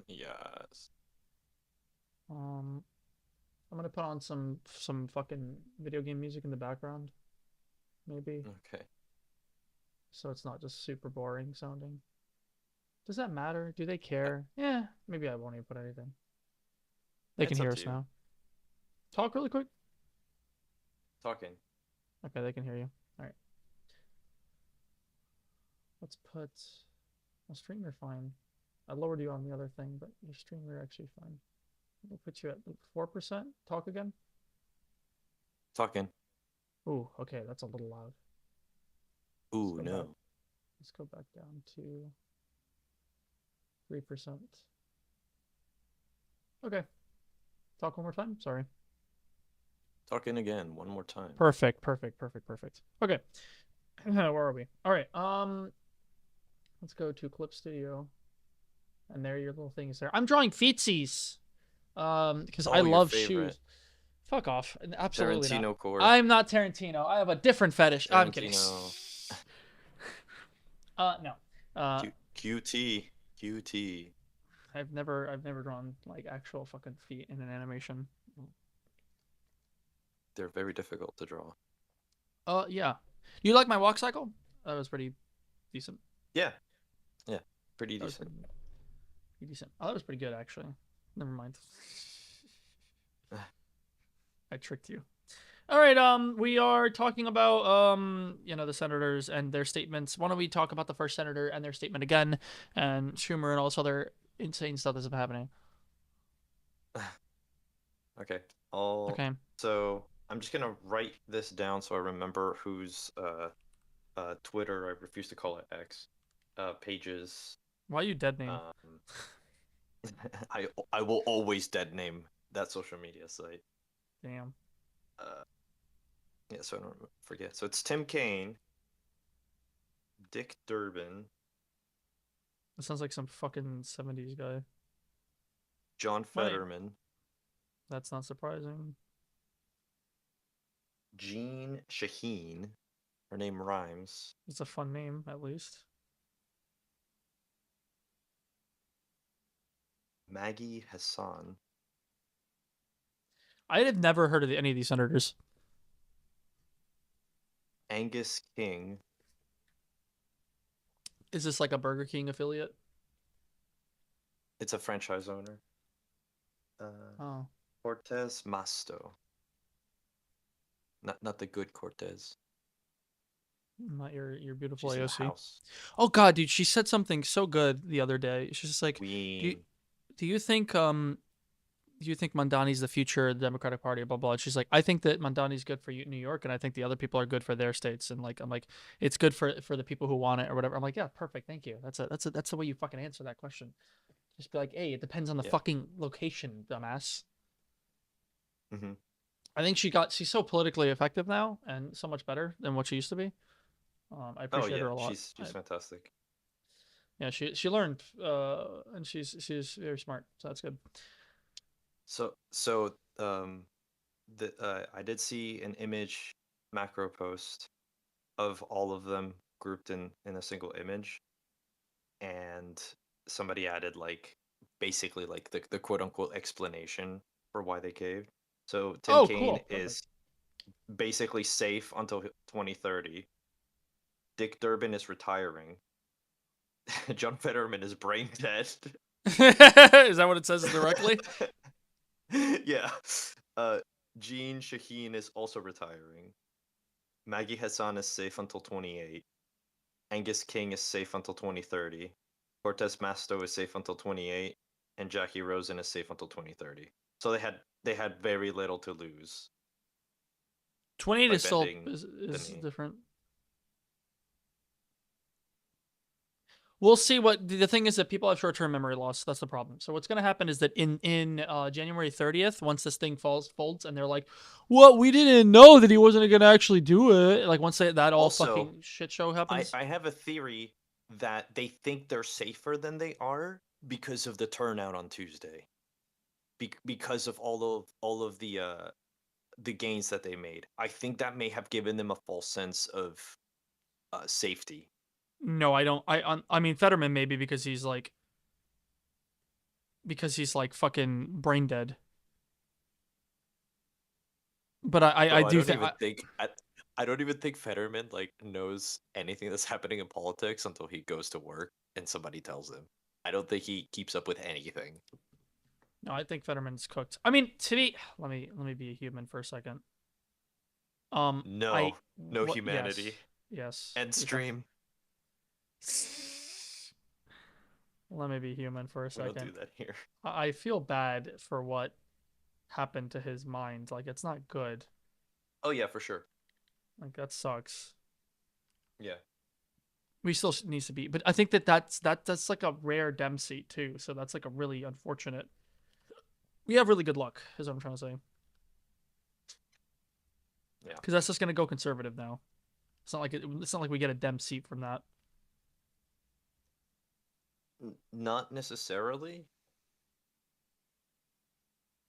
Yes. Um, I'm gonna put on some fucking video game music in the background, maybe, Okay. so it's not just super boring sounding. Does that matter? Do they Uh, care? Yeah, maybe I won't even put anything. They can It's up hear to us you. now. Talk really quick. Talking. Okay, they can hear you. All right, let's put a streamer fine. I lowered you on the other thing, but your streamer actually fine. We'll put you at like 4%. Talk again. Talking. Ooh, okay, that's a little loud. Let's Ooh, go back. no. Let's go back down to 3%. Okay, talk one more time. Sorry. Talking again one more time. Perfect, perfect, perfect, perfect. Okay, where are we? All right. Let's go to Clip Studio, and there your little thing is there. I'm drawing feetsies. Because I Oh, your love favorite. shoes. Fuck off. Absolutely not. Tarantino core. I'm not Tarantino. I have a different fetish. I'm kidding. Tarantino. No. Uh, QT. QT. I've never drawn like actual fucking feet in an animation. They're very difficult to draw. Yeah. You like my walk cycle? That was pretty decent. Yeah. Yeah. Pretty That was decent. pretty decent. Oh, that was pretty good actually. Never mind. I tricked you. All right, we are talking about the senators and their statements. Why don't we talk about the first senator and their statement again, and Schumer and all this other insane stuff that's happening? Okay. I'll Okay. so I'm just gonna write this down so I remember whose Twitter, I refuse to call it X, pages. Why you dead name? Um I will always dead name that social media site. Damn. Uh yeah, so I don't forget. So it's Tim Kaine, Dick Durbin, That sounds like some fucking 70s guy. John Wait, Fetterman, that's not surprising. Jean Shaheen, her name rhymes, It's a fun name, at least. Maggie Hassan, I have never heard of any of these senators. Angus King. Is this like a Burger King affiliate? It's a franchise owner. Oh, Cortez Masto. Not the good Cortez. not your beautiful She's in the AOC. house. Oh God, dude, she said something so good the other day. She's just like, do you Queen. do you think do you think Mandani's the future of the Democratic Party? Blah blah. She's like, I think that Mandani's good for New York, and I think the other people are good for their states. And like, I'm like, it's good for the people who want it or whatever. I'm like, yeah, perfect, thank you. That's the way you fucking answer that question. Just be like, hey, it depends on the Yeah. fucking location, dumbass. Hmm. I think she's so politically effective now and so much better than what she used to be. I Oh appreciate her yeah, a lot. she's fantastic. Yeah, she learned, and she's very smart, so that's good. So the I did see an image macro post of all of them grouped in a single image, and somebody added like basically like the quote unquote explanation for why they caved. So Tim Oh, Kaine cool, perfect. is basically safe until 2030. Dick Durbin is retiring. John Fetterman is brain dead. Is that what it says directly? Yeah. Uh, Jean Shaheen is also retiring. Maggie Hassan is safe until 28. Angus King is safe until 2030. Cortez Masto is safe until 28, and Jackie Rosen is safe until 2030. So they had very little to lose 28 by is still bending the is knee. different. We'll see. What the thing is that people have short term memory loss. That's the problem. So what's going to happen is that in January 30th, once this thing folds, and they're like, "What? We didn't know that he wasn't going to actually do it." Like once that all Also, fucking shit show I happens. I have a theory that they think they're safer than they are because of the turnout on Tuesday. Because of all of the gains that they made. I think that may have given them a false sense of safety. No, I don't. I mean Fetterman maybe because he's like because he's like fucking brain dead. But I Bro, I do don't think even think I don't even think Fetterman like knows anything that's happening in politics until he goes to work and somebody tells him. I don't think he keeps up with anything. no, I think Fetterman's cooked. I mean, to be let me be a human for a second. I No, no what? humanity. Yes, yes. End You're telling. stream. Let me be human for a We don't do second. that here. I feel bad for what happened to his mind. Like it's not good. Oh yeah, for sure. Like that sucks. Yeah. We still needs to be, but I think that's like a rare Dem seat too. So that's like a really unfortunate. We have really good luck, is what I'm trying to say. Yeah. Because that's just gonna go conservative now. It's not like we get a Dem seat from that. Not necessarily.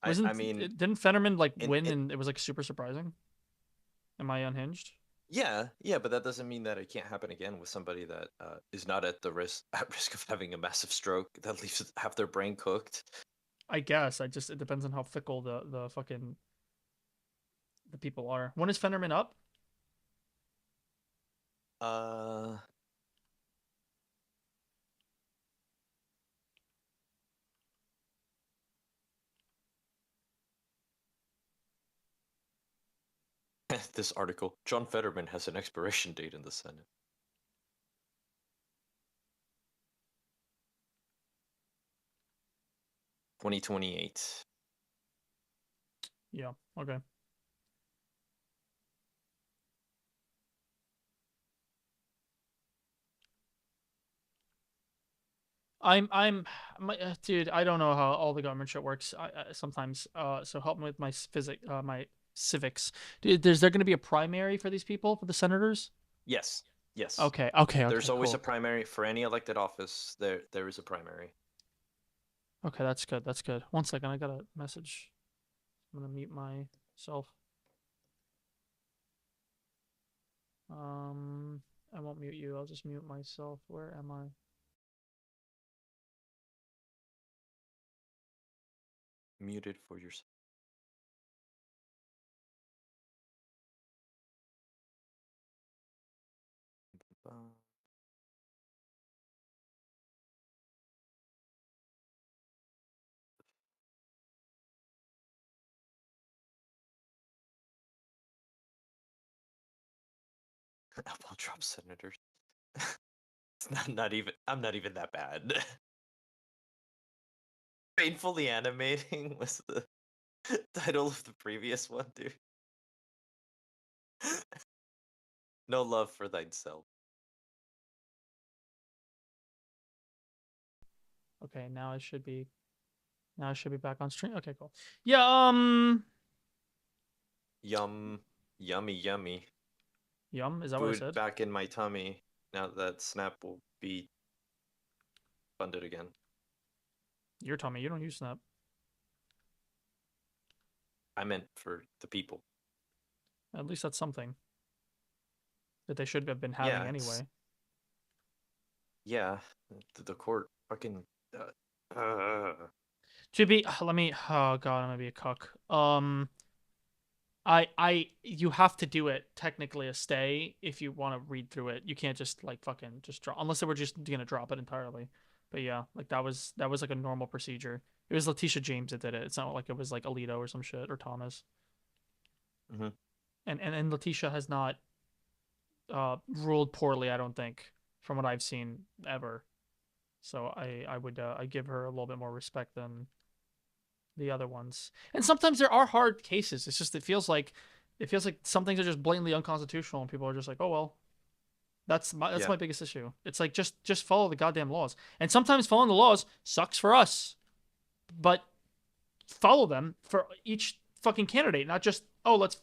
I Wasn't mean, didn't Fetterman like in win it and it was like super surprising? Am I unhinged? yeah, yeah, but that doesn't mean that it can't happen again with somebody that is not at the risk at risk of having a massive stroke that leaves half their brain cooked. I guess. It depends on how fickle the fucking the people are. When is Fetterman up? Uh this article, John Fetterman has an expiration date in the Senate. 2028. Yeah. Okay. I'm dude. I don't know how all the government shit works. Sometimes. So help me with my my civics. Dude, is there going to be a primary for these people for the senators? Yes. Yes. Okay. Okay. There's Okay. always a Cool. primary for any elected office. There is a primary. Okay. That's good. That's good. One second. I got a message. I'm gonna mute myself. I won't mute you. I'll just mute myself. Where am I? Muted for yourself. Elbow drop senators. It's not even I'm not even that bad. Painfully animating was the title of the previous one, dude. No love for thyself. Okay. Now I should be back on stream. Okay. Cool. Yeah. Yum, yummy, yummy. Yum. Is that what I Food said? back in my tummy. Now that Snap will be funded again. Your tummy. You don't use Snap. I meant for the people. At least that's something that they should have been having Yeah, it's anyway. yeah. The court fucking. To be, let me. Oh god, I'm gonna be a cuck. You have to do it technically a stay if you want to read through it. You can't just like fucking just drop unless they were just gonna drop it entirely. But yeah, like that was like a normal procedure. It was Letitia James that did it. It's not like it was like Alito or some shit or Thomas. Mhm. And Letitia has not ruled poorly. I don't think from what I've seen ever. So I would I give her a little bit more respect than the other ones. And sometimes there are hard cases. It's just it feels like some things are just blatantly unconstitutional, and people are just like, oh well. That's Yeah, my biggest issue. It's like just follow the goddamn laws. And sometimes following the laws sucks for us, but follow them for each fucking candidate, not just let's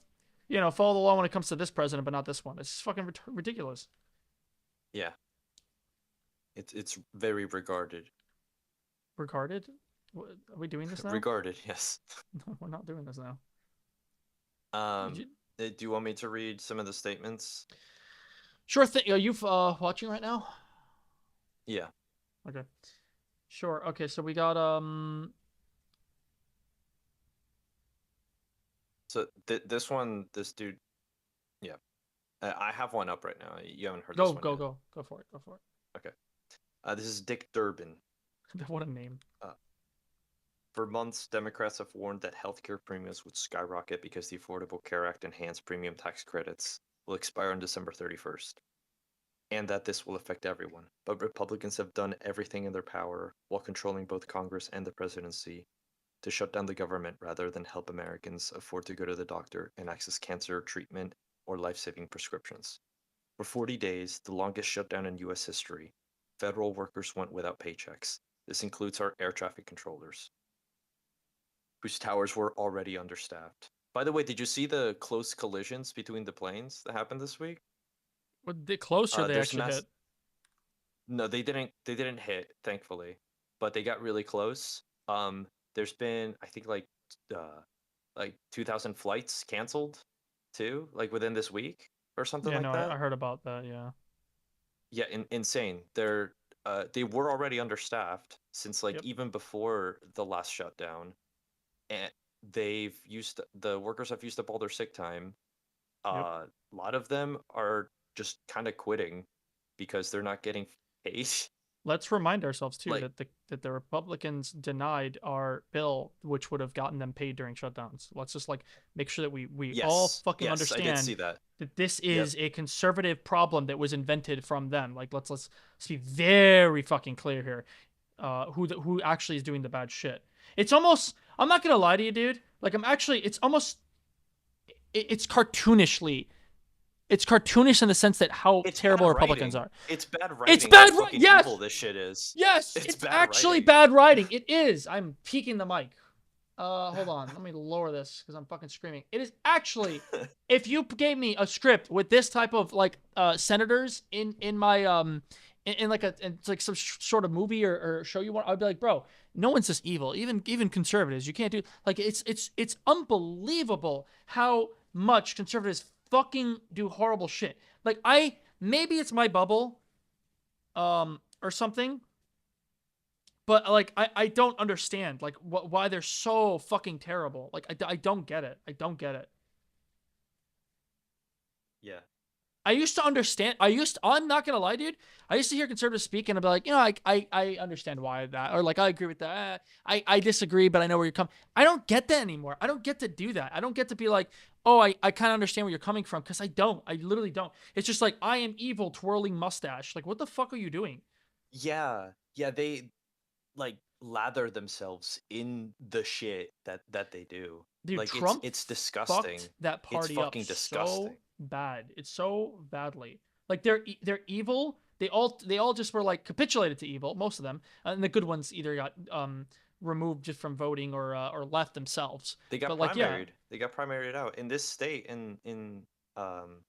follow the law when it comes to this president, but not this one. It's fucking ridiculous. yeah. It's very regarded. Regarded? Are we doing this now? Regarded, yes. No, we're not doing this now. Um, do you want me to read some of the statements? Sure thing. Are you watching right now? Yeah. Okay. Sure. Okay, so we got So this one, this dude, yeah, I have one up right now. You haven't heard go this one go yet. go go for it. Go for it. Okay. This is Dick Durbin. What a name. Uh, for months, Democrats have warned that healthcare premiums would skyrocket because the Affordable Care Act enhanced premium tax credits will expire on December 31st, and that this will affect everyone. But Republicans have done everything in their power while controlling both Congress and the presidency to shut down the government rather than help Americans afford to go to the doctor and access cancer treatment or life-saving prescriptions. For 40 days, the longest shutdown in US history, federal workers went without paychecks. This includes our air traffic controllers, whose towers were already understaffed. By the way, did you see the close collisions between the planes that happened this week? Well, the closer they There's actually mass. hit. No, they didn't. They didn't hit, thankfully, but they got really close. There's been, I think, uh, like 2,000 flights canceled, too, like within this week or something Yeah, like no, that. I heard about that. Yeah. Yeah, insane. They were already understaffed since like Yep. even before the last shutdown, and the workers have used up all their sick time. Yep. A lot of them are just kind of quitting because they're not getting paid. Let's remind ourselves too Like, that the Republicans denied our bill, which would have gotten them paid during shutdowns. Let's just like make sure that we all yes, fucking yes, I did understand see that. that this Yep. is a conservative problem that was invented from them. Like let's be very fucking clear here. Who actually is doing the bad shit? It's almost, I'm not gonna lie to you, dude. Like I'm actually, it's almost, it's cartoonishly, it's cartoonish in the sense that how It's terrible bad Republicans writing. are. It's bad It's writing how bad, right? fucking evil Yes, this shit is. yes, It's it's bad actually writing. bad writing. It is. I'm peeking the mic. Hold on. Let me lower this because I'm fucking screaming. It is actually, if you gave me a script with this type of like senators in my in like it's like some sort of movie or show you want, I'd be like, bro, no one's this evil. Even conservatives, you can't do like it's unbelievable how much conservatives fucking do horrible shit. Like I maybe it's my bubble or something, but like I don't understand like why they're so fucking terrible. Like I don't get it. I don't get it. Yeah. I used to understand. I'm not gonna lie, dude. I used to hear conservatives speak, and I'd be like, I understand why that, or like I agree with that. I disagree, but I know where you're coming. I don't get that anymore. I don't get to do that. I don't get to be like, oh, I kind of understand where you're coming from, because I don't. I literally don't. It's just like I am evil, twirling mustache. Like, what the fuck are you doing? Yeah. Yeah, they like lather themselves in the shit that they do. Dude, Like Trump it's fucked disgusting. that It's party up fucking so disgusting. bad. It's so badly. Like they're evil. They all just were like capitulated to evil. Most of them, and the good ones either got removed just from voting or left themselves. They got But like yeah, primaried. They got primaried out. In this state um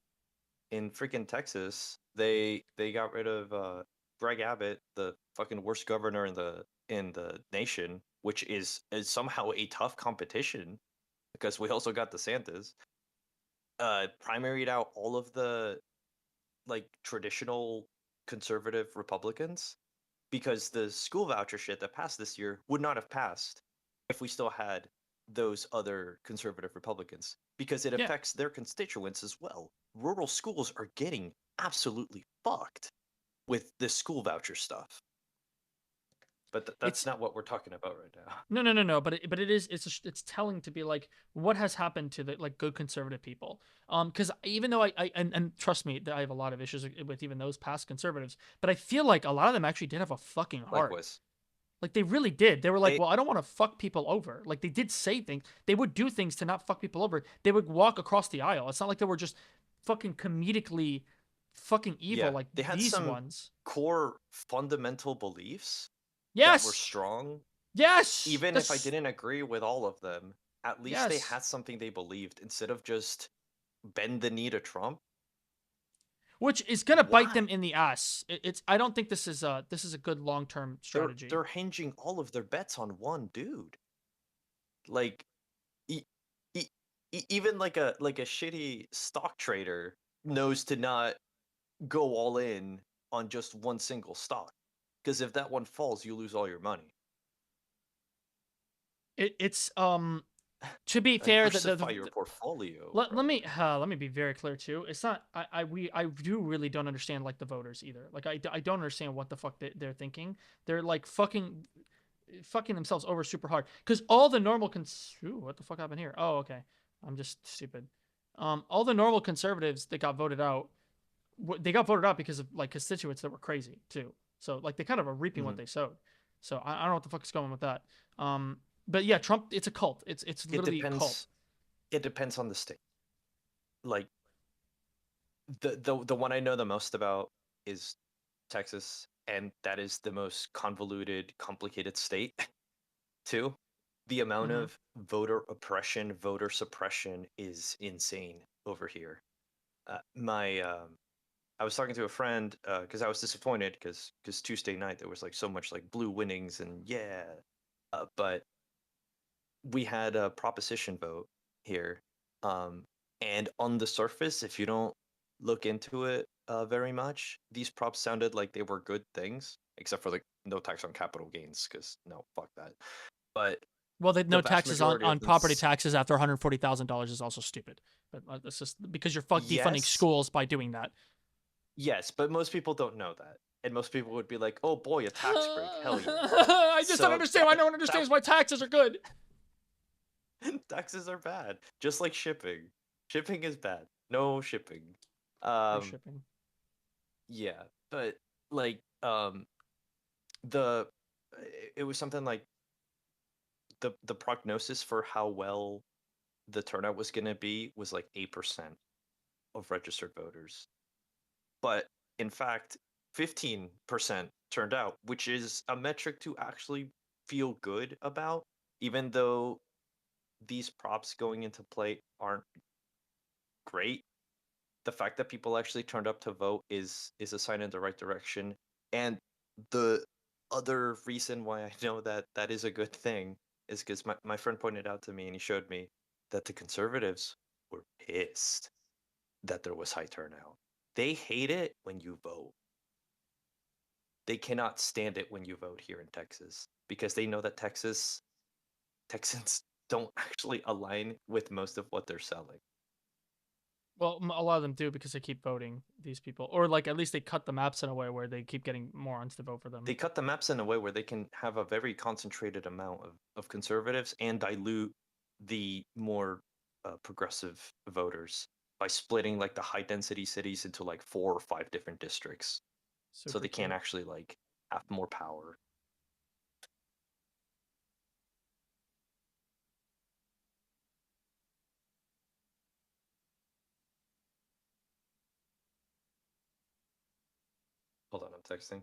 in freaking Texas, they got rid of Greg Abbott, the fucking worst governor in the nation, which is somehow a tough competition because we also got DeSantis. Primaried out all of the like traditional conservative Republicans because the school voucher shit that passed this year would not have passed if we still had those other conservative Republicans because it yeah. affects their constituents as well. Rural schools are getting absolutely fucked with this school voucher stuff. But that's It's not what we're talking about right now. no. But it is it's telling to be like what has happened to the like good conservative people. Because even though and trust me, I have a lot of issues with even those past conservatives, but I feel like a lot of them actually did have a fucking heart. Likewise, Like they really did. They were like, they "Well, I don't want to fuck people over." Like they did say things. They would do things to not fuck people over. They would walk across the aisle. It's not like they were just fucking comedically fucking evil yeah, like they had these some ones. core fundamental beliefs that were Yes. strong. Yes. Even if I This didn't agree with all of them, at least they yes. had something they believed instead of just bend the knee to Trump. Which is going to bite them Why? in the ass. It's I don't think this is a good long-term strategy. They're hinging all of their bets on one dude. Like e- e- even like a shitty stock trader knows to not go all in on just one single stock Because if that one falls, you lose all your money. It's to be fair that Diversify your portfolio, brother. let me be very clear too. It's not I do really don't understand like the voters either. Like I don't understand what the fuck they're thinking. They're like fucking themselves over super hard because all the normal Ooh, what the fuck happened here? Oh, okay. I'm just stupid. All the normal conservatives that got voted out, they got voted out because of like constituents that were crazy too. So like they kind of are reaping what Mhm. they sowed. So I don't know what the fuck is going on with that. But yeah, Trump, it's a cult. It's It literally a cult. depends. It depends on the state. Like the one I know the most about is Texas, and that is the most convoluted, complicated state too. The amount Mm-hmm. of voter oppression, voter suppression is insane over here. My I was talking to a friend because I was disappointed because Tuesday night there was like so much like blue winnings and yeah, but we had a proposition vote here, um, and on the surface, if you don't look into it very much, these props sounded like they were good things, except for like no tax on capital gains, because no, fuck that. But Well, they the no vast taxes on majority of them, property taxes after $140,000 is also stupid. But that's just because you're fuck defunding yes, schools by doing that. yes, but most people don't know that, and most people would be like, "Oh boy, a tax break, hell yeah!" I just don't So understand why no one that understands why taxes are good. taxes are bad, just like shipping. Shipping is bad. No shipping. Free Um, shipping. yeah, but like the it was something like the prognosis for how well the turnout was going to be was like 8% of registered voters. But in fact, 15% turned out, which is a metric to actually feel good about, even though these props going into play aren't great. The fact that people actually turned up to vote is a sign in the right direction. And the other reason why I know that that is a good thing is because my friend pointed out to me and he showed me that the conservatives were pissed that there was high turnout. They hate it when you vote. They cannot stand it when you vote here in Texas because they know that Texans don't actually align with most of what they're selling. Well, a lot of them do because they keep voting these people, or like at least they cut the maps in a way where they keep getting morons to vote for them. They cut the maps in a way where they can have a very concentrated amount of conservatives and dilute the more progressive voters by splitting like the high density cities into like 4 or 5 different districts so Super they can cute. actually like have more power. Hold on, I'm texting.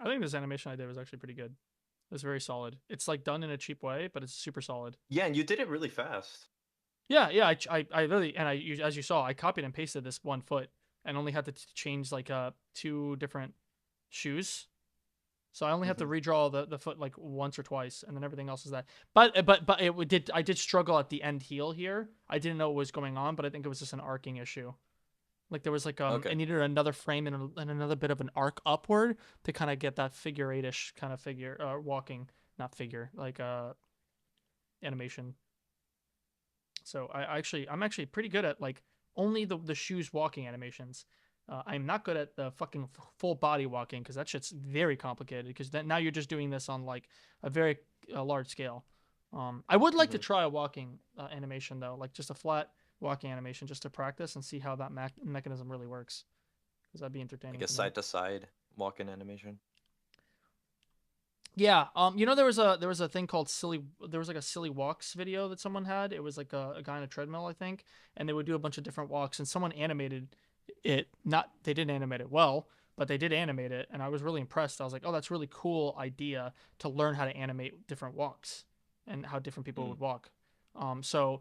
I think this animation I did was actually pretty good. It's very solid. It's like done in a cheap way, but it's super solid. Yeah, and you did it really fast. Yeah. I really and as you saw, I copied and pasted this 1 foot and only had to change like two different shoes. So I only have to Hmm. redraw the foot like once or twice, and then everything else is that. But it did I did struggle at the end heel here. I didn't know what was going on, but I think it was just an arcing issue. Like there was like it Okay. needed another frame and another bit of an arc upward to kind of get that figure eight-ish kind of figure walking, not figure, like animation. So I'm actually pretty good at like only the shoes walking animations. I'm not good at the fucking full body walking because that shit's very complicated. Because now you're just doing this on like a very large scale. I would like to Hmm. try a walking animation though, like just a flat walking animation, just to practice and see how that mechanism really works. Because that'd be Like entertaining a to me. side to side walk in animation. Yeah, there was a thing called silly. There was like a silly walks video that someone had. It was like a guy on a treadmill, I think, and they would do a bunch of different walks. And someone animated it. Not they didn't animate it well, but they did animate it, and I was really impressed. I was like, oh, that's a really cool idea to learn how to animate different walks and how different people Mm. would walk. So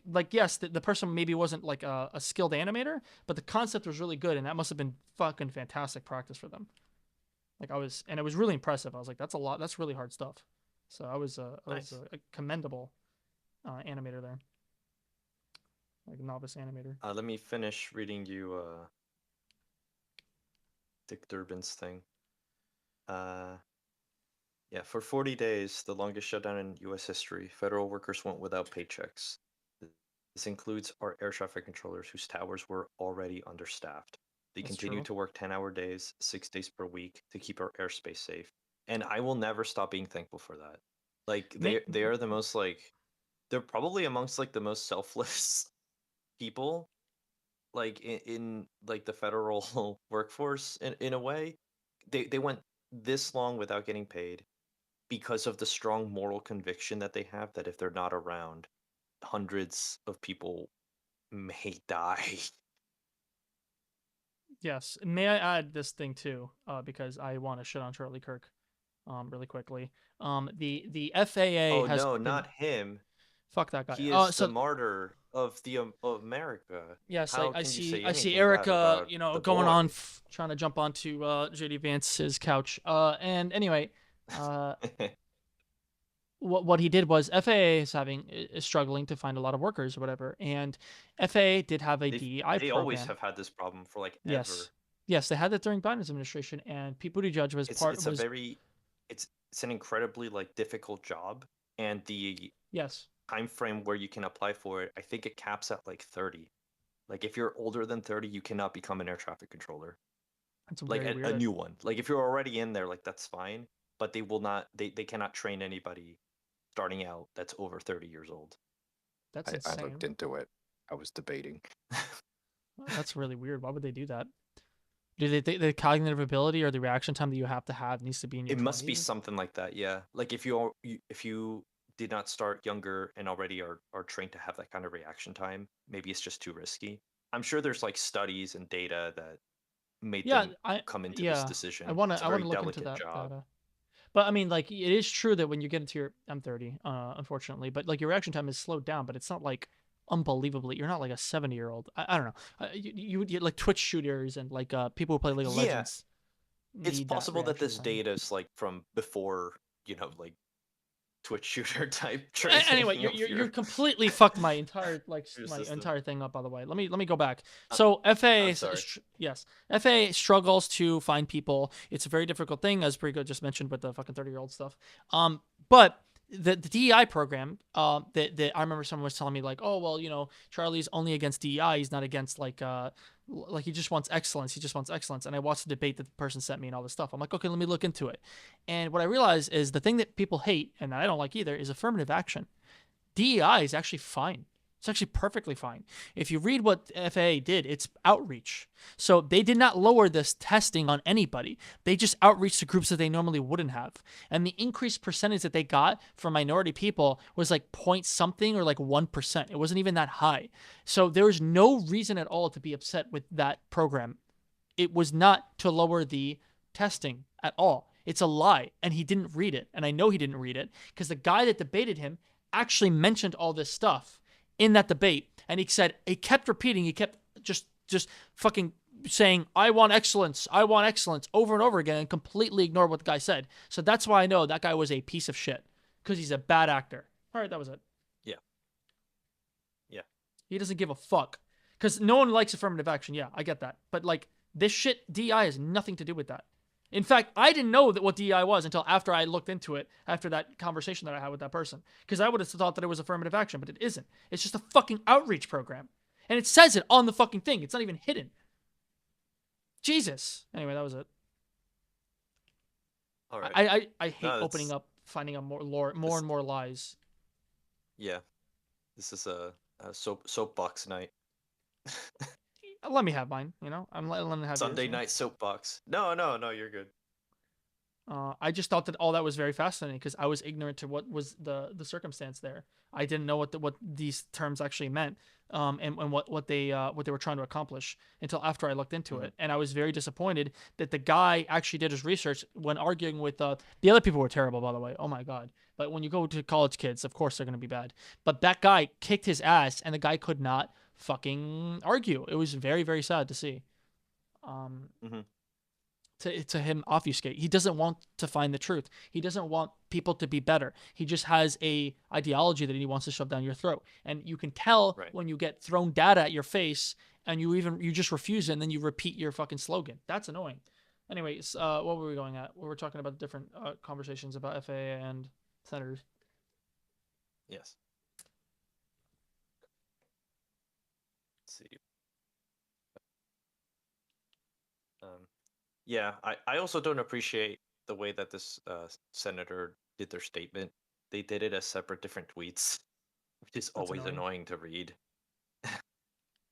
like yes, the person maybe wasn't like a skilled animator, but the concept was really good, and that must have been fucking fantastic practice for them. Like and it was really impressive. I was like, that's a lot. That's really hard stuff. So I was Nice. commendable. animator there, like novice animator. Let me finish reading you Dick Durbin's thing. Uh, yeah, for 40 days, the longest shutdown in U.S. history, federal workers went without paychecks. This includes our air traffic controllers, whose towers were already understaffed. They That's continue true. to work 10-hour days, 6 days per week, to keep our airspace safe. And I will never stop being thankful for that. Like May- they are the most like they're probably amongst like the most selfless people like in like the federal workforce in a way. They went this long without getting paid because of the strong moral conviction that they have that if they're not around, hundreds of people may die. yes. May I add this thing too? Because I want to shit on Charlie Kirk, really quickly. The FAA Oh has no, been, not him. fuck that guy. He is the So martyr of the of America. yes, How I can you see say I see anything bad Erica, about the going on boy? trying to jump onto JD Vance's couch. And anyway, uh, what he did was FAA is struggling to find a lot of workers or whatever, and FAA did have a DEI They always program. have had this problem for like Yes, ever. yes, they had that during Biden's administration, and Pete Buttigieg was It's a very it's an incredibly like difficult job, and the yes, time frame where you can apply for it, I think it caps at like 30. Like if you're older than 30, you cannot become an air traffic controller. it's Like very a weird. new one. Like if you're already in there, like that's fine, but they will not they cannot train anybody starting out that's over 30 years old. That's I looked insane. into it. I was debating. That's really weird. Why would they do that? Do they think the cognitive ability or the reaction time that you have to have needs to be in your It must be 20s? something like that, yeah. Like if you did not start younger and already are trained to have that kind of reaction time, maybe it's just too risky. I'm sure there's like studies and data that made Yeah, them come into this yeah, decision. It's a I wanna very look into delicate that job. data. But I mean, like, it is true that when you get into your, I'm 30, unfortunately, but like your reaction time is slowed down, but it's not like unbelievably. You're not like a 70-year-old. I don't know. You like Twitch shooters and like people who play League of Yeah, Legends it's need that possible that reaction this time. data is like from before, like Twitch shooter type Anyway, training of you're your completely fucked my entire your my system. entire thing up. By the way, let me go back. I- So FAA I'm sorry. yes, FAA struggles to find people. It's a very difficult thing, as Brico just mentioned with the fucking 30-year-old stuff. But the DEI program, that I remember someone was telling me like, oh well, Charlie's only against DEI. He's not against like he just wants excellence. He just wants excellence. And I watched the debate that the person sent me and all this stuff. I'm like, okay, let me look into it. And what I realized is the thing that people hate and that I don't like either is affirmative action. DEI is actually fine. It's actually perfectly fine. If you read what FAA did, it's outreach. So they did not lower this testing on anybody. They just outreached to groups that they normally wouldn't have. And the increased percentage that they got for minority people was like point something or like 1%. It wasn't even that high. So there was no reason at all to be upset with that program. It was not to lower the testing at all. It's a lie. And he didn't read it. And I know he didn't read it because the guy that debated him actually mentioned all this stuff in that debate. And he kept repeating, he kept just fucking saying, I want excellence over and over again and completely ignored what the guy said. So that's why I know that guy was a piece of shit because he's a bad actor. All right, that was it. Yeah. Yeah. He doesn't give a fuck because no one likes affirmative action. Yeah, I get that. But like this shit, DI has nothing to do with that. In fact, I didn't know that what DI was until after I looked into it after that conversation that I had with that person. Because I would have thought that it was affirmative action, but it isn't. It's just a fucking outreach program. And it says it on the fucking thing. It's not even hidden. Jesus. Anyway, that was it. All right. I hate No, opening that's up, finding out more this and more lies. yeah. This is a soapbox night. Let me have mine. I'm letting have yours. Sunday night soapbox. No, no, no, you're good. I just thought that all that was very fascinating because I was ignorant to what was the circumstance there. I didn't know what these terms actually meant, and what they were trying to accomplish until after I looked into Hmm. it. And I was very disappointed that the guy actually did his research when arguing with the other people were terrible, by the way. Oh my god! But when you go to college kids, of course they're gonna be bad. But that guy kicked his ass, and the guy could not fucking argue. It was very very sad to see. Um, Hmm. to him obfuscate. He doesn't want to find the truth. He doesn't want people to be better. He just has a ideology that he wants to shove down your throat. And you can tell Right. when you get thrown data at your face and you just refuse it and then you repeat your fucking slogan. That's annoying. Anyways, what were we going at? We were talking about different conversations about FAA and senators. Yes. Let's see. Um, yeah, I also don't appreciate the way that this senator did their statement. They did it as separate different tweets, which is That's always annoying. annoying to read.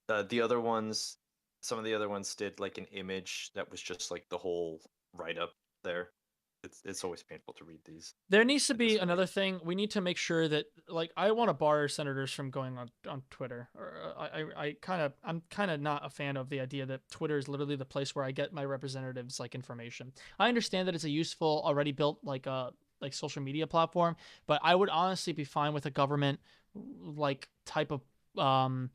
The other ones, some of the other ones did like an image that was just like the whole write up there. It's always painful to read these There needs to in this be way. another thing. We need to make sure that, like, I want to bar senators from going on Twitter. Or I'm kind of not a fan of the idea that Twitter is literally the place where I get my representatives like information. I understand that it's a useful, already built like social media platform, but I would honestly be fine with a government like type of um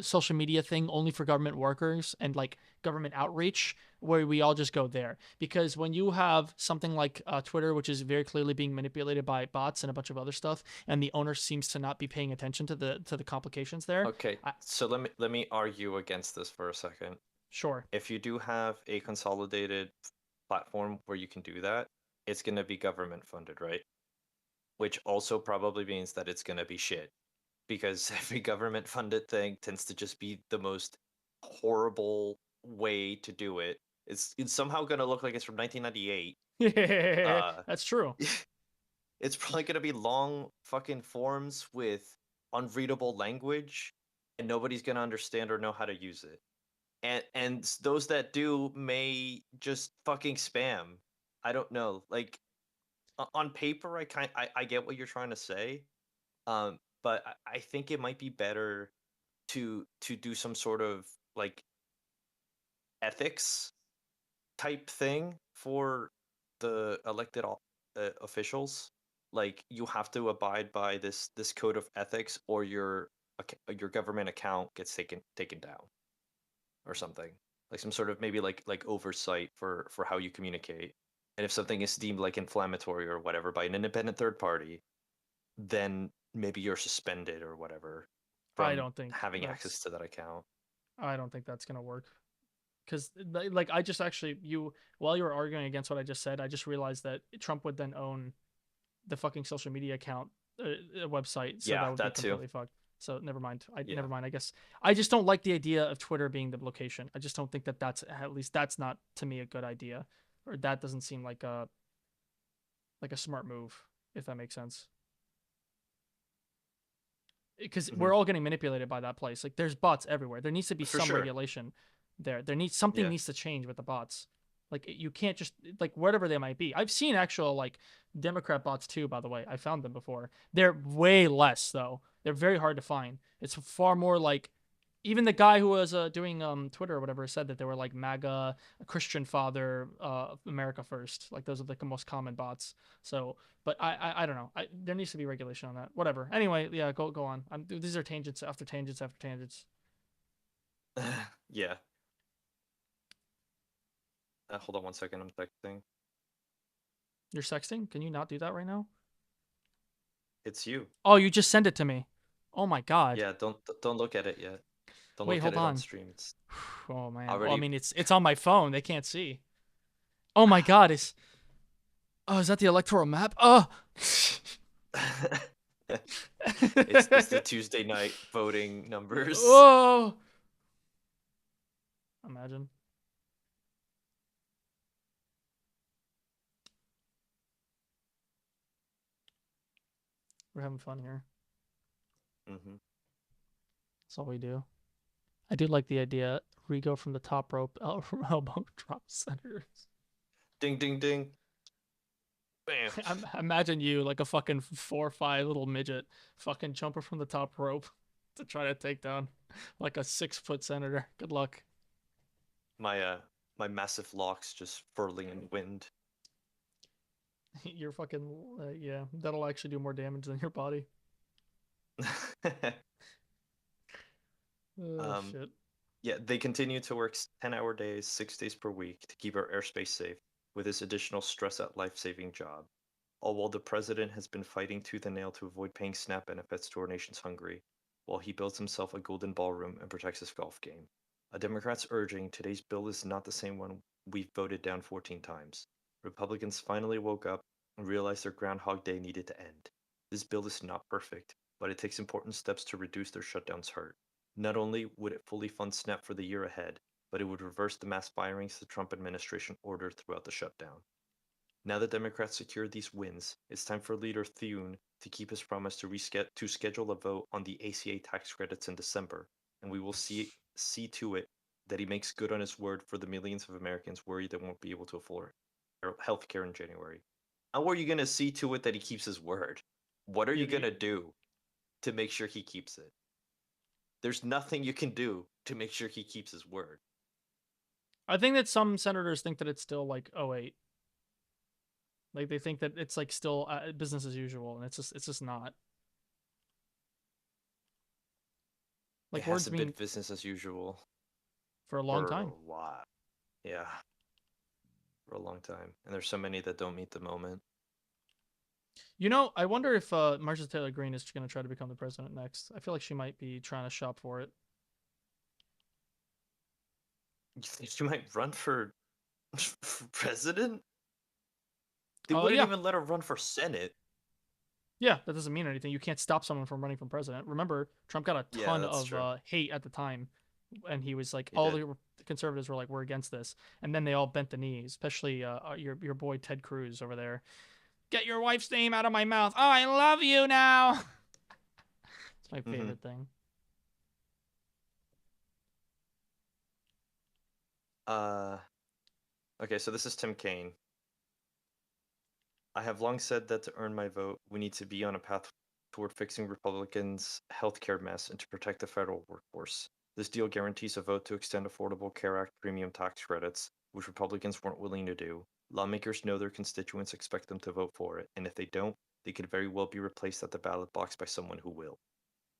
social media thing only for government workers and like government outreach where we all just go there. Because when you have something like Twitter, which is very clearly being manipulated by bots and a bunch of other stuff, and the owner seems to not be paying attention to the complications there, Okay, I, so let me argue against this for a second. sure. If you do have a consolidated platform where you can do that, it's going to be government funded, right? Which also probably means that it's going to be shit because every government funded thing tends to just be the most horrible way to do it. It's somehow going to look like it's from 1998. Uh That's true. it's probably going to be long fucking forms with unreadable language and nobody's going to understand or know how to use it. And those that do may just fucking spam. I don't know. Like on paper I get what you're trying to say. But I think it might be better to do some sort of like ethics type thing for the elected officials. Like you have to abide by this code of ethics, or your government account gets taken down or something. Like some sort of maybe like oversight for how you communicate. And if something is deemed like inflammatory or whatever by an independent third party, then maybe you're suspended or whatever I from don't think having access that's to that account. I don't think that's gonna work. Because like I just actually you while you were arguing against what I just said, I just realized that Trump would then own the fucking social media account website, so that Yeah, would be that too. completely fucked. So never mind. I Yeah. never mind. I guess I just don't like the idea of Twitter being the location. I just don't think that that's at least that's not to me a good idea, or that doesn't seem like a smart move, if that makes sense. Because Hmm. we're all getting manipulated by that place. Like there's bots everywhere. There needs to be For some sure. regulation there. There needs something Yeah. needs to change with the bots. Like you can't just like whatever they might be. I've seen actual like Democrat bots too, by the way. I found them before. They're way less though. They're very hard to find. It's far more like even the guy who was doing Twitter or whatever said that they were like MAGA, Christian Father, America First. Like those are like the most common bots. So, but I don't know. There needs to be regulation on that. Whatever. Anyway, yeah, go on. These are tangents after tangents after tangents. Yeah. Hold on one second. I'm texting. You're sexting? Can you not do that right now? It's you. Oh, you just sent it to me. Oh my god. Yeah. Don't look at it yet. Don't Wait, look at hold it on on. stream. It's Oh man. Well, I already. mean, it's on my phone. They can't see. Oh my god. Is that the electoral map? Oh. It's the Tuesday night voting numbers. Oh. Imagine. We're having fun here. Hmm. That's all we do. I do like the idea. Rigo from the top rope, from elbow drop centers. Ding ding ding. Bam. Imagine you like a fucking 4'5" little midget, fucking jumper from the top rope to try to take down like a 6 foot senator. Good luck. My my massive locks just furling in wind. You're fucking yeah. That'll actually do more damage than your body. Oh um shit. Yeah, they continue to work 10-hour days, 6 days per week to keep our airspace safe, with this additional stress at life-saving job. All while the president has been fighting tooth and nail to avoid paying SNAP benefits to our nation's hungry, while he builds himself a golden ballroom and protects his golf game. A Democrat's urging today's bill is not the same one we've voted down 14 times. Republicans finally woke up and realized their Groundhog Day needed to end. This bill is not perfect, but it takes important steps to reduce their shutdown's hurt. Not only would it fully fund SNAP for the year ahead, but it would reverse the mass firings the Trump administration ordered throughout the shutdown. Now that Democrats secured these wins, it's time for leader Thune to keep his promise to schedule a vote on the ACA tax credits in December, and we will see to it that he makes good on his word for the millions of Americans worried they won't be able to afford health care in January. How are you going to see to it that he keeps his word? What are Yeah, you going to do to make sure he keeps it? There's nothing you can do to make sure he keeps his word. I think that some senators think that it's still like '08. Like they think that it's like still business as usual, and it's just not. It Like words hasn't been mean business as usual for a long for a time. while. Yeah, for a long time. And there's so many that don't meet the moment. I wonder if Marcia Taylor Greene is going to try to become the president next. I feel like she might be trying to shop for it. You think she might run for president? They Oh wouldn't yeah, even let her run for Senate. yeah. That doesn't mean anything. You can't stop someone from running for president. Remember, Trump got a Yeah, ton that's of true. hate at the time, and he was like, He all did. the conservatives were like, we're against this, and then they all bent the knee, especially your boy Ted Cruz over there. Get your wife's name out of my mouth. Oh, I love you now. It's my Mm-hmm. favorite thing. Uh, okay, so this is Tim Kaine. I have long said that to earn my vote, we need to be on a path toward fixing Republicans' healthcare mess and to protect the federal workforce. This deal guarantees a vote to extend Affordable Care Act premium tax credits, which Republicans weren't willing to do. Lawmakers know their constituents expect them to vote for it, and if they don't, they could very well be replaced at the ballot box by someone who will.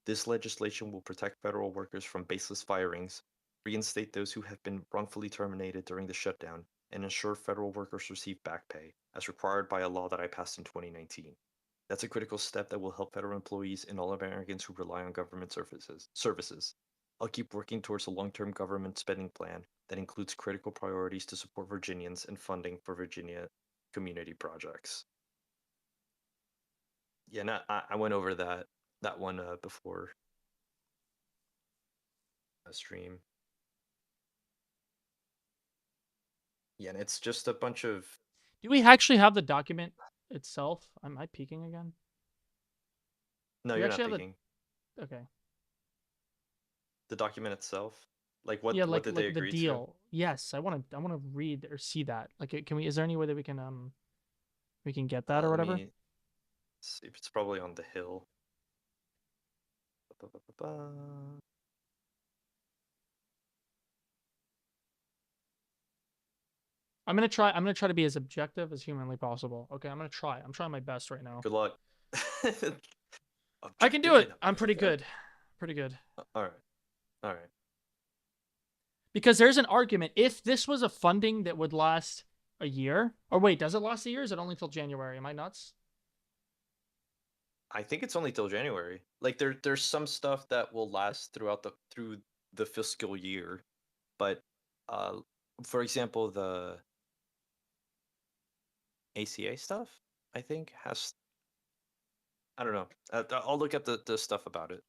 This legislation will protect federal workers from baseless firings, reinstate those who have been wrongfully terminated during the shutdown, and ensure federal workers receive back pay, as required by a law that I passed in 2019. That's a critical step that will help federal employees and all Americans who rely on government services. I'll keep working towards a long-term government spending plan that includes critical priorities to support Virginians and funding for Virginia community projects. Yeah, no, I went over that one before a stream. Yeah, and it's just a bunch of. Do we actually have the document itself? Am I peeking again? No, Do we you're not actually have peeking. the? Okay. The document itself. Like Yeah, what like did they the agree to? deal. Yes, I want to read or see that. Like, can we? Is there any way that we can get that or Let whatever? me see if it's probably on the Hill. Ba-ba-ba-ba. I'm gonna try to be as objective as humanly possible. Okay, I'm gonna try. I'm trying my best right now. Good luck. I can do Objective it. and I'm pretty objective. good. Pretty good. All right, all right. Because there's an argument. If this was a funding that would last a year, or wait, does it last a year? Or is it only till January? Am I nuts? I think it's only till January. Like there's some stuff that will last through the fiscal year, but uh, for example, the ACA stuff, I think has. I don't know. I'll look up the stuff about it.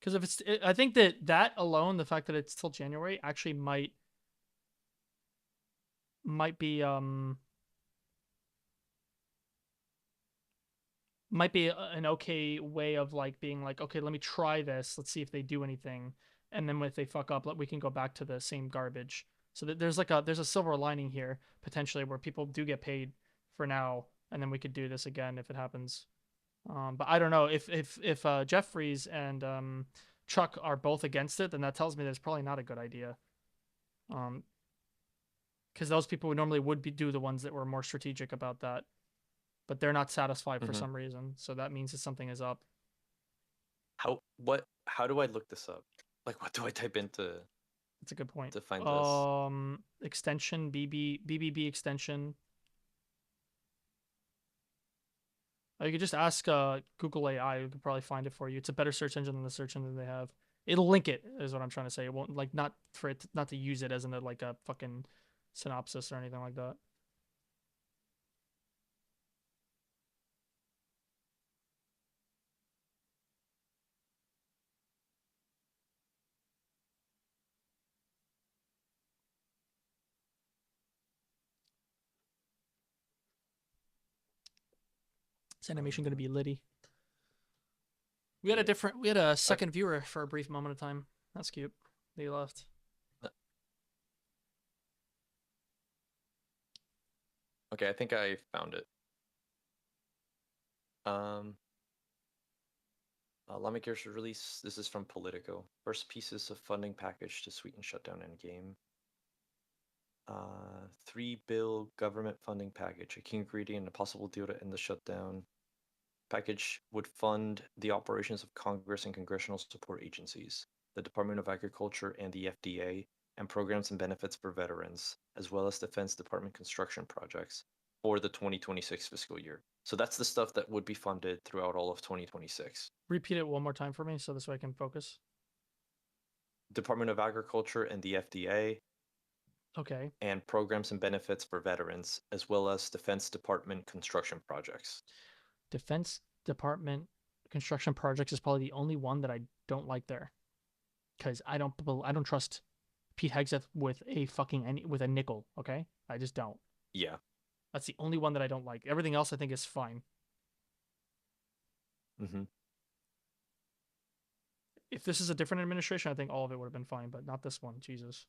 Because if I think that alone, the fact that it's till January, actually might be an okay way of like being like, okay, let me try this. Let's see if they do anything, and then if they fuck up, we can go back to the same garbage. So that there's a silver lining here potentially where people do get paid for now, and then we could do this again if it happens. But I don't know if Jeffries and Chuck are both against it, then that tells me that it's probably not a good idea. Um, because those people would normally would do the ones that were more strategic about that, but they're not satisfied for Hmm. some reason. So that means that something is up. How what how do I look this up? Like, what do I type into That's a good point. to find this? Extension BBB extension. You could just ask Google AI. You could probably find it for you. It's a better search engine than the search engine they have. It'll link it, is what I'm trying to say. It won't like not for it not to use it as in like a fucking synopsis or anything like that. This animation gonna be litty. Yeah. We had a Okay. second viewer for a brief moment of time. That's cute. They left. Okay, I think I found it. Um, Lawmakers should release. This is from Politico. First pieces of funding package to sweeten shutdown endgame. 3 bill government funding package, a key ingredient and a possible deal to end the shutdown. Package would fund the operations of Congress and congressional support agencies, the Department of Agriculture and the FDA, and programs and benefits for veterans, as well as Defense Department construction projects for the 2026 fiscal year. So that's the stuff that would be funded throughout all of 2026. Repeat it one more time for me so this way I can focus. Department of Agriculture and the FDA, Okay. and programs and benefits for veterans, as well as Defense Department construction projects. Defense Department construction projects is probably the only one that I don't like there because I don't trust Pete Hegseth with a nickel. Okay, I just don't. Yeah. That's the only one that I don't like. Everything else I think is fine. Mm-hmm. If this is a different administration, I think all of it would have been fine, but not this one. Jesus.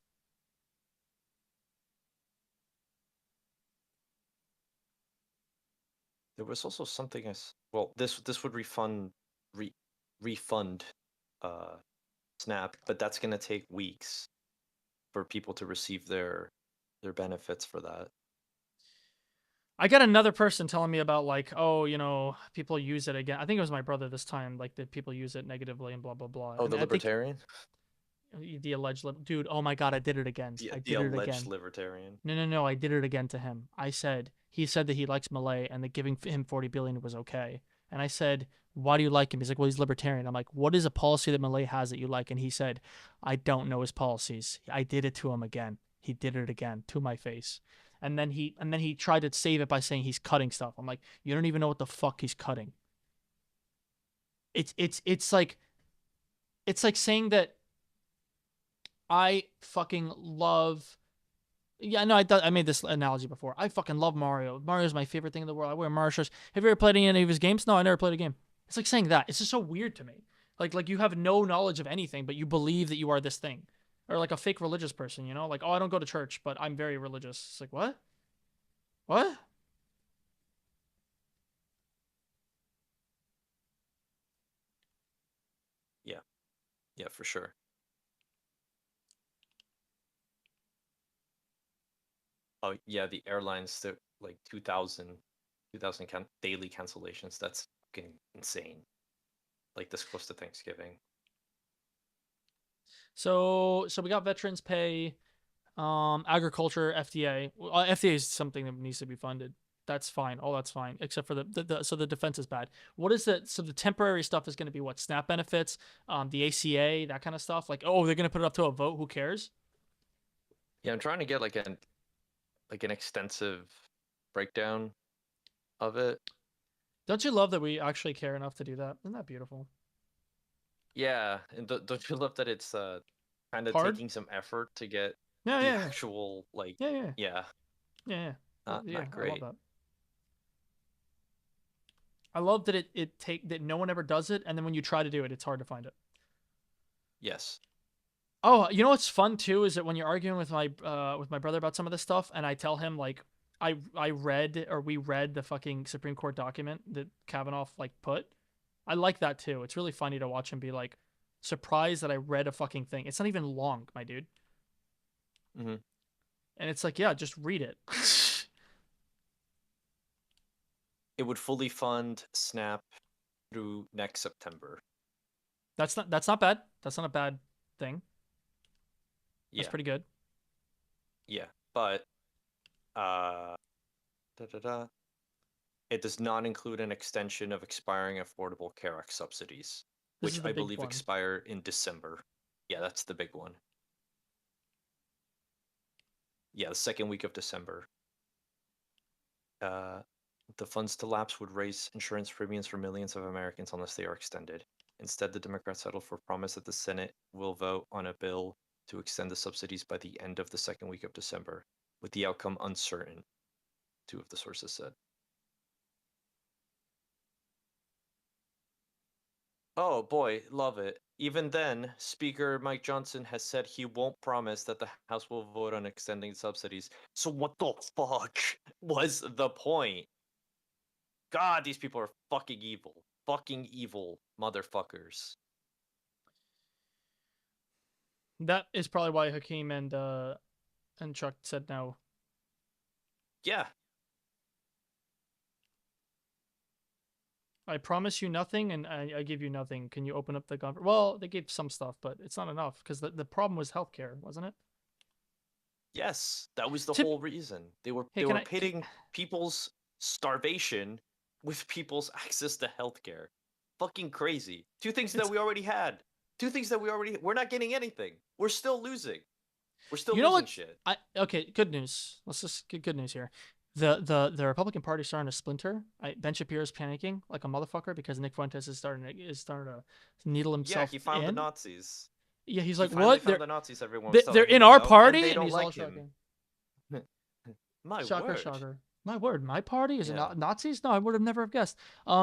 There was also something well, this would refund uh SNAP, but that's gonna take weeks for people to receive their benefits for that. I got another person telling me about like, oh, people use it again. I think it was my brother this time. Like that people use it negatively and blah blah blah. Oh, And the I think libertarian? the alleged dude. Oh my god, I did it again. I The did it alleged again. libertarian. No, no, no. I did it again to him. He said that he likes Malay and that giving him 40 billion was okay. And I said, why do you like him? He's like, well, he's libertarian. I'm like, what is a policy that Malay has that you like? And he said, I don't know his policies. I did it to him again. He did it again to my face. And then he tried to save it by saying he's cutting stuff. I'm like, you don't even know what the fuck he's cutting. It's like saying that I fucking love. Yeah, no, I made this analogy before. I fucking love Mario. Mario's my favorite thing in the world. I wear Mario shirts. Have you ever played any of his games? No, I never played a game. It's like saying that. It's just so weird to me. Like you have no knowledge of anything, but you believe that you are this thing, or like a fake religious person. Like, oh, I don't go to church, but I'm very religious. It's like what? What? Yeah. Yeah, for sure. Oh, yeah, the airlines that like 2000 daily cancellations. That's fucking insane. Like this close to Thanksgiving. So we got veterans pay, agriculture, FDA. FDA is something that needs to be funded. That's fine. All that's fine, except for so the defense is bad. What is the so the temporary stuff is going to be what SNAP benefits, the ACA, that kind of stuff. Like, oh, they're going to put it up to a vote. Who cares? Yeah, I'm trying to get like an extensive breakdown of it. Don't you love that we actually care enough to do that? Isn't that beautiful? Yeah, and don't you love that it's kind of Hard? taking some effort to get Yeah, the yeah, yeah, actual like yeah, yeah, yeah, yeah, yeah. Yeah, not I love great. that. I love that that no one ever does it, and then when you try to do it, it's hard to find it. Yes. Oh, you know what's fun too is that when you're arguing with my brother about some of this stuff, and I tell him like I read or we read the fucking Supreme Court document that Kavanaugh like put. I like that too. It's really funny to watch him be like surprised that I read a fucking thing. It's not even long, my dude. Hmm. And it's like, yeah, just read it. It would fully fund SNAP through next September. That's not bad. That's not a bad thing. That's Yeah, pretty good. yeah, but uh, da, da, da. It does not include an extension of expiring Affordable Care Act subsidies, This which is the I big believe one. expire in December. Yeah, that's the big one. Yeah, the second week of December. Uh, the funds to lapse would raise insurance premiums for millions of Americans unless they are extended. Instead, the Democrats settled for a promise that the Senate will vote on a bill to extend the subsidies by the end of the second week of December, with the outcome uncertain, two of the sources said. Oh boy, love it. Even then, Speaker Mike Johnson has said he won't promise that the House will vote on extending subsidies. So what the fuck was the point? God, these people are fucking evil. Fucking evil motherfuckers. That is probably why Hakeem and Chuck said no. Yeah. I promise you nothing, and I give you nothing. Can you open up the government? Well, they gave some stuff, but it's not enough because the problem was healthcare, wasn't it? Yes, that was the Tip. whole reason. They were Hey, they can were I? pitting people's starvation with people's access to healthcare. Fucking crazy. Two things that It's we already had. Two things that we're not getting anything. We're still losing. We're still You know losing what? shit. I okay. Good news. Let's just get good news here. The Republican Party is starting to splinter. Ben Shapiro is panicking like a motherfucker because Nick Fuentes is starting to needle Yeah, himself he found the in. Nazis. Yeah, he's He like, finally what? found the Nazis everyone was They're telling in him our about, and party, they and don't he's all like him. shocking. My Shocker, word. shocker. My word, my party is it Yeah. not Nazis? No, I would have never have guessed.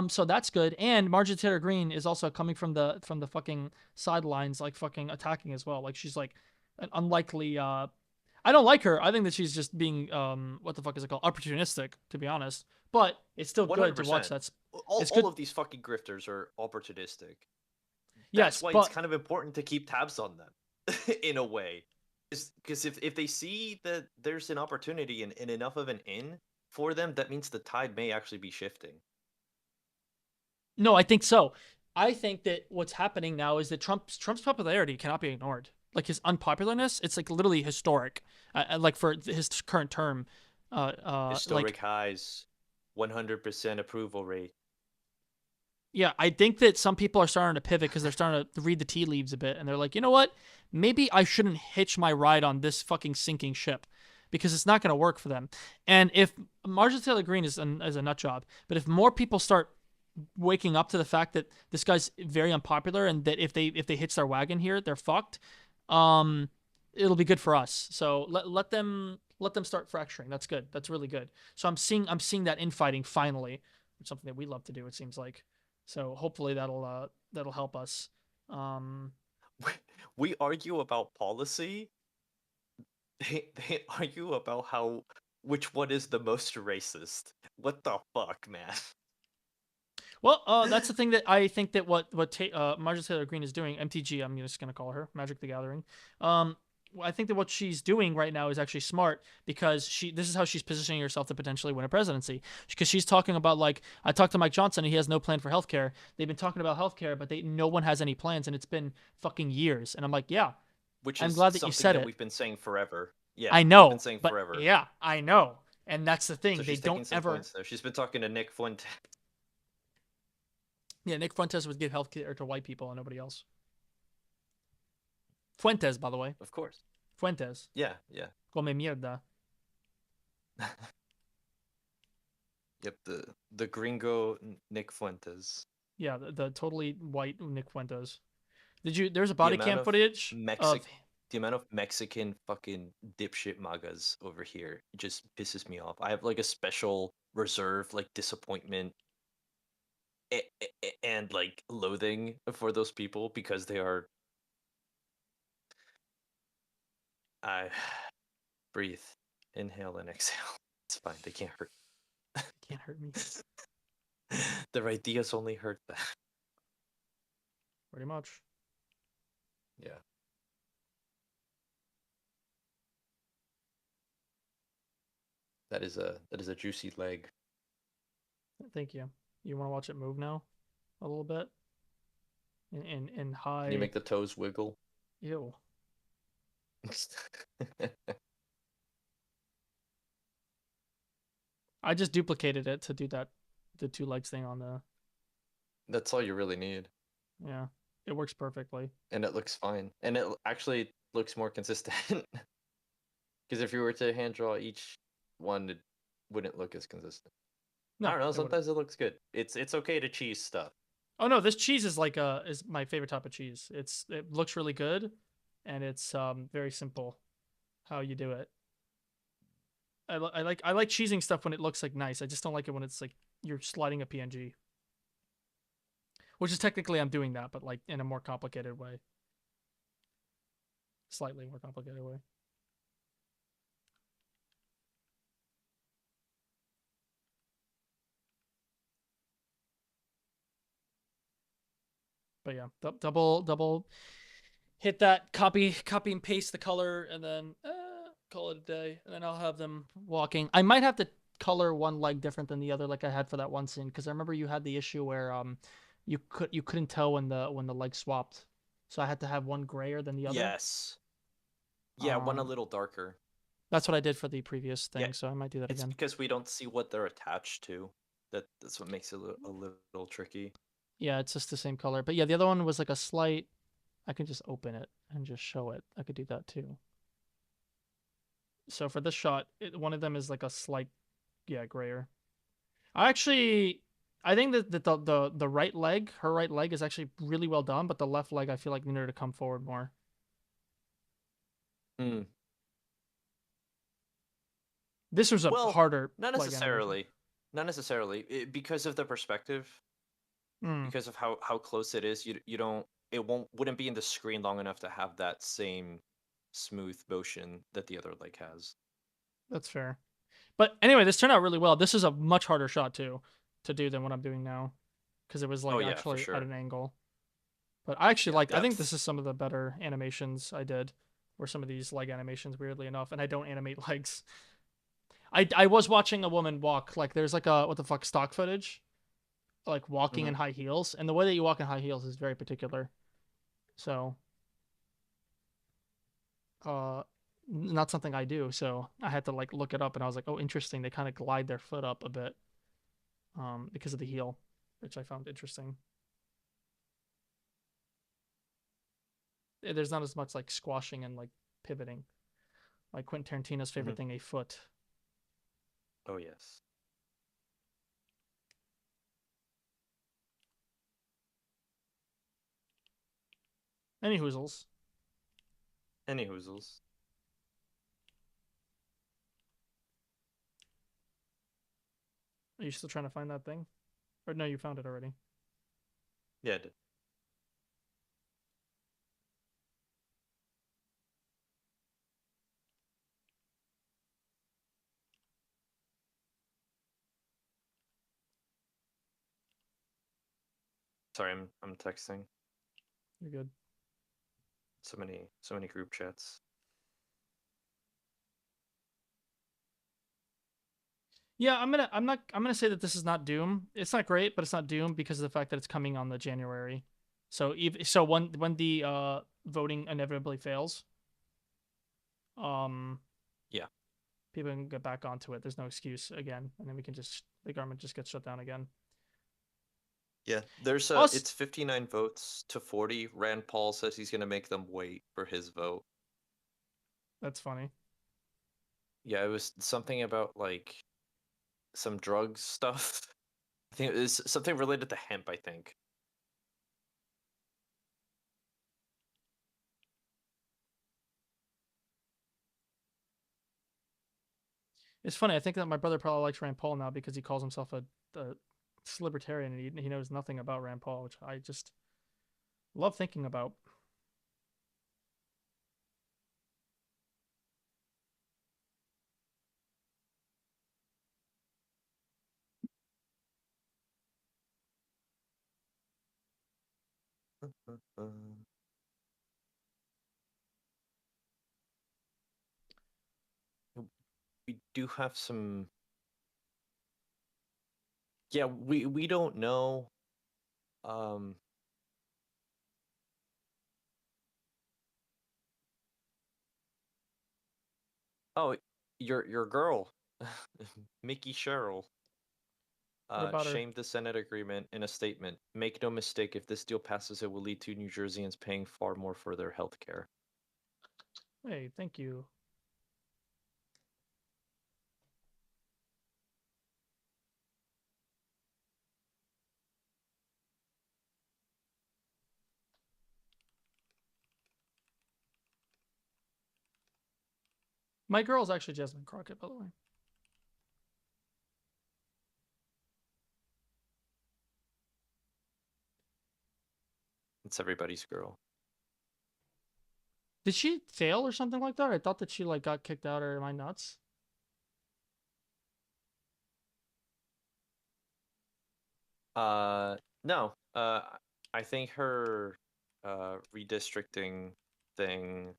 So that's good. And Marjorie Taylor Greene is also coming from the fucking sidelines, like fucking attacking as well. Like she's like an unlikely. I don't like her. I think that she's just being what the fuck is it called? Opportunistic, to be honest. But it's still good to watch 100%. that. All, It's all good. of these fucking grifters are opportunistic. That's Yes, why it's but kind of important to keep tabs on them in a way. Because if they see that there's an opportunity and enough of an in for them, that means the tide may actually be shifting. no, I think so. I think that what's happening now is that Trump's popularity cannot be ignored. Like his unpopularness, it's like literally historic. Like for his current term, like Historic highs, 100% approval rate. yeah, I think that some people are starting to pivot because they're starting to read the tea leaves a bit, and they're like, you know what? Maybe I shouldn't hitch my ride on this fucking sinking ship because it's not going to work for them. And if Marjorie Taylor Greene is a nut job, but if more people start waking up to the fact that this guy's very unpopular and that if they hitch their wagon here, they're fucked. Um, it'll be good for us. So let them start fracturing. That's good. That's really good. So I'm seeing that infighting finally, which is something that we love to do. It seems like. So hopefully that'll help us. Um, We argue about policy. They argue about how which one is the most racist. What the fuck, man? Well, that's the thing that I think that Marjorie Taylor Greene is doing. MTG, I'm just gonna call her Magic the Gathering. Um, I think that what she's doing right now is actually smart because this is how she's positioning herself to potentially win a presidency. Because she's talking about like I talked to Mike Johnson and he has no plan for healthcare. They've been talking about healthcare, but no one has any plans, and it's been fucking years. And I'm like, yeah, Which I'm is glad that you something said that it. we've been saying forever. Yeah, I we've been know, saying but forever. yeah, I know, and that's the So thing. They she's don't taking some ever. points there. She's been talking to Nick Fuentes. Yeah, Nick Fuentes would give healthcare to white people and nobody else. Fuentes, by the way. Of course. Fuentes. Yeah, yeah. Come mierda. Yep, the gringo Nick Fuentes. Yeah, the totally white Nick Fuentes. There's a The body amount cam of footage of. Mexic the amount of Mexican fucking dipshit magas over here just pisses me off. I have like a special reserve like disappointment and like loathing for those people because they are I breathe, inhale and exhale. It's fine. They can't hurt. Can't hurt me. Their ideas only hurt them. Pretty much. Yeah. That is a juicy leg. Thank you. You want to watch it move now? A little bit? in Can you high. make the toes wiggle? Ew. I just duplicated it to do that, the two legs thing on the. That's all you really need. Yeah, it works perfectly. And it looks fine. And it actually looks more consistent. Because if you were to hand draw each one, it wouldn't look as consistent. I No, don't know, it wouldn't. sometimes it looks good. It's okay to cheese stuff. Oh no, this cheese is like is my favorite type of cheese. It looks really good, and it's very simple how you do it. I like cheesing stuff when it looks like nice. I just don't like it when it's like you're sliding a PNG, which is technically I'm doing that, but like in a more complicated way, slightly more complicated way. But yeah, double hit that copy and paste the color, and then call it a day. And then I'll have them walking. I might have to color one leg different than the other, like I had for that one scene, because I remember you had the issue where you couldn't tell when the leg swapped, so I had to have one grayer than the other. Yes. Yeah, one a Um, little darker. that's what I did for the previous Yeah, thing, so I might do that it's again. because we don't see what they're attached to. That's what makes it a little tricky. Yeah, it's just the same color, but yeah, the other one was like a slight. I can just open it and just show it. I could do that too. So for this shot, one of them is like a slight, yeah, grayer. I actually, I think that the right leg, her right leg, is actually really well done, but the left leg I feel like needed to come forward more. Hmm. This was a Well, harder not leg animation. necessarily. Not necessarily. Because of the perspective, Mm, because of how close it is, you don't it wouldn't be in the screen long enough to have that same smooth motion that the other leg has. that's fair. But anyway, this turned out really well. This is a much harder shot too to do than what I'm doing now because it was Oh like yeah, for actually at sure. an angle. But I actually Yeah, liked. I think this depth. is some of the better animations I did. Were some of these leg animations weirdly enough, and I don't animate legs. I was watching a woman walk. Like there's like a what the fuck stock footage, like walking in Hmm. high heels, and the way that you walk in high heels is very particular. So, uh, not something I do. So I had to like look it up, and I was like, oh, interesting. They kind of glide their foot up a bit, because of the heel, which I found interesting. There's not as much like squashing and like pivoting, like Quentin Tarantino's Hmm. favorite thing, a foot. Oh yes. Any hoozles. Any hoozles. Are you still trying to find that thing? Or no, you found it already. Yeah. Sorry, I'm texting. You're good. So many group chats. Yeah, I'm gonna say that this is not Doom. It's not great, but it's not Doom because of the fact that it's coming on the January. So when the voting inevitably fails, um Yeah. people can get back onto it. There's no excuse again, and then we can just the government just gets shut down again. Yeah. There's Also, it's 59 votes to 40. Rand Paul says he's gonna make them wait for his vote. that's funny. Yeah, it was something about like some drugs stuff. I think it was something related to hemp, I think. It's funny. I think that my brother probably likes Rand Paul now because he calls himself a libertarian and he knows nothing about Rand Paul, which I just love thinking about. We do have some. Yeah, we don't know. Um, Oh, your girl, Mickey Sherrill, What about her? shamed the Senate agreement in a statement. Make no mistake, if this deal passes, it will lead to New Jerseyans paying far more for their health care. Hey, thank you. My girl's actually Jasmine Crockett, by the way. It's everybody's girl. Did she fail or something like that? I thought that she like got kicked out, or am I nuts? No. I think her redistricting thing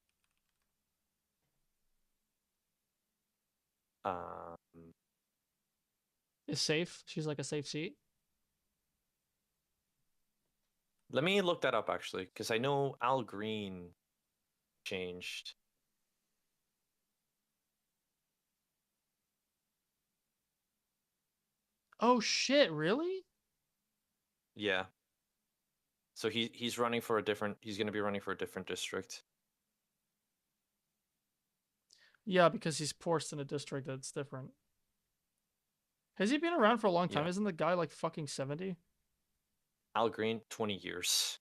um Is safe. She's like a safe seat. let me look that up actually, because I know Al Green changed. Oh shit, really? Yeah. So he's running for a different he's gonna be running for a different district. Yeah, because he's forced in a district that's different. Has he been around for a long time? Yeah. Isn't the guy like fucking 70? Al Green, 20 years.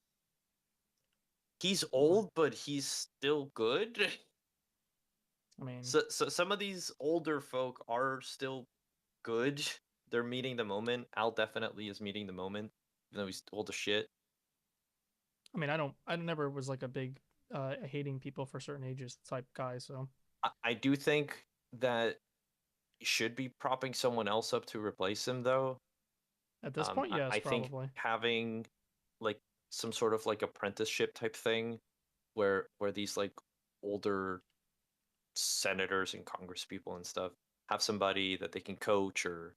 He's Oh, old, but he's still good. I mean, So some of these older folk are still good. They're meeting the moment. Al definitely is meeting the moment, even though he's old as shit. I never was like a big hating people for certain ages type guy. So I do think that he should be propping someone else up to replace him, though. at this point, yes, I think probably. having like some sort of like apprenticeship type thing where these like older senators and congress people and stuff have somebody that they can coach or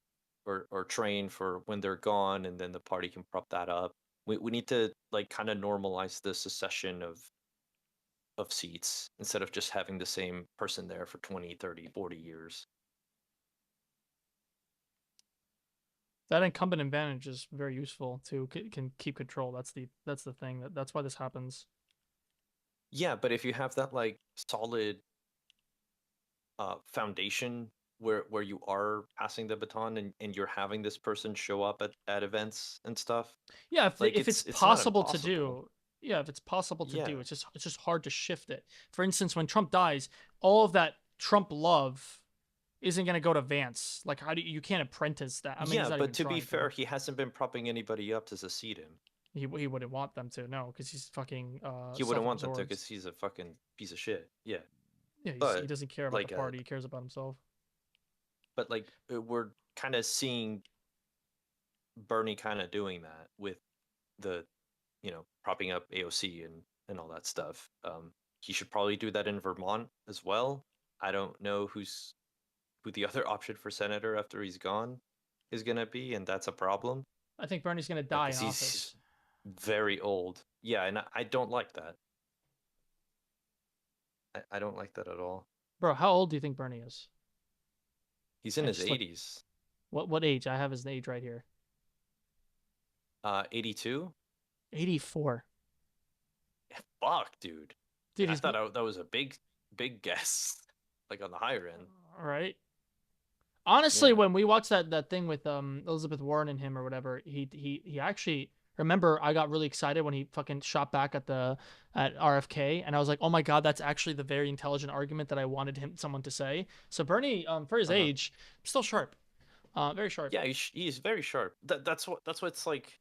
train for when they're gone, and then the party can prop that up. We need to like kind of normalize the secession of seats instead of just having the same person there for 20, 30, 40 years. That incumbent advantage is very useful to can keep control. That's the thing. That's why this happens. Yeah, but if you have that like solid foundation where you are passing the baton, and you're having this person show up at events and stuff, Yeah, like if it's it's not possible to impossible. do, yeah, if it's possible to do, Yeah. it's just hard to shift it. For instance, when Trump dies, all of that Trump love isn't going to go to Vance. Like, how do you can't apprentice that? I mean, he's Yeah, not but even to be trying to. fair, he hasn't been propping anybody up to succeed him. He wouldn't want them to, no, because he's fucking He wouldn't want them to self-absorbed. because he's a fucking piece of shit. Yeah. Yeah, he But doesn't care about the like party. He cares about himself. we're kind of seeing Bernie kind of doing that with the, propping up AOC and all that stuff. He should probably do that in Vermont as well. I don't know who the other option for senator after he's gone is gonna be, and that's a problem I think Bernie's going to die in because he's office. very old. Yeah, and I don't like that. I don't like that at all. Bro, how old do you think Bernie is? He's in I his just look. 80s. What age? I have his age right here. 82? 84. Fuck, dude. Dude, I he's thought that was a big guess, like on the higher end. all right. Honestly, Yeah. when we watched that thing with Elizabeth Warren and him or whatever, he actually remember I got really excited when he fucking shot back at RFK, and I was like, oh my god, that's actually the very intelligent argument that I wanted someone to say. So Bernie, for his Uh-huh. age, still sharp, very sharp. Yeah, he's very sharp. That's what it's like.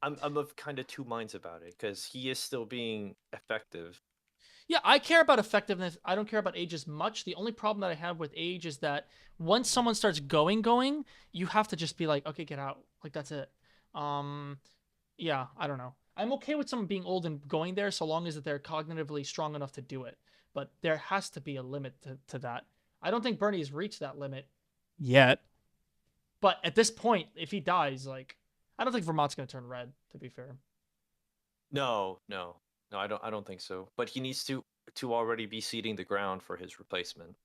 I'm of kind of two minds about it because he is still being effective. Yeah, I care about effectiveness. I don't care about age as much. The only problem that I have with age is that once someone starts going, you have to just be like, okay, get out. Like that's it. Um, yeah, I don't know. I'm okay with someone being old and going there so long as that they're cognitively strong enough to do it. But there has to be a limit to that. I don't think Bernie has reached that limit yet. But at this point, if he dies, like, I don't think Vermont's going to turn red, to be fair. No, no, no. I don't think so. But he needs to already be seeding the ground for his replacement.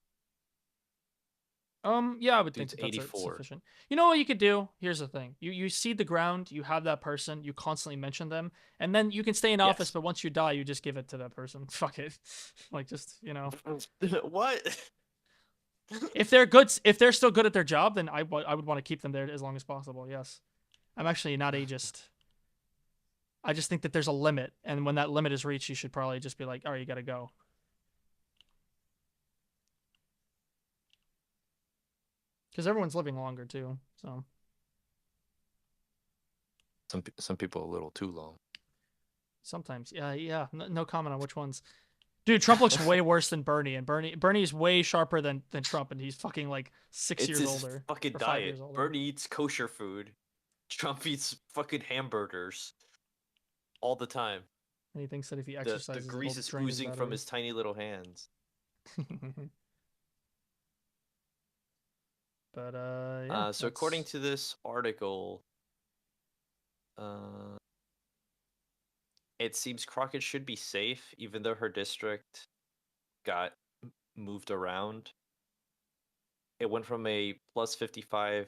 Yeah, I would think Dude's that that's 84. sufficient. You know what you could do? Here's the thing: you seed the ground, you have that person, you constantly mention them, and then you can stay in office. Yes. But once you die, you just give it to that person. Fuck it, like just What? if they're good, if they're still good at their job, then I would want to keep them there as long as possible. Yes, I'm actually not ageist. I just think that there's a limit, and when that limit is reached, you should probably just be like, all right, you gotta go. Because everyone's living longer too. So Some people a little too long. sometimes, yeah. No comment on which ones. Dude, Trump looks way worse than Bernie, and Bernie's way sharper than Trump, and he's fucking like six It's years his older fucking or 5 years diet. older. Bernie eats kosher food. Trump eats fucking hamburgers all the time. And he thinks that if he The exercises, it'll grease is drain his oozing from battery. his tiny little hands. But yeah, So according that's to this article, uh, it seems Crockett should be safe, even though her district got moved around. It went from a plus 55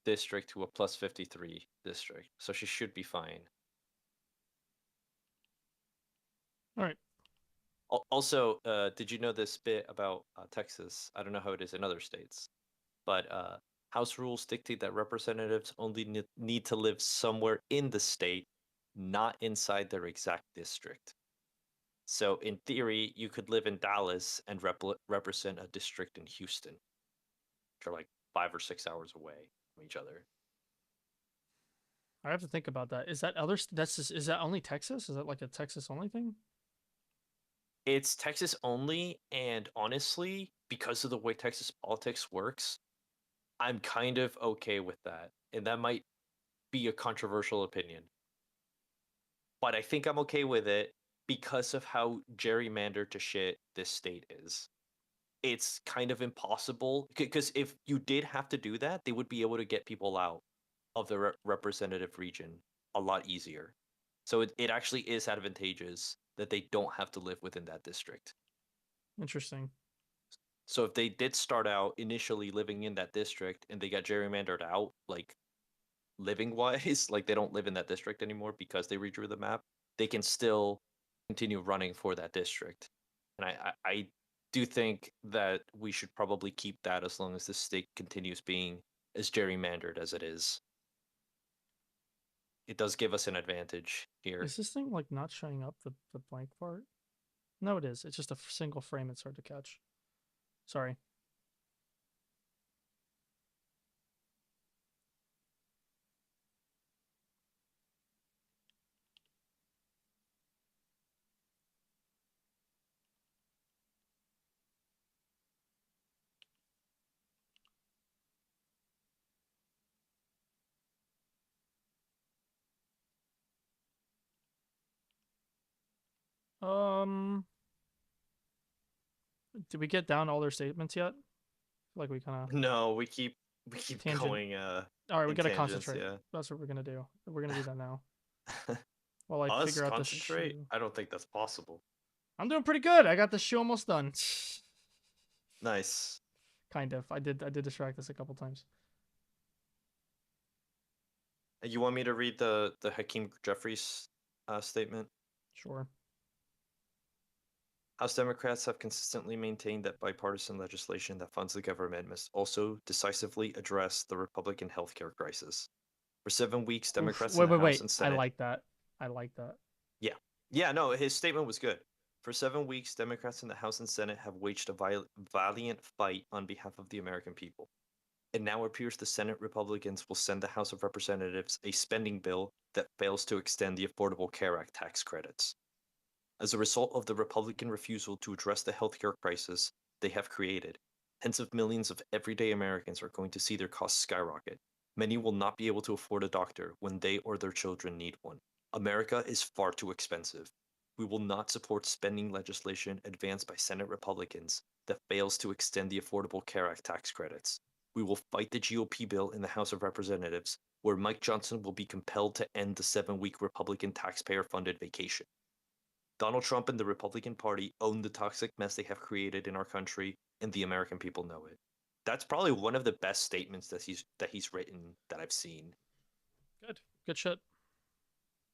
district to a plus 53 district, so she should be fine. all right. Also, did you know this bit about Texas? I don't know how it is in other states, but House rules dictate that representatives only need to live somewhere in the state, not inside their exact district. So, in theory, you could live in Dallas and represent a district in Houston, which are like 5 or 6 hours away from each other. I have to think about that. Is that other? That's just, is that only Texas? Is that like a Texas only thing? It's Texas only, and honestly, because of the way Texas politics works, I'm kind of okay with that. And that might be a controversial opinion, but I think I'm okay with it because of how gerrymandered to shit this state is. It's kind of impossible because if you did have to do that, they would be able to get people out of the representative region a lot easier. So it actually is advantageous that they don't have to live within that district. Interesting. So if they did start out initially living in that district and they got gerrymandered out, like living wise, like they don't live in that district anymore because they redrew the map, they can still continue running for that district. And I do think that we should probably keep that as long as the state continues being as gerrymandered as it is. It does give us an advantage here. Is this thing like not showing up the blank part? No, it is. It's just a single frame. It's hard to catch. Sorry. Um, did we get down all their statements yet? Like we kind of No, we keep tangent. going All right, we in gotta tangents, concentrate. yeah. That's what we're gonna do. We're gonna do that now. While I Us figure out the concentrate? shoe. I don't think that's possible. I'm doing pretty good. I got the shoe almost done. Nice. Kind of. I did distract us a couple times. You want me to read the Hakeem Jeffries statement? Sure. House Democrats have consistently maintained that bipartisan legislation that funds the government must also decisively address the Republican healthcare crisis. For 7 weeks, Oof. Democrats in Wait, the wait, House wait. and I Senate. like that. I like that. Yeah. Yeah, no, his statement was good. For 7 weeks, Democrats in the House and Senate have waged a valiant fight on behalf of the American people. It now appears the Senate Republicans will send the House of Representatives a spending bill that fails to extend the Affordable Care Act tax credits. As a result of the Republican refusal to address the healthcare crisis they have created, tens of millions of everyday Americans are going to see their costs skyrocket. Many will not be able to afford a doctor when they or their children need one. America is far too expensive. We will not support spending legislation advanced by Senate Republicans that fails to extend the Affordable Care Act tax credits. We will fight the GOP bill in the House of Representatives, where Mike Johnson will be compelled to end the 7 week Republican taxpayer funded vacation. Donald Trump and the Republican Party own the toxic mess they have created in our country, and the American people know it. That's probably one of the best statements that he's written that I've seen. Good. Good shit.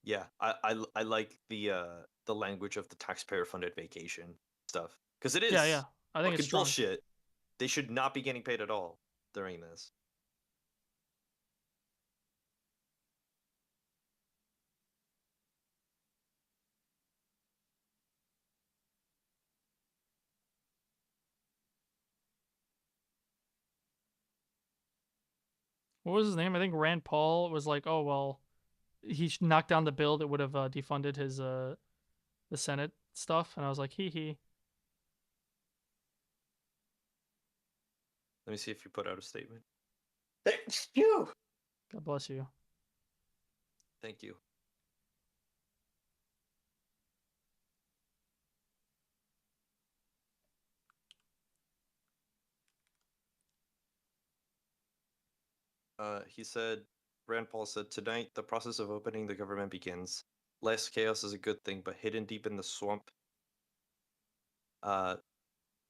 Yeah, I like the language of the taxpayer funded vacation stuff because it Yeah, yeah. is I think it's fucking strong. bullshit. They should not be getting paid at all during this. What was his name? I think Rand Paul was like, "Oh well, he knocked down the bill that would have defunded his the Senate stuff," and I was like, "Hee hee." Let me see if you put out a statement. Thank you. God bless you. Thank you. He said, Rand Paul said, tonight the process of opening the government begins. Less chaos is a good thing, but hidden deep in the swamp, uh,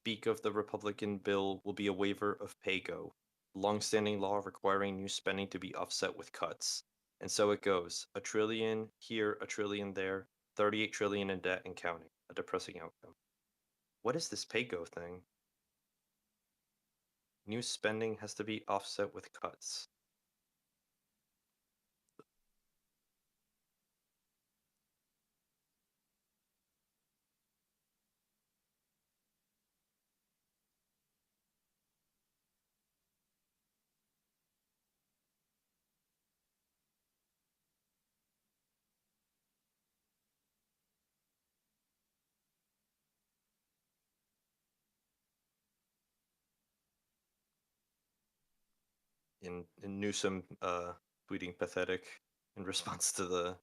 beak of the Republican bill will be a waiver of pay-go, long-standing law requiring new spending to be offset with cuts. And so it goes, a trillion here, a trillion there, 38 trillion in debt and counting, a depressing outcome. What is this pay-go thing? New spending has to be offset with cuts. In Newsom tweeting pathetic in response to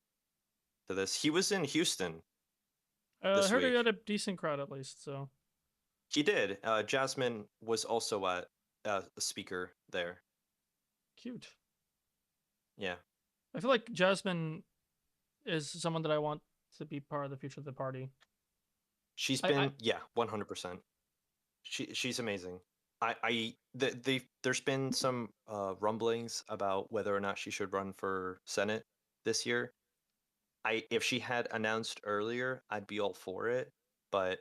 this. He was in Houston I this heard he week. had a decent crowd at least. So He did. Jasmine was also a speaker there. cute. Yeah, I feel like Jasmine is someone that I want to be part of the future of the party. she's I been 100%. She's amazing. There's been some rumblings about whether or not she should run for Senate this year. If she had announced earlier, I'd be all for it, but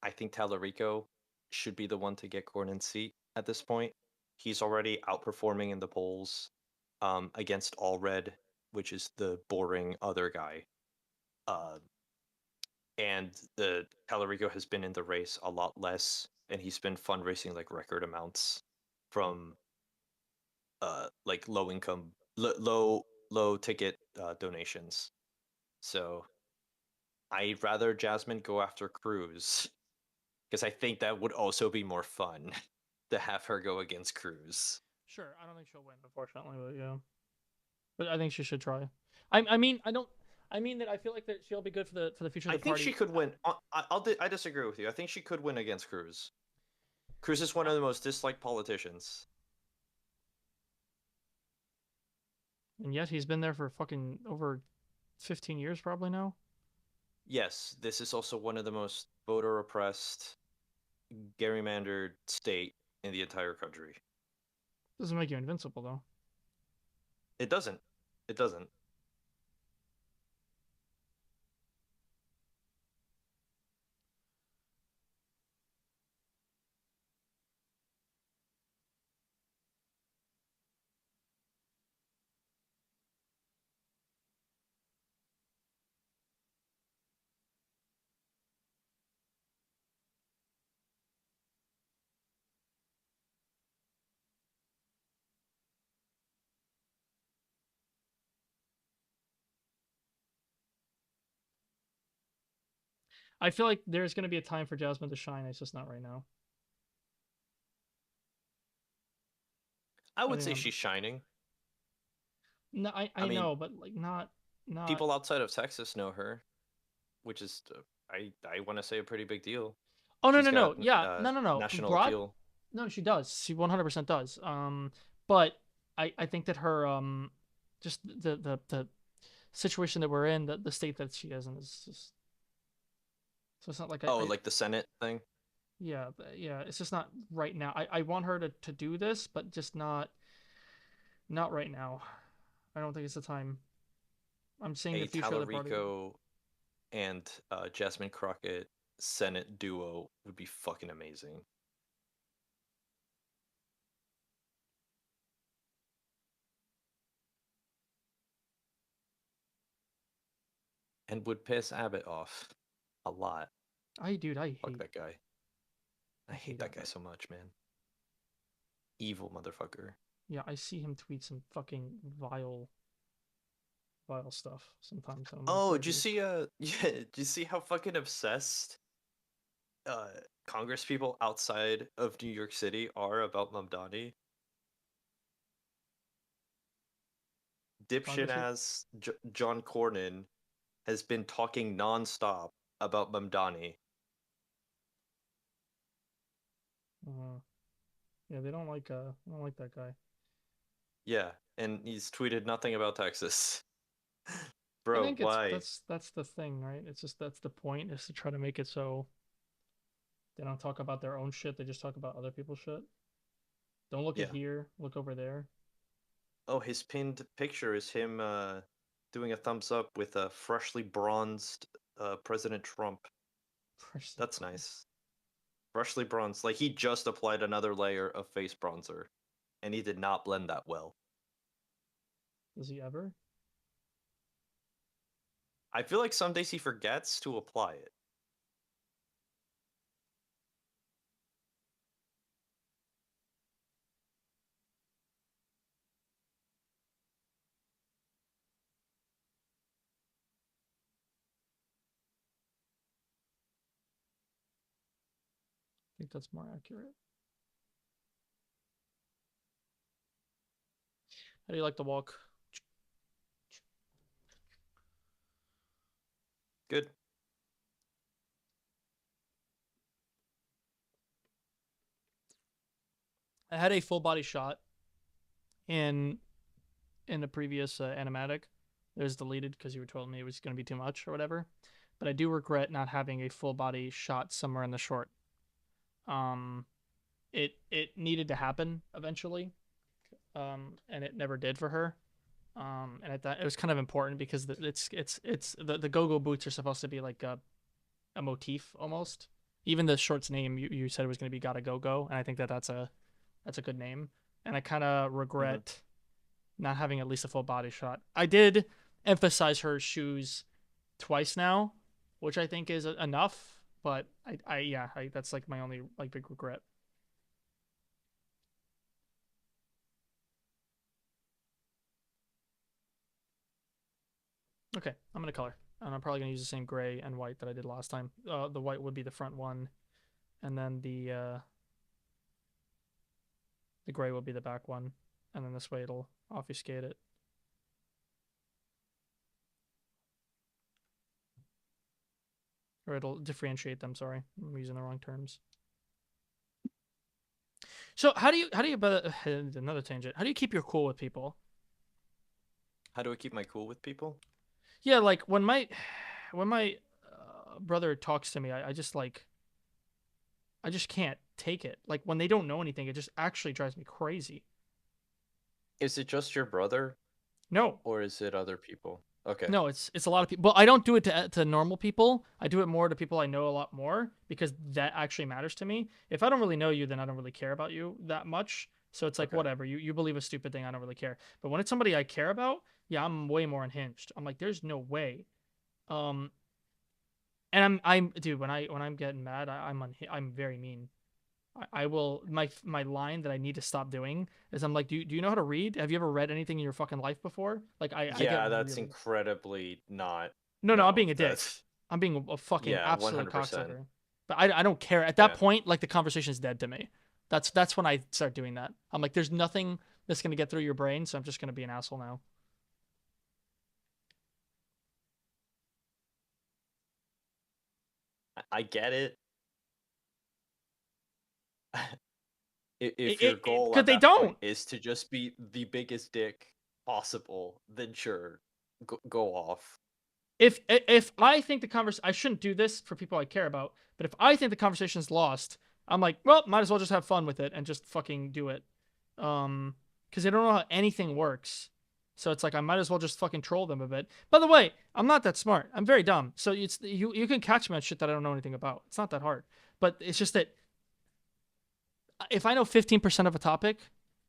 I think Tallarico should be the one to get Gordon's seat at this point. He's already outperforming in the polls against Allred, which is the boring other guy. Uh, and the Tallarico has been in the race a lot less, and he's been fundraising like record amounts from like low income, low ticket donations. So I'd rather Jasmine go after Cruz because I think that would also be more fun to have her go against Cruz. sure. I don't think she'll win, unfortunately, but yeah. But I think she should try. I mean, I don't. I mean that I feel like that she'll be good for the future of I the think she party. could win. I disagree with you. I think she could win against Cruz. Cruz is one Uh, of the most disliked politicians. and yet he's been there for fucking over 15 years probably now. Yes, this is also one of the most voter oppressed, gerrymandered state in the entire country. Doesn't make you invincible though. It doesn't. It doesn't. I feel like there's going to be a time for Jasmine to shine. It's just not right now. I I would think say I'm. she's shining. No, I I mean, know, but like not. people outside of Texas know her, which is I want to say a pretty big deal. Oh no She's no got no yeah no national broad. appeal. No, she does. She 100% does. But I think that her just the situation that we're in, the state that she is in is just so it's not like Oh, like the Senate thing. Yeah, yeah. It's just not right now. I want her to do this, but just not right now. I don't think it's the time. I'm seeing the A future of the party. Talarico and Jasmine Crockett Senate duo would be fucking amazing. And would piss Abbott off a lot. Dude, Fuck that guy. I I hate hate that guy Abbott. so much, man. Evil motherfucker. Yeah, I see him tweet some fucking vile stuff sometimes, and I'm like, Oh, bro, did you dude. see yeah, did you see how fucking obsessed uh Congress people outside of New York City are about Mamdani? Dipshit Congress people. ass John Cornyn has been talking nonstop about Mamdani. Uh, yeah, they don't like that guy. Yeah, and he's tweeted nothing about Texas. I Bro, think it's why? that's the thing, right? It's just that's the point is to try to make it so they don't talk about their own shit. They just talk about other people's shit. Don't look at Yeah. here. Look over there. Oh, his pinned picture is him doing a thumbs up with a freshly bronzed President Trump. Freshly That's bronzed. nice. Freshly bronzed. Like he just applied another layer of face bronzer and he did not blend that well. Does he ever? I feel like some days he forgets to apply it. I think that's more accurate. How do you like the walk? Good. I had a full body shot in the previous animatic. It was deleted because you were telling me it was going to be too much or whatever. But I do regret not having a full body shot somewhere in the short. Um, it needed to happen eventually, and it never did for her. And I thought it was kind of important because it's the go-go boots are supposed to be like a motif almost. Even the short's name, you said it was going to be Gotta Go Go, and I think that that's a good name. And I kind of Mm-hmm. regret not having at least a full body shot. I did emphasize her shoes twice now, which I think is enough. But that's like my only like big regret. Okay, I'm gonna color, and I'm probably gonna use the same gray and white that I did last time. The white would be the front one, and then the gray will be the back one, and then this way it'll obfuscate it, or it'll differentiate them. Sorry, I'm using the wrong terms. So how do you but another tangent? How do you keep your cool with people? How do I keep my cool with people? Yeah, like when my brother talks to me, I just like I just can't take it. Like when they don't know anything, it just actually drives me crazy. Is it just your brother No, or is it other people? Okay. no, it's a lot of people. But I don't do it to normal people. I do it more to people I know a lot more because that actually matters to me. If I don't really know you, then I don't really care about you that much. So it's like Okay. whatever. You believe a stupid thing, I don't really care. But when it's somebody I care about, yeah, I'm way more unhinged. I'm like, there's no way. Um, and I'm dude when I'm getting mad, I'm very mean. I will my line that I need to stop doing is I'm like, do you know how to read? Have you ever read anything in your fucking life before? Like I get Yeah, that's really incredibly not. no, I'm No, being a dick. that's I'm being a fucking yeah, absolute 100%. cocksucker. But I don't care at that Yeah. point. Like the conversation is dead to me. That's when I start doing that. I'm like, there's nothing that's gonna get through your brain, so I'm just gonna be an asshole now. I get it. If your It goal because at they that point don't. is to just be the biggest dick possible, then sure, go off. If I think the conversation, I shouldn't do this for people I care about, but if I think the conversation's lost, I'm like, well, might as well just have fun with it and just fucking do it. Because I don't know how anything works. So it's like I might as well just fucking troll them a bit. By the way, I'm not that smart. I'm very dumb. So it's you can catch me on shit that I don't know anything about. It's not that hard. But it's just that if I know 15% of a topic,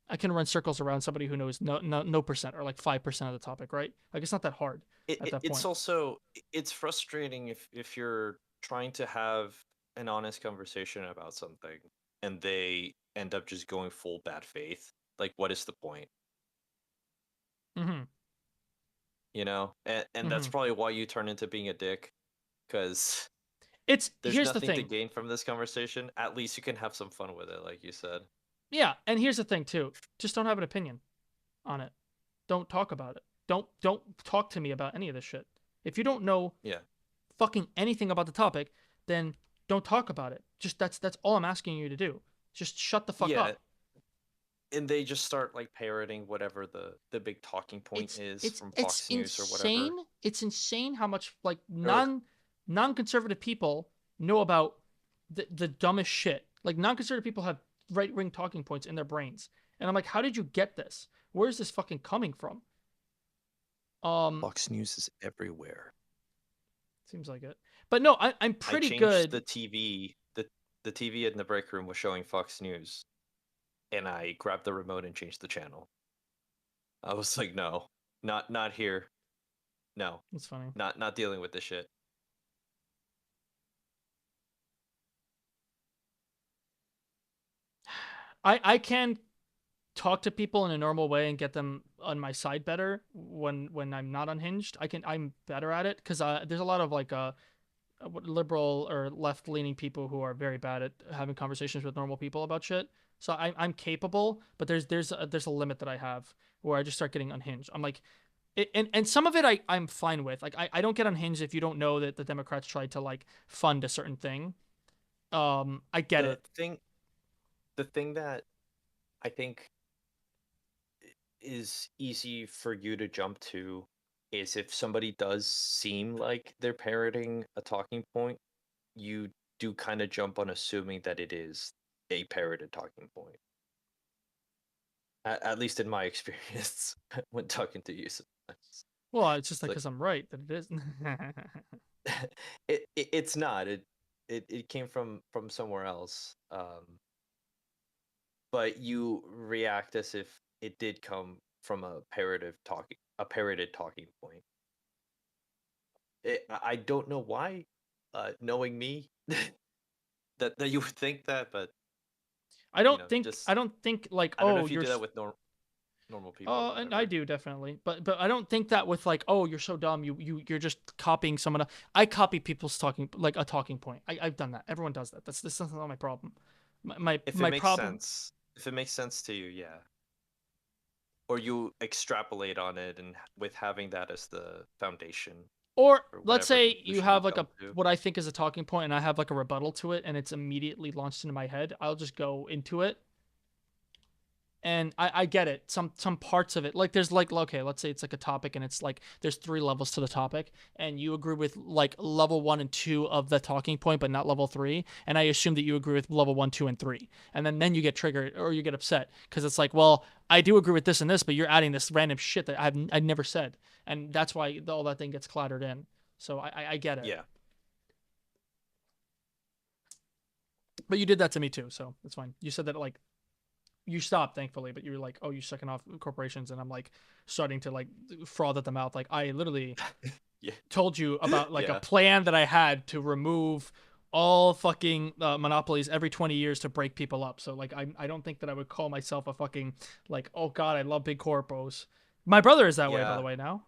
I can run circles around somebody who knows no percent or like 5% of the topic, right? Like it's not that hard at that It's point. also it's frustrating if you're trying to have an honest conversation about something and they end up just going full bad faith. Like, what is the point? Mm-hmm. You know? And that's Mm-hmm. probably why you turn into being a dick, because It's there's here's the nothing to thing. gain from this conversation. At least you can have some fun with it, like you said. Yeah, and here's the thing too. Just don't have an opinion on it. Don't talk about it. Don't talk to me about any of this shit. If you don't know Yeah. fucking anything about the topic, then don't talk about it. Just that's all I'm asking you to do. Just shut the fuck Yeah, up. and they just start like parroting whatever the big talking point It's is it's from it's Fox News or insane. whatever. It's insane how much like They're like, non-conservative people know about the dumbest shit. Like non-conservative people have right-wing talking points in their brains. And I'm like, how did you get this? Where is this fucking coming from? Um, Fox News is everywhere. Seems like it. But no, I'm I pretty changed good. the TV. The TV in the break room was showing Fox News, and I grabbed the remote and changed the channel. I was like, no, not here. No, It's funny. not dealing with this shit. I can talk to people in a normal way and get them on my side better when I'm not unhinged. I'm better at it because there's a lot of like liberal or left leaning people who are very bad at having conversations with normal people about shit. So I'm capable, but there's a limit that I have where I just start getting unhinged. I'm like, and some of it I'm fine with. Like I don't get unhinged if you don't know that the Democrats tried to like fund a certain thing. I get The it. thing, the thing that I think is easy for you to jump to is if somebody does seem like they're parroting a talking point, you do kind of jump on assuming that it is a parroted talking point. At least in my experience when talking to you sometimes. Well, it's just It's like like because I'm right that it is. it's not. It came from somewhere else. But you react as if it did come from a parroted talking point. I don't know why, knowing me, that you would think that, but I just don't think like, I don't know oh, if you do that with normal people or and I whatever. do definitely, but I don't think that with like, oh, you're so dumb, you're just copying someone else. I copy people's talking like a talking point. I've done that. Everyone does that. That's not my problem. If it My makes problem, sense, if it makes sense to you, yeah. Or you extrapolate on it and with having that as the foundation or or let's whatever say you conclusion you have like a jump to. what I think is a talking point, and I have like a rebuttal to it, and it's immediately launched into my head. I'll just go into it and I get it. Some parts of it, like there's like okay, let's say it's like a topic, and it's like there's three levels to the topic, and you agree with like level 1 and 2 of the talking point, but not level 3. And I assume that you agree with level 1, 2, and 3, and then you get triggered or you get upset because it's like, well, I do agree with this and this, but you're adding this random shit that I never said, and that's why all that thing gets clattered in. So I get it, Yeah, but you did that to me too, so it's fine. You said that like you stopped thankfully, but you were like, oh, you're sucking off corporations, and I'm like starting to like fraud at the mouth. Like I literally yeah, told you about like a yeah, plan that I had to remove all fucking monopolies every 20 years to break people up. So like I don't think that I would call myself a fucking like, oh god, I love big corpos. My brother is that way, by the yeah. way. Now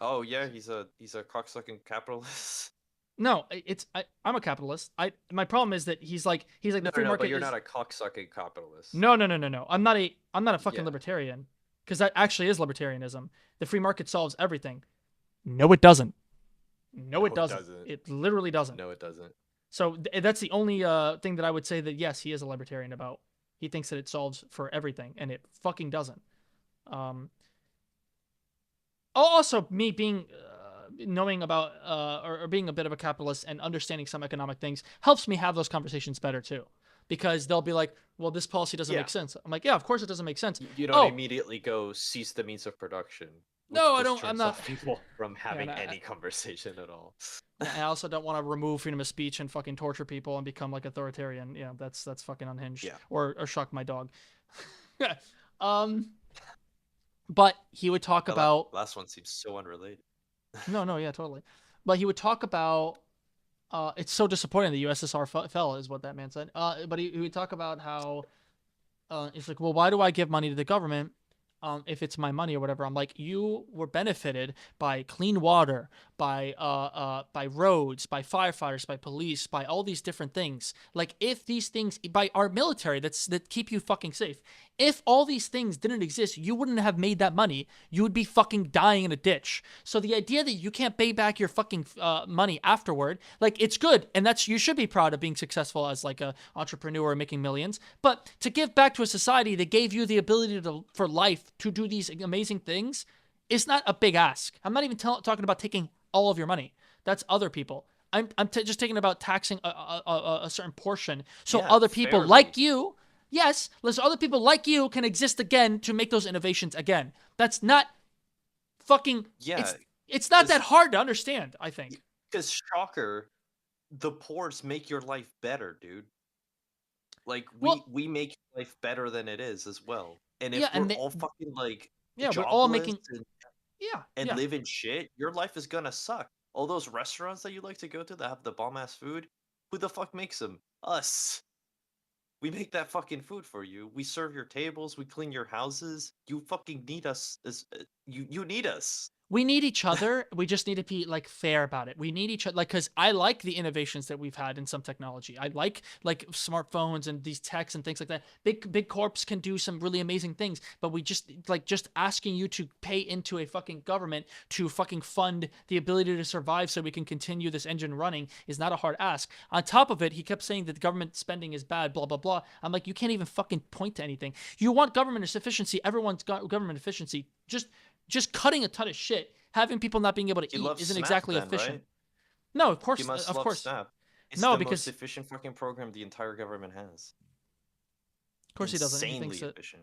Oh yeah, he's a cocksucking capitalist. no, I'm a capitalist. My problem is that he's like the No, free but market you're is not a cocksucking capitalist. no. I'm not a fucking Yeah. libertarian because that actually is libertarianism. The free market solves everything. No, it doesn't. No, it No, it doesn't. doesn't. It literally doesn't. No, it doesn't. So that's the only thing that I would say that yes, he is a libertarian about. He thinks that it solves for everything, and it fucking doesn't. Um, also, knowing about or being a bit of a capitalist and understanding some economic things helps me have those conversations better too, because they'll be like, well, this policy doesn't Yeah. make sense. I'm like, yeah, of course it doesn't make sense. You don't Oh, immediately go cease the means of production, which no, I just don't. I'm turns not. off people from Yeah, having any conversation at all. yeah, I also don't want to remove freedom of speech and fucking torture people and become like authoritarian. Yeah, that's fucking unhinged. Yeah. Or shock my dog. um, but he would talk That about last one seems so unrelated. no, yeah, totally. But he would talk about it's so disappointing the USSR fell, is what that man said. But he would talk about how it's like, well, why do I give money to the government if it's my money or whatever? I'm like, you were benefited by clean water, by roads, by firefighters, by police, by all these different things. Like, if these things, by our military that keep you fucking safe. If all these things didn't exist, you wouldn't have made that money. You would be fucking dying in a ditch. So the idea that you can't pay back your fucking money afterward, like, it's good, and that's, you should be proud of being successful as like a entrepreneur making millions. But to give back to a society that gave you the ability for life to do these amazing things is not a big ask. I'm not even talking about taking all of your money. That's other people. I'm just taking about taxing a certain portion so Yeah, other people like fairly. you, yes, so other people like you can exist again to make those innovations again. That's not fucking. Yeah, It's not that because hard to understand. I think. shocker, the pores make your life better, dude. Like Well, we make life better than it is as well. And yeah, if we're and all fucking like yeah, we're all jobless making. Yeah, and yeah. live in shit, your life is gonna suck. All those restaurants that you like to go to that have the bomb ass food, who the fuck makes them? Us. We make that fucking food for you. We serve your tables. We clean your houses. You fucking need us. As you need us. We need each other. We just need to be like fair about it. We need each other, like, because I like the innovations that we've had in some technology. I like smartphones and these techs and things like that. Big corps can do some really amazing things, but we just asking you to pay into a fucking government to fucking fund the ability to survive so we can continue this engine running is not a hard ask. On top of it, he kept saying that government spending is bad, blah blah blah. I'm like, you can't even fucking point to anything. You want government efficiency? Everyone's got government efficiency. Just cutting a ton of shit, having people not being able to He eat loves isn't Snap exactly then, efficient. right? No, He must of love course, Snap. It's no, the most because efficient fucking program the entire government has. of course he doesn't. He thinks Insanely that efficient.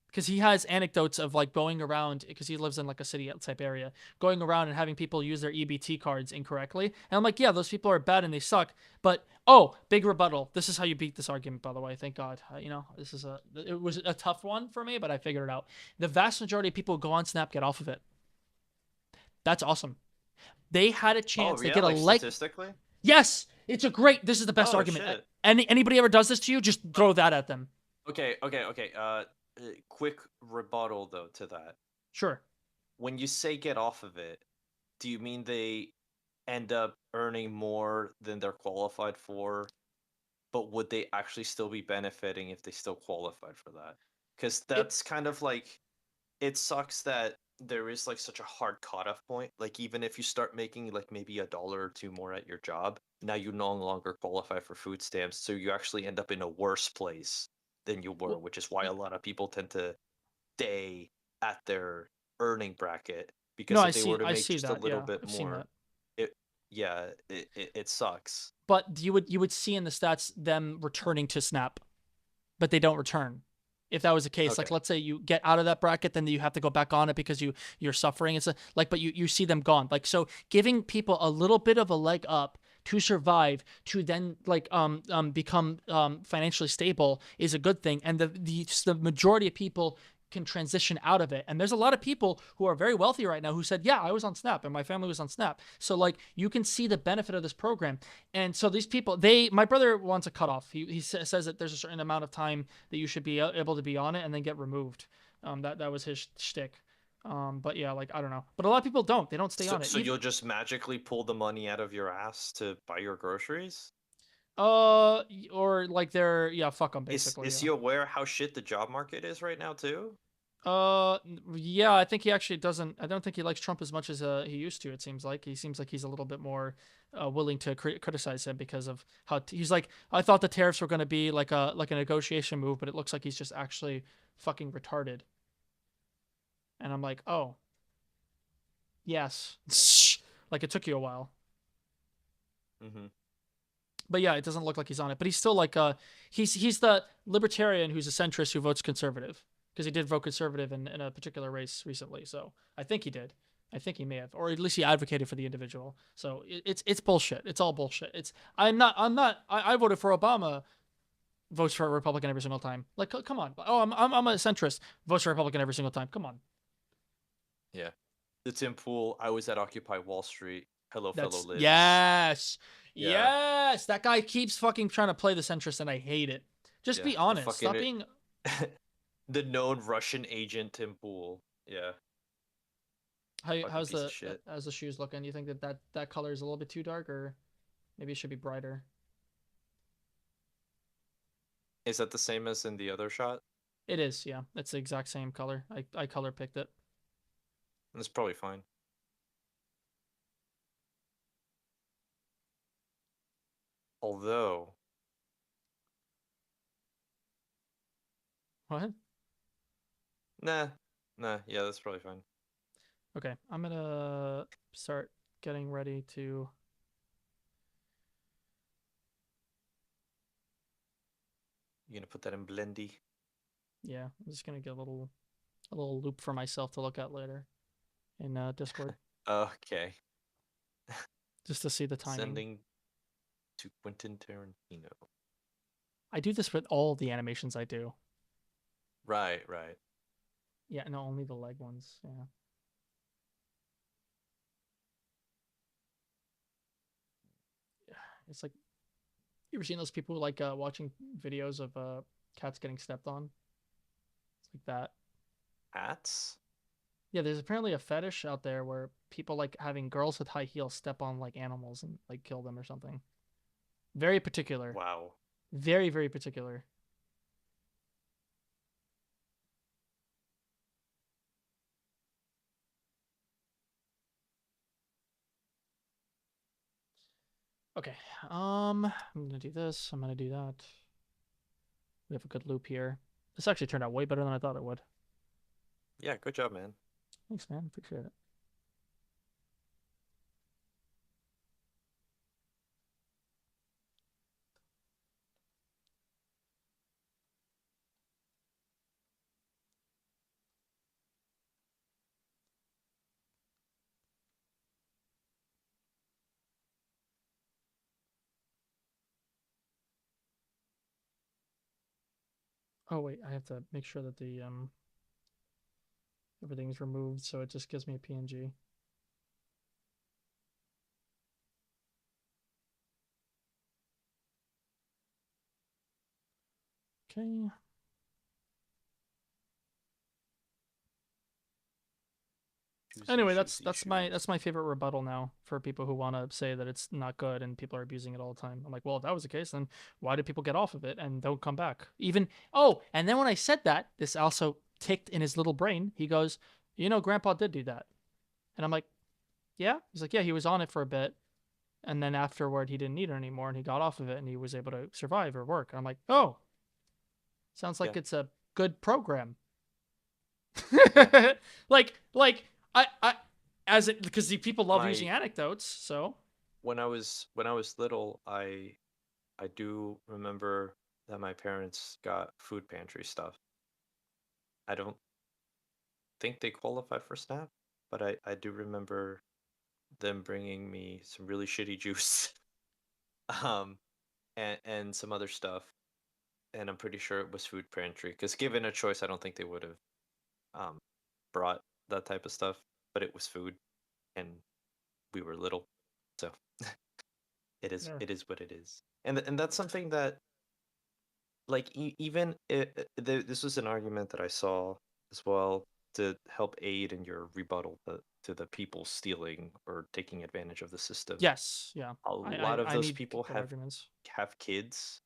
because he has anecdotes of like going around because he lives in like a city type area, going around and having people use their EBT cards incorrectly. And I'm like, yeah, those people are bad and they suck. But oh, big rebuttal. This is how you beat this argument, by the way. Thank God. It was a tough one for me, but I figured it out. The vast majority of people who go on Snap get off of it. That's awesome. They had a Oh chance. They yeah, get a like like. statistically. Yes, it's a great. This is the best Oh argument. shit. Anybody ever does this to you, just Uh, throw that at them. okay. Quick rebuttal though to that. Sure. When you say get off of it, do you mean they end up earning more than they're qualified for? But would they actually still be benefiting if they still qualified for that? Because It. that's kind of like it sucks that there is like such a hard cutoff point. Like even if you start making like maybe a dollar or two more at your job, now you no longer qualify for food stamps, so you actually end up in a worse place than you were, Well, which is why a lot of people tend to stay at their earning bracket no, because if they were to I make see just a that. little Yeah, bit I've seen more, that. it yeah, it sucks. But you would see in the stats them returning to Snap, but they don't return. If that was the case, like Okay. let's say you get out of that bracket, then you have to go back on it because you're suffering. It's like, but you see them gone. Like so, giving people a little bit of a leg up to survive, to then like become financially stable is a good thing. And the majority of people can transition out of it. And there's a lot of people who are very wealthy right now who said, "Yeah, I was on Snap and my family was on Snap." So like you can see the benefit of this program. And so these people, my brother wants a cutoff. He says that there's a certain amount of time that you should be able to be on it and then get removed. That was his shtick. But yeah, like I don't know. But a lot of people don't. They don't stay So on it. so you'll just magically pull the money out of your ass to buy your groceries? Or like they're yeah, fuck them Is basically. is Yeah. he aware how shit the job market is right now too? Yeah, I think he actually doesn't. I don't think he likes Trump as much as he used to. It seems like he's a little bit more willing to criticize him because of how he's like. I thought the tariffs were going to be like a negotiation move, but it looks like he's just actually fucking retarded. And I'm like, oh yes. Like it took you a while. Hmm. But yeah, it doesn't look like he's on it. But he's still like he's the libertarian who's a centrist who votes conservative because he did vote conservative in a particular race recently. So I think he did. I think he may have, or at least he advocated for the individual. So it's bullshit. It's all bullshit. It's I'm not. I voted for Obama. Votes for a Republican every single time. Like come on. Oh, I'm a centrist. Votes for a Republican every single time. Come on. Yeah. The Tim Pool. I was at Occupy Wall Street. Hello, fellow That's libs. yes, Yeah. yes. That guy keeps fucking trying to play the centrist, and I hate it. Just Yeah. be The honest. Stop fucking being the known Russian agent Tim Pool. Yeah. Fucking how's piece of the shit. how's the shoes looking? You think that color is a little bit too dark, or maybe it should be brighter? Is that the same as in the other shot? It is, yeah. It's the exact same color. I color picked it. That's probably fine. Although, What? nah, nah, yeah, that's probably fine. Okay, I'm gonna start getting ready to. You gonna put that in Blendy? Yeah, I'm just gonna get a little loop for myself to look at later in Discord Okay. just to see the timing. Sending to Quentin Tarantino. I do this with all the animations I do. Right, right. Yeah, no, only the leg ones. Yeah. It's like you ever seen those people like watching videos of cats getting stepped on? It's like that. Hats? Yeah, there's apparently a fetish out there where people like having girls with high heels step on like animals and like kill them or something. Very particular. Wow. Very, very particular. Okay. I'm gonna do this. I'm gonna do that. We have a good loop here. This actually turned out way better than I thought it would. Yeah, good job, man. Thanks, man. Appreciate it. Oh wait, I have to make sure that the everything's removed so it just gives me a PNG. Okay. Choosy, Anyway, choosy that's my shoes. that's my favorite rebuttal now for people who want to say that it's not good and people are abusing it all the time. I'm like, well, if that was the case, then why do people get off of it and don't come back? Even and then when I said that, this also ticked in his little brain. He goes, Grandpa did do that, and I'm like, yeah. He's like, yeah, he was on it for a bit, and then afterward he didn't need it anymore, and he got off of it, and he was able to survive or work. And I'm like, oh, sounds Yeah, like it's a good program. yeah. like I as it because the people love using My anecdotes, so when I was little, I do remember that my parents got food pantry stuff. I don't think they qualify for SNAP, but I do remember them bringing me some really shitty juice, um, and some other stuff, and I'm pretty sure it was food pantry. Because given a choice, I don't think they would have um brought that type of stuff, but it was food, and we were little, so it is yeah. it is what it is. And that's something that like even this was an argument that I saw as well to help aid in your rebuttal to the people stealing or taking advantage of the system. Yes, yeah. A I lot I, of I those need people good arguments. have kids,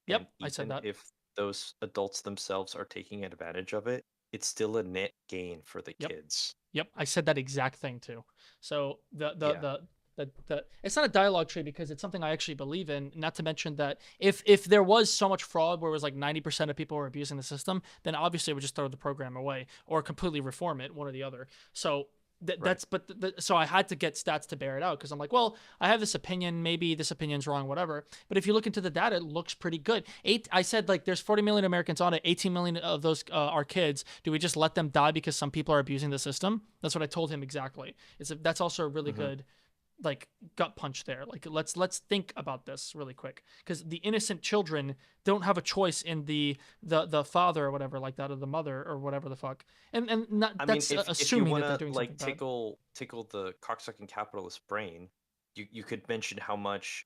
and Yep, I said even that. if those adults themselves are taking advantage of it, it's still a net gain for the Yep. kids. Yep, I said that exact thing too. So Yeah, the it's not a dialogue tree because it's something I actually believe in. Not to mention that if there was so much fraud where it was like 90% of people were abusing the system, then obviously it would just throw the program away or completely reform it, one or the other. So Right. That's but so I had to get stats to bear it out because I'm like, well, I have this opinion, maybe this opinion's wrong, whatever. But if you look into the data, it looks pretty good. I said like there's 40 million Americans on it, 18 million of those are kids. Do we just let them die because some people are abusing the system? That's what I told him exactly. That's also a really Hmm. good like gut punch there. Like let's think about this really quick because the innocent children don't have a choice in the father or whatever like that or the mother or whatever the fuck. And I not mean, that's if you assuming want that they're to doing like something bad. tickle the cocksucking capitalist brain, you could mention how much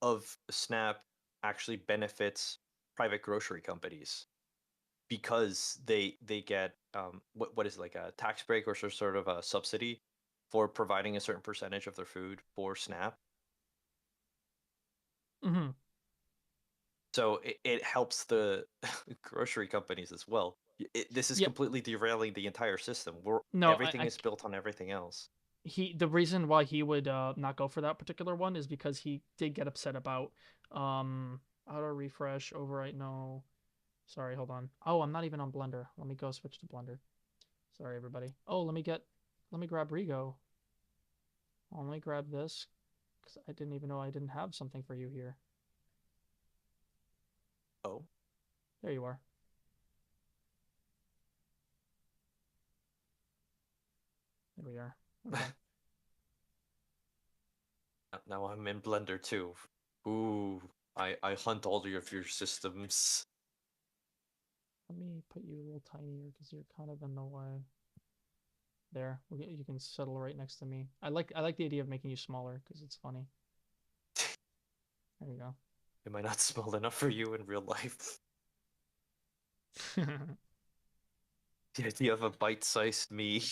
of Snap actually benefits private grocery companies because they get what is it, like a tax break or sort of a subsidy for providing a certain percentage of their food for Snap. Mm-hmm. So it helps the grocery companies as well. This is Yeah. completely derailing the entire system. Where No, everything is built on everything else. the reason why he would not go for that particular one is because he did get upset about auto refresh overwrite no. Sorry, hold on. Oh, I'm not even on Blender. Let me go switch to Blender. Sorry, everybody. Oh, let me grab Rigo. Let me grab this because I didn't even know I didn't have something for you here. Oh, There you are. There we are. Okay. now I'm in Blender too. Ooh, I hunt all of your systems. Let me put you a little tinier because you're kind of in the way. There, you can settle right next to me. I like the idea of making you smaller because it's funny. There you Am I not small enough for you in real life? go. The idea of a bite-sized me.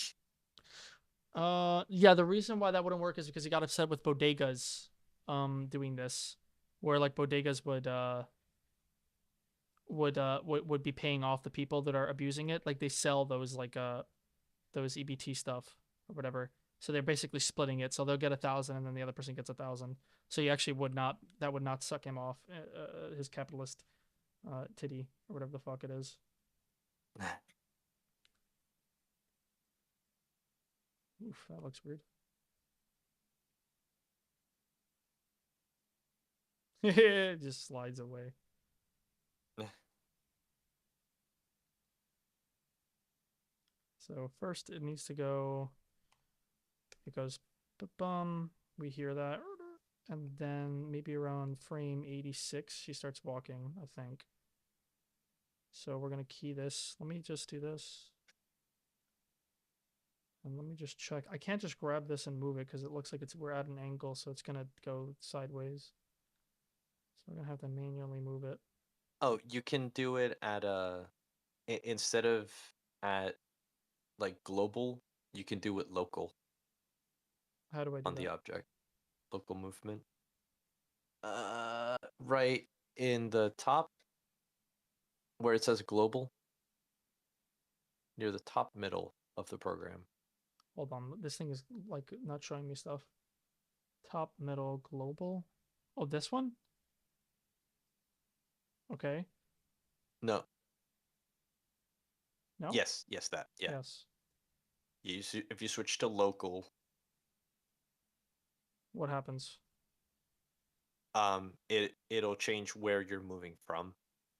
Yeah, the reason why that wouldn't work is because he got upset with bodegas, doing this, where like bodegas would be paying off the people that are abusing it. Like they sell those like those EBT stuff or whatever. So they're basically splitting it. So they'll get 1,000 and then the other person gets 1,000. So you actually would not suck him off his capitalist titty or whatever the fuck it is. Oof, that looks weird. It just slides away. So first it needs to go. It goes bum. We hear that, and then maybe around frame 86, she starts walking. I think. So we're gonna key this. Let me just do this. And let me just check. I can't just grab this and move it because it looks like we're at an angle, so it's gonna go sideways. So we're gonna have to manually move it. Oh, you can do it at instead of at like global, you can do it local How do I do on the that? object. Local movement. Right in the top where it says global, near the top middle of the program. Hold on. This thing is like not showing me stuff. Top, middle, global. Oh, this one? Okay. No, No? yes, that. Yeah. Yes. If you switch to local, What happens? it'll change where you're moving from.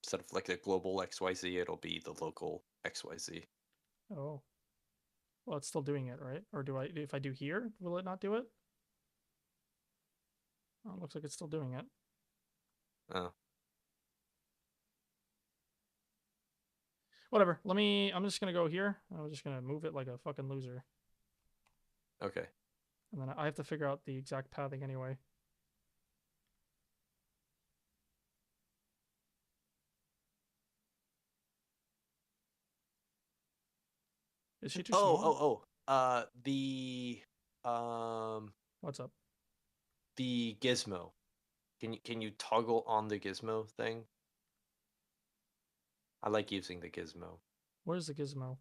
Instead of like the global XYZ, it'll be the local XYZ. Oh. Well, it's still doing it, right? Or if I do here, will it not do it? Oh, it looks like it's still doing it. Oh, Whatever. I'm just gonna go here. I'm just gonna move it like a fucking loser. okay. And then I have to figure out the exact pathing anyway. Is she too Oh, small? oh, oh. Um What's up? the gizmo. Can you toggle on the gizmo thing? I like using the gizmo. Where's the gizmo?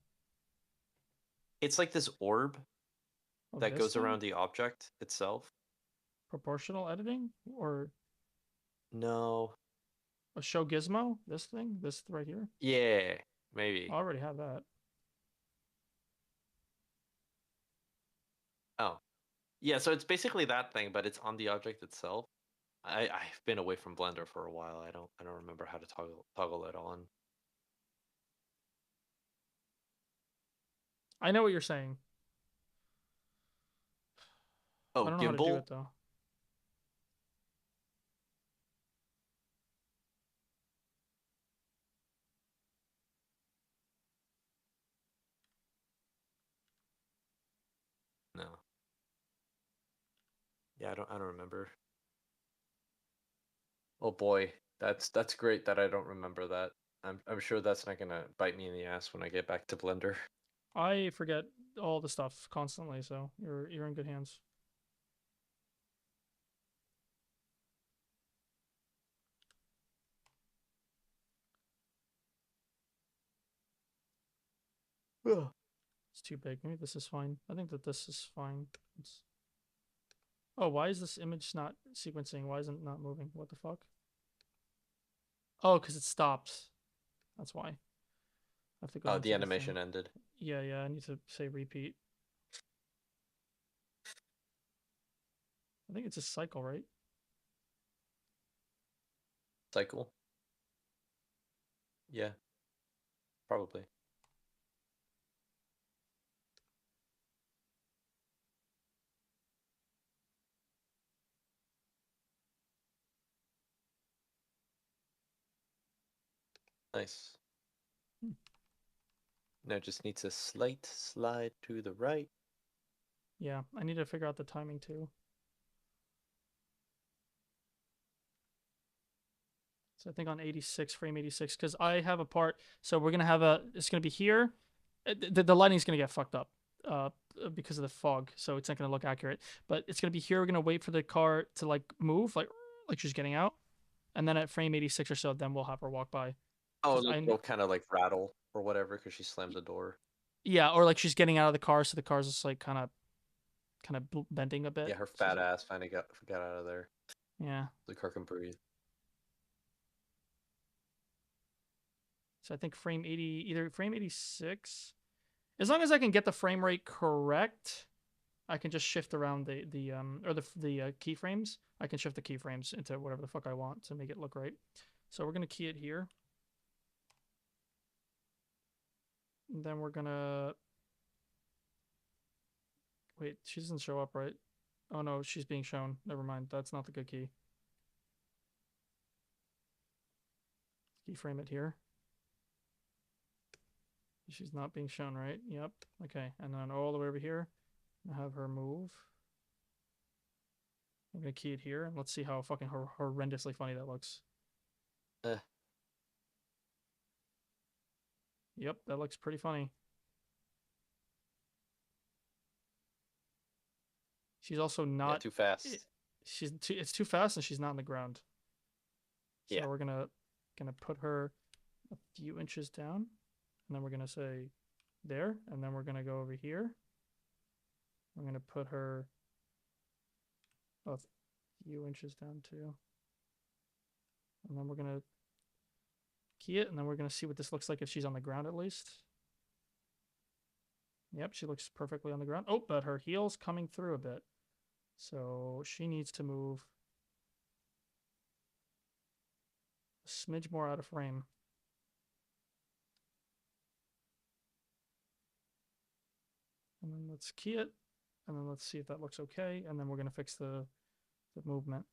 It's like this orb Oh, that this goes thing? around the object itself. Proportional editing? Or No. a show gizmo? This thing? This right here? Yeah, I maybe. already have that. Yeah, so it's basically that thing, but it's on the object itself. I've been away from Blender for a while. I don't remember how to toggle it on. I know what you're saying. I Oh, don't know how to do gimbal? it though. No. Yeah, I don't remember. Oh boy, that's great that I don't remember that. I'm sure that's not gonna bite me in the ass when I get back to Blender. I forget all the stuff constantly, so you're in good hands. Ugh. It's too big. Maybe this is fine. I think that this is fine. It's... Oh, why is this image not sequencing? Why isn't it not moving? What the fuck? Oh, because it stopped. That's why. I have to go Oh, the into the thing. animation ended. Yeah, yeah, I need to say repeat. I think it's a cycle, right? Cycle? Yeah, probably. Nice. Hmm. Now just needs a slight slide to the right. Yeah, I need to figure out the timing too. So I think on 86, frame 86, because I have a part. So we're gonna have a. It's gonna be here. The lighting's gonna get fucked up, uh, because of the fog. So it's not gonna look accurate. But it's gonna be here. We're gonna wait for the car to like move, like she's getting out, and then at frame 86 or so, then we'll have her walk by. Oh, Because and it'll kind of like rattle or whatever because she slammed the door. yeah, or like she's getting out of the car, so the car's just like kind of bending a bit. Yeah, her So fat ass finally got out of there. yeah. The car can breathe. So I think frame 80, either frame 86. As long as I can get the frame rate correct, I can just shift around the keyframes. I can shift the keyframes into whatever the fuck I want to make it look right. So we're gonna key it here. And then we're gonna wait. She doesn't show up, right? Oh no, she's being shown. Never mind. That's not the good key. Keyframe it here. She's not being shown, right? Yep. Okay. And then all the way over here, I have her move. I'm gonna key it here, and let's see how fucking horrendously funny that looks. Eh, Yep, that looks pretty funny. She's also yeah, not. too fast. She's too. It's too fast, and she's not on the ground. So Yeah. we're gonna put her a few inches down, and then we're gonna say there, and then we're gonna go over here. We're gonna put her a few inches down too, and then we're gonna key it, and then we're gonna see what this looks like if she's on the ground at least. Yep, she looks perfectly on the ground. Oh, but her heel's coming through a bit, so she needs to move a smidge more out of frame. And then let's key it, and then let's see if that looks okay, and then we're gonna fix the movement.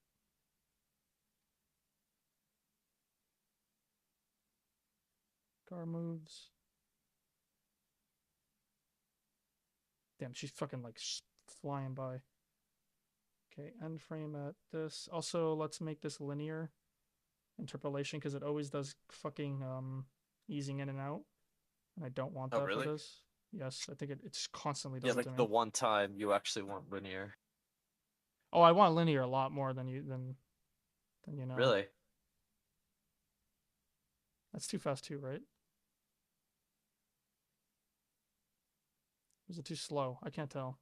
Car moves. Damn, she's fucking like flying by. Okay, end frame at this. Also, let's make this linear interpolation because it always does fucking easing in and out, and I don't want Oh, that for really? this. Yes, I think it constantly Yeah, does it like to the me. one time you actually want linear. Oh, I want linear a lot more than you know. Really? That's too fast too, right? Is it too slow? I can't tell.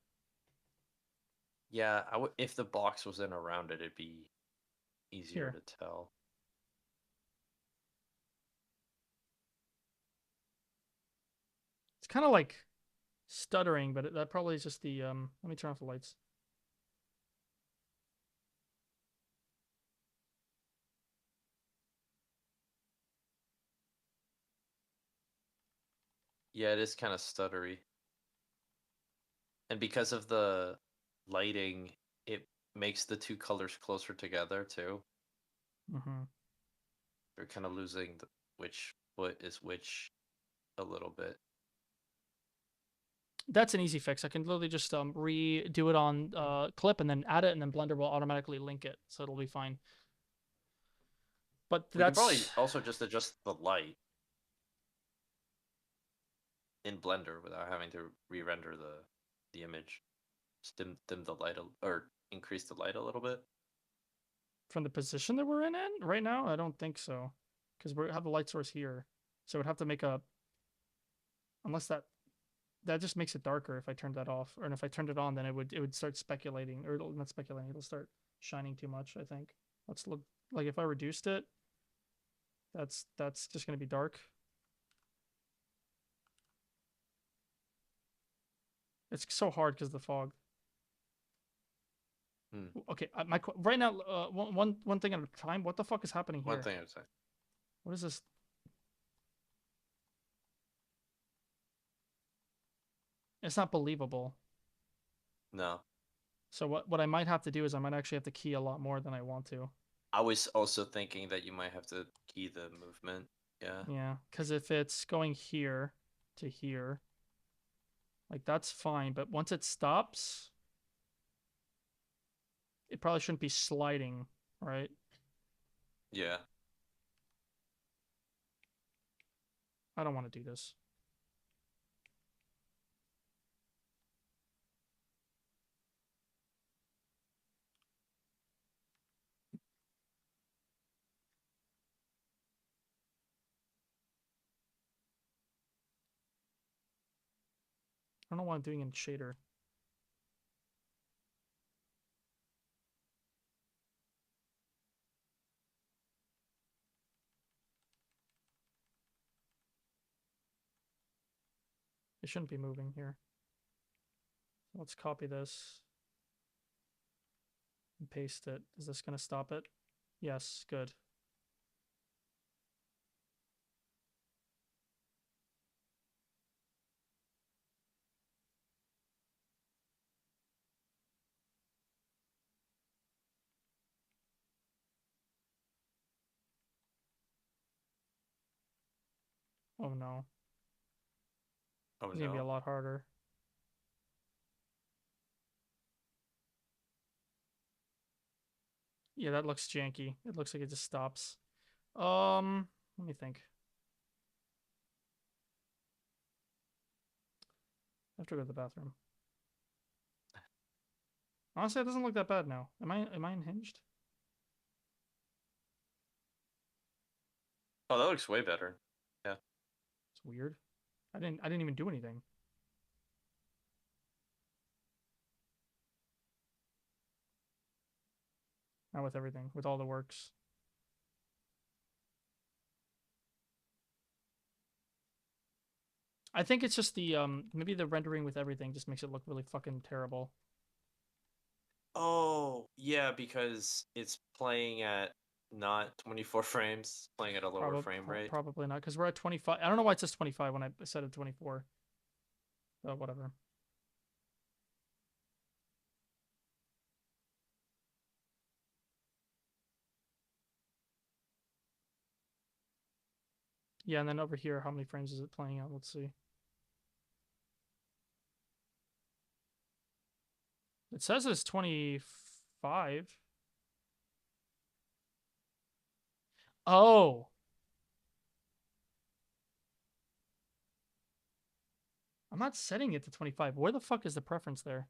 Yeah, if the box was in around it, it'd be easier Here, to tell. it's kind of like stuttering, but that probably is just the. Let me turn off the lights. Yeah, it is kind of stuttery. And because of the lighting, it makes the two colors closer together too. Mm-hmm. You're kind of losing which foot is which a little bit. That's an easy fix. I can literally just redo it on clip and then add it, and then Blender will automatically link it, so it'll be fine. But We can that's probably also just adjust the light in Blender without having to re-render the image. Just dim the light or increase the light a little bit. from the position that we're in right now. I don't think so, because we have the light source here, so we'd have to make a unless that just makes it darker if I turned that off, or if I turned it on, then it would start speculating, or not speculating. It'll start shining too much. I think. Let's look. Like if I reduced it, that's just gonna be dark. It's so hard because of the fog. Okay, right now, one thing at a time. What the fuck is happening here? One thing I would say. What is this? It's not believable. No. So what I might have to do is I might actually have to key a lot more than I want to. I was also thinking that you might have to key the movement. Yeah. Yeah, because if it's going here to here, like that's fine. But once it stops, it probably shouldn't be sliding, right? Yeah. I don't want to do this. I don't know what I'm doing in shader. It shouldn't be moving here. So let's copy this and paste it. Is this going to stop it? Yes, good. Oh no. Oh It's going to be a no. lot harder. Yeah, that looks janky. It looks like it just stops. Let me think. I have to go to the bathroom. Honestly, it doesn't look that bad now. Am I unhinged? Oh, that looks way better. Yeah. It's weird. I didn't even do anything. Not with everything, with all the works. I think it's just the maybe the rendering with everything just makes it look really fucking terrible. Oh, yeah, because it's playing at not 24 frames, playing at a lower frame rate. Probably not, because we're at 25. I don't know why it says 25 when I set it 24. But whatever. Yeah, and then over here, how many frames is it playing at? Let's see. It says it's 25. Oh. I'm not setting it to 25. Where the fuck is the preference there?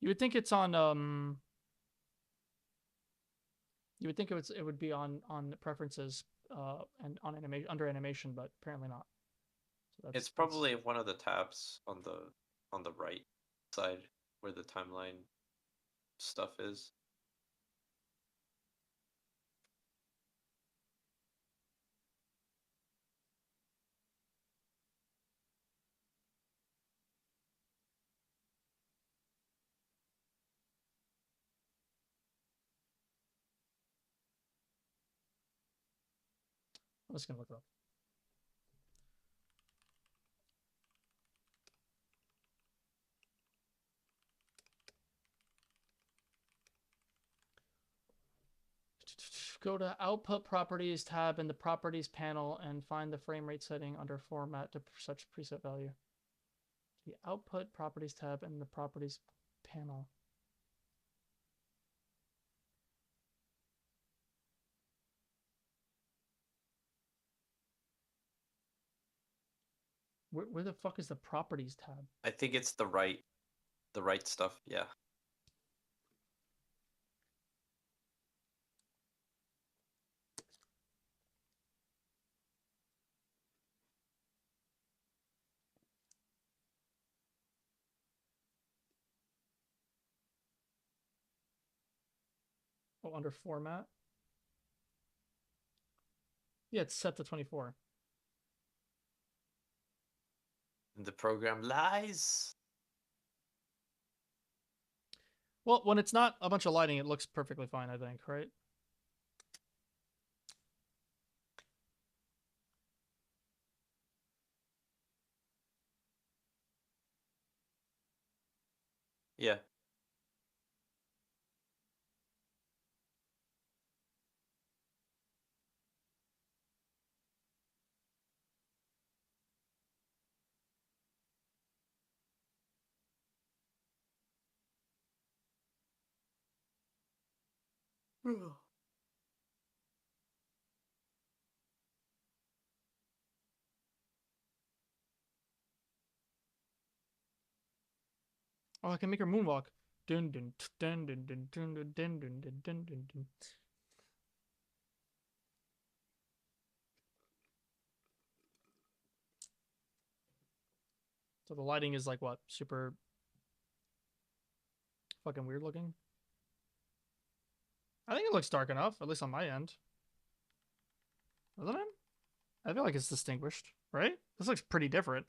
You would think it's on you would think it would be on preferences and on animation under animation, but apparently not. So It's probably one of the tabs on the right side where the timeline stuff is. I'm just gonna look it up. Go to Output Properties tab in the Properties panel and find the frame rate setting under Format to such preset value. The Output Properties tab in the Properties panel. Where the fuck is the Properties tab? I think it's the right stuff. Yeah. Oh, under Format. Yeah, it's set to 24. And the program lies. Well, when it's not a bunch of lighting, it looks perfectly fine, I think, right? Yeah. Oh, I can make her moonwalk. Dun dun dun dun dun dun dun dun dun dun dun dun dun. So the lighting is like what? Super fucking weird looking. I think it looks dark enough, at least on my end. Doesn't it? I feel like it's distinguished, right? This looks pretty different.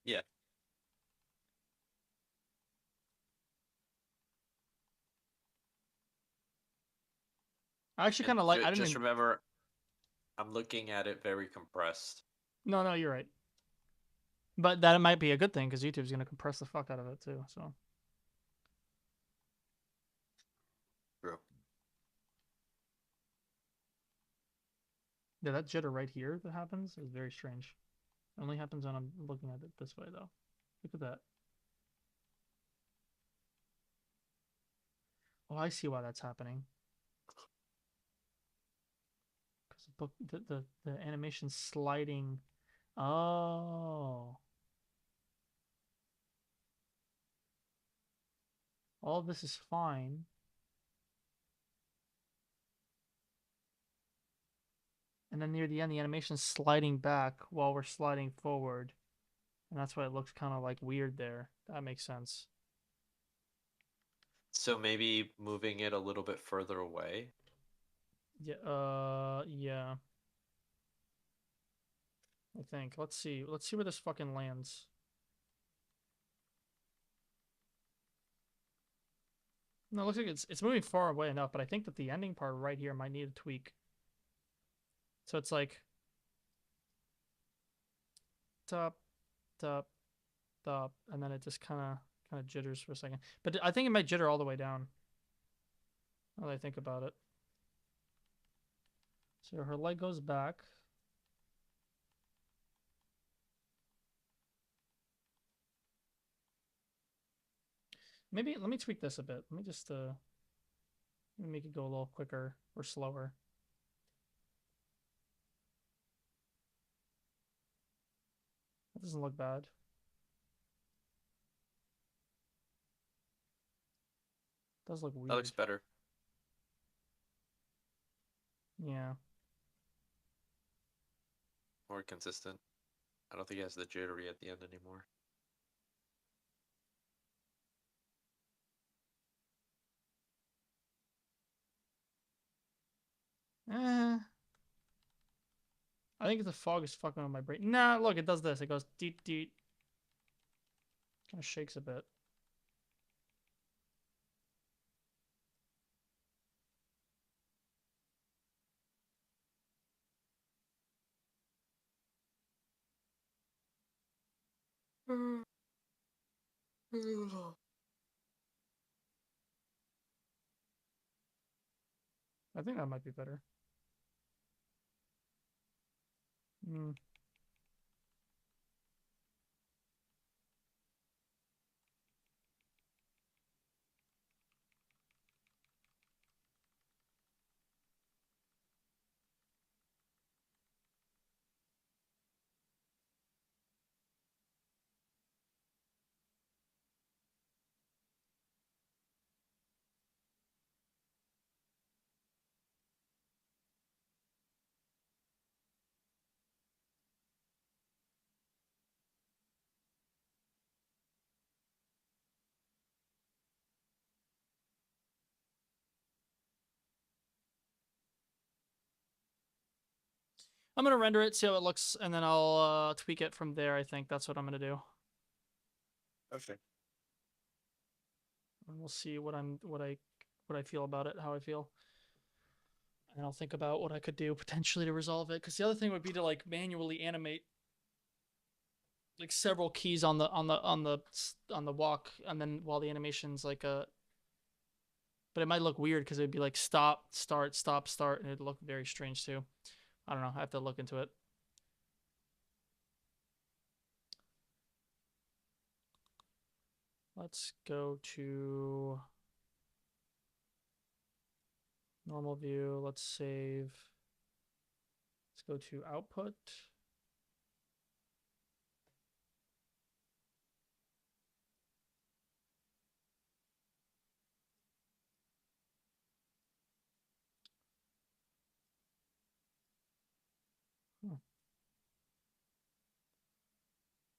Yeah. I actually kind of like. I didn't. Just remember, I'm looking at it very compressed. No, you're right. But that might be a good thing because YouTube's gonna compress the fuck out of it too. So. True. Yeah, that jitter right here that happens is very strange. It only happens when I'm looking at it this way, though. Look at that. Oh, I see why that's happening. Because the animation's sliding. Oh. All of this is fine. And then near the end, the animation's sliding back while we're sliding forward. And that's why it looks kind of like weird there. That makes sense. So maybe moving it a little bit further away. Yeah, yeah. I think. Let's see. Let's see where this fucking lands. No, it looks like it's moving far away enough, but I think that the ending part right here might need a tweak. So it's like top, top, top, and then it just kind of jitters for a second. But I think it might jitter all the way down. Now that I think about it. So her leg goes back. Maybe let me tweak this a bit. Let me just make it go a little quicker or slower. That doesn't look bad. It does look weird. That looks better. Yeah. More consistent. I don't think it has the jittery at the end anymore. I think the fog is fucking with my brain. Nah, look, it does this. It goes deet deet. Kind of shakes a bit. I think that might be better. Mm. I'm gonna render it, see how it looks, and then I'll tweak it from there. I think that's what I'm gonna do. Okay. And we'll see what I feel about it, how I feel, and I'll think about what I could do potentially to resolve it. Because the other thing would be to like manually animate like several keys on the walk, and then while the animation's like a. But it might look weird because it'd be like stop, start, stop, start, and it'd look very strange too. I don't know. I have to look into it. Let's go to normal view. Let's save. Let's go to output.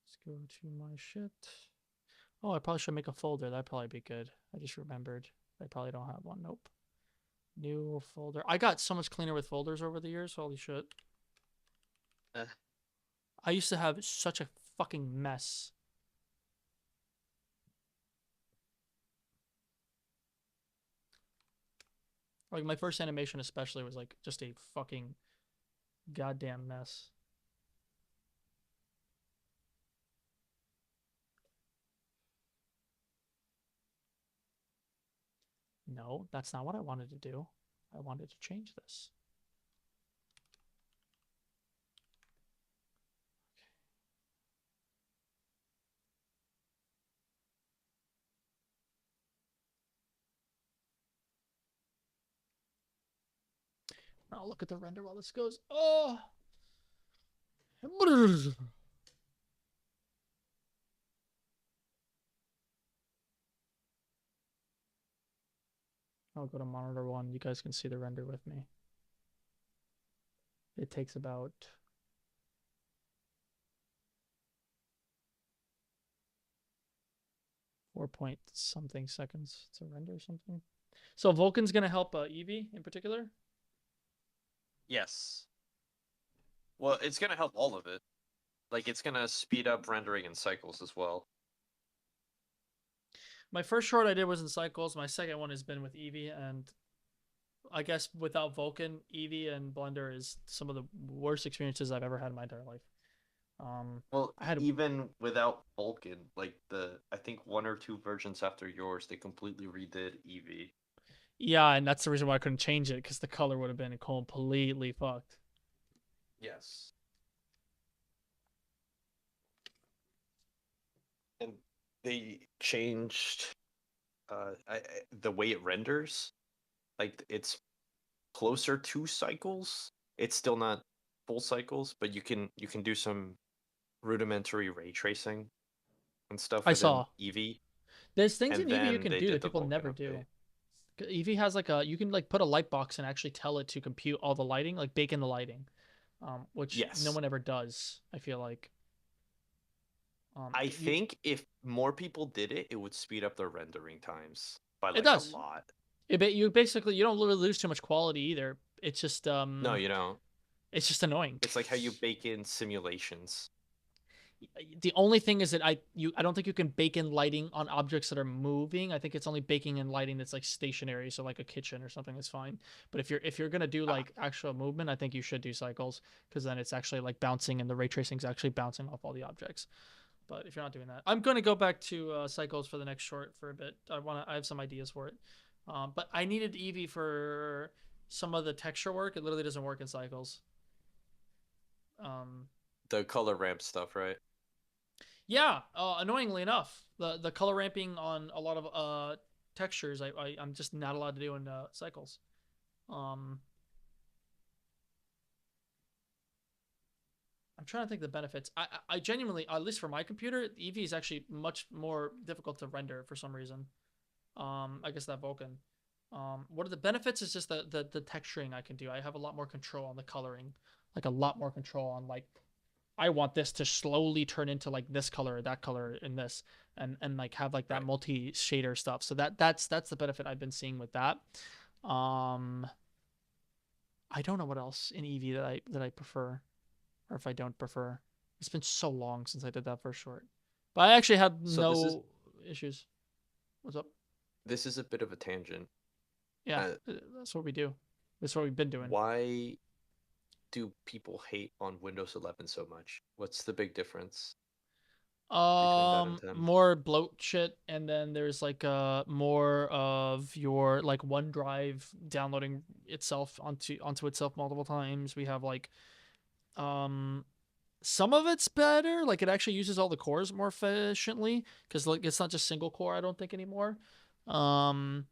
Let's go to my shit. Oh, I probably should make a folder. That'd probably be good. I just remembered. I probably don't have one. Nope. New folder. I got so much cleaner with folders over the years. Holy shit. I used to have such a fucking mess. Like my first animation especially was like just a fucking goddamn mess. No, that's not what I wanted to do. I wanted to change this. I'll look at the render while this goes. Oh! I'll go to monitor 1. You guys can see the render with me. It takes about 4 point something seconds to render something. So Vulkan's gonna help Eevee in particular. Yes. Well, it's gonna help all of it. Like, it's gonna speed up rendering in cycles as well. My first short I did was in cycles. My second one has been with Eevee, and I guess without Vulkan, Eevee and Blender is some of the worst experiences I've ever had in my entire life. Well, I had even without Vulkan, like I think 1 or 2 versions after yours, they completely redid Eevee. yeah, and that's the reason why I couldn't change it because the color would have been completely fucked. Yes. And they changed the way it renders. Like, it's closer to cycles. It's still not full cycles, but you can do some rudimentary ray tracing and stuff I within saw. Eevee. There's things in And Eevee you then can they do did that the people Vulkan never update. do. Eevee has like you can like put a light box and actually tell it to compute all the lighting, like bake in the lighting, which no Yes. one ever does. I feel like. I think if more people did it, it would speed up their rendering times by It like a does. lot. You basically you don't really lose too much quality either. It's just No, you don't. it's just annoying. It's like how you bake in simulations. The only thing is that I don't think you can bake in lighting on objects that are moving. I think it's only baking in lighting that's like stationary, so like a kitchen or something is fine. But if you're gonna do like actual movement, I think you should do cycles because then it's actually like bouncing and the ray tracing is actually bouncing off all the objects. But if you're not doing that, I'm going to go back to cycles for the next short for a bit. I have some ideas for it. But I needed Eevee for some of the texture work. It literally doesn't work in cycles. The color ramp stuff, right? Yeah, annoyingly enough, the color ramping on a lot of textures, I'm just not allowed to do in cycles. I'm trying to think the benefits. I genuinely, at least for my computer, Eevee is actually much more difficult to render for some reason. I guess that Vulkan. What are the benefits? Is just the texturing I can do. I have a lot more control on the coloring, like a lot more control on like I want this to slowly turn into like this color or that color in this, and like have like that Right. multi shader stuff. So that's the benefit I've been seeing with that. Um, I don't know what else in Eevee that I prefer, or if I don't prefer. It's been so long since I did that first short, but I actually had So this is no issues. What's up? this is a bit of a tangent. Yeah, Uh, that's what we do. That's what we've been doing. why do people hate on Windows 11 so much? What's the big difference between that and 10? More bloat shit, and then there's like more of your like OneDrive downloading itself onto itself multiple times. We have like um some of it's better, like it actually uses all the cores more efficiently because like it's not just single core, I don't think anymore. Um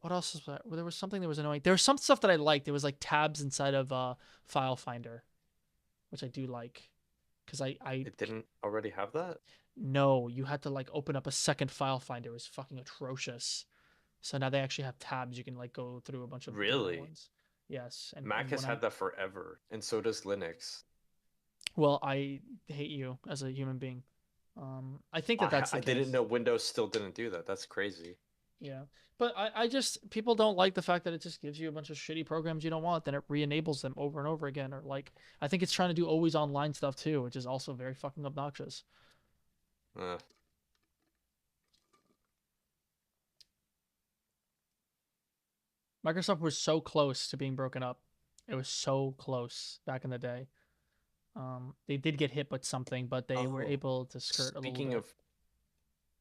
what else is that? Well, there was something that was annoying. There was some stuff that I liked. There was like tabs inside of File Finder, which I do like because I It didn't already have that? no, you had to like open up a second file finder. It was fucking atrocious. So now they actually have tabs you can like go through a bunch of different Really? ones. Yes, Mac and has when I had that forever, and so does Linux. well, I hate you as a human being. I think that that's the I didn't case. know Windows still didn't do that. That's crazy. Yeah, but I just people don't like the fact that it just gives you a bunch of shitty programs you don't want, then it re-enables them over and over again. Or like I think it's trying to do always online stuff too, which is also very fucking obnoxious. Uh, Microsoft was so close to being broken up. It was so close back in the day. They did get hit with something, but they were oh, able to skirt a little speaking bit. of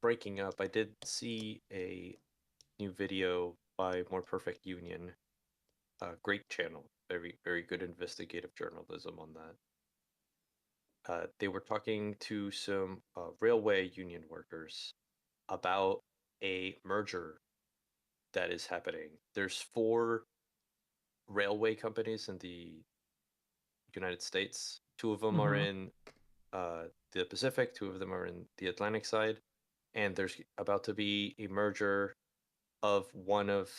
breaking up, I did see a new video by More Perfect Union. Great channel. Very, very good investigative journalism on that. They were talking to some railway union workers about a merger that is happening. There's four railway companies in the United States. Two of them are Mm-hmm. in the Pacific, two of them are in the Atlantic side, and there's about to be a merger of one of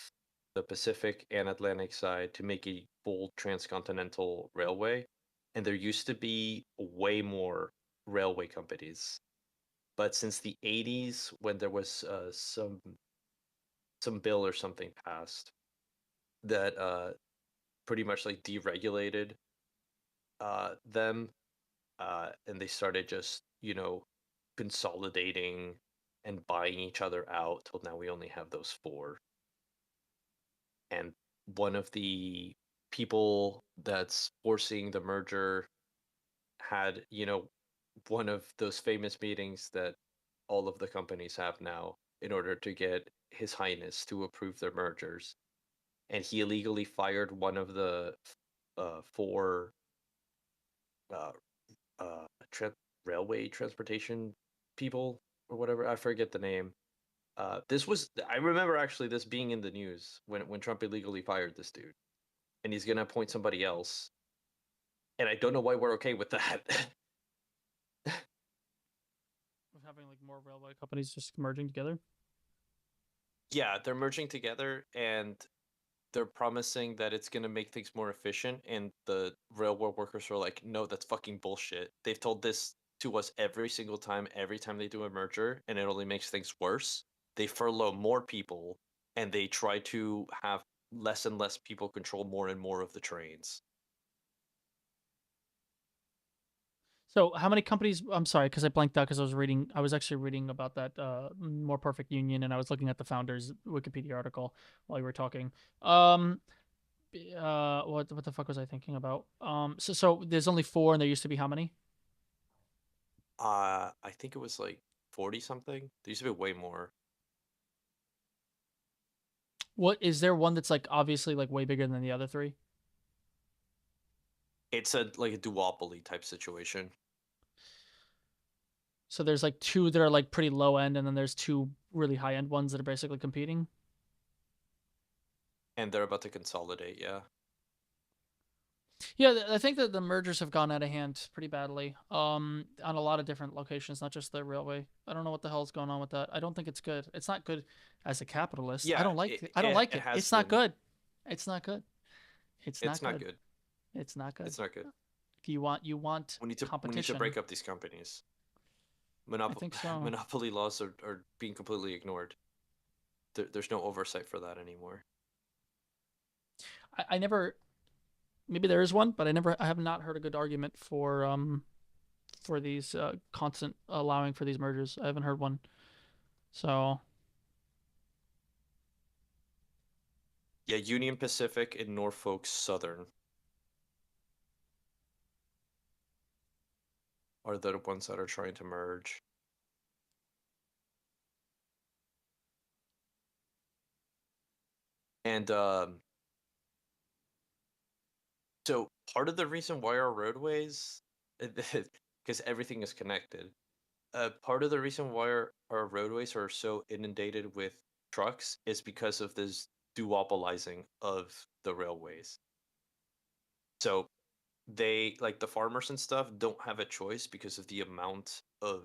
the Pacific and Atlantic side to make a full transcontinental railway. And there used to be way more railway companies. But since the 80s, when there was some bill or something passed that pretty much like deregulated them, and they started just consolidating and buying each other out till now we only have those four. And one of the people that's forcing the merger had, one of those famous meetings that all of the companies have now in order to get His Highness to approve their mergers. And he illegally fired one of the four uh, tra- railway transportation people or whatever. I forget the name. I remember actually this being in the news when Trump illegally fired this dude, and he's gonna appoint somebody else. And I don't know why we're okay with that. Of having like more railway companies just merging together. Yeah, they're merging together and they're promising that it's gonna make things more efficient, and the railroad workers are like, no, that's fucking bullshit. They've told this to us every time they do a merger, and it only makes things worse. They furlough more people, and they try to have less and less people control more and more of the trains. So how many companies? I'm sorry, because I blanked out because I was reading. I was actually reading about that more perfect union, and I was looking at the founders Wikipedia article while you were talking. Um, what the fuck was I thinking about? So there's only four, and there used to be how many? I think it was like 40 something. There used to be way more. What is there one that's like obviously like way bigger than the other three? It's a like a duopoly type situation. So there's like two that are like pretty low end, and then there's two really high end ones that are basically competing. And they're about to consolidate, yeah. Yeah, I think that the mergers have gone out of hand pretty badly. On a lot of different locations, not just the railway. I don't know what the hell's going on with that. I don't think it's good. It's not good as a capitalist. I Yeah, don't like it, it. I don't it, like it it. has It's not been. good. It's not good. It's It's not not good. good. It's not good. It's not good. If you want We need to competition. break up these companies. I think so. Monopoly laws are being completely ignored. There's no oversight for that anymore. I never. Maybe there is one, but I have not heard a good argument for these constant allowing for these mergers. I haven't heard one. So Yeah, Union Pacific and Norfolk Southern are the ones that are trying to merge. And so part of the reason why our roadways, because everything is connected, part of the reason why our roadways are so inundated with trucks is because of this duopolizing of the railways. So they, like the farmers and stuff, don't have a choice because of the amount of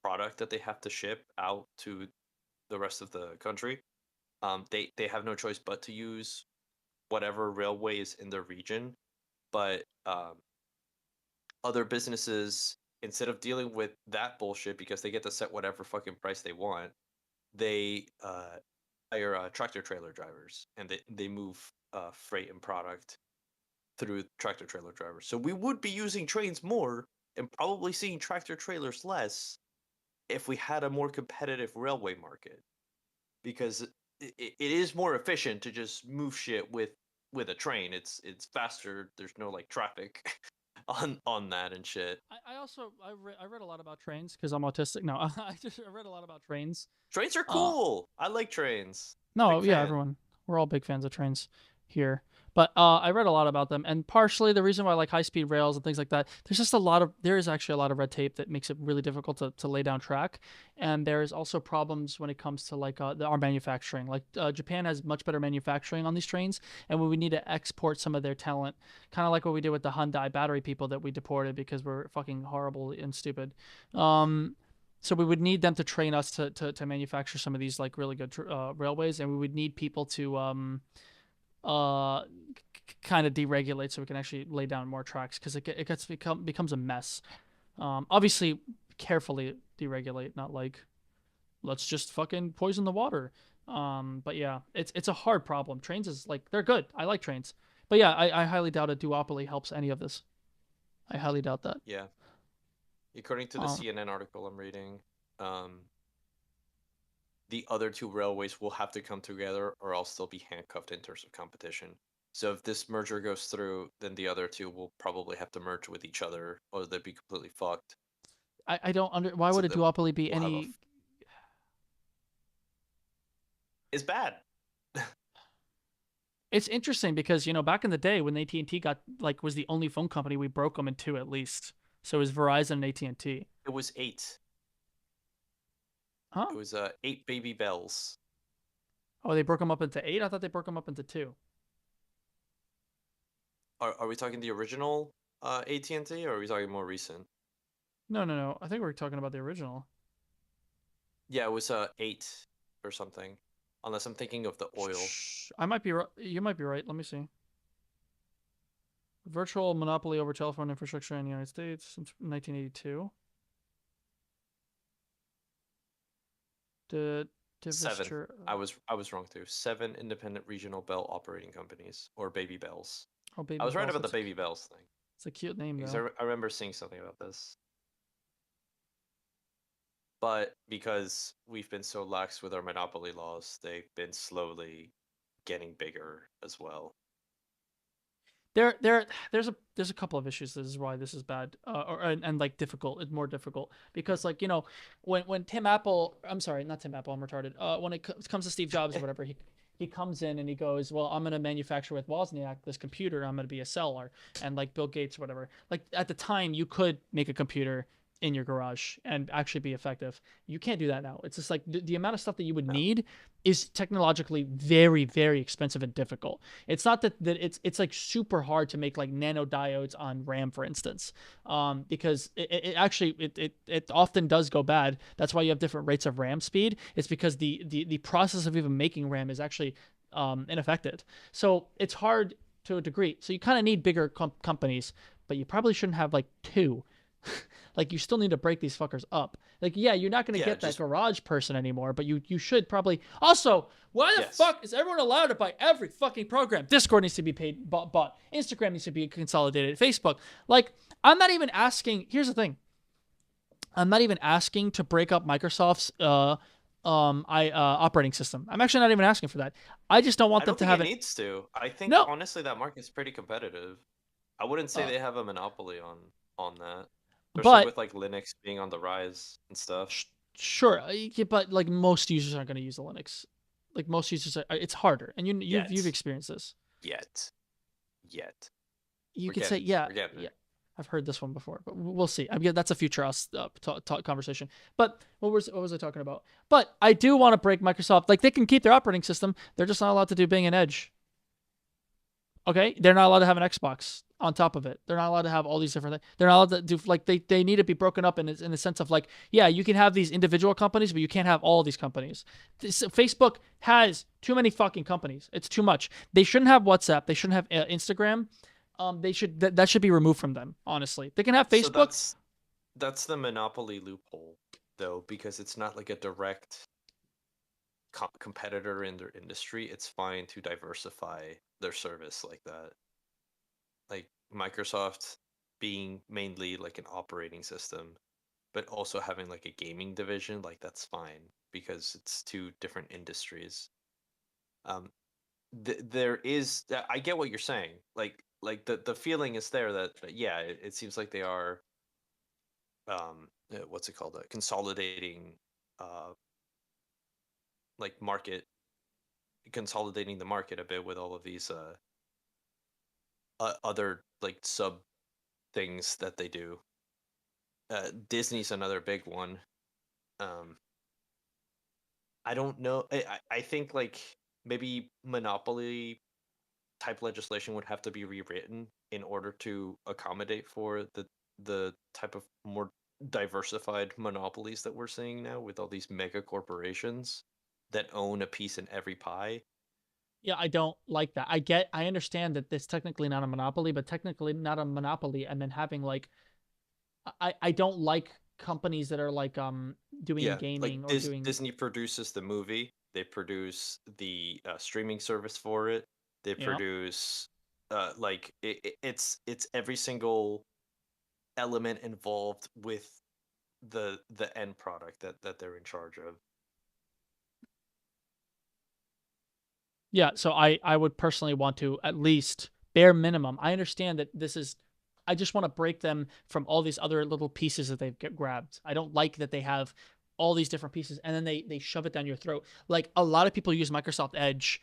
product that they have to ship out to the rest of the country. They have no choice but to use whatever railway is in their region. But other businesses, instead of dealing with that bullshit because they get to set whatever fucking price they want, they hire tractor trailer drivers, and they move freight and product through tractor trailer drivers. So we would be using trains more and probably seeing tractor trailers less if we had a more competitive railway market, because it is more efficient to just move shit with a train. It's faster. There's no like traffic on that and shit. I also I read a lot about trains because I'm autistic. No, I read a lot about trains. Trains are Uh, cool. I like trains. no, Big yeah, fan. everyone. We're all big fans of trains here. But I read a lot about them, and partially the reason why I like high speed rails and things like that. There is actually a lot of red tape that makes it really difficult to lay down track, and there is also problems when it comes to like our manufacturing. Like Japan has much better manufacturing on these trains, and when we need to export some of their talent, kind of like what we did with the Hyundai battery people that we deported because we're fucking horrible and stupid. Um, so we would need them to train us to manufacture some of these like really good railways, and we would need people to uh kind of deregulate so we can actually lay down more tracks because becomes a mess. Obviously carefully deregulate, not like let's just fucking poison the water. But yeah, it's a hard problem. Trains is like they're good. I like trains, but yeah, I highly doubt a duopoly helps any of this. I highly doubt that. Yeah. According to the Um, CNN article I'm reading, the other two railways will have to come together or else they'll be handcuffed in terms of competition. So if this merger goes through, then the other two will probably have to merge with each other or they'll be completely fucked. I don't under why So would a then duopoly be we'll have any. it's bad. It's interesting because back in the day when AT&T got like was the only phone company, we broke them in two at least. So it was Verizon and AT&T. It was eight. Huh? It was eight baby bells. Oh, they broke them up into eight. I thought they broke them up into two. Are we talking the original AT&T or are we talking more recent? No, no, no. I think we're talking about the original. Yeah, it was eight or something. Unless I'm thinking of the oil. I might be right. You might be right. Let me see. Virtual monopoly over telephone infrastructure in the United States since 1982. The Seven. divestiture. I was wrong too. Seven independent regional bell operating companies or baby bells. Oh, I Baby was right Bells. about the baby bells thing It's a cute name because though. I remember seeing something about this. But because we've been so lax with our monopoly laws, they've been slowly getting bigger as well. There's a couple of issues. This is why this is bad, and like difficult. It's more difficult because like when Tim Apple, I'm sorry, not Tim Apple, I'm retarded. When it comes to Steve Jobs or whatever, he comes in and he goes, well, I'm gonna manufacture with Wozniak this computer. I'm gonna be a seller, and like Bill Gates or whatever. Like at the time, you could make a computer in your garage and actually be effective. You can't do that now. It's just like the amount of stuff that you would No. need is technologically very, very expensive and difficult. It's not that it's like super hard to make like nanodiodes on RAM, for instance, because it actually it often does go bad. That's why you have different rates of RAM speed. It's because the process of even making RAM is actually ineffective. So it's hard to a degree. So you kind of need bigger companies, but you probably shouldn't have like two. Like you still need to break these fuckers up. Like yeah, you're not gonna Yeah, get that just garage person anymore, but you should probably also. Why the yes. fuck is everyone allowed to buy every fucking program? Discord needs to be paid bought. Instagram needs to be consolidated. Facebook. Like I'm not even asking. Here's the thing. I'm not even asking to break up Microsoft's operating system. I'm actually not even asking for that. I just don't want I them don't to think have it it. needs to. I think No. honestly that market's pretty competitive. I wouldn't say Uh, they have a monopoly on that, especially but with like Linux being on the rise and stuff. sure, yeah, but like most users aren't going to use the Linux. Like most users, it's harder, and you've Yet, experienced this. yet, yet. You We're could say, getting yeah, we're getting yeah. there. I've heard this one before, but we'll see. I mean, that's a future us talk conversation. But what was I talking about? But I do want to break Microsoft. Like they can keep their operating system. They're just not allowed to do Bing and Edge. Okay, they're not allowed to have an Xbox on top of it. They're not allowed to have all these different things. They're not allowed to do like they need to be broken up in the sense of like yeah, you can have these individual companies, but you can't have all these companies. Facebook has too many fucking companies. It's too much. They shouldn't have WhatsApp. They shouldn't have Instagram. They should that should be removed from them. Honestly, they can have So Facebook. that's the monopoly loophole though, because it's not like a direct competitor in their industry. It's fine to diversify their service like that. Like Microsoft being mainly like an operating system, but also having like a gaming division, like that's fine because it's two different industries. Um, there is I get what you're saying. Like the feeling is there that yeah, it seems like they are what's it called? Consolidating uh like market consolidating the market a bit with all of these other like sub things that they do. Disney's another big one. Um, I don't know. I think like maybe monopoly type legislation would have to be rewritten in order to accommodate for the type of more diversified monopolies that we're seeing now with all these mega corporations that own a piece in every pie. Yeah, I don't like that. I understand that it's technically not a monopoly, but technically not a monopoly, and then having like I don't like companies that are like doing Yeah, like gaming or doing Disney produces the movie. They produce the streaming service for it. They you know produce like it's every single element involved with the end product that they're in charge of. yeah. So I would personally want to at least bare minimum. I understand that this is. I just want to break them from all these other little pieces that they've get grabbed. I don't like that they have all these different pieces and then they shove it down your throat. Like a lot of people use Microsoft Edge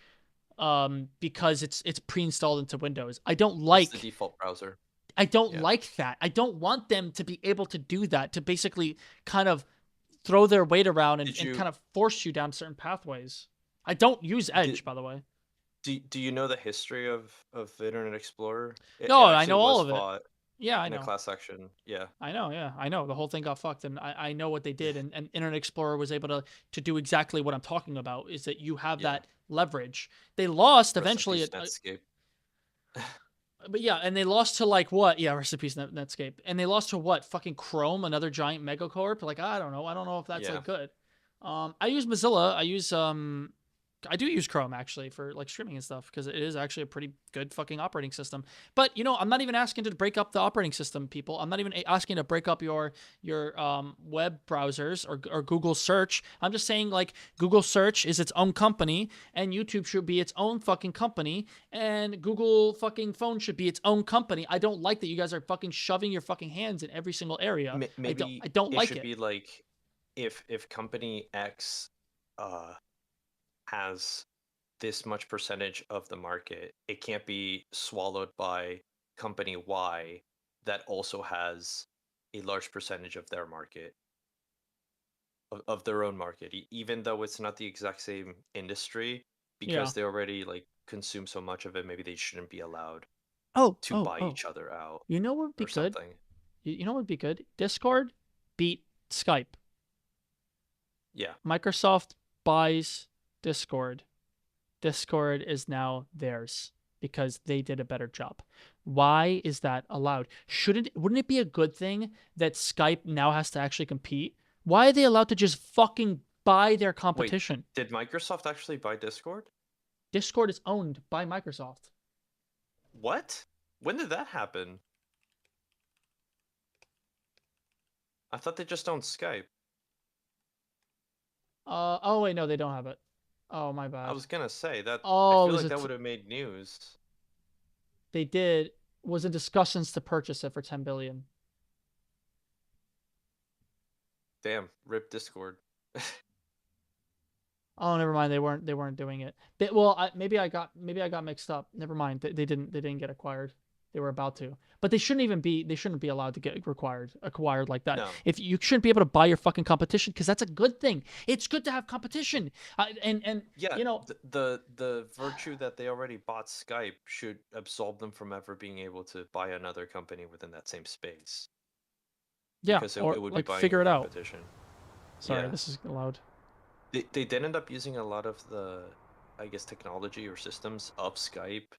because it's pre-installed into Windows. It's the default browser. I don't Yeah. like that. I don't want them to be able to do that, to basically kind of throw their weight around Did and you kind of force you down certain pathways. I don't use did Edge, by the way. do you know the history of Internet Explorer? It No, I actually know all was of it. fought Yeah, I in a know. class action. Yeah. I know, yeah. I know. The whole thing got fucked and I know what they did and Internet Explorer was able to do exactly what I'm talking about, is that you have Yeah. that leverage. They lost Rest in eventually peace, Netscape. but yeah, and they lost to like what? Yeah, rest in peace, Netscape. And they lost to what? Fucking Chrome, another giant megacorp. Like I don't know. I don't know if that's Yeah. like good. I use Mozilla. I use I do use Chrome actually for like streaming and stuff because it is actually a pretty good fucking operating system. But I'm not even asking to break up the operating system, people. I'm not even asking to break up your web browsers or Google search. I'm just saying like Google search is its own company and YouTube should be its own fucking company and Google fucking phone should be its own company. I don't like that you guys are fucking shoving your fucking hands in every single area. Maybe I don't it like should it. be like if company X uh has this much percentage of the market, it can't be swallowed by company Y that also has a large percentage of their market, of their own market, even though it's not the exact same industry, Yeah. because they already like consume so much of it, maybe they shouldn't be allowed Oh, to oh, buy oh. each other out You know what would be or good? something. You know what would be good? Discord beat Skype. Yeah. Microsoft buys Discord. Discord is now theirs because they did a better job. Why is that allowed? Wouldn't it be a good thing that Skype now has to actually compete? Why are they allowed to just fucking buy their Wait, competition? did Microsoft actually buy Discord? Discord is owned by Microsoft. What? When did that happen? I thought they just owned Skype. Oh wait, no, they don't have it. Oh, my I bad. was gonna say that. I Oh, it feel was like that would have made news. they did was in discussions to purchase it for 10 billion. Damn, rip Discord. Oh, never mind. They weren't doing it. Maybe I got mixed up. Never mind. They didn't get acquired. They were about to, but they shouldn't be allowed to get acquired like that. No. If you shouldn't be able to buy your fucking competition because that's a good thing. It's good to have competition. And Yeah, you know, the virtue that they already bought Skype should absolve them from ever being able to buy another company within that same space, yeah, because it or would be like buying your figure it out. competition. Sorry, Yeah. this is loud. They did end up using a lot of the, I guess, technology or systems of Skype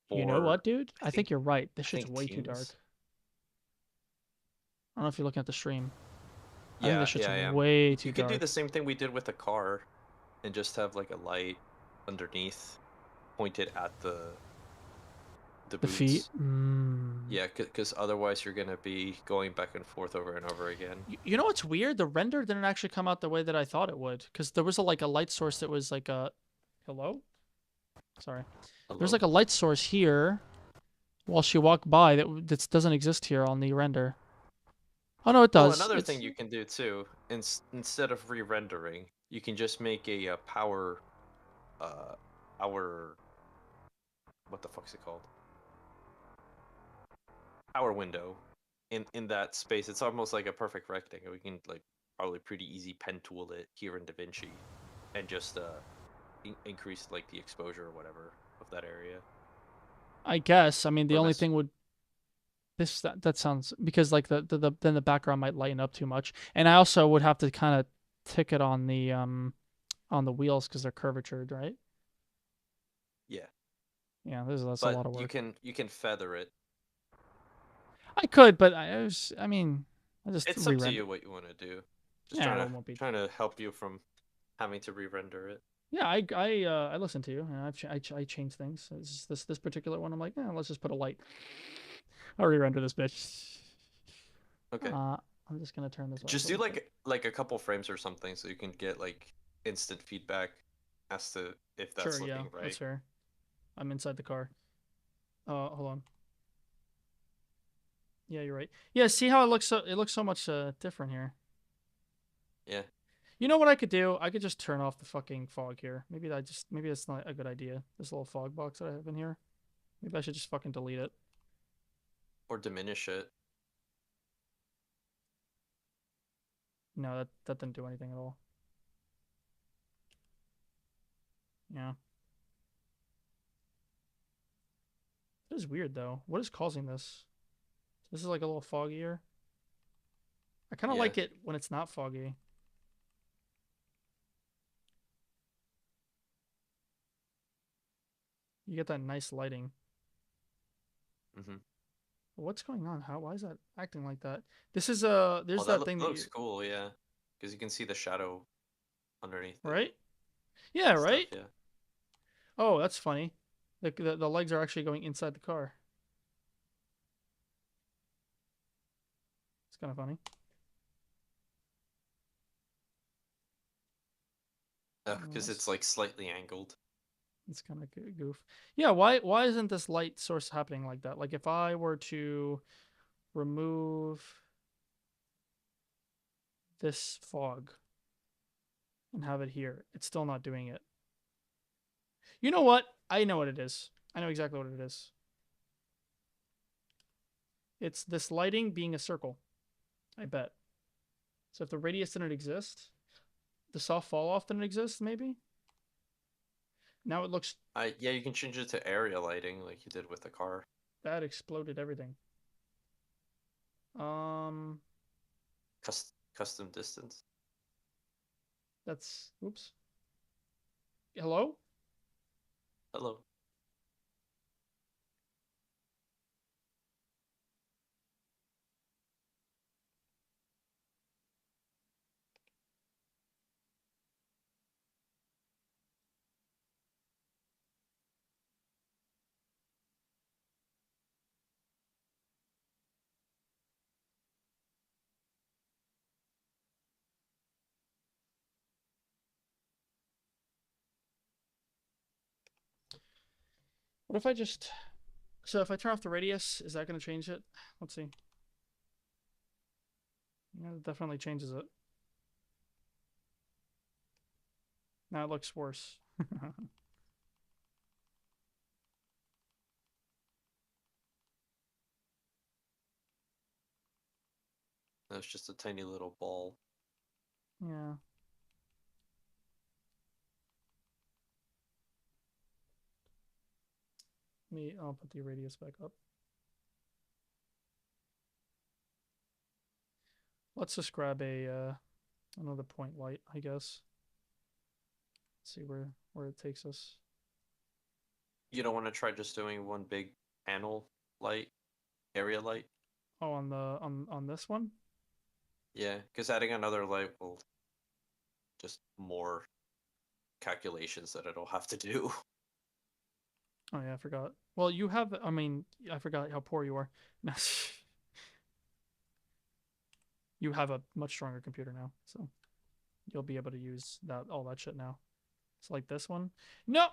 You know what, for, dude? I I think think you're right. This I shit's think way too dark. Teams. I don't know if you're looking at the stream. I think this Yeah, shit's yeah, I am. way too You could do the dark. same thing we did with the car and just have like a light underneath pointed at the The feet. boots. Yeah, because otherwise you're gonna be going back and forth over and over again. You know what's weird? The render didn't actually come out the way that I thought it would, because there was like a light source that was like a, hello? Sorry. There's Hello? like a light source here while she walked by that doesn't exist here on the render. Oh no, it Well, does. another thing It's you can do too, instead of re-rendering, you can just make a power, uh, our, what the fuck's it called? Power window. In that space, it's almost like a perfect rectangle. We can like probably pretty easy pen tool it here in DaVinci, and just increase like the exposure or whatever of that area. I guess. I mean, the Or only mess. thing would that sounds because like the then the background might lighten up too much, and I also would have to kind of tick it on the wheels because they're curvatured, right? Yeah, Yeah, that's a but lot of you work. can feather it. I could, but I mean, I just It's up to re-render. you what you want to do. Just Yeah, it won't be. trying to help you from having to re-render it. Yeah, I listen to you, and I change things. This particular one, I'm like, yeah, let's just put a light. I'll re-render this bitch. Okay. I'm just gonna turn this off Just do really quick. like a couple frames or something so you can get like instant feedback as to if Sure, that's yeah, looking that's right. fair. I'm inside the car. Hold on. Yeah, you're right. Yeah, see how it looks so much different here. Yeah. You know what I could do? I could just turn off the fucking fog here. Maybe that's not a good idea. This little fog box that I have in here. Maybe I should just fucking delete it. Or diminish it. No, that didn't do anything at all. Yeah. This is weird though. What is causing this? This is like a little foggier. I kind of Yeah. like it when it's not foggy. You get that nice lighting. Mm-hmm. What's going on? Why is that acting like that? This is Oh, there's that that thing that looks you cool, yeah. Because you can see the shadow underneath it right? Yeah, and stuff, right? yeah. Oh, that's funny. The legs are actually going inside the car. It's kind of funny. Because it's like slightly angled. It's kind of goof. Yeah, why isn't this light source happening like that? Like if I were to remove this fog and have it here, it's still not doing it. You know what? I know what it is. I know exactly what it is. It's this lighting being a circle. I bet. So if the radius didn't exist, the soft fall off didn't exist, maybe? Now it looks Yeah, you can change it to area lighting like you did with the car. that exploded everything. Um Custom distance. that's oops. Hello? Hello. What if I just so if I turn off the radius, is that going to change it? Let's see. Yeah, it definitely changes it. Now it looks worse. That's just a tiny little ball. Yeah. I'll put the radius back up. Let's just grab a another point light, I guess. See where it takes us. You don't want to try just doing one big panel light, area light? Oh, on this one? Yeah, because adding another light will just more calculations that it'll have to do. Oh yeah, I forgot. Well, you have I mean, I forgot how poor you are. You have a much stronger computer now, so you'll be able to use all that shit now. It's like this one. No.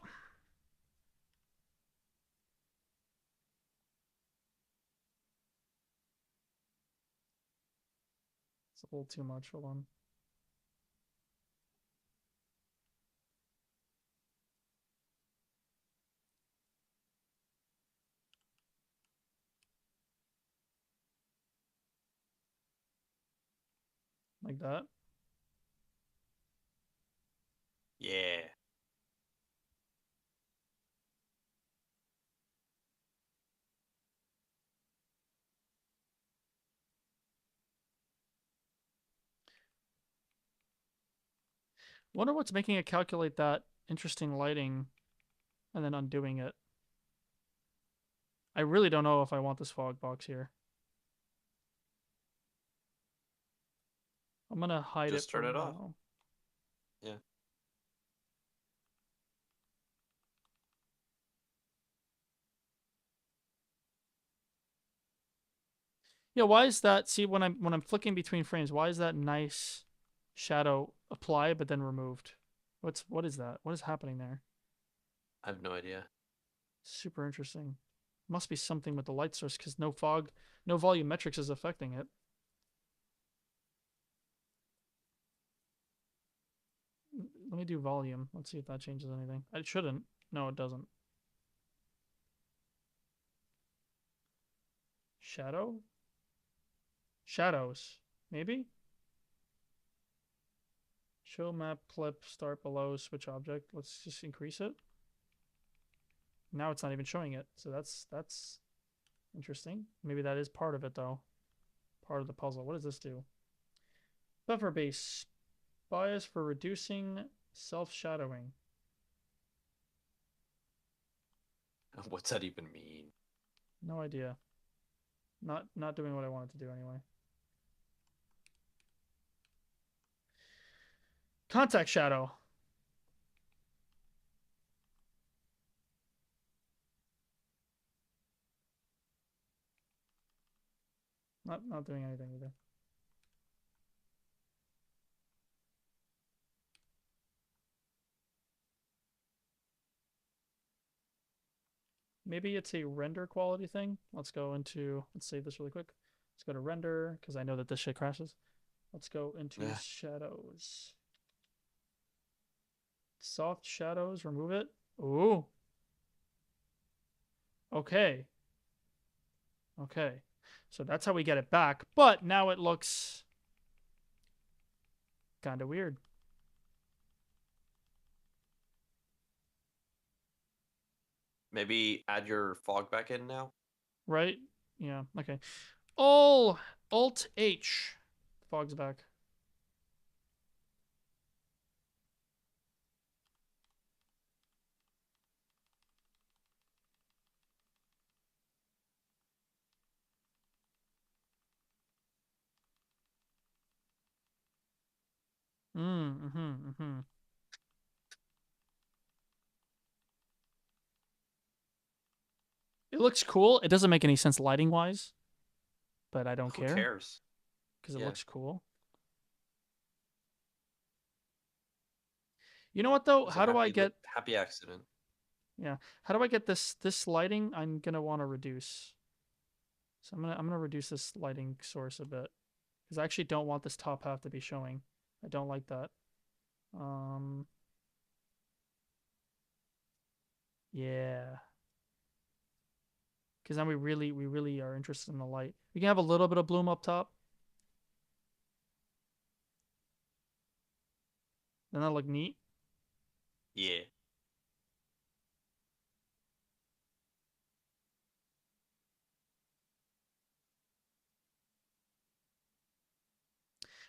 It's a little too much. Hold on. Like that. Yeah. Wonder what's making it calculate that interesting lighting and then undoing it. I really don't know if I want this fog box here. I'm gonna hide it Just for turn it off. now. Yeah. Yeah, why is that? See, when I'm flicking between frames, why is that nice shadow apply but then removed? What is that? What is happening there? I have no idea. Super interesting. Must be something with the light source because no fog, no volumetrics is affecting it. Let me do volume. Let's see if that changes anything. It shouldn't. No, it doesn't. Shadow? Shadows. Maybe? Show map clip, start below, switch object. Let's just increase it. Now it's not even showing it. So that's interesting. Maybe that is part of it though. Part of the puzzle. What does this do? Buffer base. Bias for reducing self-shadowing. What's that even mean? No idea. Not doing what I wanted to do anyway. Contact shadow. Not doing anything either. Maybe it's a render quality thing. Let's save this really quick. Let's go to render, because I know that this shit crashes. Let's go into shadows. Soft shadows, remove it. Ooh. Okay. Okay. So that's how we get it back. But now it looks kind of weird. Maybe add your fog back in now. Right? Yeah. Okay. Alt H. Fog's back. Mm-hmm. It looks cool. It doesn't make any sense lighting wise, but I don't Who care cares? because it Yeah. looks cool. You know what though? It's a How do I get happy accident? Yeah. How do I get this lighting? I'm gonna want to reduce. So I'm gonna reduce this lighting source a bit because I actually don't want this top half to be showing. I don't like that. Yeah. Because then we really are interested in the light. We can have a little bit of bloom up top. Then that'll look neat. Yeah.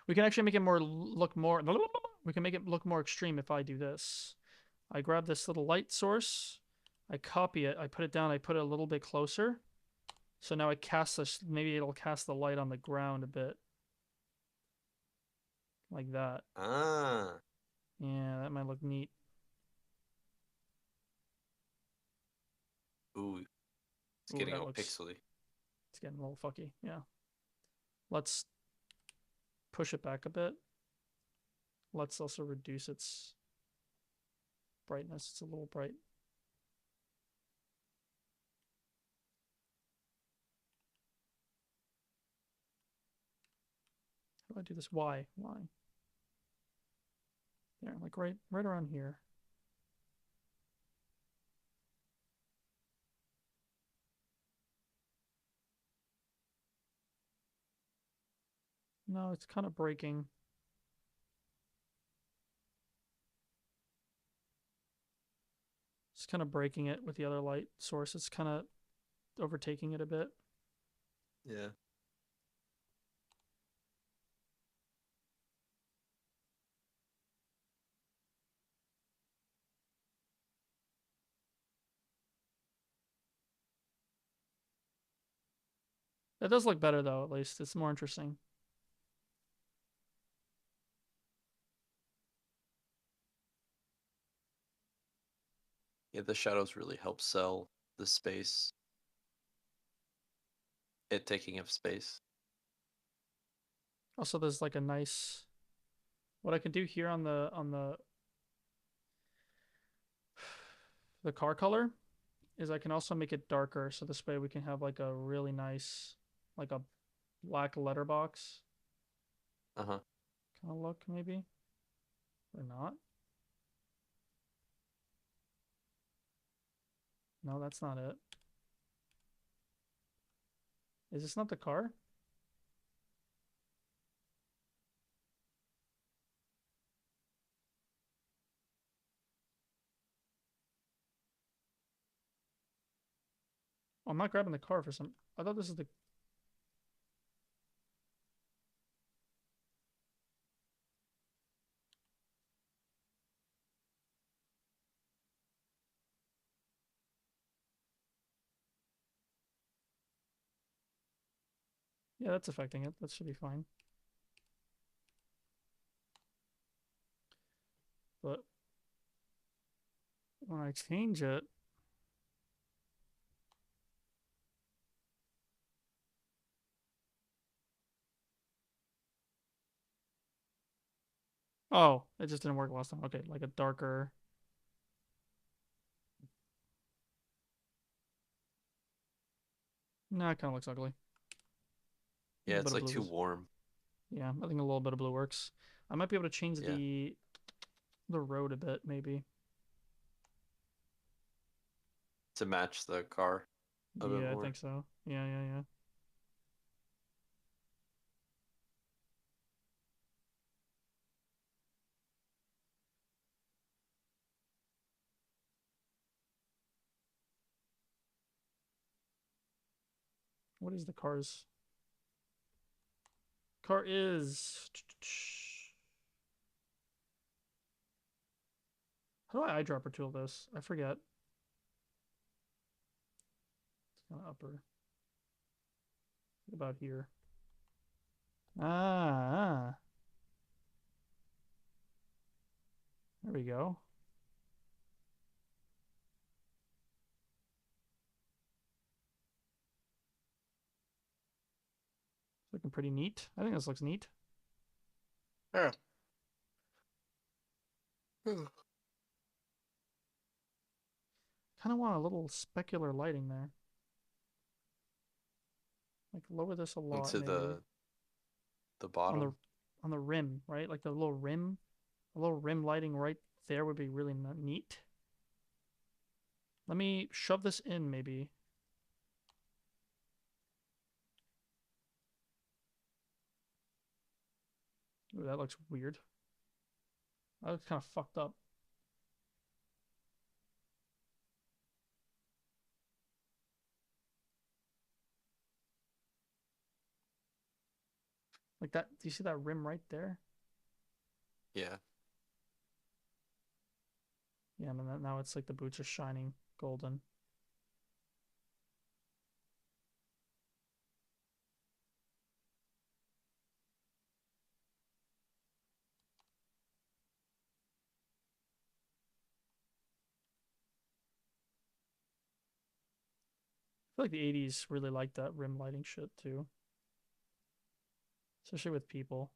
We can actually make it look more. We can make it look more extreme if I do this. I grab this little light source, I copy it, I put it down, I put it a little bit closer. So now I cast this. Maybe it'll cast the light on the ground a bit, like that. Ah. Yeah, that might look neat. Ooh. It's Ooh, getting that all looks. pixely. It's getting a little fucky. Yeah. Let's push it back a bit. Let's also reduce its brightness. It's a little bright. How do I do this? Why? There, like right around here. No, it's kind of breaking. It's kind of breaking it with the other light source. It's kind of overtaking it a bit. Yeah. That does look better though, at least. It's more interesting. Yeah, the shadows really help sell the space. It taking up space. Also, there's like a nice. What I can do here on the car color is I can also make it darker, so this way we can have like a really nice, like a black letterbox Uh-huh. kind of look, maybe, or not. No, that's not it. Is this not the car? Oh, I'm not grabbing the car for some. I thought this is the. Yeah, that's affecting it. That should be fine. But when I change it, Oh, it just didn't work last time. Okay, like a darker. Nah, it kind of looks ugly. A Yeah, little bit it's of like blue too is. warm. Yeah, I think a little bit of blue works. I might be able to change Yeah. the road a bit, maybe. To match the car a bit Yeah, I more. think so. Yeah, yeah, yeah. What is the car's? Car is. How do I eyedropper tool this? I forget. It's kind of upper. About here. Ah, there we go. It's looking pretty neat. I think this looks neat. Yeah. Kind of want a little specular lighting there. Like lower this a lot, Into maybe the on the bottom. rim, right? Like the little rim, a little rim lighting right there would be really neat. Let me shove this in, maybe. Ooh, that looks weird. That looks kind of fucked up. Like that. Do you see that rim right there? Yeah. Yeah, and then now it's like the boots are shining golden. I feel like the 80s really liked that rim lighting shit too, especially with people.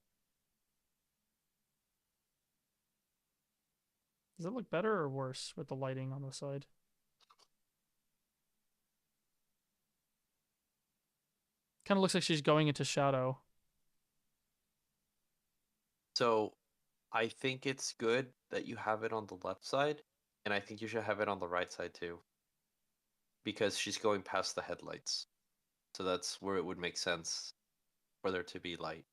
Does it look better or worse with the lighting on the side? Kind of looks like she's going into shadow. So I think it's good that you have it on the left side, and I think you should have it on the right side too. Because she's going past the headlights. So that's where it would make sense for there to be light.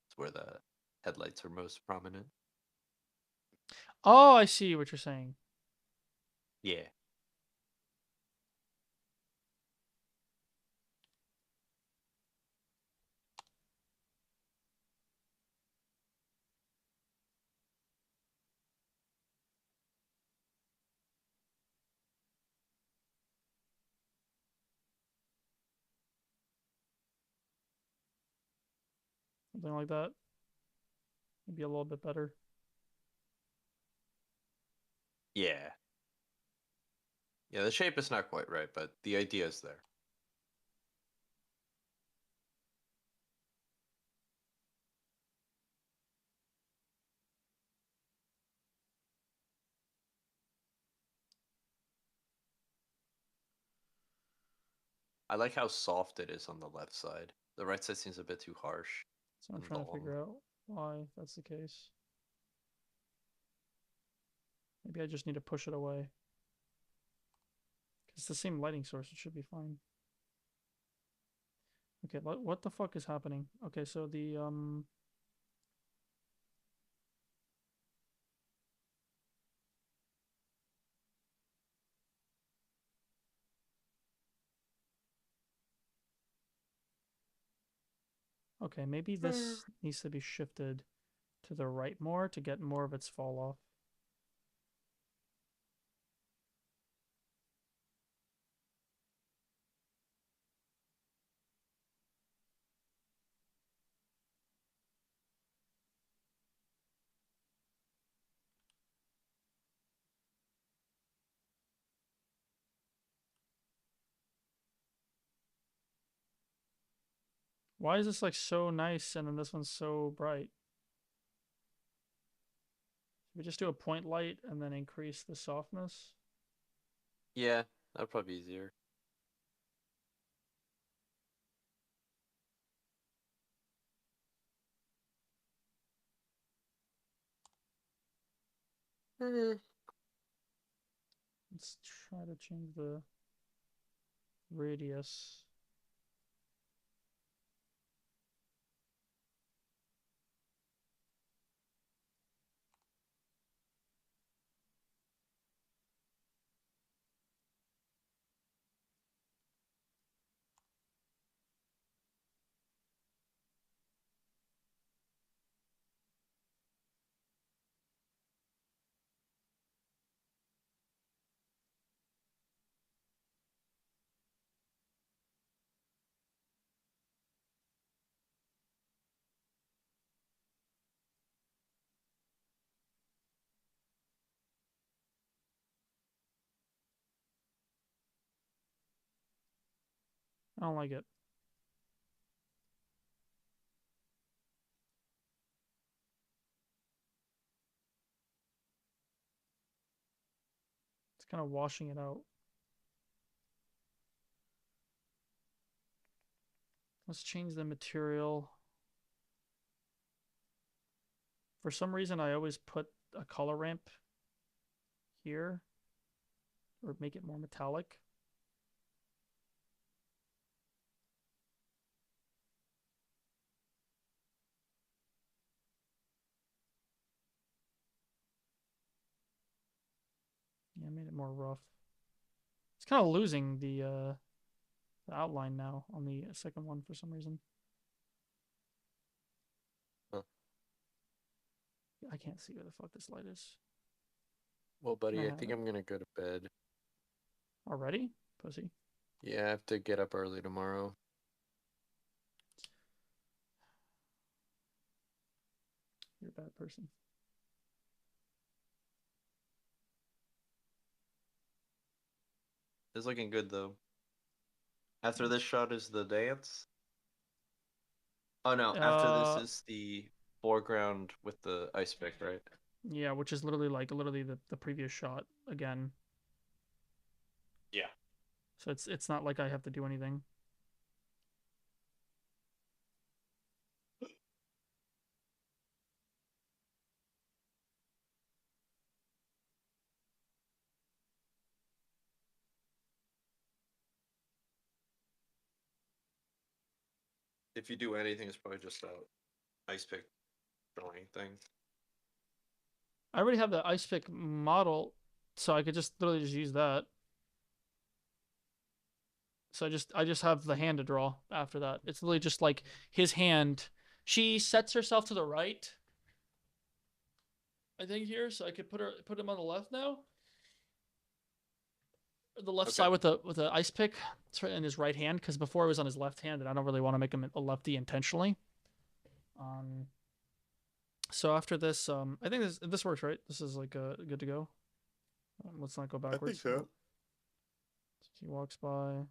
It's where the headlights are most prominent. Oh, I see what you're saying. Yeah. Something like that. Maybe a little bit better. Yeah. Yeah, the shape is not quite right, but the idea is there. I like how soft it is on the left side. The right side seems a bit too harsh So I'm and trying to long. figure out why that's the case. Maybe I just need to push it away. It's the same lighting source. It should be fine. Okay, what the fuck is happening? Okay, so the. Okay, maybe this needs to be shifted to the right more to get more of its fall off. Why is this like so nice and then this one's so bright? We just do a point light and then increase the softness. Yeah, that'd probably be easier. Let's try to change the radius. I don't like it. It's kind of washing it out. Let's change the material. For some reason, I always put a color ramp here or make it more metallic. Yeah, I made it more rough. It's kind of losing the outline now on the second one for some reason. Huh. I can't see where the fuck this light is. Well, buddy, I have think it. I'm gonna go to bed. Already? Pussy. Yeah, I have to get up early tomorrow. You're a bad person. It's looking good though. After this shot is the dance. Oh no, after this is the foreground with the ice pick, right? Yeah, which is literally the previous shot again. Yeah. So it's not like I have to do anything. If you do anything, it's probably just a ice pick drawing thing. I already have the ice pick model, so I could just literally just use that. So I just have the hand to draw after that. It's literally just like his hand. She sets herself to the right. I think here, so I could put him on the left now. The left side with the ice pick. It's right in his right hand because before it was on his left hand, and I don't really want to make him a lefty intentionally. So after this, I think this works, right? This is like good to go. Let's not go backwards. I think so. He walks by.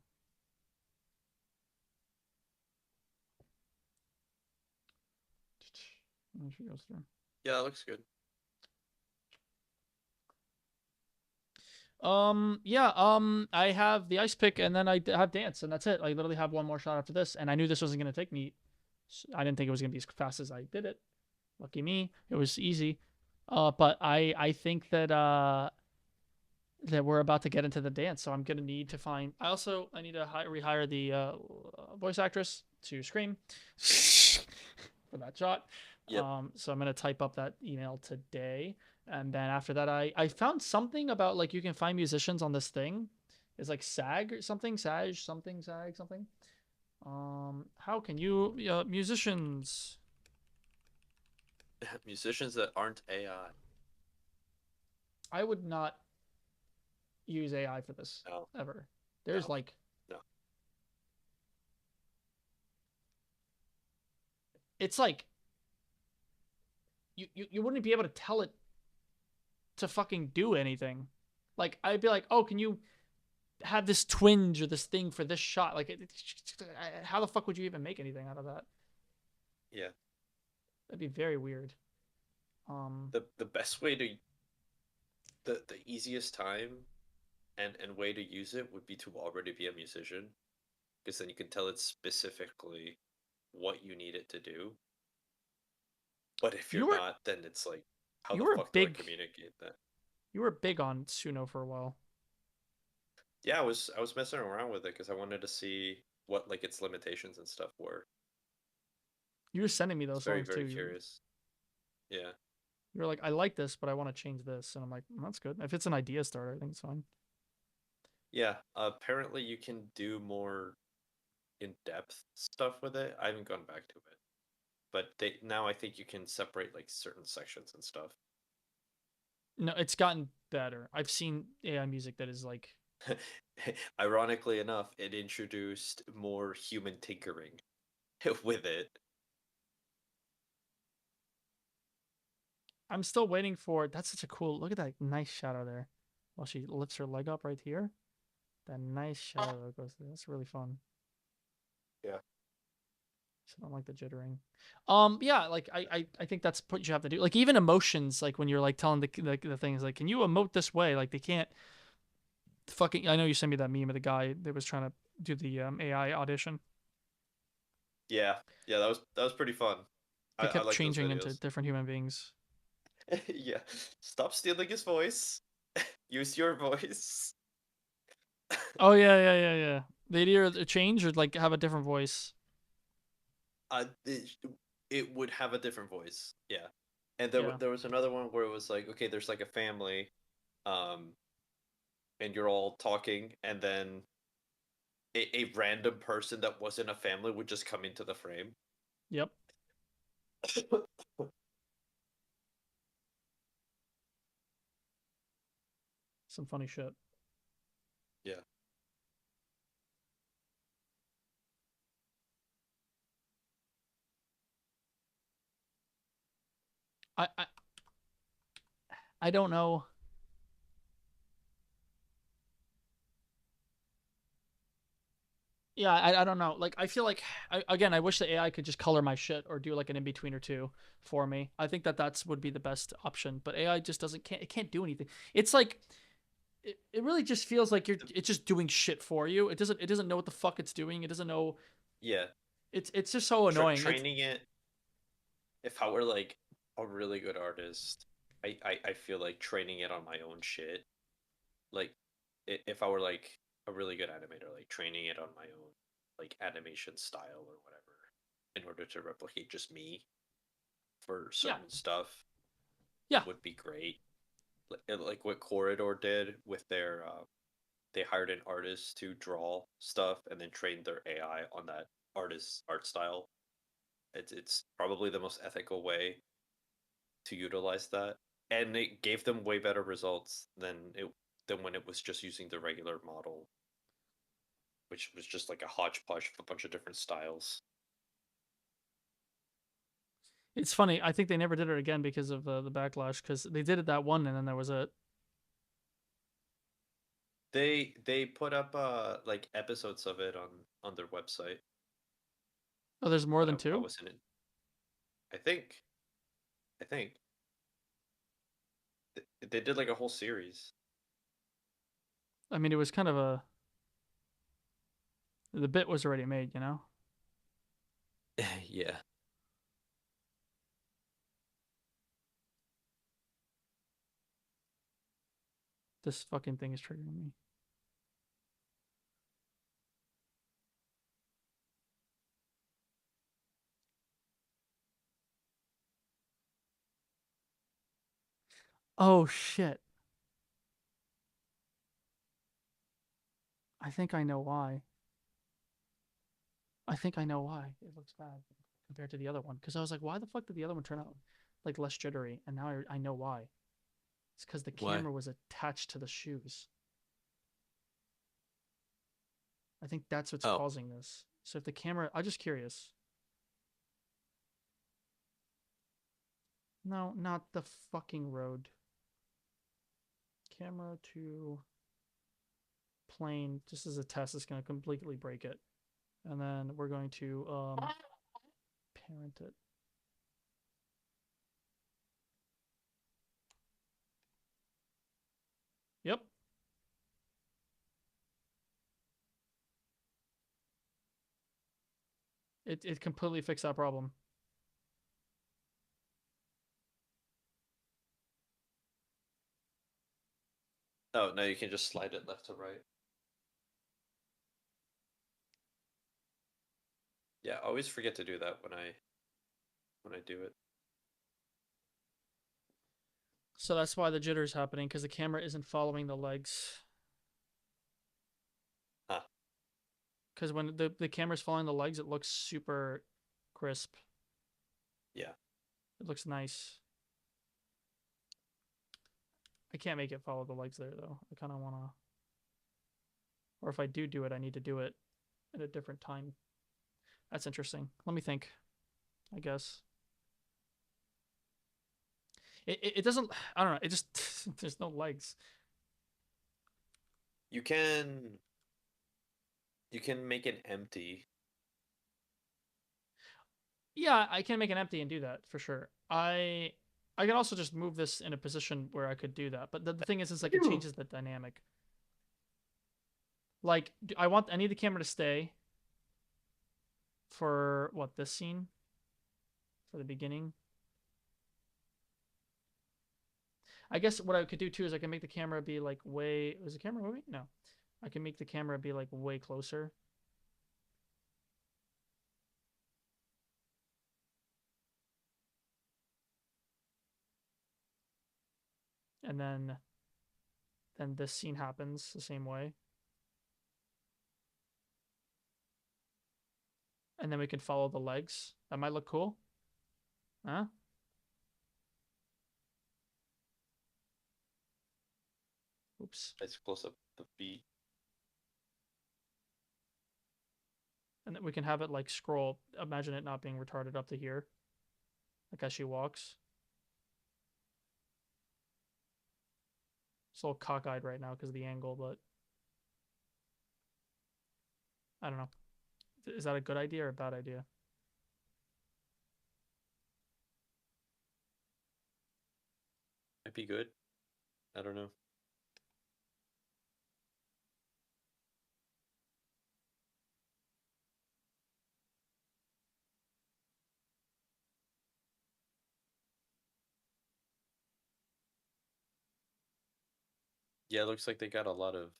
And she goes through. Yeah, that looks good. Yeah, I have the ice pick and then I have dance and that's it. I literally have one more shot after this, and I knew this wasn't gonna take me. I didn't think it was gonna be as fast as I did it. Lucky me, it was easy. But I think that that we're about to get into the dance, so I'm gonna need to find. I need to rehire the voice actress to scream for that shot. Yep. So I'm gonna type up that email today, and then after that, I found something about like you can find musicians on this thing. It's like SAG or something, SAG something, SAG something. How can you musicians? Musicians that aren't AI. I would not use AI for this No. ever. There's No. like No. it's like you wouldn't be able to tell it to fucking do anything. Like I'd be like, oh, can you have this twinge or this thing for this shot? Like, how the fuck would you even make anything out of that? Yeah. That'd be very weird. The best way to the easiest time and way to use it would be to already be a musician, because then you can tell it specifically what you need it to do. But if you you're were not, then it's like, how you the were fuck do I big communicate that? you were big on Suno for a while. Yeah, I was messing around with it because I wanted to see what like its limitations and stuff were. You were sending me It's those very, songs too. very curious. Yeah. You were like, I like this, but I want to change this, and I'm like, that's good. If it's an idea starter, I think it's fine. Yeah. Apparently you can do more in-depth stuff with it. I haven't gone back to it. But they now I think you can separate like certain sections and stuff. No, it's gotten better. I've seen AI music that is like, Ironically enough, it introduced more human tinkering with it. I'm still waiting for. That's such a cool. Look at that nice shadow there, while she lifts her leg up right here. That nice shadow that goes there. That's really fun. Yeah. So I don't like the jittering. Yeah, like I think that's what you have to do. Like even emotions, like when you're like telling the things like, can you emote this way? Like they can't fucking. I know you sent me that meme of the guy that was trying to do the AI audition. Yeah. Yeah, that was pretty fun. They I kept like those changing into videos. different human beings. Yeah. Stop stealing his voice. Use your voice. Oh yeah. They'd either change or like have a different voice. It, it would have a different voice. Yeah. And Yeah. there was another one where it was like, okay, there's like a family, um, and you're all talking, and then a random person that wasn't a family would just come into the frame. Yep. Some funny shit. Yeah. I I, I don't know. Yeah, I don't know. Like, I feel like, again, I wish the AI could just color my shit or do like an in between or two for me. I think that that's would be the best option. But AI just doesn't can't it can't do anything. It's like it really just feels like it's just doing shit for you. It doesn't know what the fuck it's doing. It doesn't know. Yeah. It's just so annoying. It's Training it, if I were like a really good artist, I feel like training it on my own shit. Like, if I were like a really good animator, like training it on my own like animation style or whatever, in order to replicate just me for yeah certain stuff yeah would be great. Like what Corridor did with their they hired an artist to draw stuff and then trained their AI on that artist's art style. It's probably the most ethical way to utilize that, and it gave them way better results than when it was just using the regular model, which was just like a hodgepodge of a bunch of different styles. it's funny. I think they never did it again because of the backlash. Because they did it that one, and then there was a They put up like episodes of it on their website, oh, there's more but than I two. wasn't in. I think I think they did like a whole series. I mean, it was kind of a the bit was already made, you know. Yeah. This fucking thing is triggering me. Oh shit. I think I know why. I think I know why it looks bad compared to the other one. Because I was like, why the fuck did the other one turn out like less jittery? And now I know why. It's because the Why? camera was attached to the shoes. I think that's what's Oh. causing this. So if the camera, I'm just curious. No, not the fucking road. Camera to plane. Just as a test, it's gonna completely break it. And then we're going to parent it. It completely fixed that problem. Oh, no, you can just slide it left to right. Yeah, I always forget to do that when I do it. So that's why the jitter's happening, because the camera isn't following the legs. Huh. Because when the camera's following the legs, it looks super crisp. Yeah. It looks nice. I can't make it follow the legs there, though. I kind of want to... Or if I do it, I need to do it at a different time. That's interesting. Let me think, I guess. It doesn't... I don't know. It just... There's no legs. You can make it empty. Yeah, I can make an empty and do that, for sure. I can also just move this in a position where I could do that. But the thing is like, it changes the dynamic. Like, I need the camera to stay for, what, this scene? For the beginning? I guess what I could do, too, is I can make the camera be, like, way... Was the camera moving? No. I can make the camera be, like, way closer. And then this scene happens the same way. And then we can follow the legs. That might look cool. Huh? Oops. Nice close up the feet. And then we can have it like scroll. Imagine it not being retarded up to here. Like as she walks. It's a little cockeyed right now because of the angle, but I don't know. Is that a good idea or a bad idea? Might be good. I don't know. Yeah, it looks like they got a lot of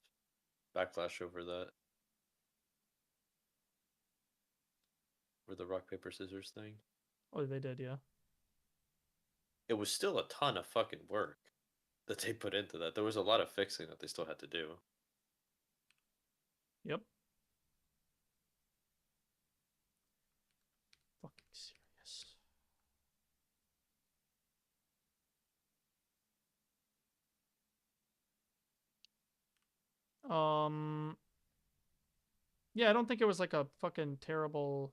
backlash over that. Over the rock, paper, scissors thing. Oh, they did, yeah. It was still a ton of fucking work that they put into that. There was a lot of fixing that they still had to do. Yep. Fucking serious. Um. Yeah, I don't think it was like a fucking terrible.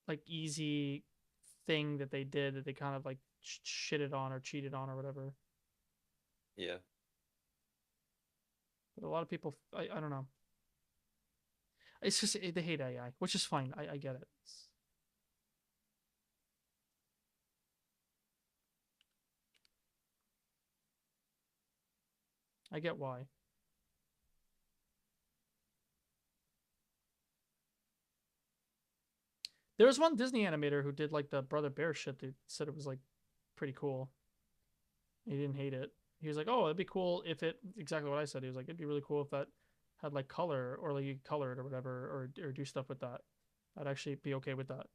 Like easy thing that they did that they kind of like shitted on or cheated on or whatever. Yeah. But a lot of people, I don't know. It's just they hate AI, which is fine. I get it. I get why. There was one Disney animator who did like the Brother Bear shit that said it was like pretty cool. He didn't hate it. He was like, "Oh, it'd be cool if it..." Exactly what I said. He was like, "It'd be really cool if that had like color or like you could color it or whatever or do stuff with that. I'd actually be okay with that."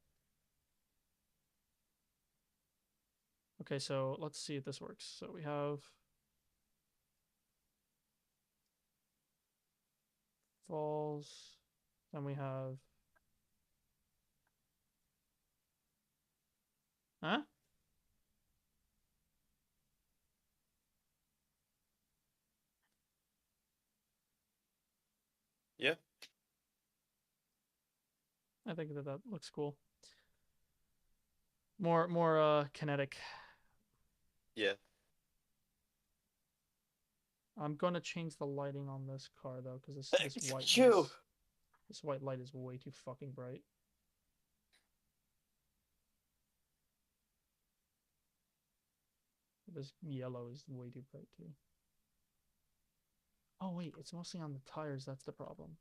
Okay, so let's see if this works. So we have falls. Then we have... Huh? Yeah. I think that looks cool. More kinetic. Yeah. I'm gonna change the lighting on this car though, because this white light is way too fucking bright. This yellow is way too bright too. Oh wait, it's mostly on the tires. That's the problem.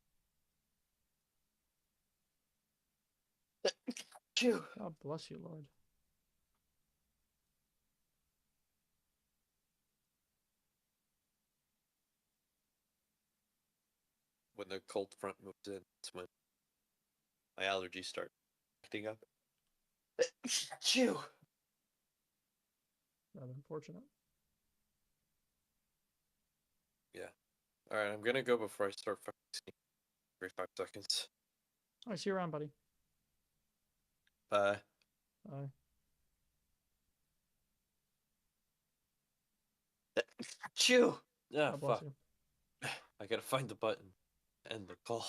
Phew. God bless you, Lord. When the cold front moves in, it's when my allergies start acting up. Phew. Rather unfortunate. Yeah. All right, I'm gonna go before I start fucking sneezing every 5 seconds. All right, see you around, buddy. Bye. Bye. Phew. Ah, God bless fuck. you. I gotta find the button. End the call.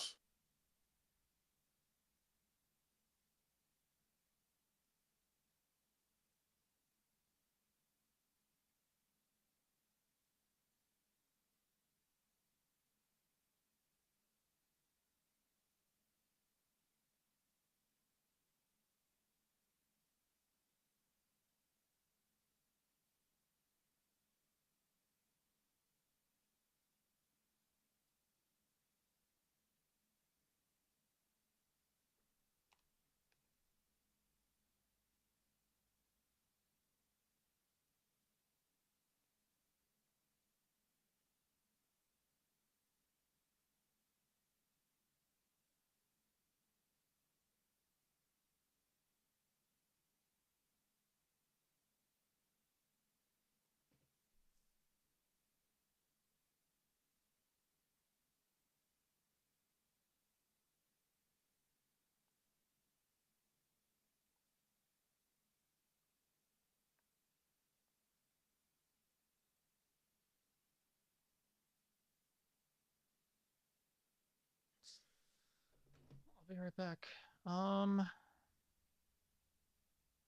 I'll be right back.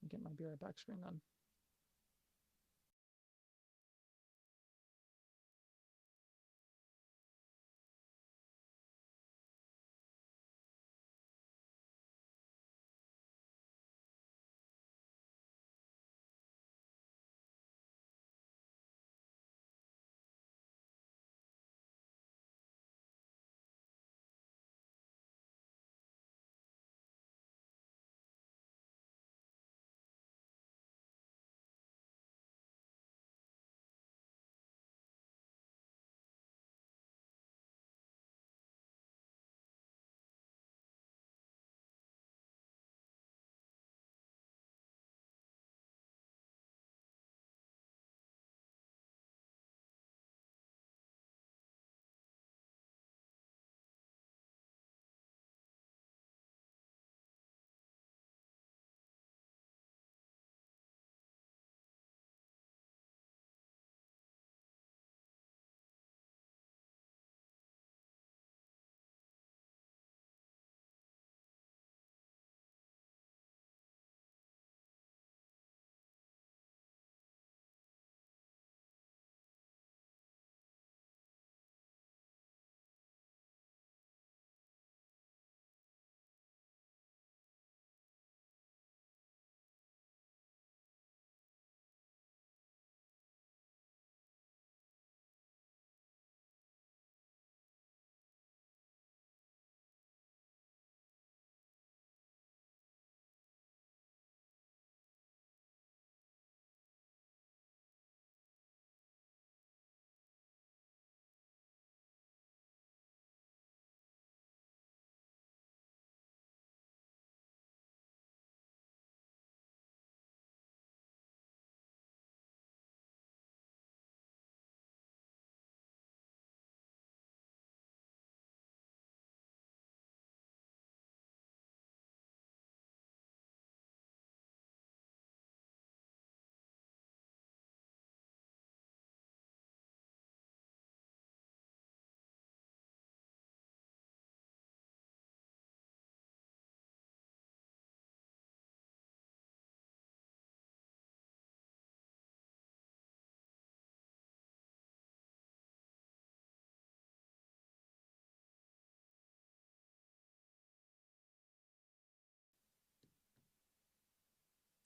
Get my be right back screen done.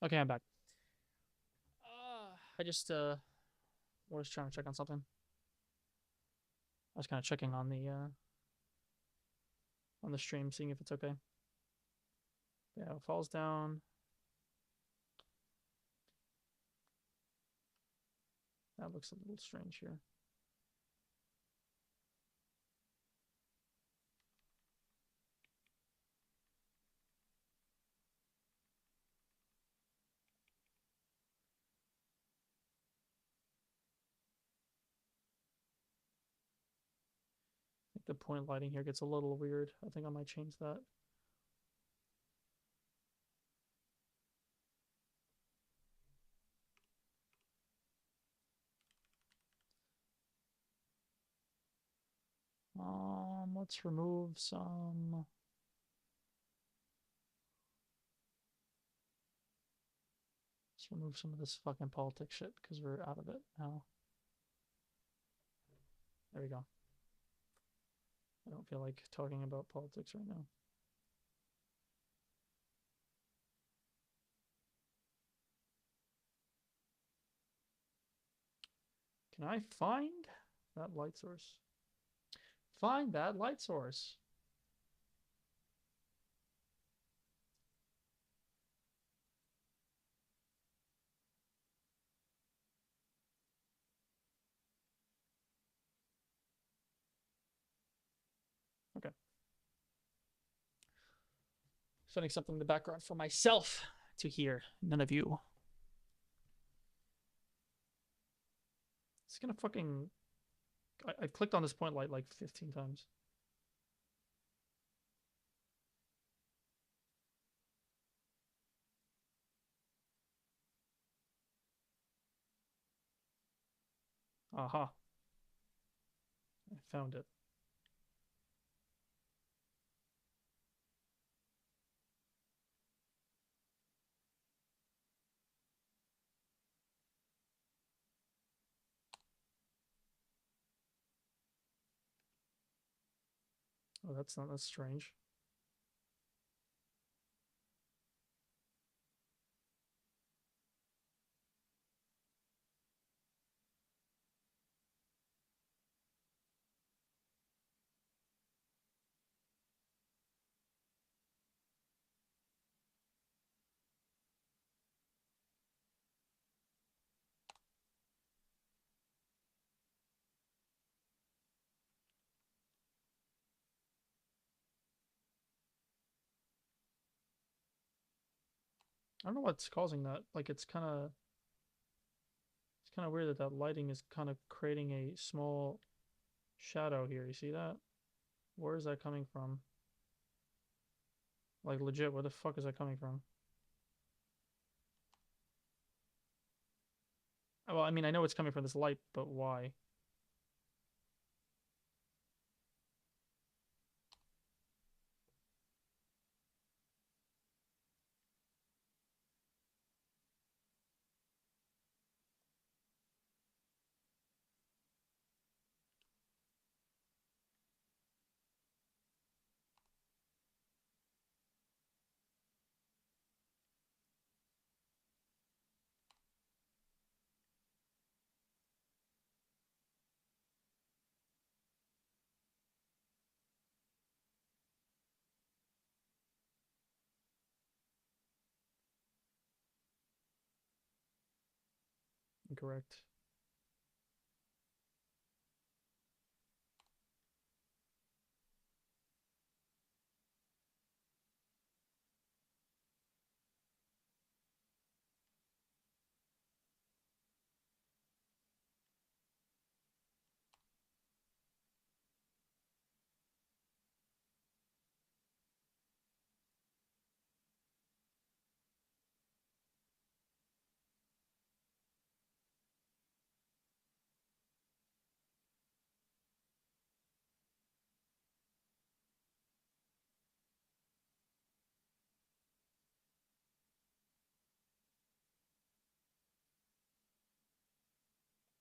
Okay, I'm back. I just was trying to check on something. I was kind of checking on the stream, seeing if it's okay. Yeah, it falls down. That looks a little strange here. I think the point lighting here gets a little weird. I think I might change that. Let's remove some. Let's remove some of this fucking politics shit because we're out of it now. There we go. I don't feel like talking about politics right now. Can I find that light source? Find that light source. Okay. Setting something in the background for myself to hear. None of you. It's gonna fucking. I clicked on this point light like 15 times. Aha. I found it. Oh, that's strange. I don't know what's causing that. Like it's kind of weird that that lighting is kind of creating a small shadow here. You see that? Where is that coming from? Like legit, where the fuck is that coming from? Well, I mean, I know it's coming from this light, but why? Incorrect.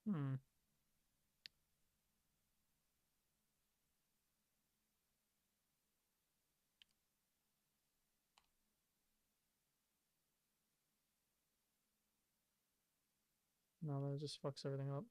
Hmm. No, that just fucks everything up.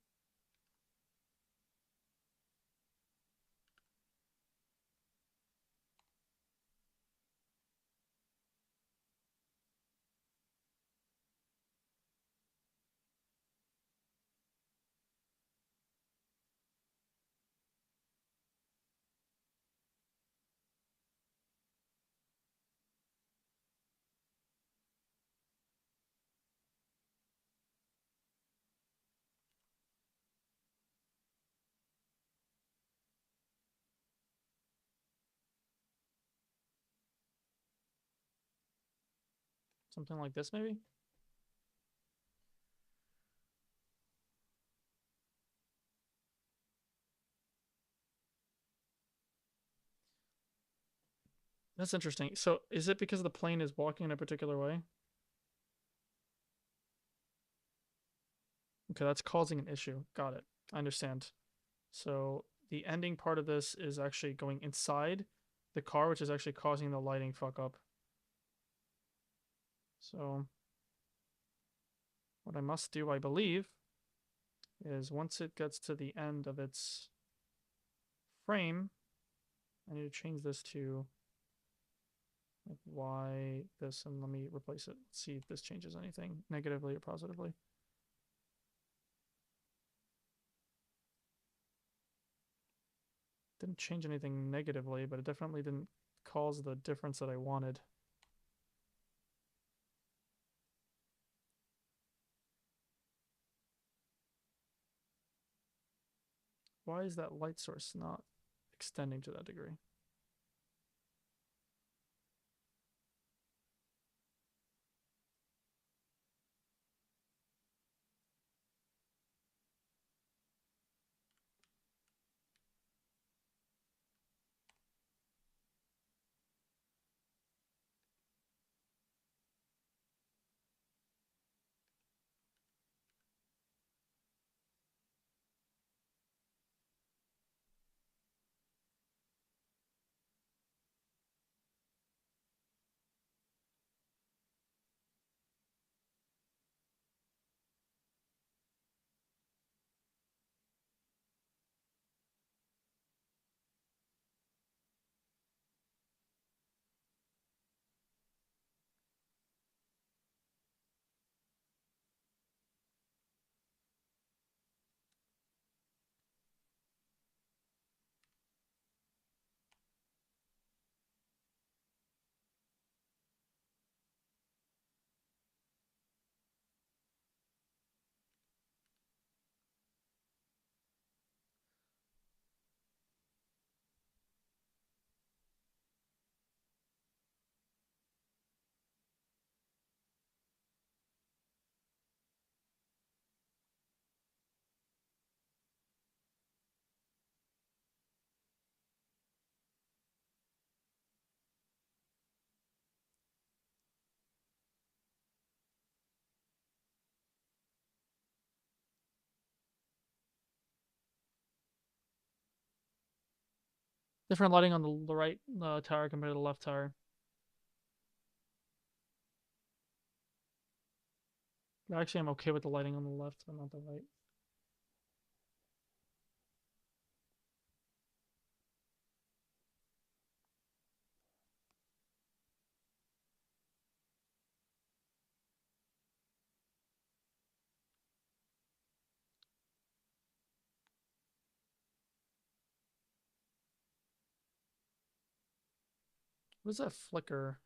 Something like this, maybe? That's interesting. So is it because the plane is walking in a particular way? Okay, that's causing an issue. Got it. I understand. So the ending part of this is actually going inside the car, which is actually causing the lighting fuck up. So what I must do, I believe, is once it gets to the end of its frame, I need to change this to like Y this, and let me replace it. Let's see if this changes anything negatively or positively. Didn't change anything negatively, but it definitely didn't cause the difference that I wanted. Why is that light source not extending to that degree? Different lighting on the right tower compared to the left tower. Actually, I'm okay with the lighting on the left, but not the right. What is that flicker?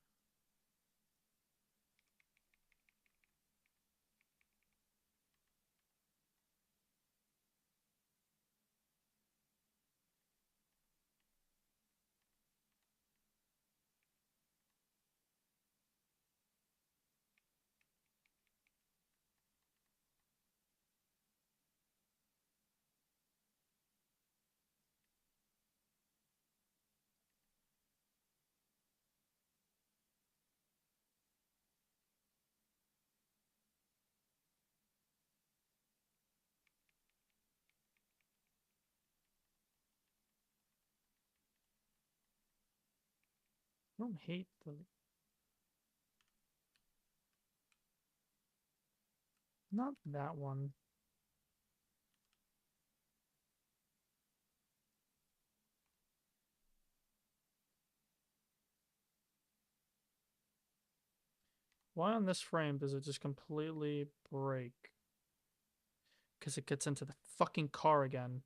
I don't hate the... Not that one. Why on this frame does it just completely break? Because it gets into the fucking car again.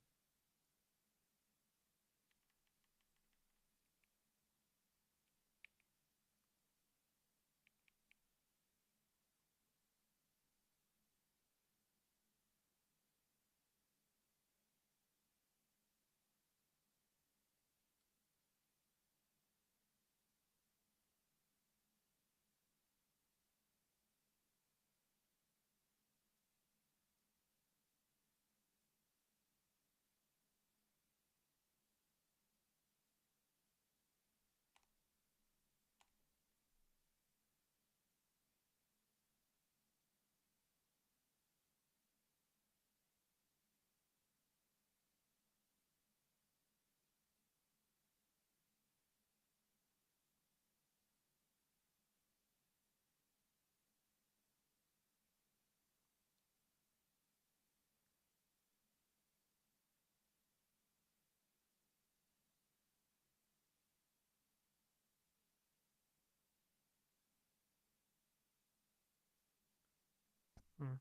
Hmm.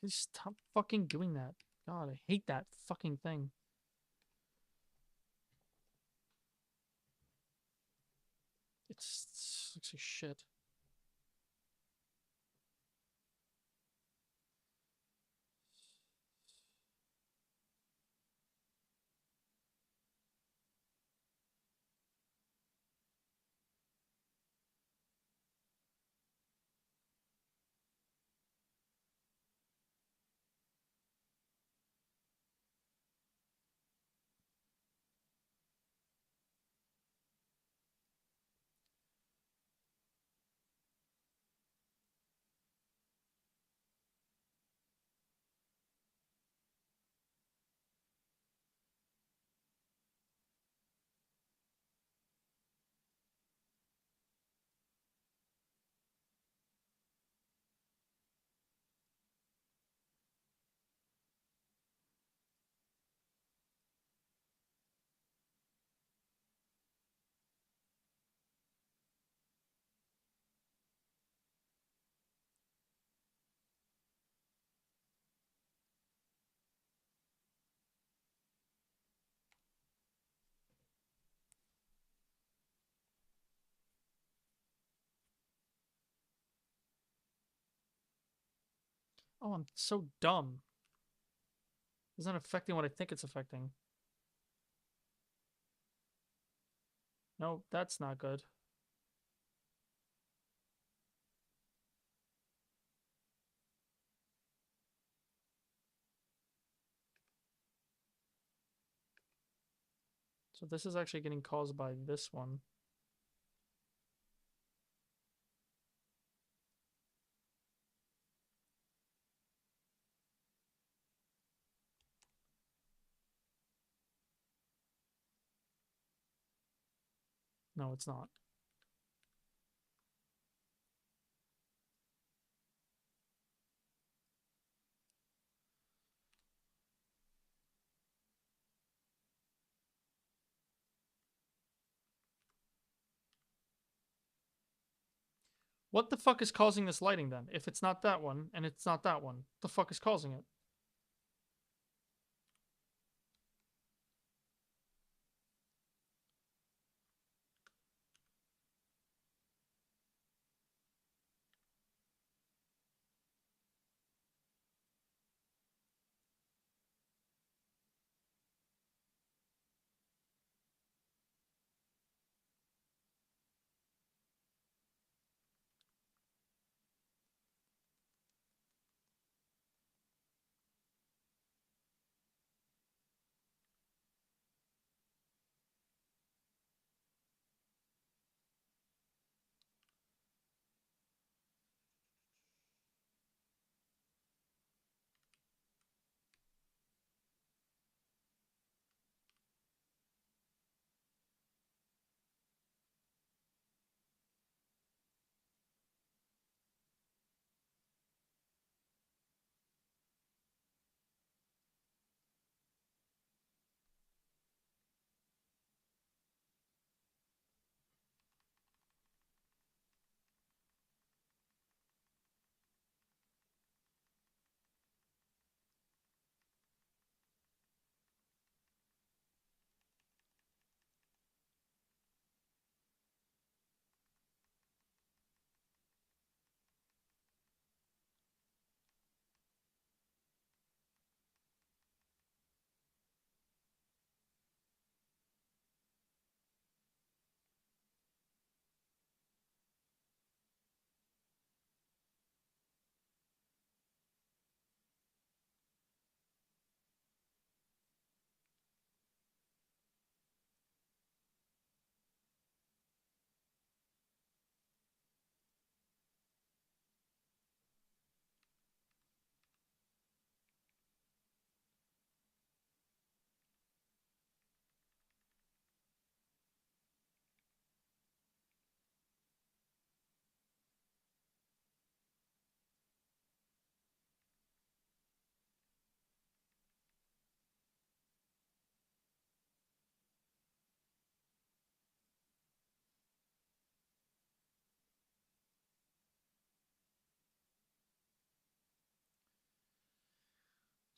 Stop fucking doing that. God, I hate that fucking thing. It looks like shit. Oh, I'm so dumb. It's not affecting what I think it's affecting. No, that's not good. So this is actually getting caused by this one. No, it's not. What the fuck is causing this lighting then? If it's not that one, and it's not that one, the fuck is causing it?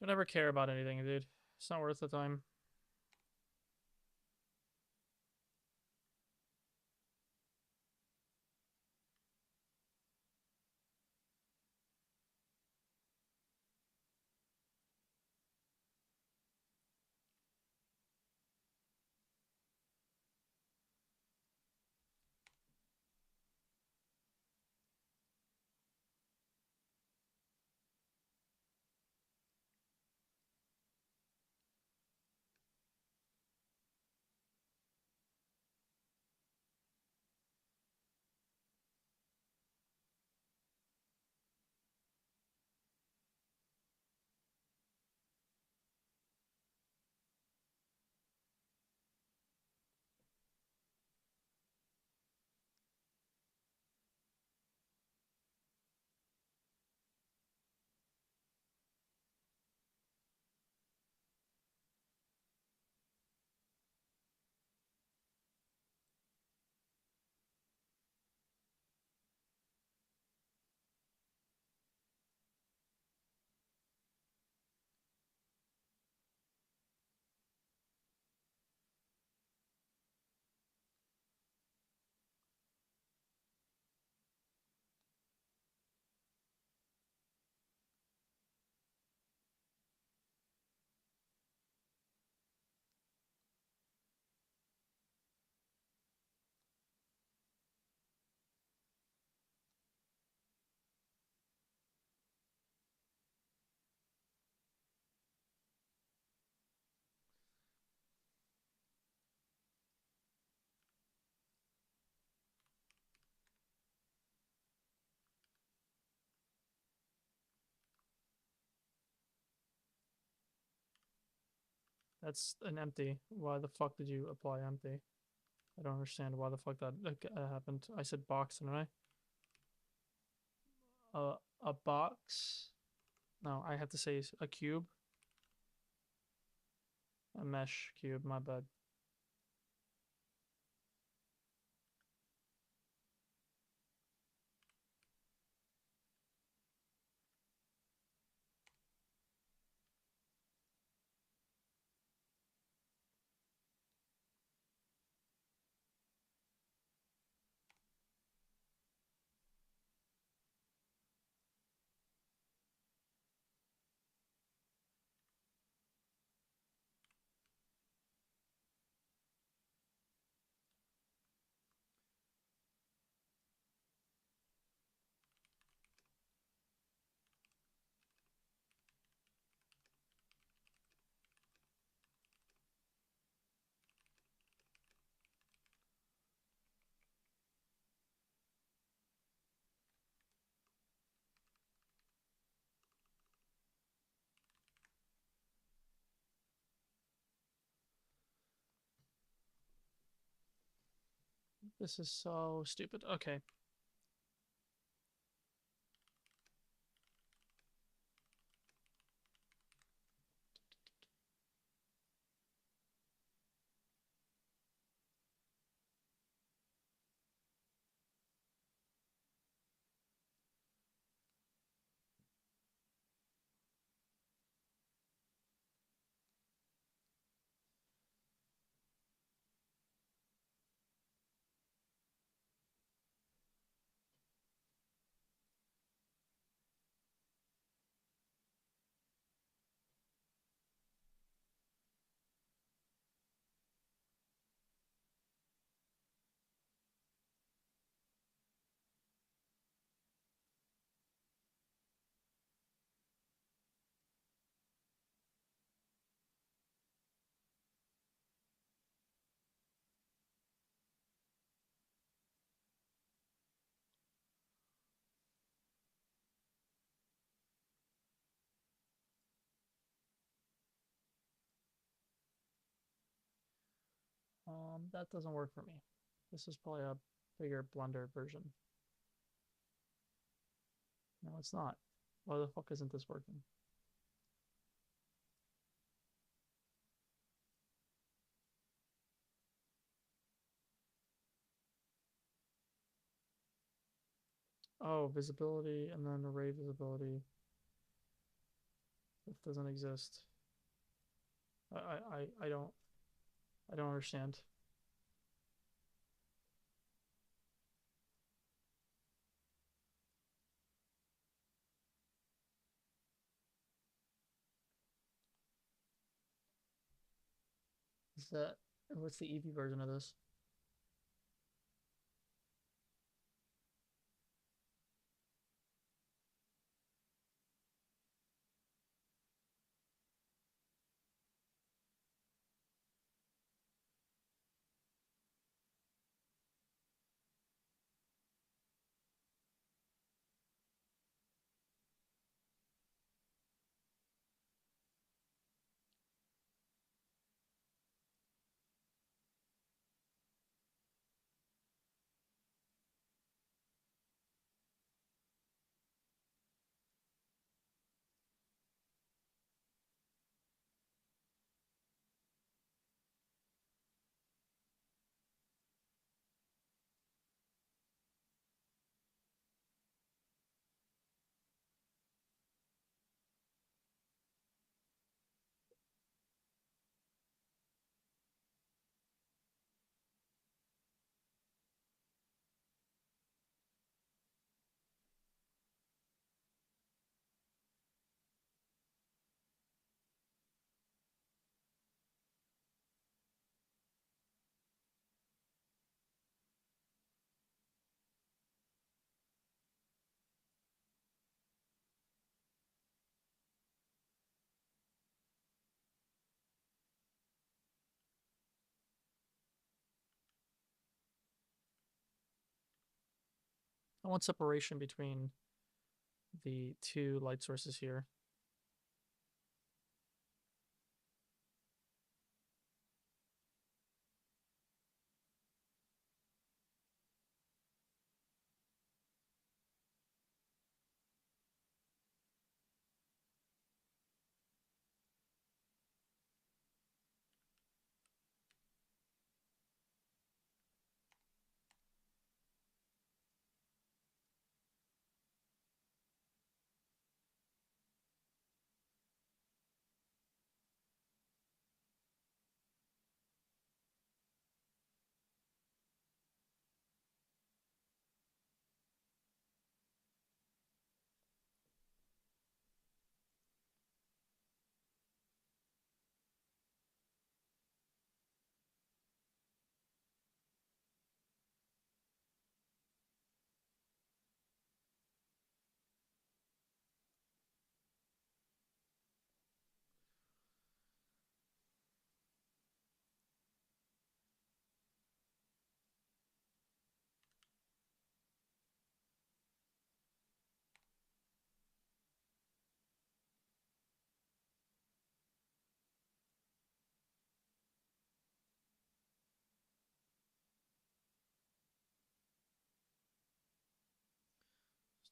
Don't ever care about anything, dude. It's not worth the time. That's an empty. Why the fuck did you apply empty? I don't understand why the fuck that happened. I said box, didn't I? A box? No, I have to say a cube. A mesh cube, my bad. This is so stupid. Okay. That doesn't work for me. This is probably a bigger Blender version. No, it's not. Why the fuck isn't this working? Oh, visibility and then array visibility. doesn't exist. I don't understand. Is that what's the Eevee version of this? I want separation between the two light sources here.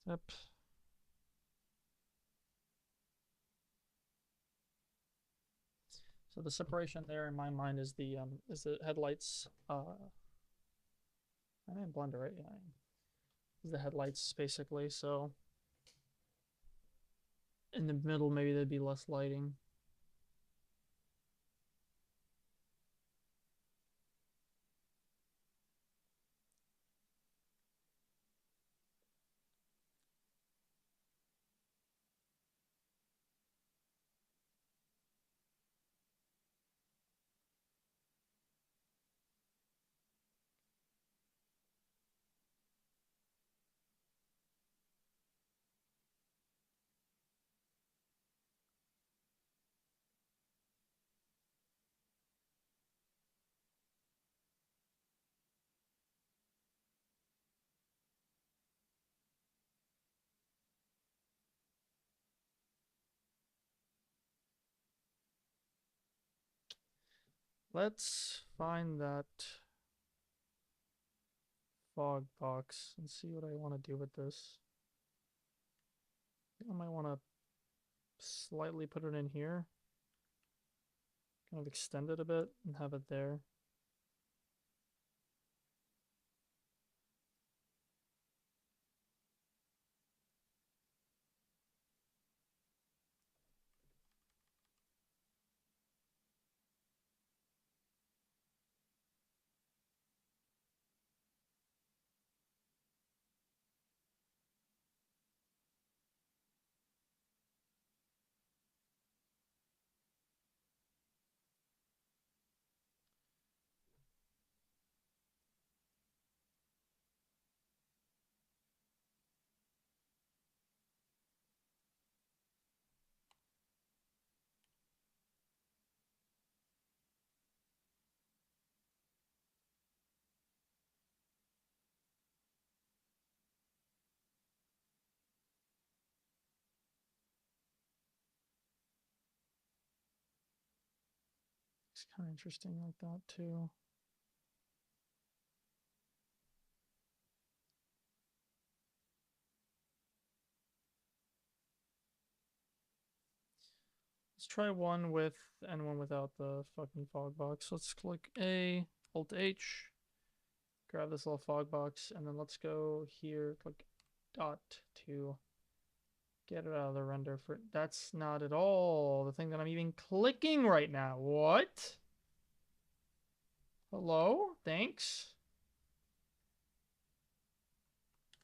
Step. So the separation there in my mind is the headlights. I'm in Blender, right? Yeah. Is the headlights basically. So in the middle, maybe there'd be less lighting. Let's find that fog box and see what I want to do with this. I might want to slightly put it in here, kind of extend it a bit and have it there. It's kind of interesting like that too. Let's try one with and one without the fucking fog box. Let's click A, Alt H, grab this little fog box, and then let's go here, click dot to get it out of the render for. That's not at all the thing that I'm even clicking right now. What? Hello? Thanks.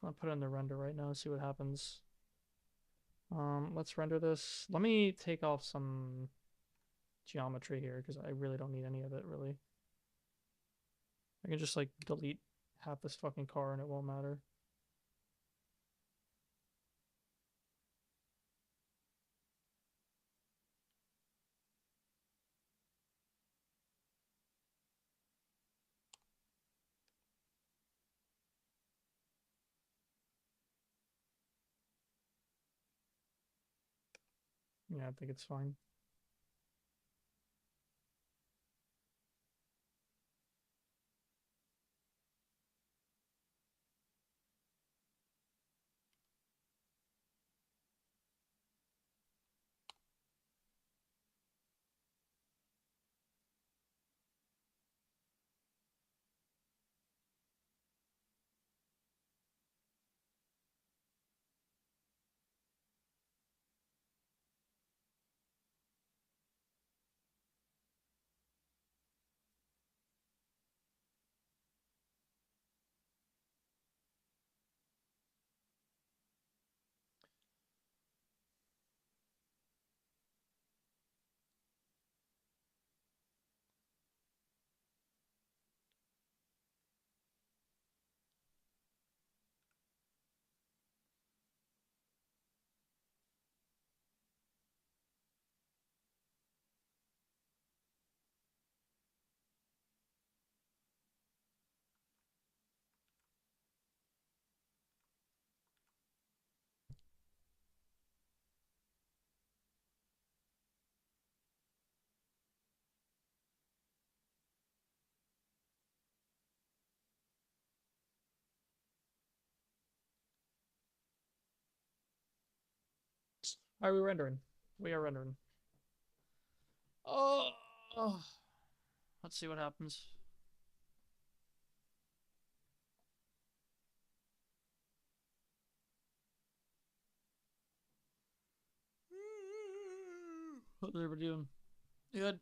I'm gonna put it in the render right now, see what happens. Let's render this. Let me take off some geometry here because I really don't need any of it, really. I can just like delete half this fucking car and it won't matter. Yeah, I think it's fine. Are we rendering? We are rendering. Oh, let's see what happens. How's everybody doing? Good.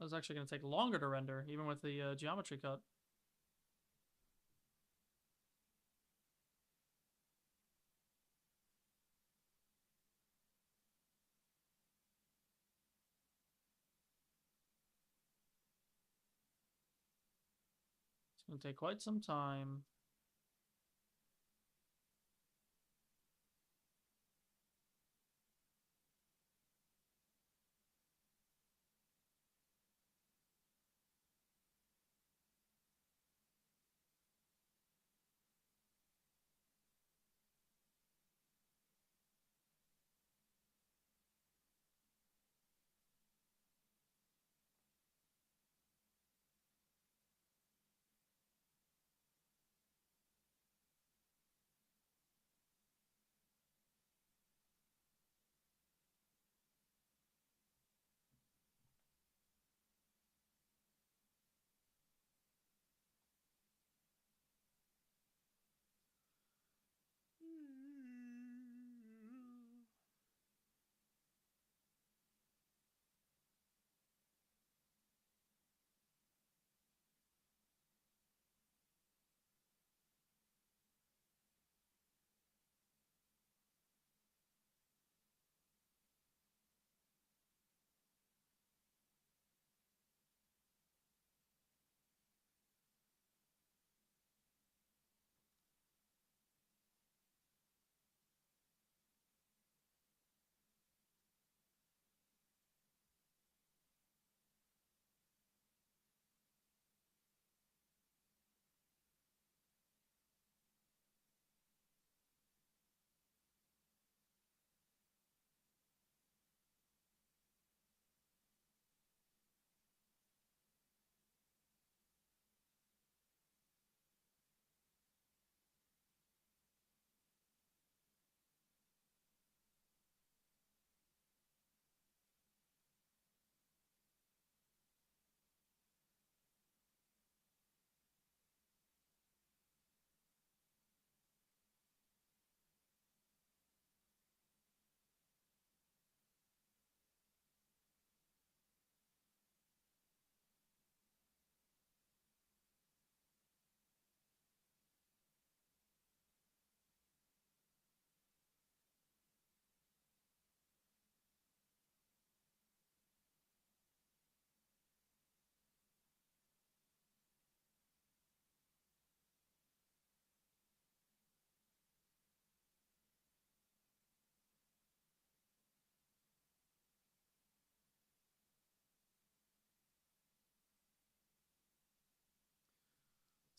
That's actually going to take longer to render, even with the geometry cut. It's going to take quite some time.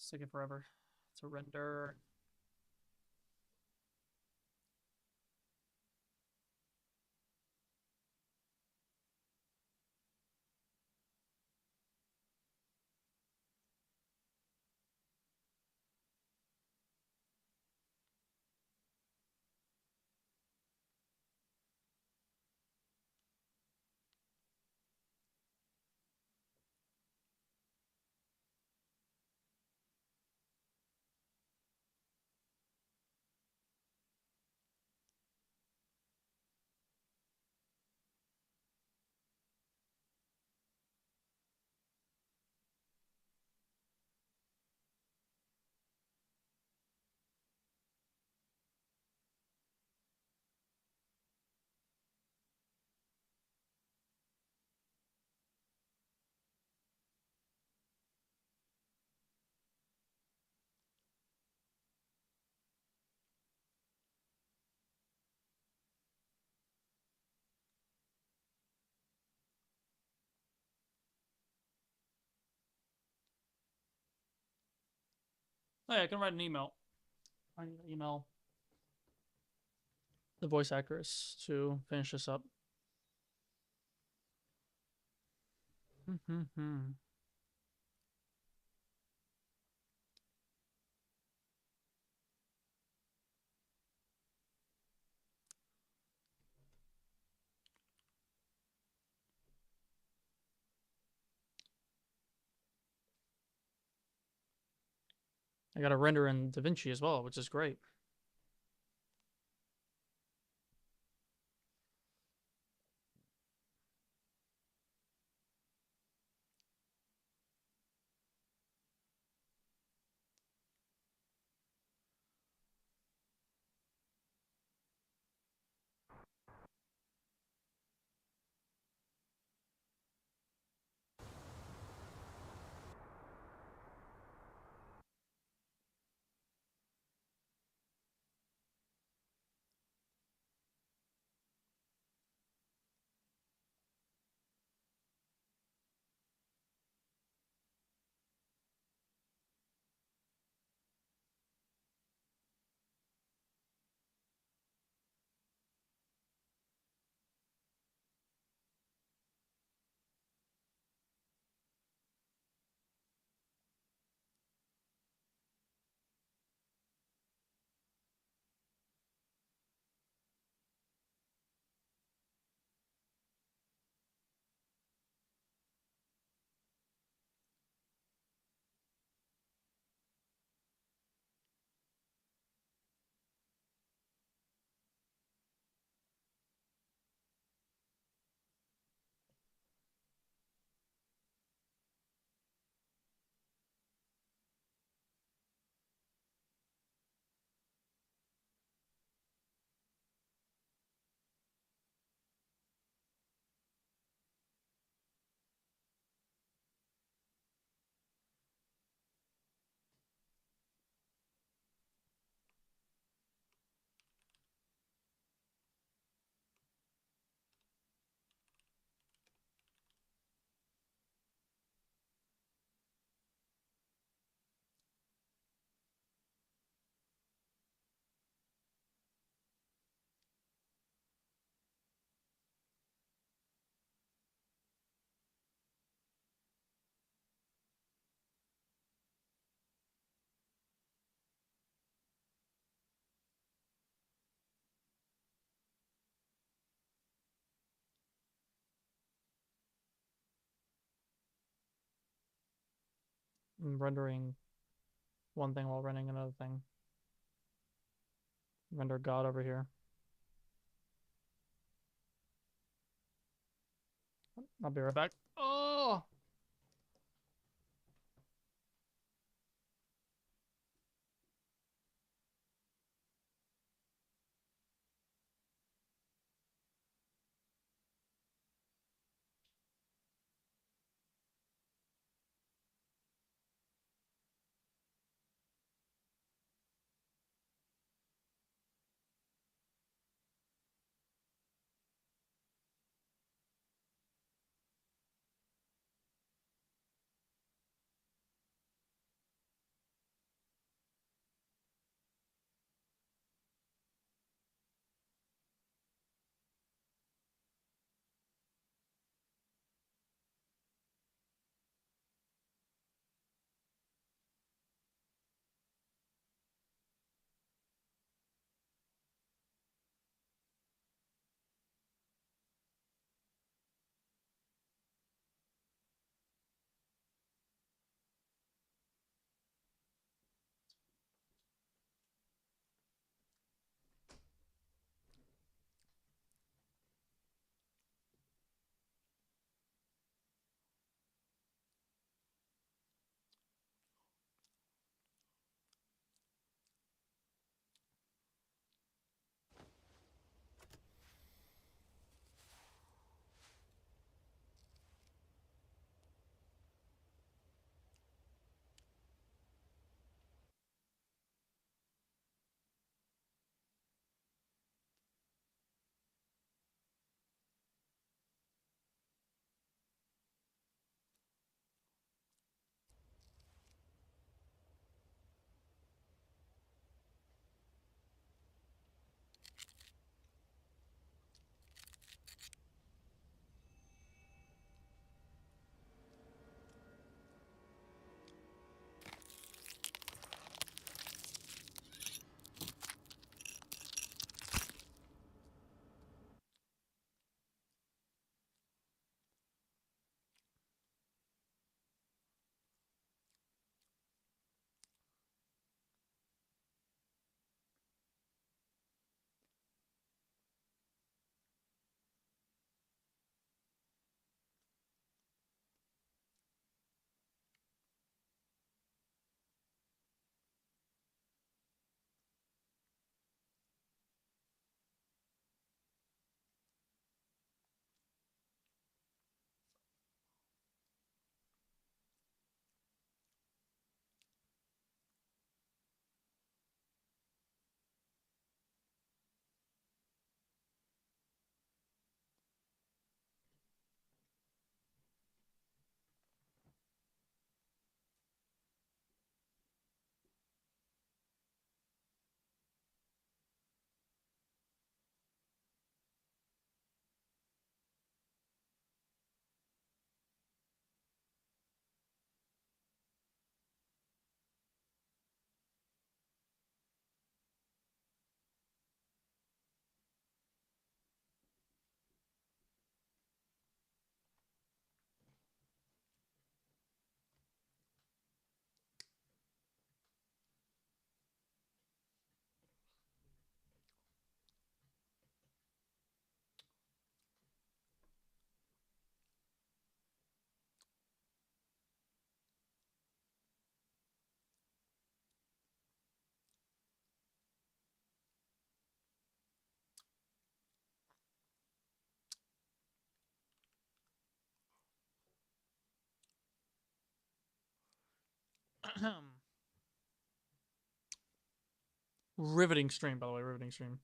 It's taking forever to render. Oh yeah, I can write an email. I need to email the voice actress to finish this up. I got to render in DaVinci as well, which is great. I'm rendering one thing while running another thing. Render God over here. I'll be right back. Oh! Riveting stream, by the way. Riveting stream.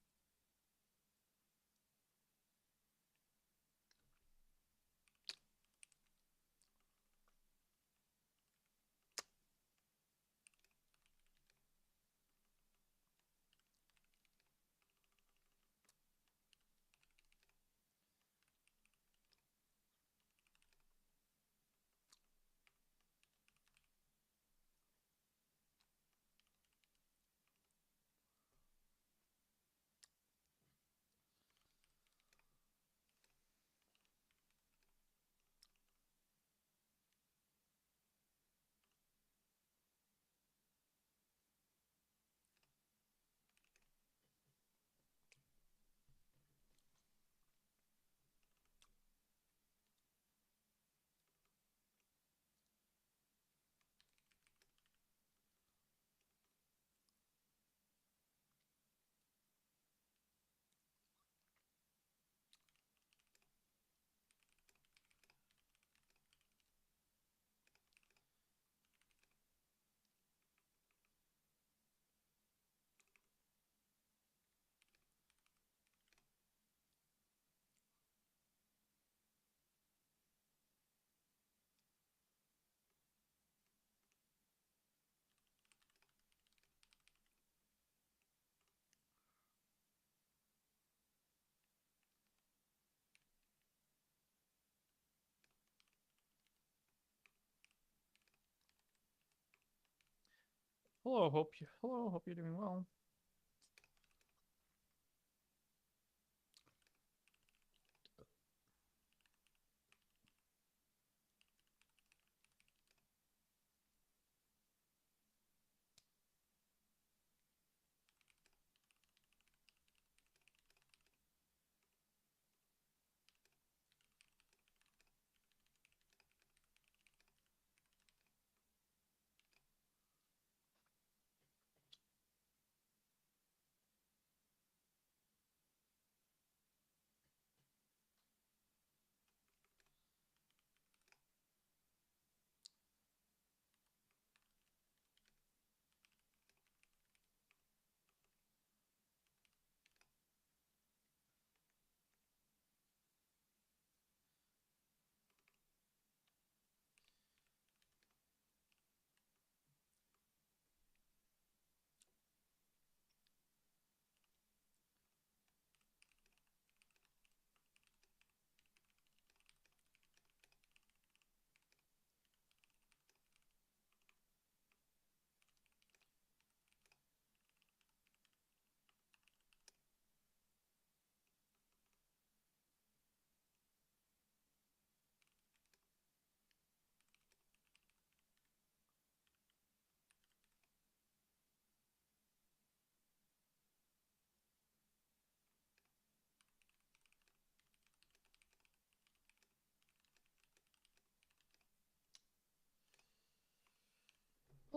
Hello, hope you're doing well.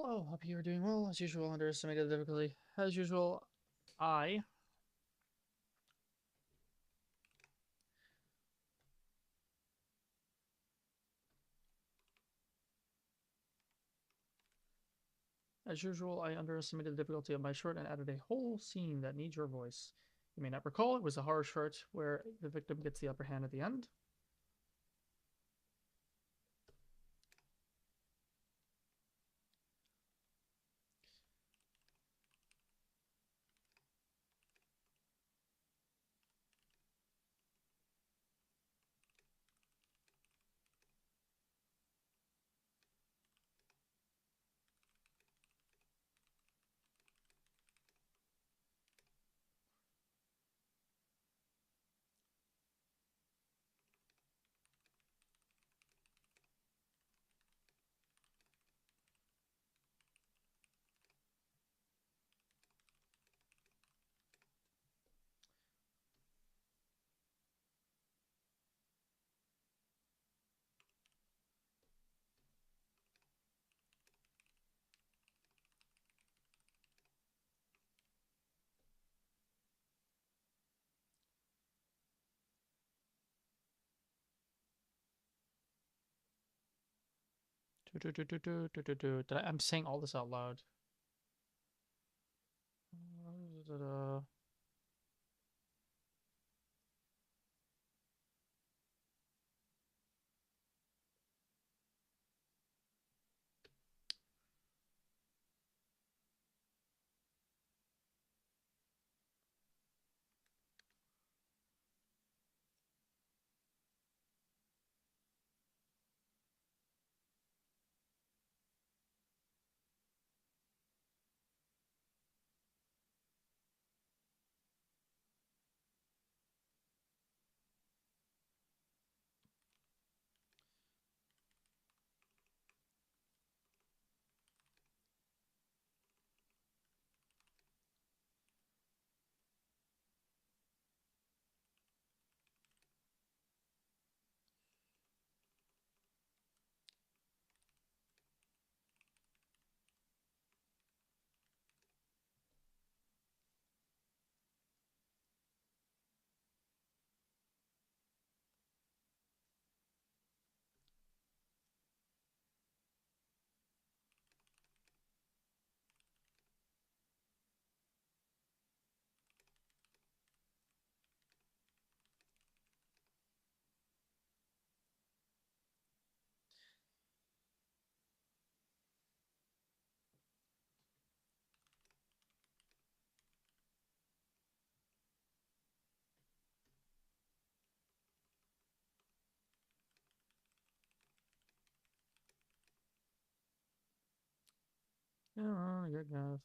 Hello, hope you're doing well. As usual, underestimated the difficulty. As usual, I underestimated the difficulty of my short and added a whole scene that needs your voice. You may not recall, it was a horror short where the victim gets the upper hand at the end. I'm saying all this out loud. Yeah, good guys.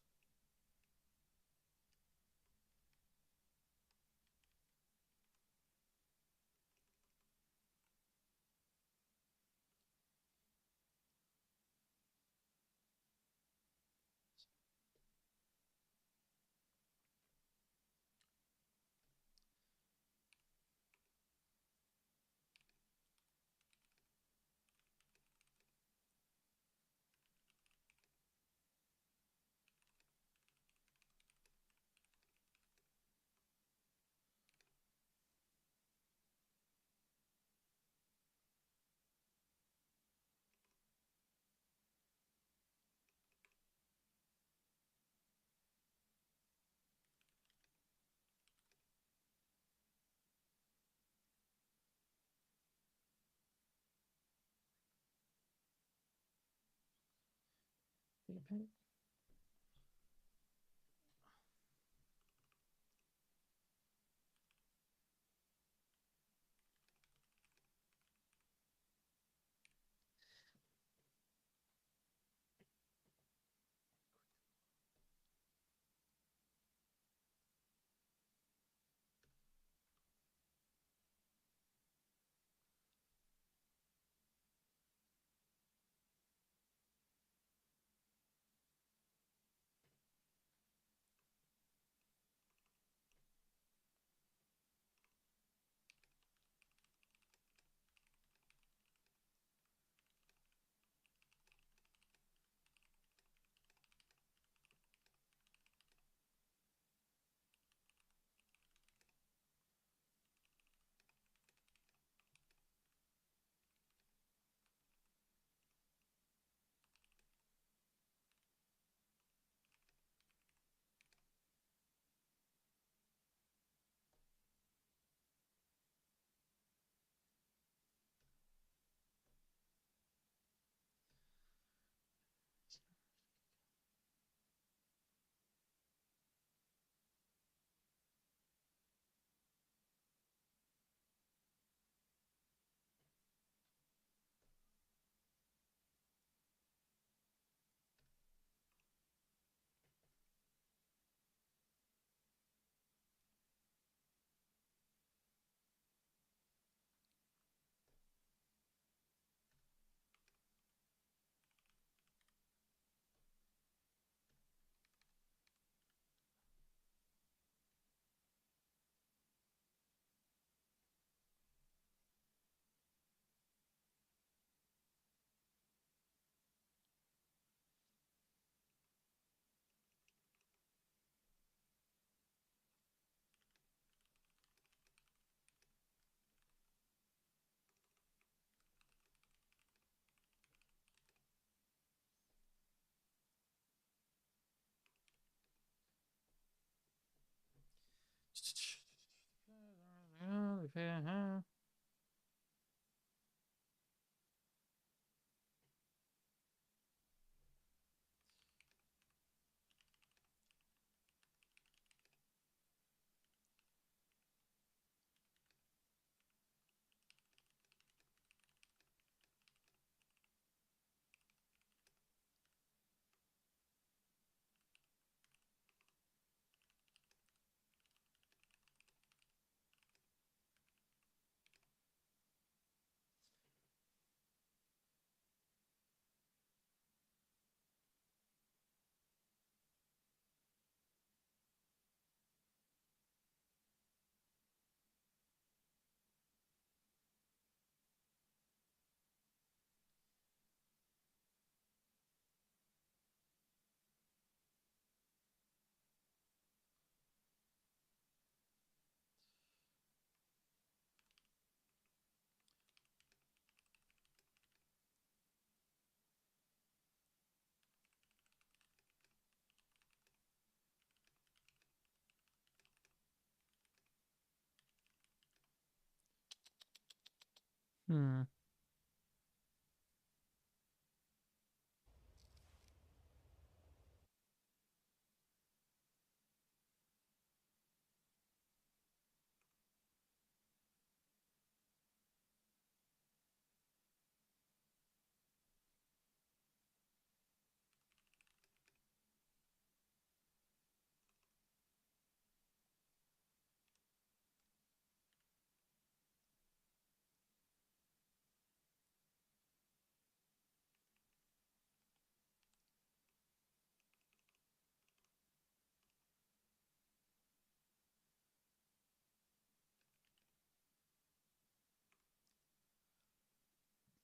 Hmm.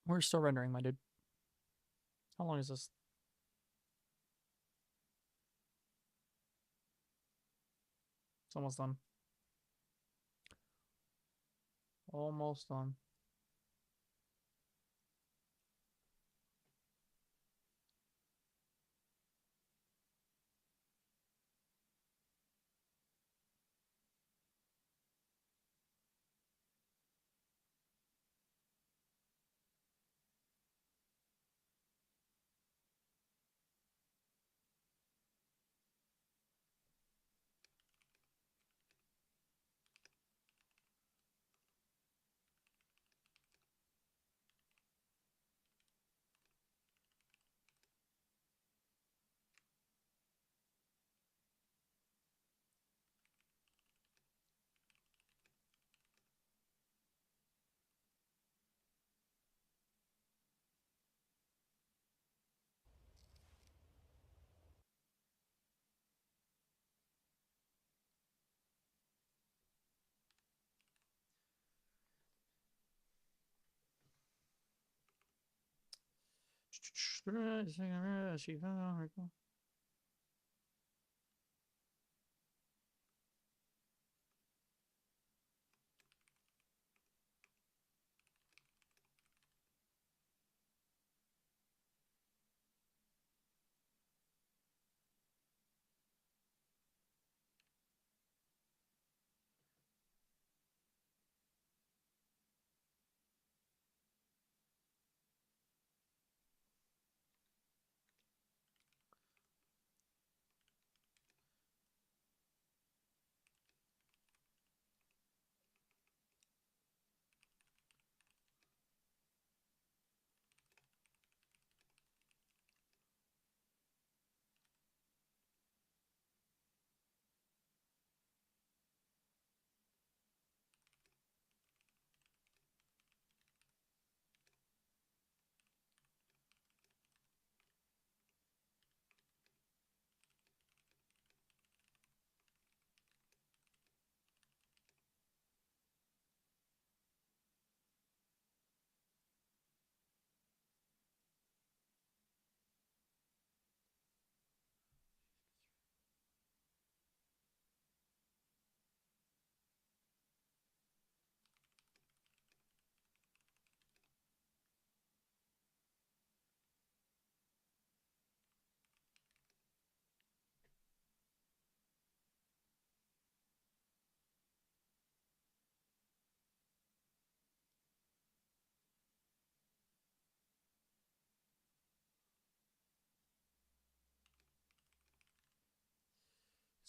We're still rendering, my dude. How long is this? It's almost done. Almost done.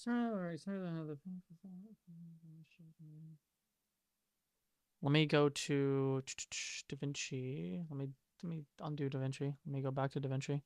Let me go to Da Vinci. Let me undo Da Vinci. Let me go back to Da Vinci.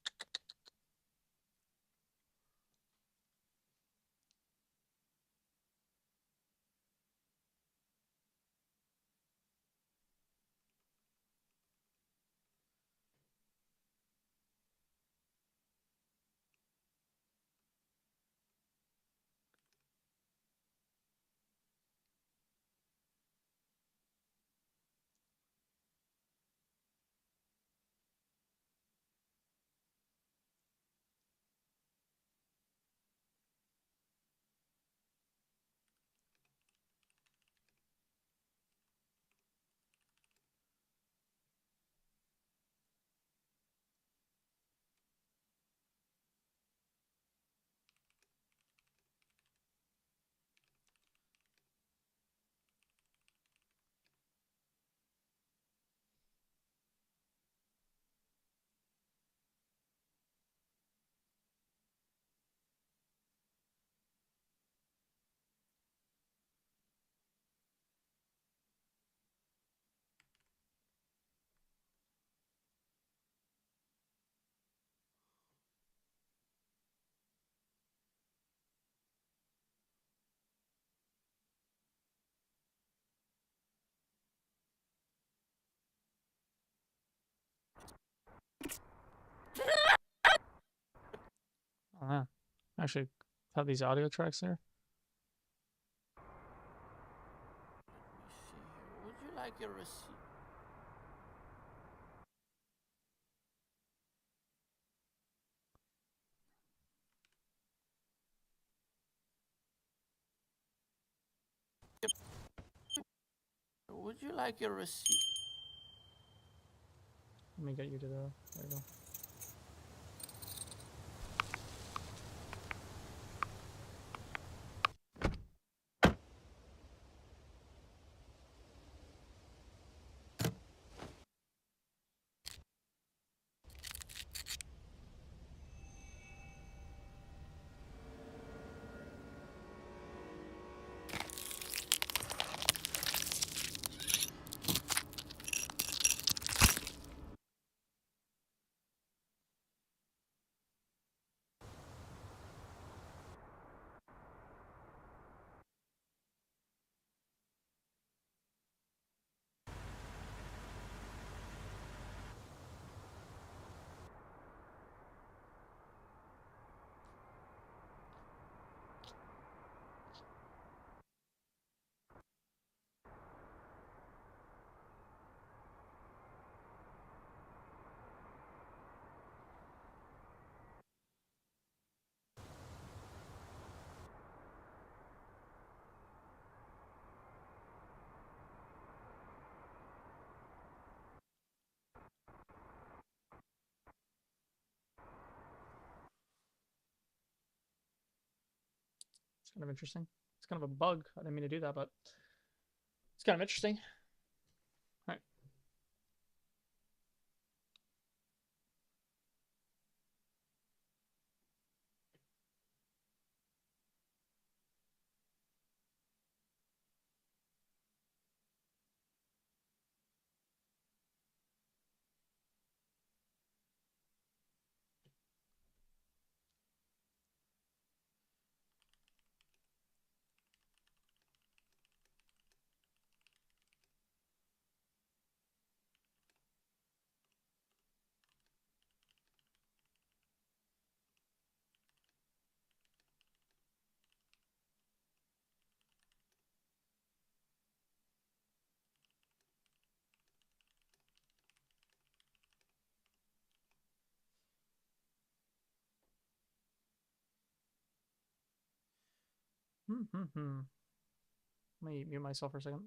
Oh, yeah. Actually, have these audio tracks there. Would you like a receipt? Would you like a receipt? Let me get you to the. There you go. It's kind of interesting. It's kind of a bug. I didn't mean to do that, but it's kind of interesting. All right. Let me mute myself for a second.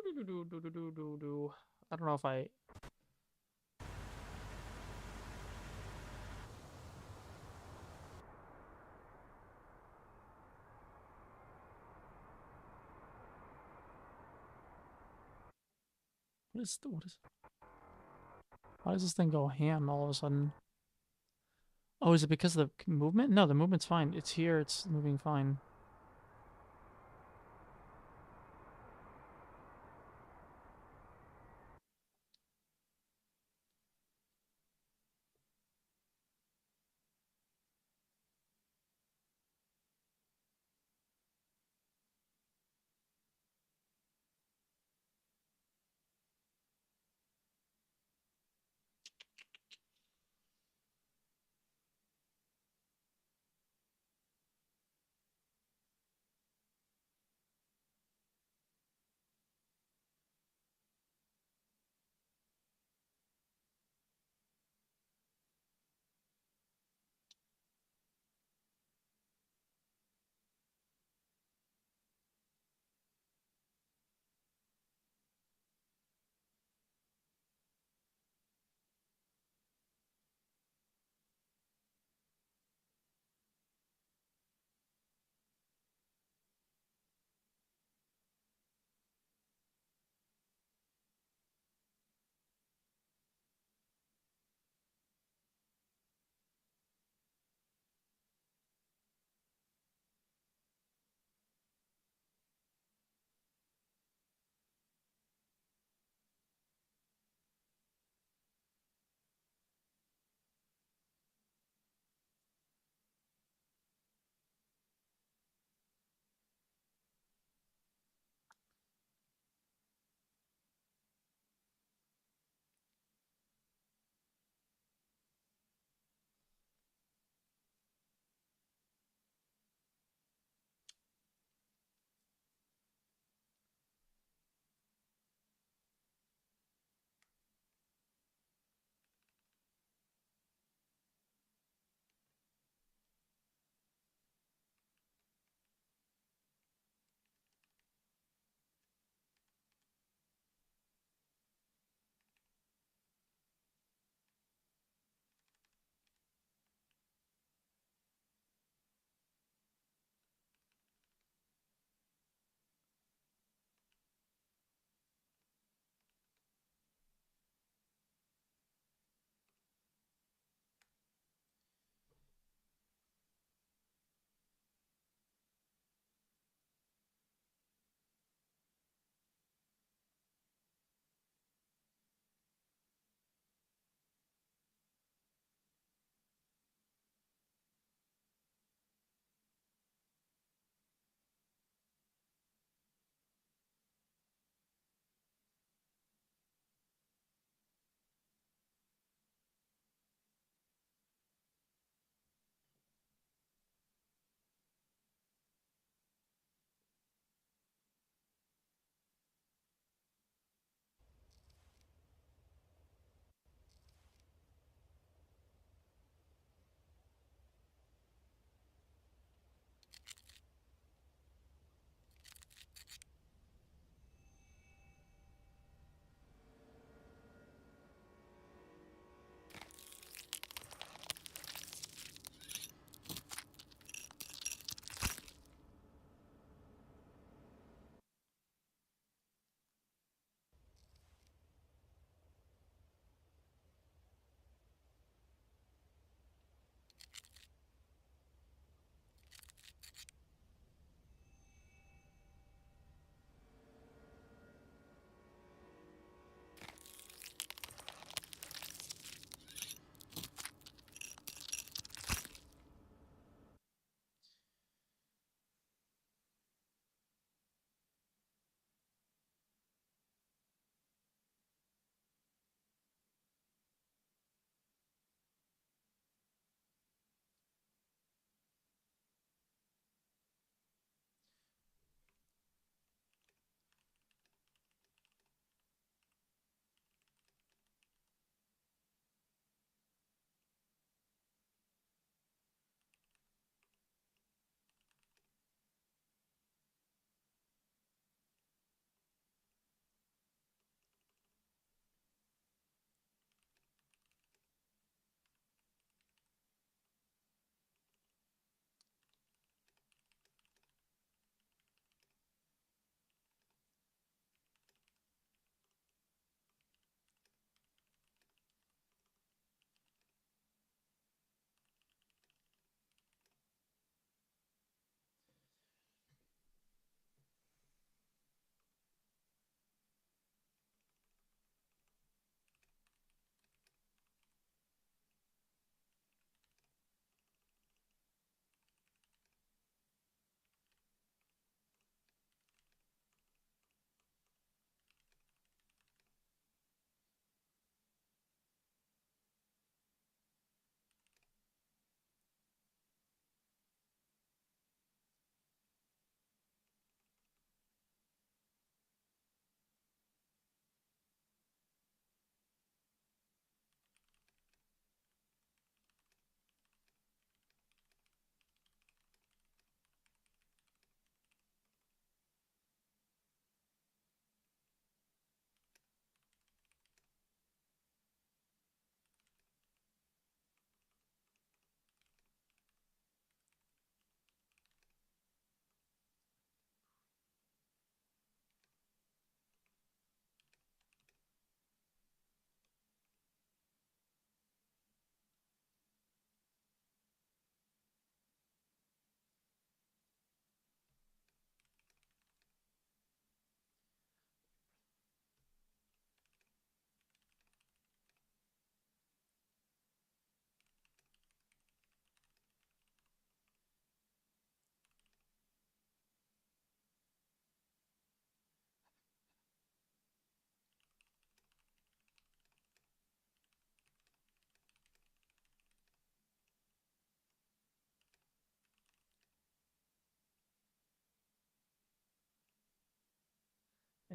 I don't know if I. What is? Why does this thing go ham all of a sudden? Oh, is it because of the movement? No, the movement's fine. It's here. It's moving fine.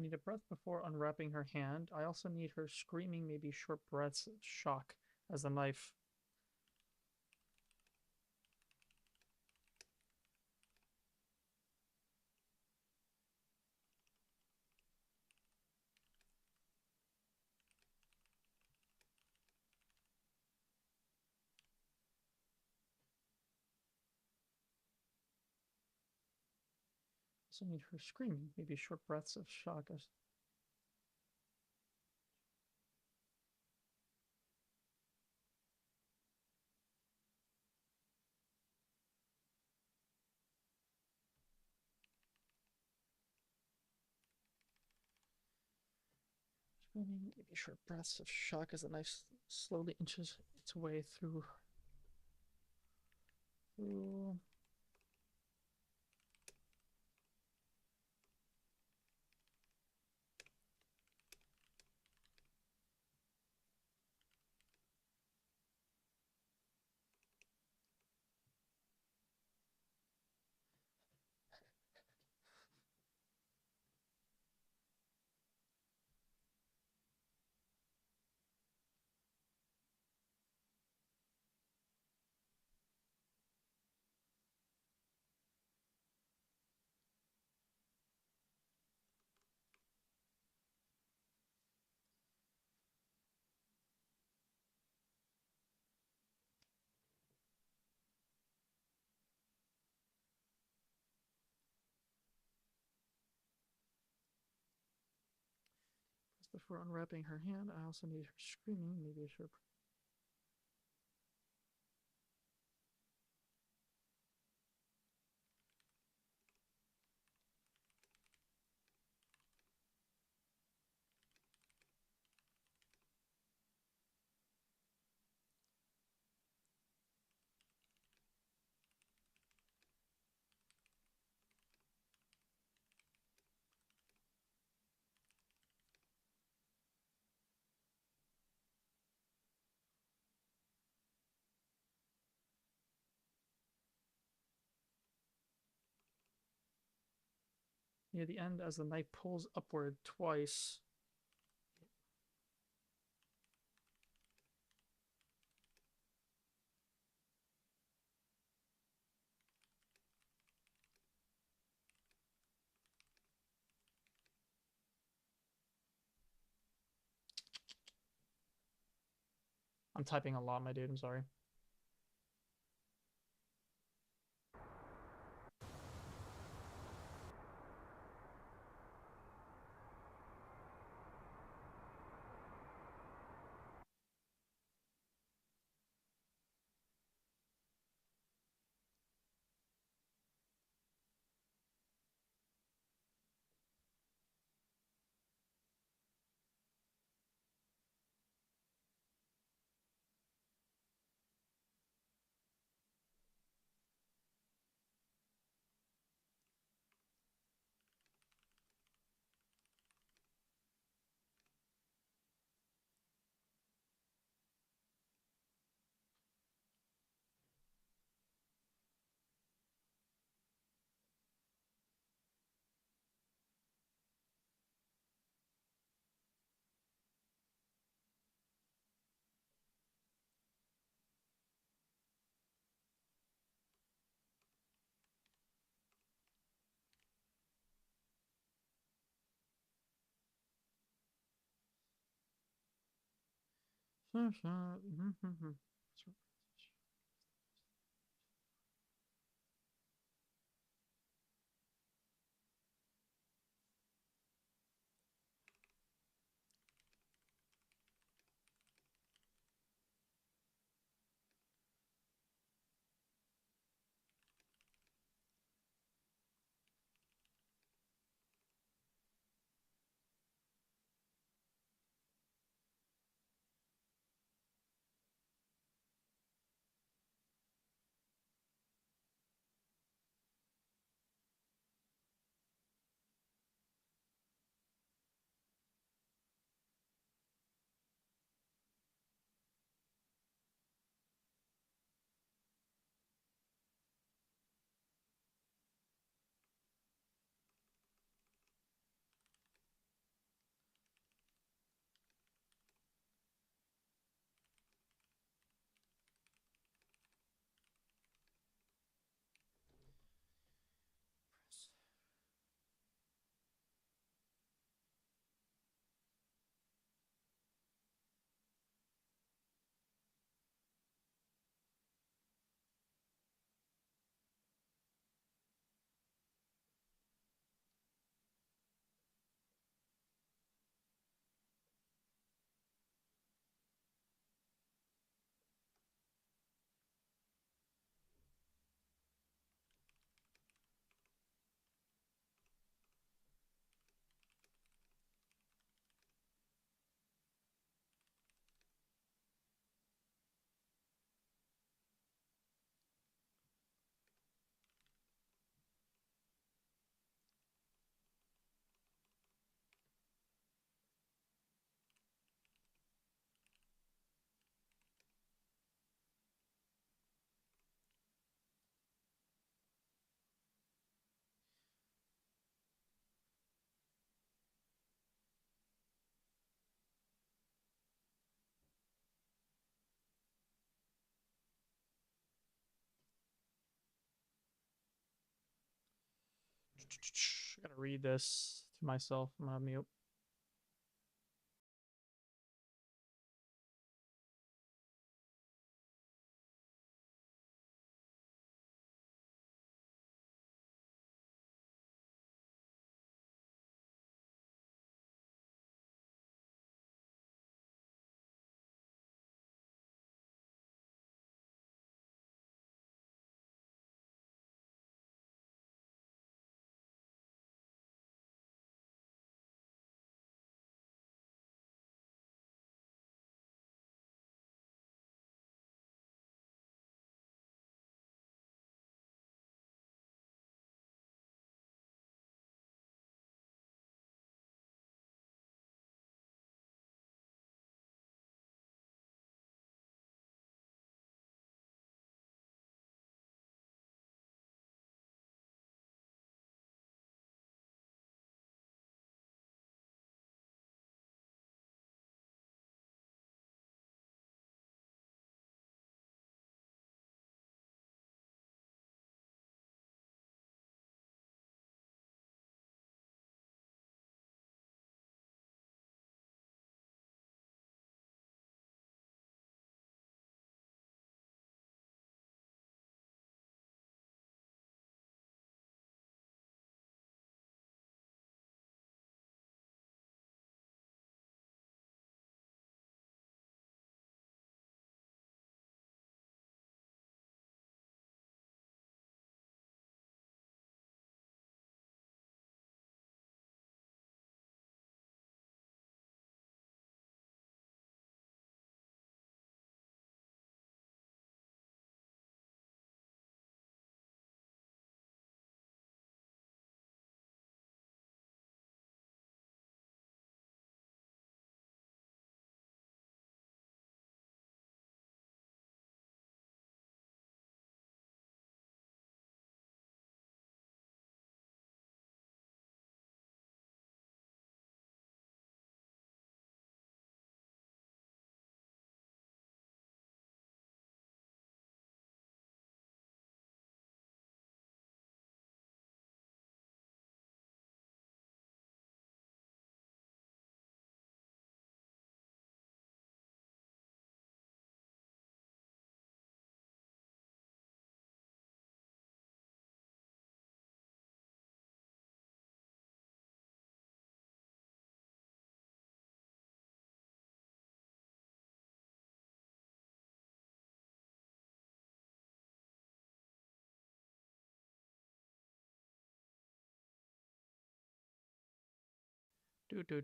I need a breath before unwrapping her hand. I also need her screaming, maybe short breaths of shock as the knife. Also need her screaming, maybe short breaths of shock as screaming, maybe short breaths of shock as the knife slowly inches its way through. Before unwrapping her hand, I also need her screaming, maybe a short. Near the end, as the knife pulls upward twice. I'm typing a lot, my dude. I'm sorry. I gotta read this to myself. I'm gonna mute.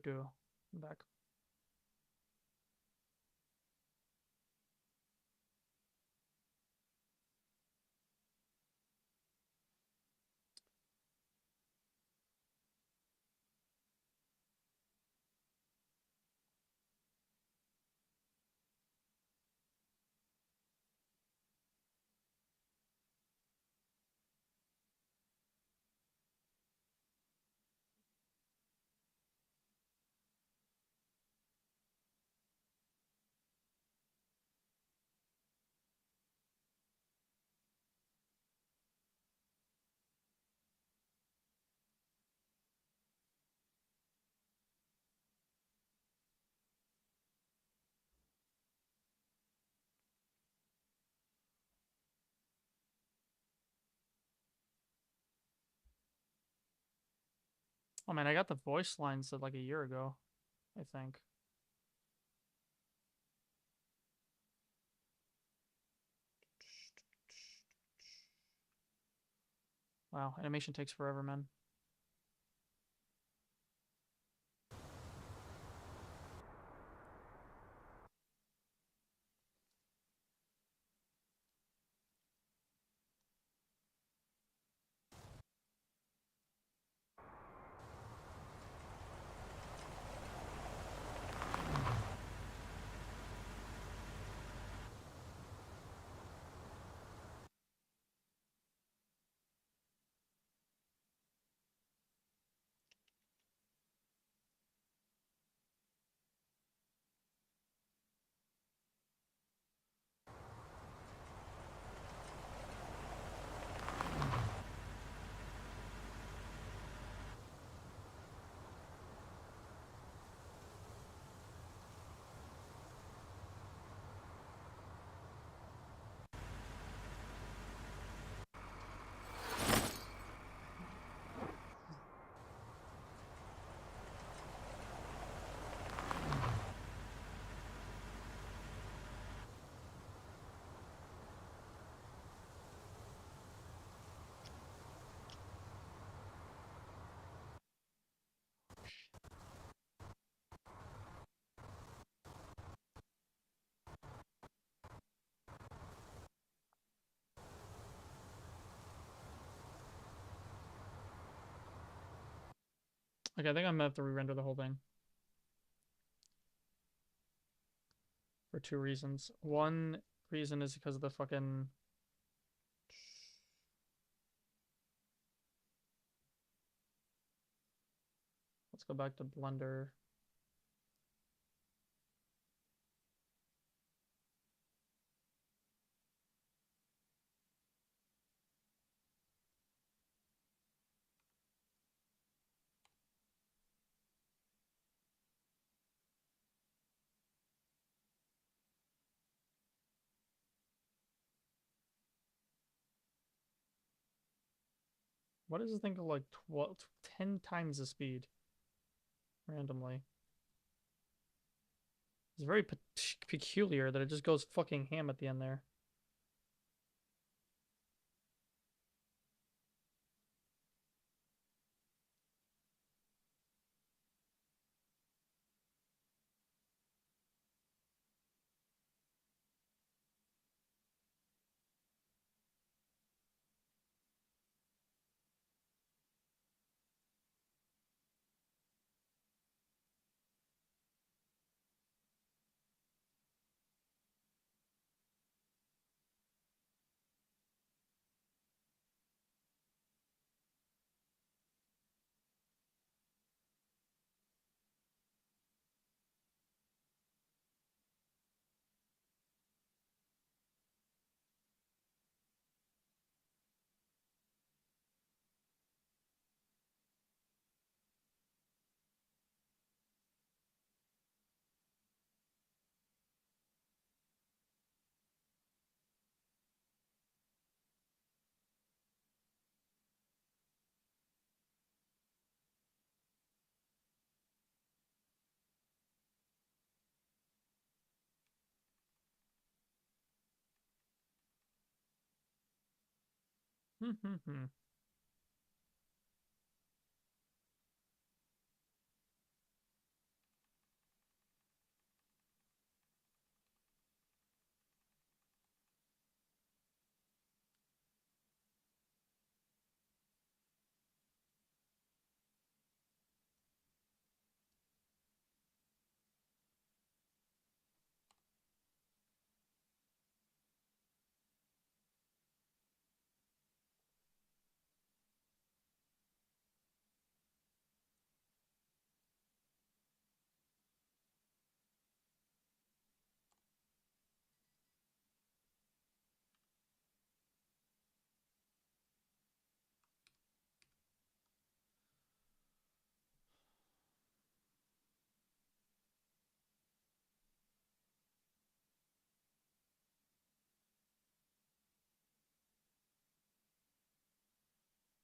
Do. I'm back. Oh man, I got the voice line said like a year ago, I think. Wow, animation takes forever, man. Okay, I think I'm gonna have to re-render the whole thing. For two reasons. One reason is because of the fucking... Let's go back to Blender. What does this thing go like 10 times the speed? Randomly. It's very peculiar that it just goes fucking ham at the end there.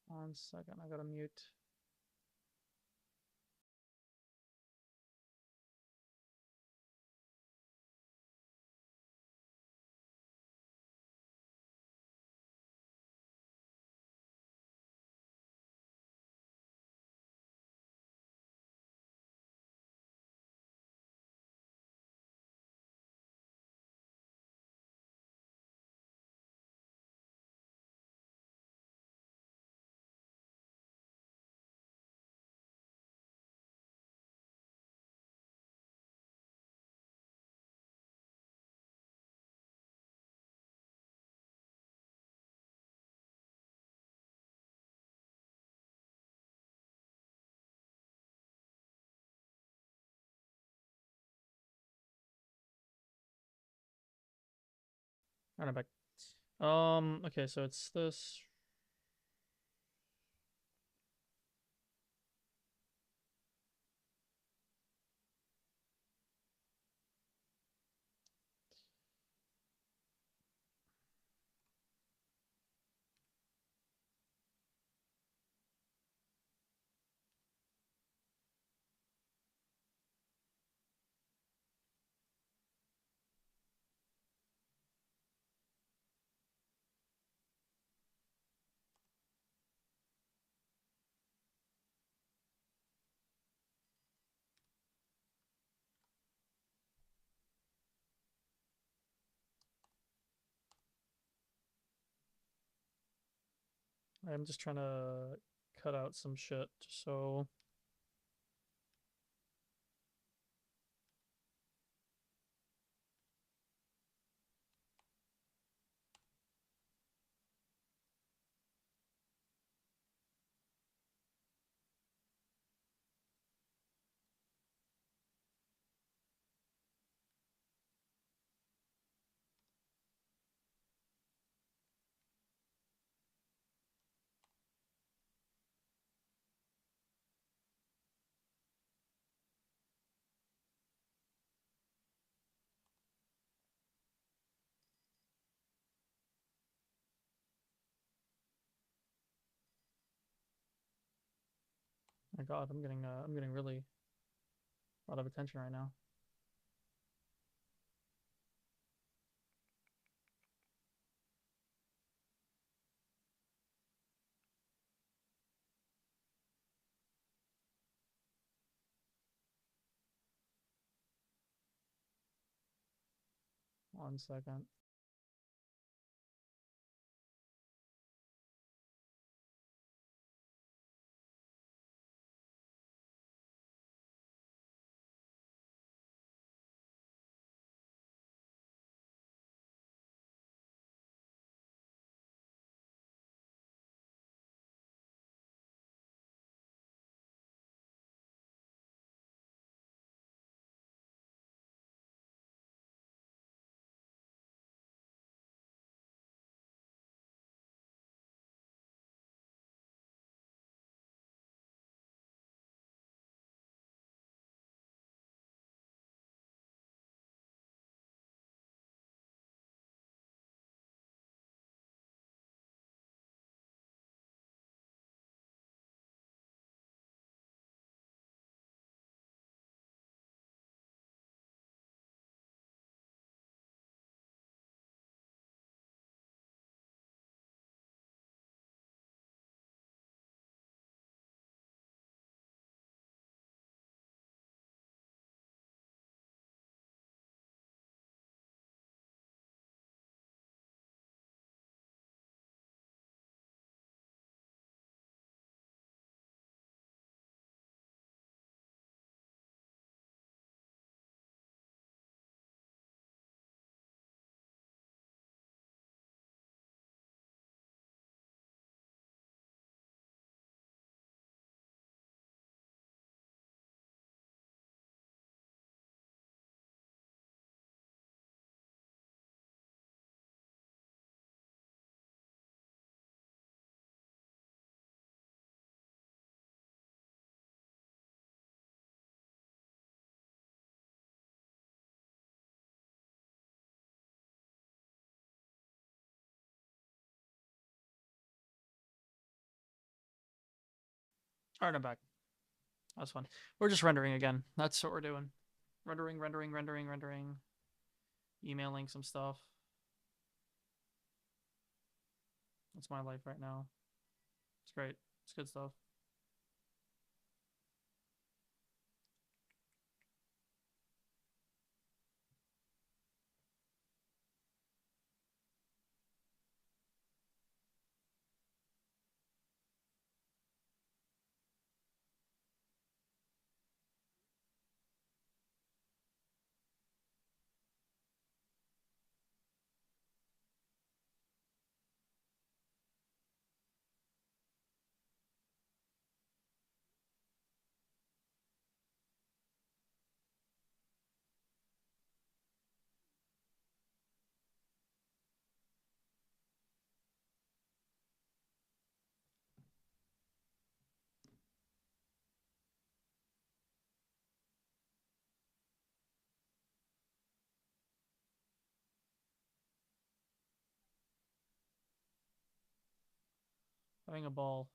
One second, I gotta mute. Alright, I'm back. Okay, so it's this. I'm just trying to cut out some shit, so my god, I'm getting really a lot of attention right now. One second. Alright, I'm back. That's fun. We're just rendering again. That's what we're doing. Rendering. Emailing some stuff. That's my life right now. It's great. It's good stuff. Having a ball.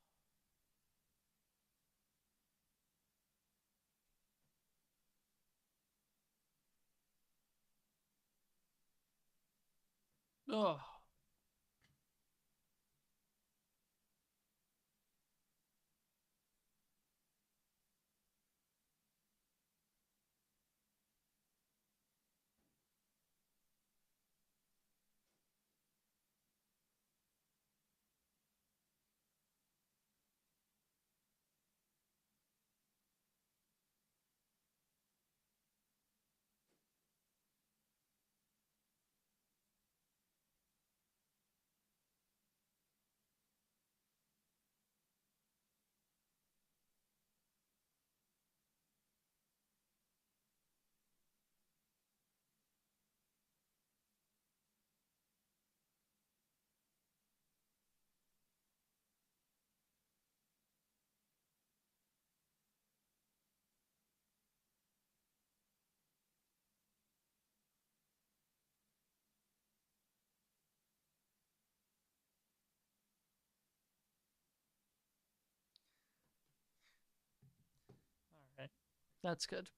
Ugh. That's good.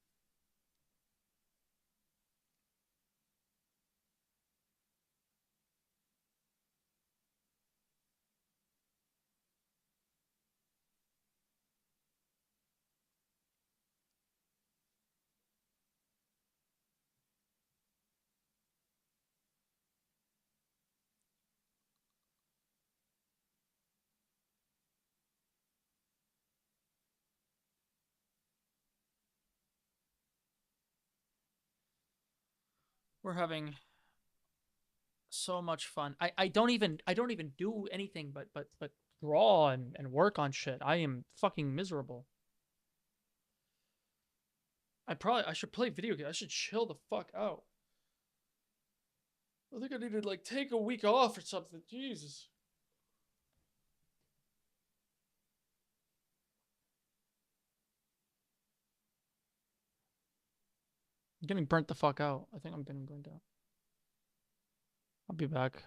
We're having so much fun. I don't even do anything but draw and work on shit. I am fucking miserable. I should play video games. I should chill the fuck out. I think I need to like take a week off or something. Jesus. I'm getting burnt the fuck out. I think I'm getting burnt out. I'll be back.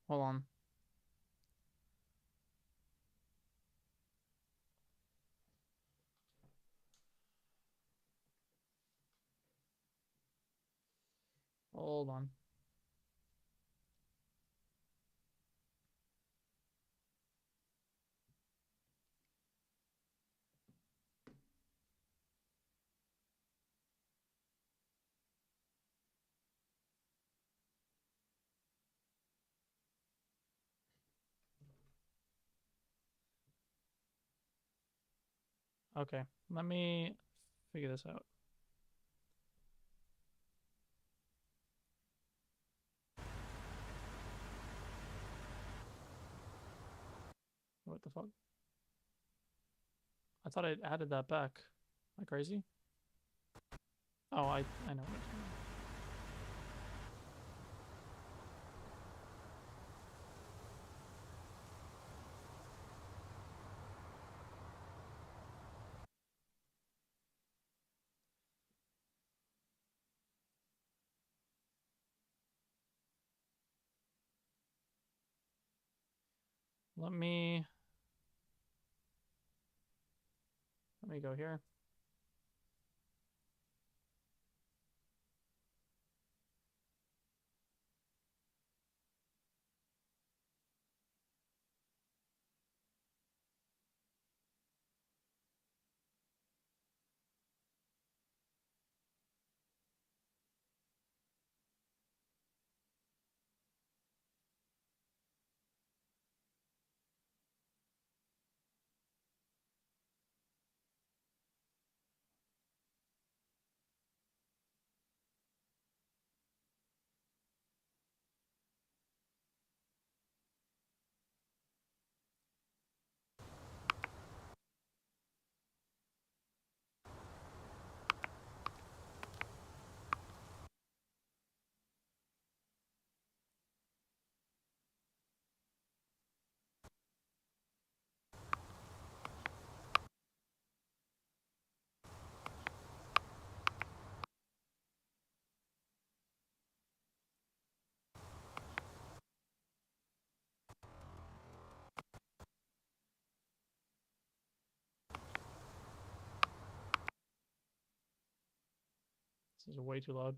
Hold on. Hold on. Okay, let me figure this out. What the fuck? I thought I added that back. Am I crazy? Oh, I know what I'm doing. Let me go here. This is way too loud.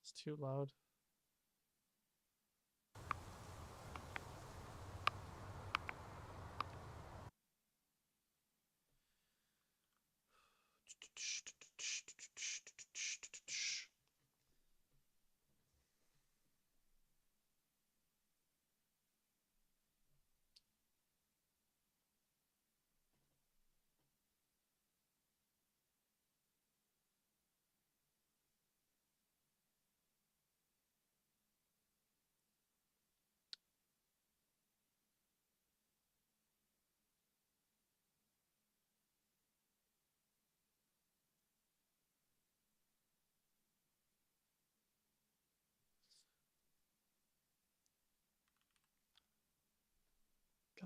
It's too loud.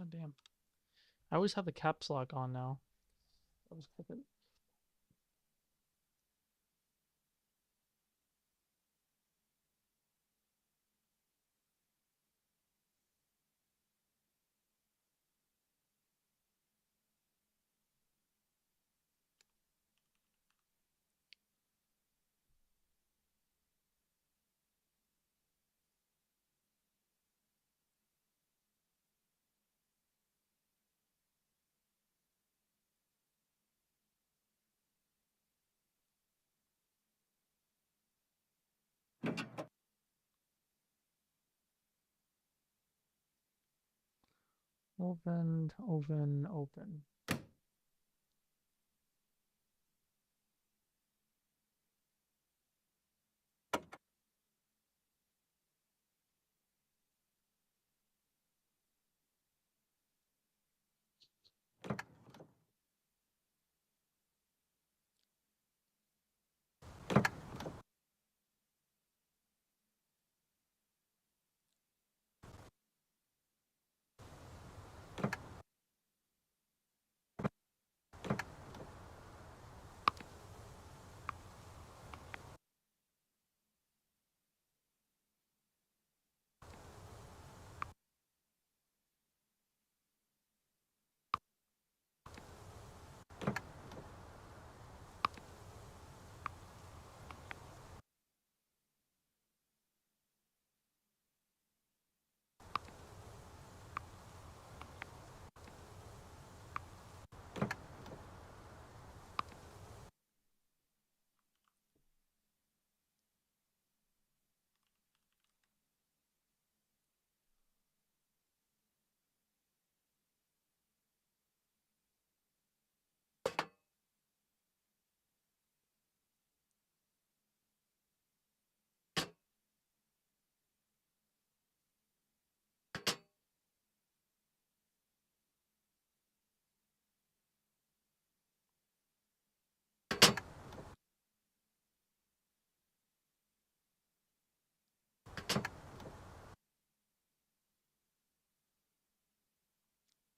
God damn. I always have the caps lock on now. I'll just click it. Open.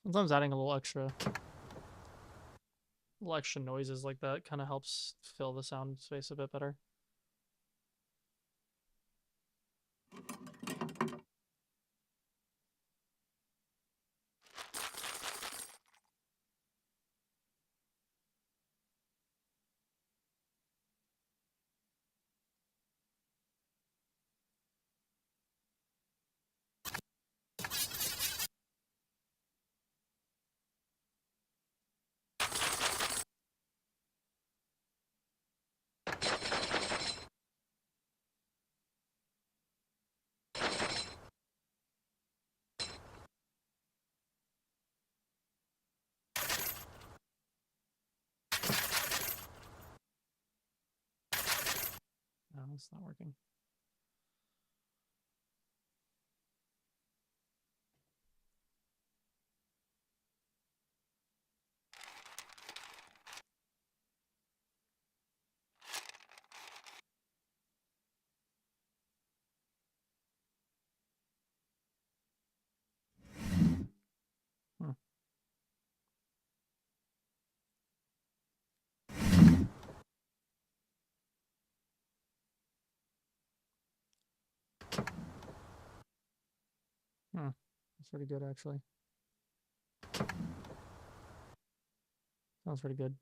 Sometimes adding a little extra noises like that kind of helps fill the sound space a bit better. No, it's not working. Hmm. That's pretty good, actually. Sounds pretty good.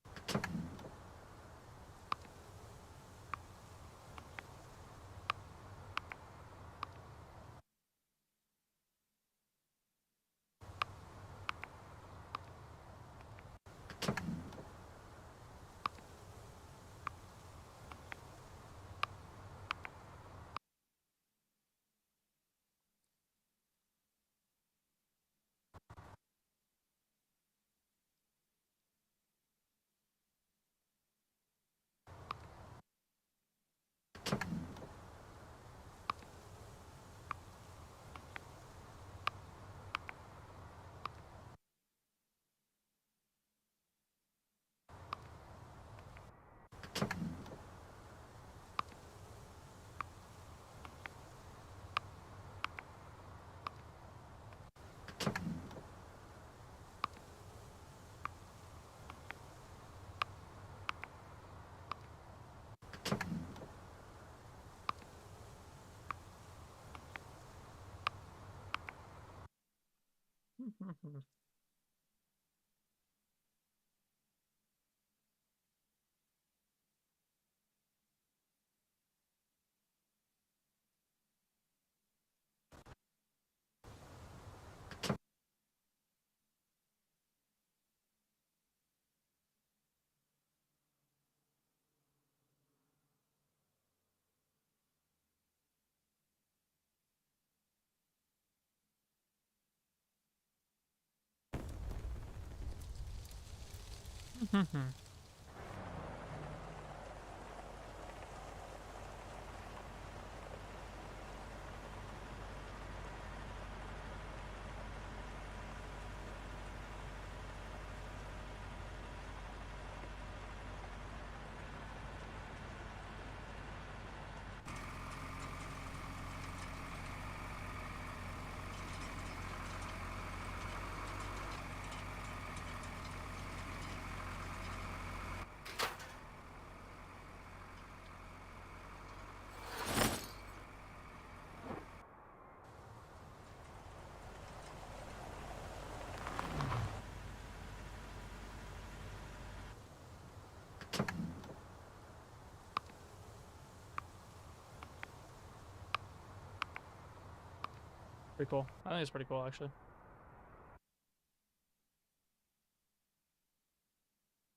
Pretty cool. I think it's pretty cool, actually.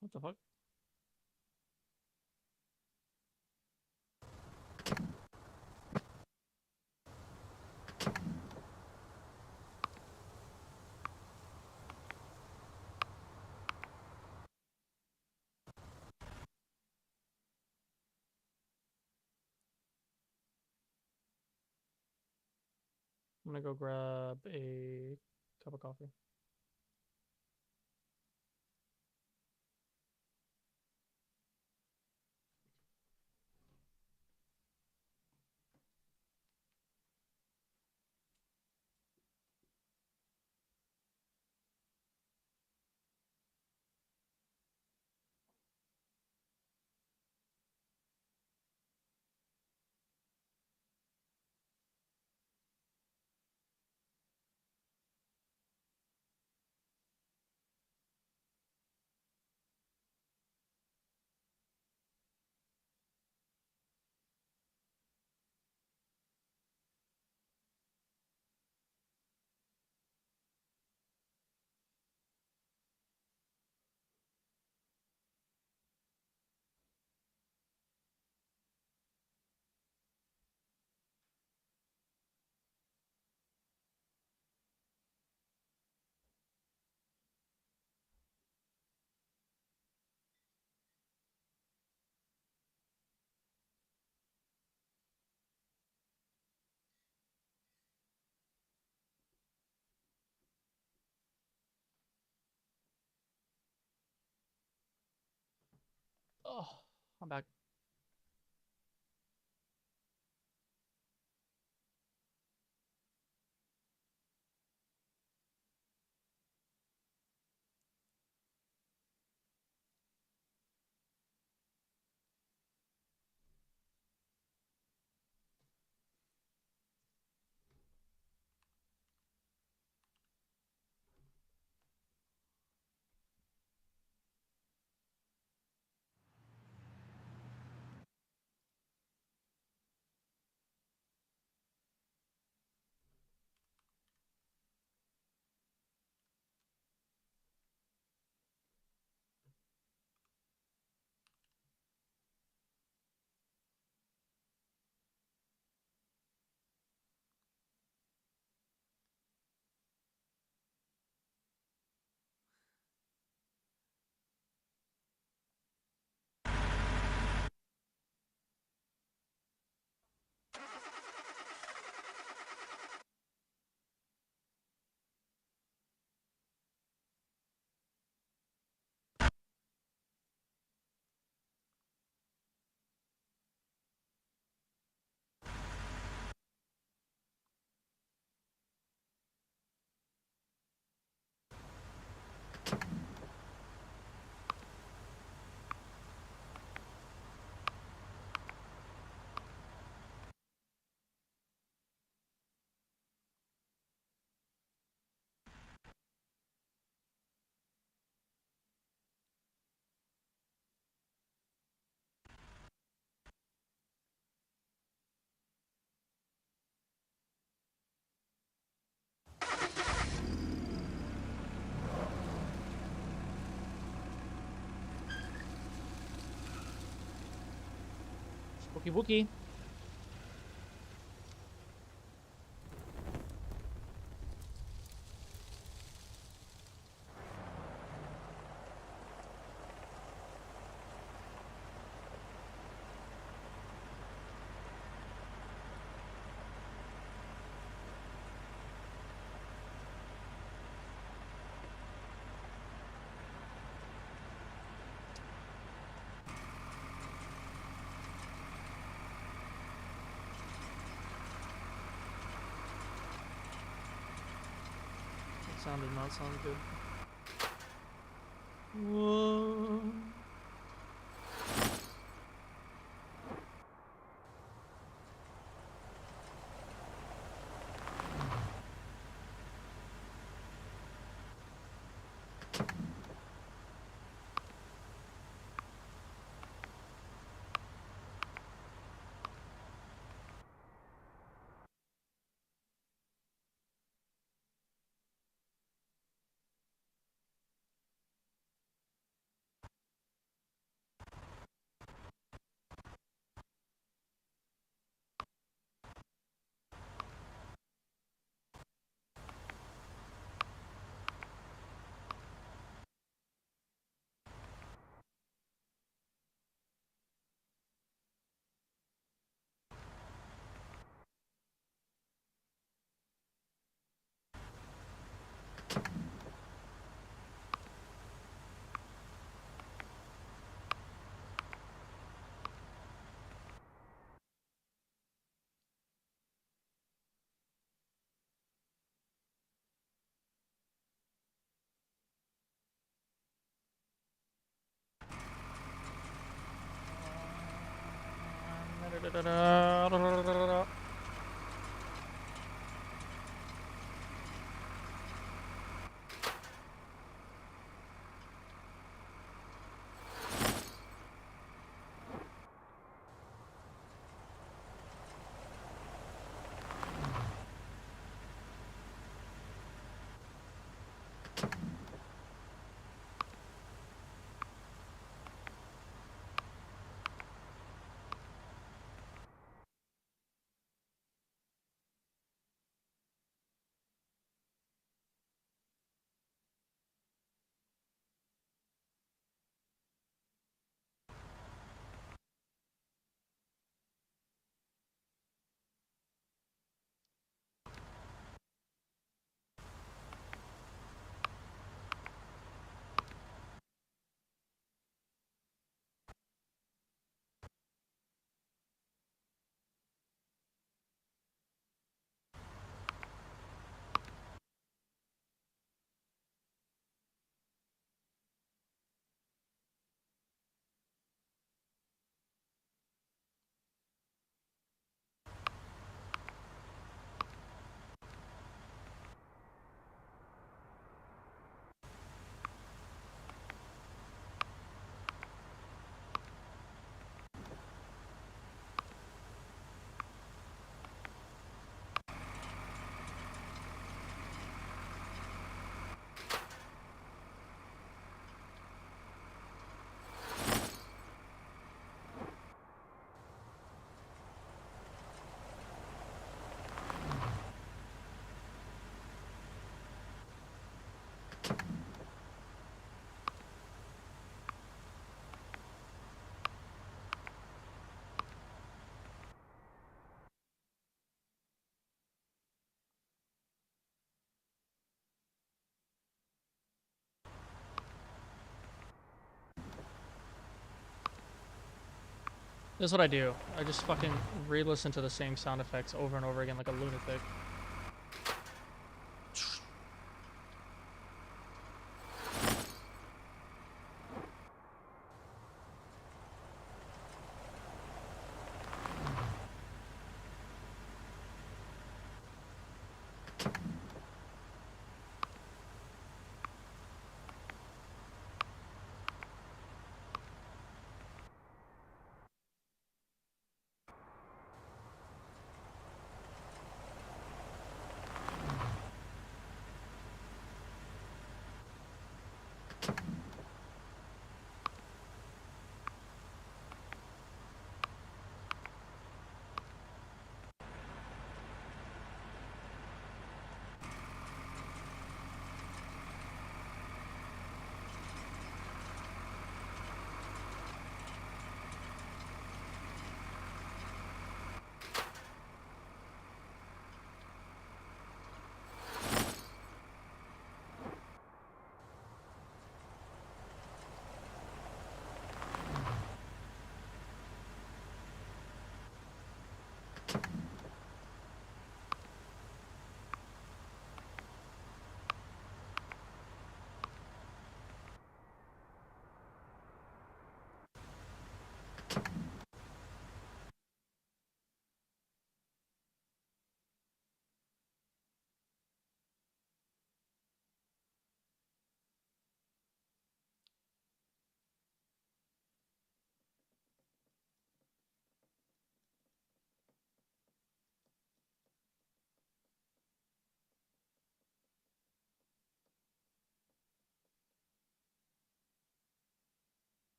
What the fuck? I'm gonna go grab a cup of coffee. Oh, I'm back. Wookie wookie. That sound did not sound good. Whoa. This is what I do. I just fucking re-listen to the same sound effects over and over again like a lunatic.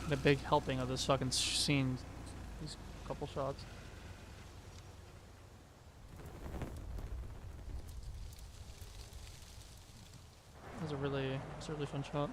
And a big helping of this fucking scene. These couple shots. That was a really fun shot.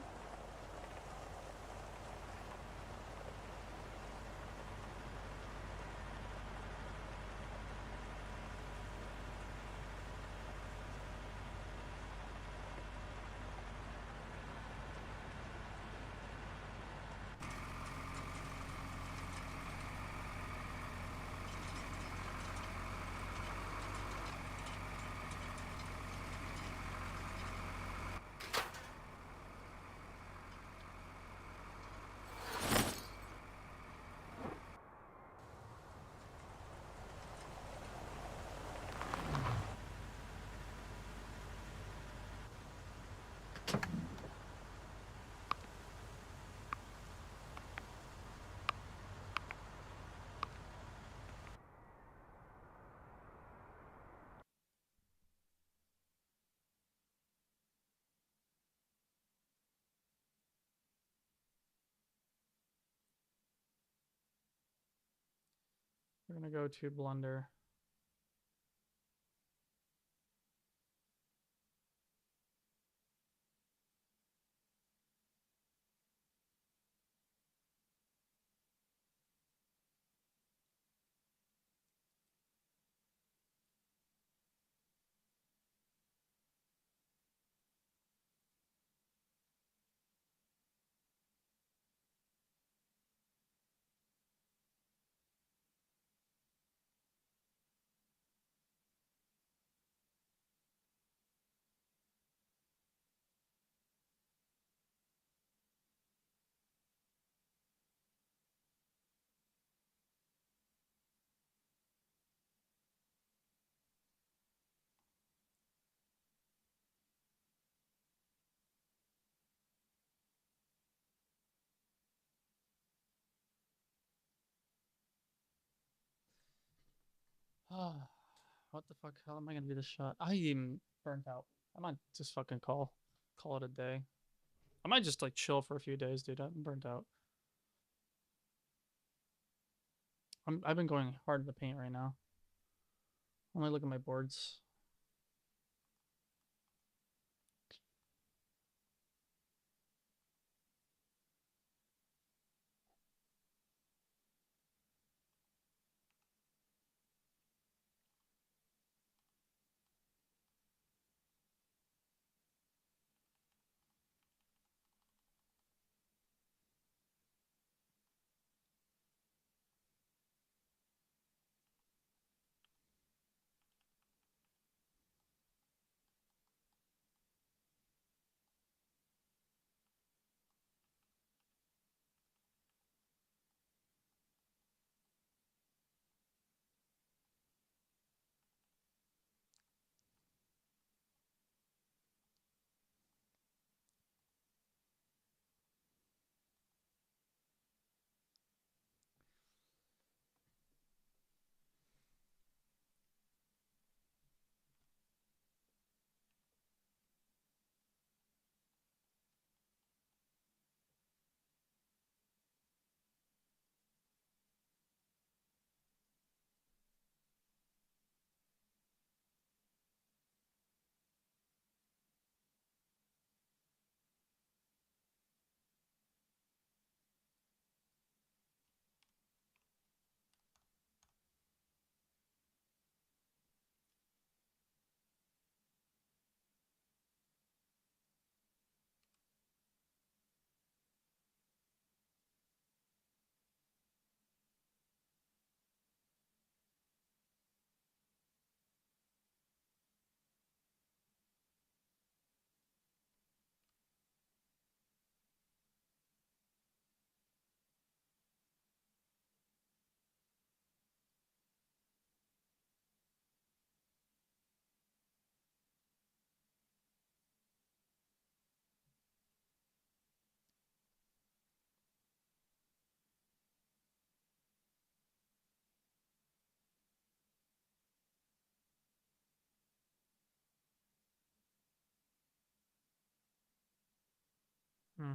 We're gonna go to blender. What the fuck? How am I gonna do this shot? I am burnt out. I might just fucking call it a day. I might just like chill for a few days, dude. I'm burnt out. I've been going hard in the paint right now. Let me look at my boards. Hmm.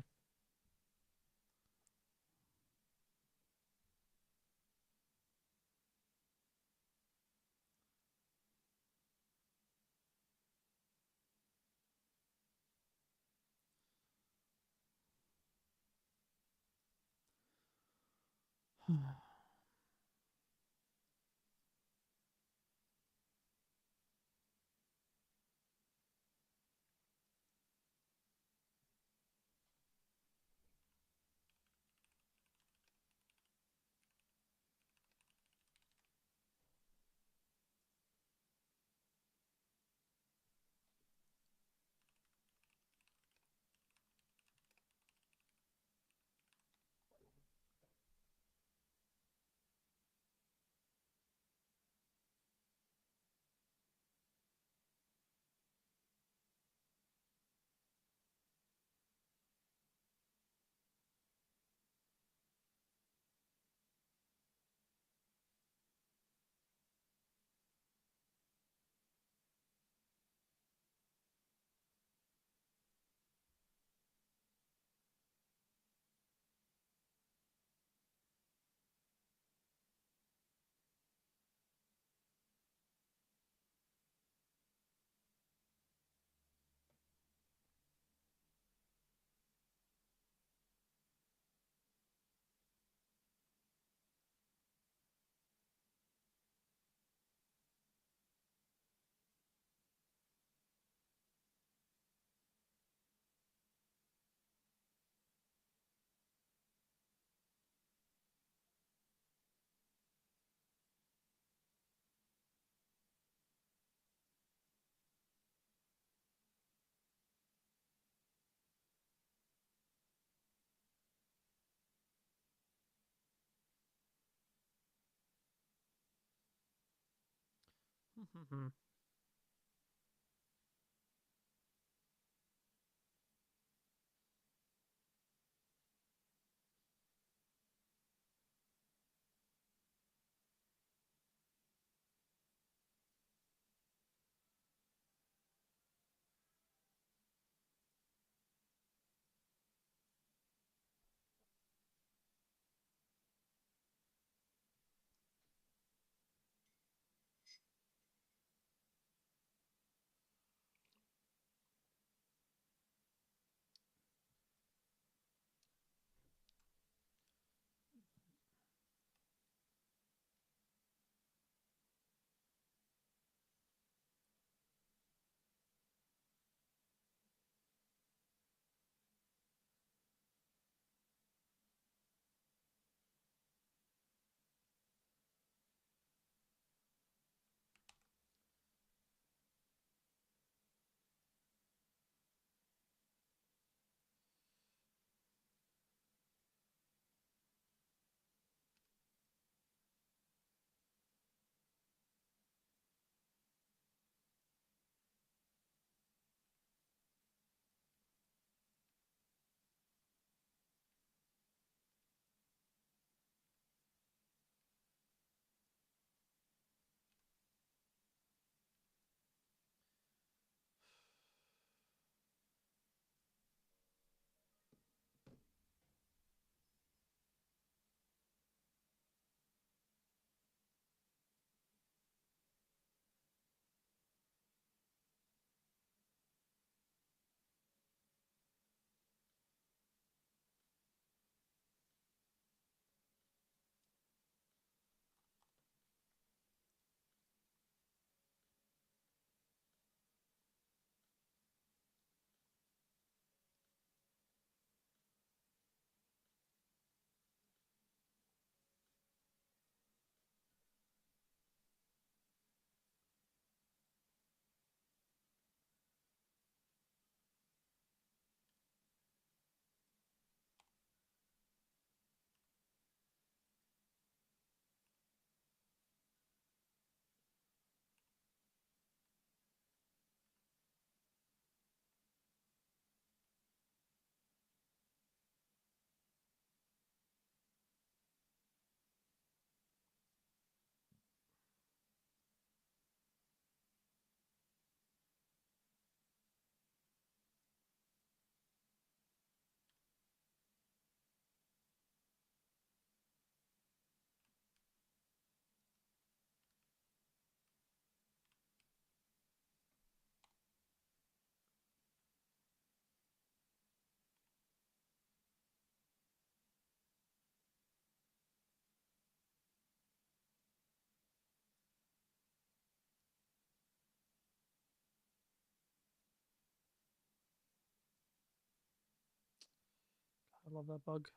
I love that bug.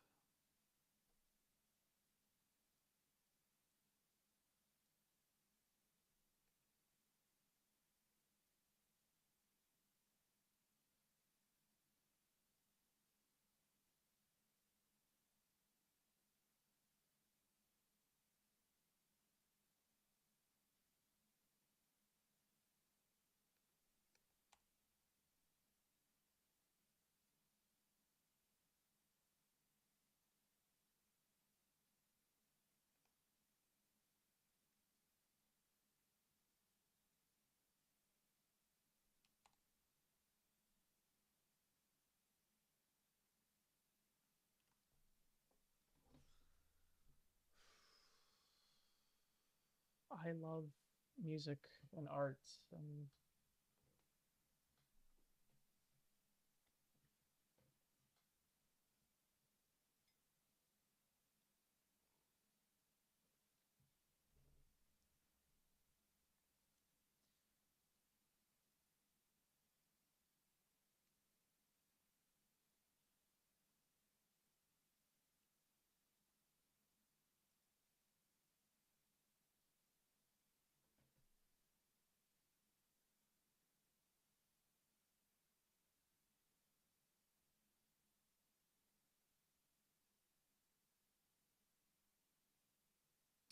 I love music and art and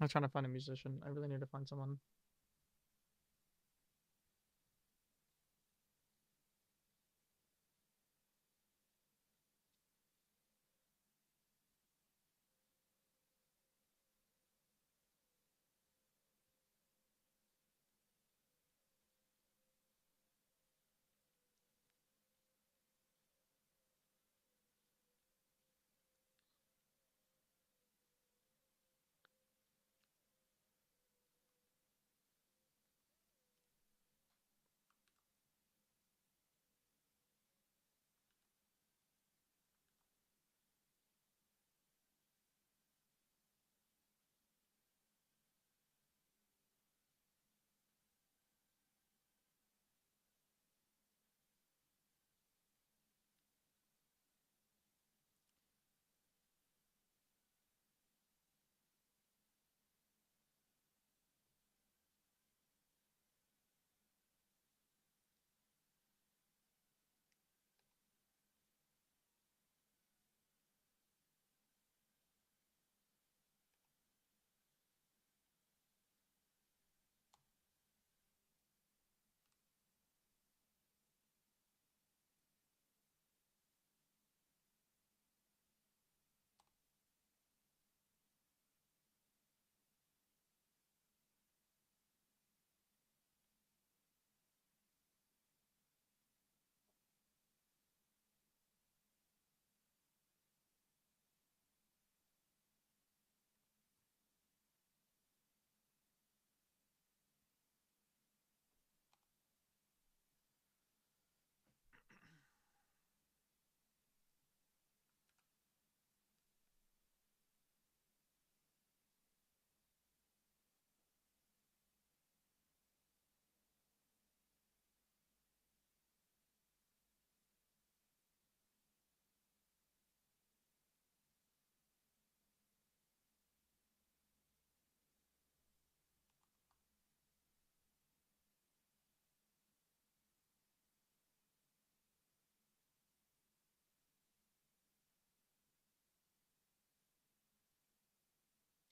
I'm trying to find a musician. I really need to find someone.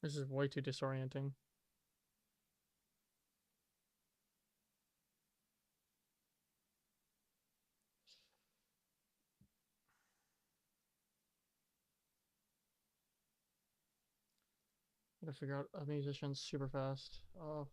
This is way too disorienting. Gotta figure out a musician super fast. Oh,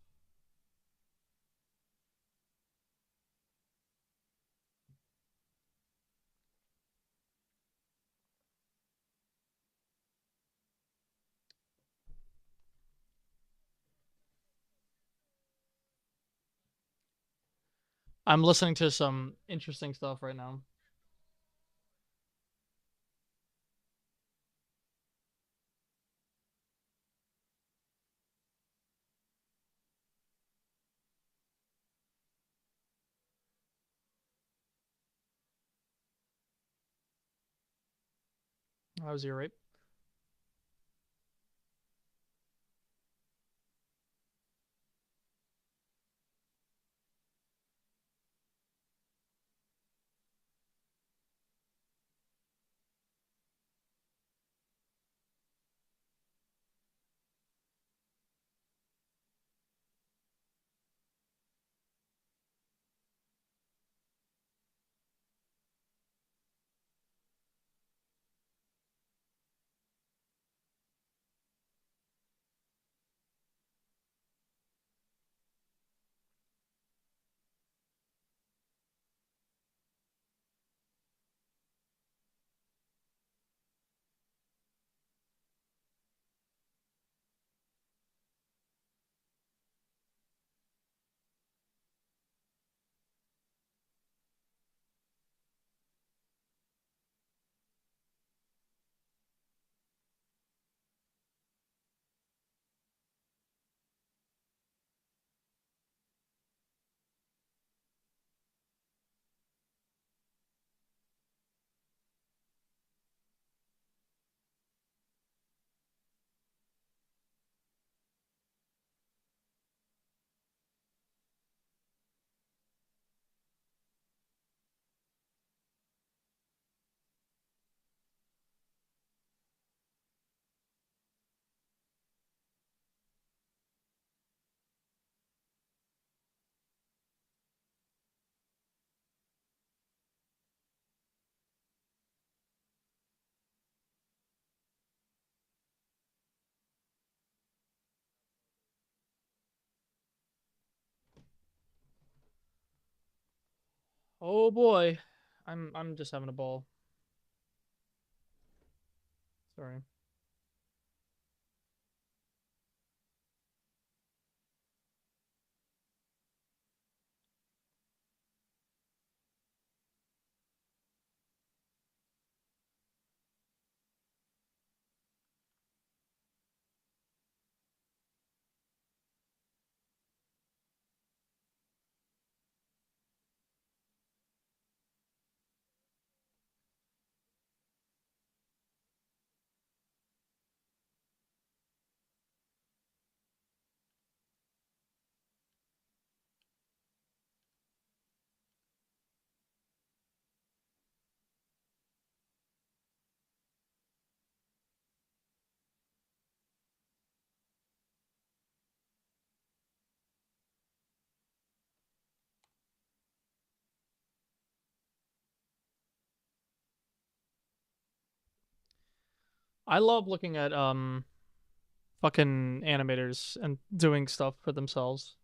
I'm listening to some interesting stuff right now. How was your rape? Oh boy, I'm just having a ball. Sorry. I love looking at fucking animators and doing stuff for themselves.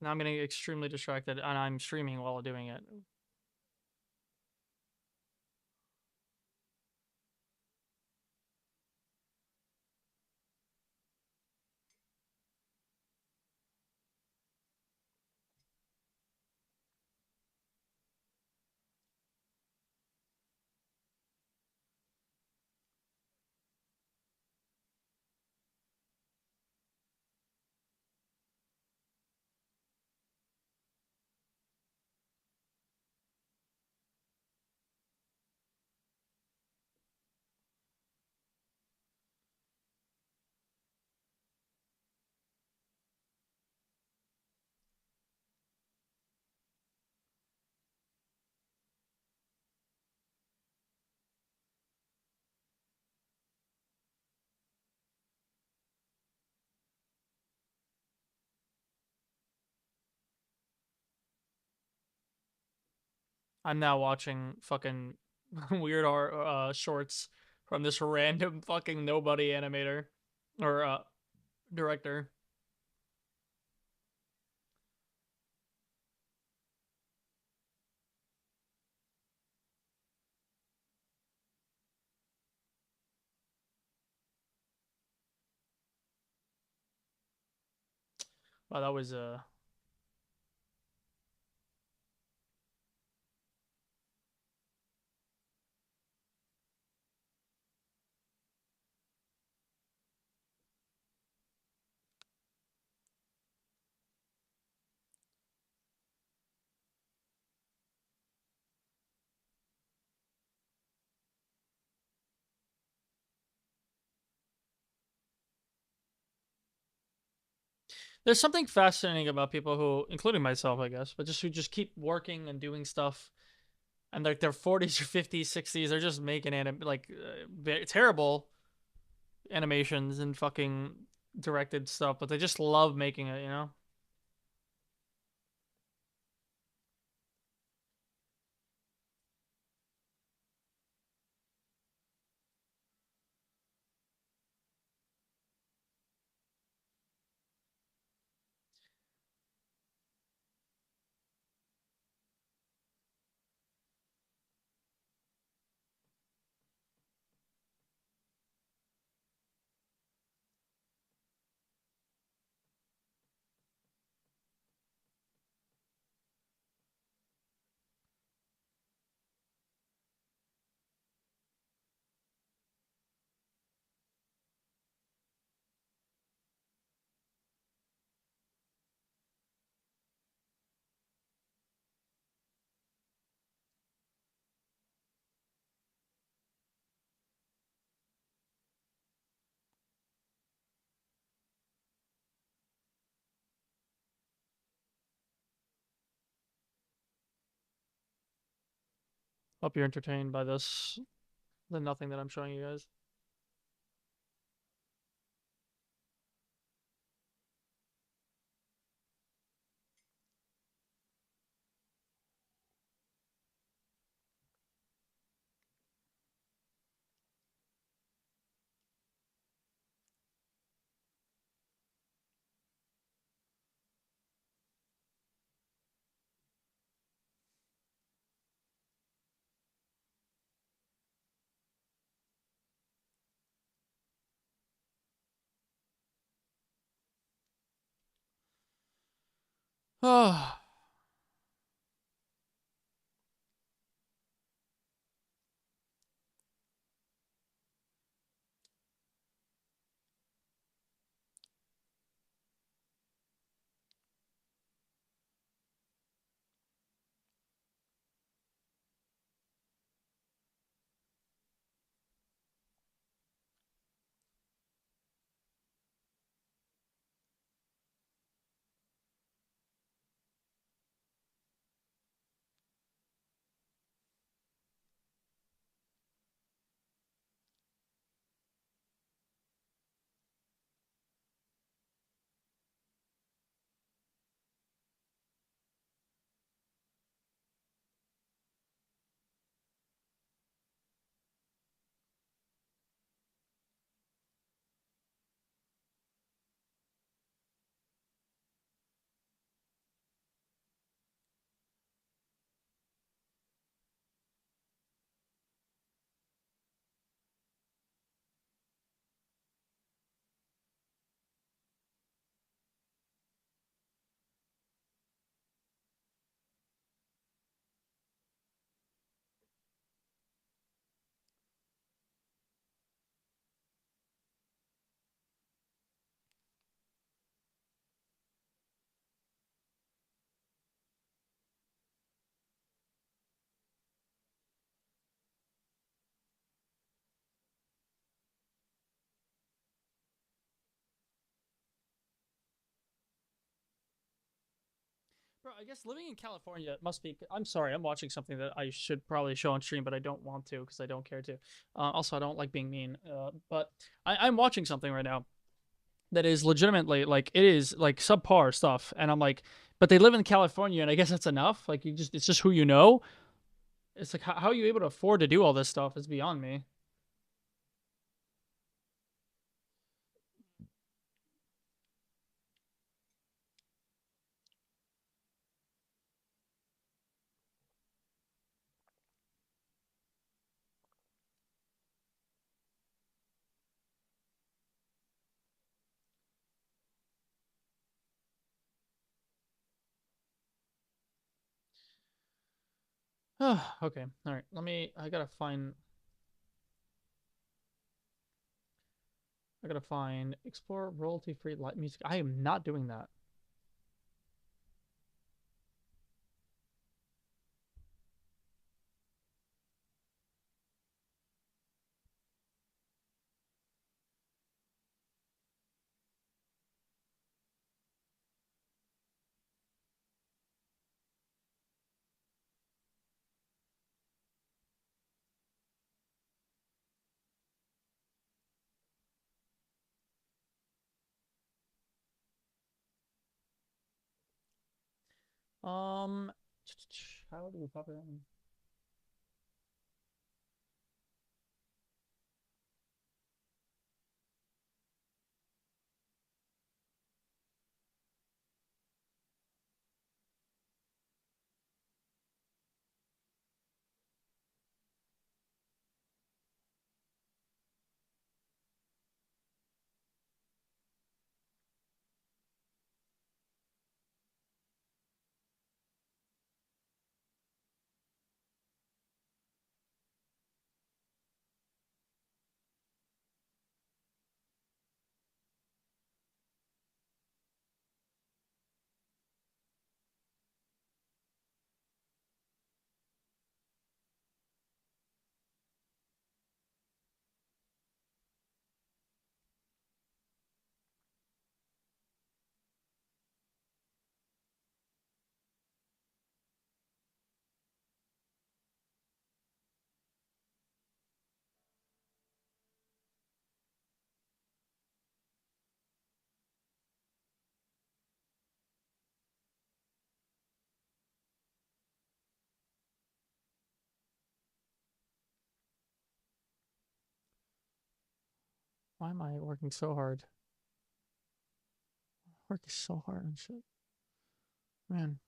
Now I'm getting extremely distracted, and I'm streaming while doing it. I'm now watching fucking weird art shorts from this random fucking nobody animator or director. Wow, that was there's something fascinating about people who, including myself, I guess, but just who just keep working and doing stuff, and like their 40s or 50s, 60s, they're just making terrible animations and fucking directed stuff, but they just love making it, you know? Hope you're entertained by this, the nothing that I'm showing you guys. Oh. Bro, I guess living in California must be. I'm sorry, I'm watching something that I should probably show on stream, but I don't want to because I don't care to. Also, I don't like being mean. But I'm watching something right now that is legitimately like it is like subpar stuff, and I'm like, but they live in California, and I guess that's enough. Like it's just who you know. It's like how are you able to afford to do all this stuff? Is beyond me. Okay, all right. Let me. I gotta find. I gotta find explore royalty-free light music. I am not doing that. Um, how do we pop it in? Why am I working so hard? Working so hard and shit, man.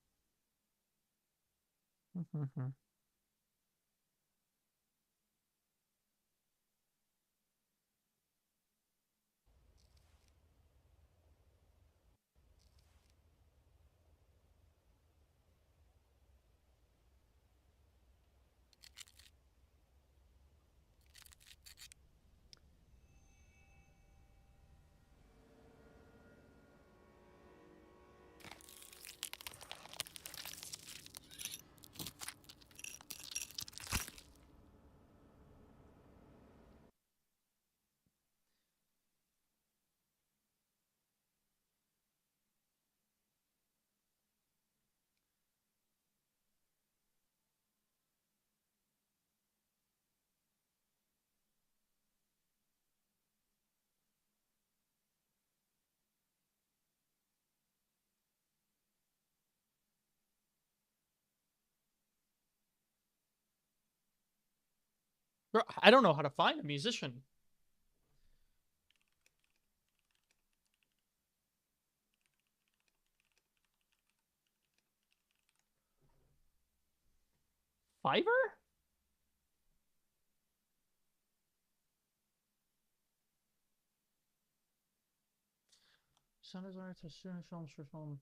Bro, I don't know how to find a musician. Fiverr? Sound designer to student films for film.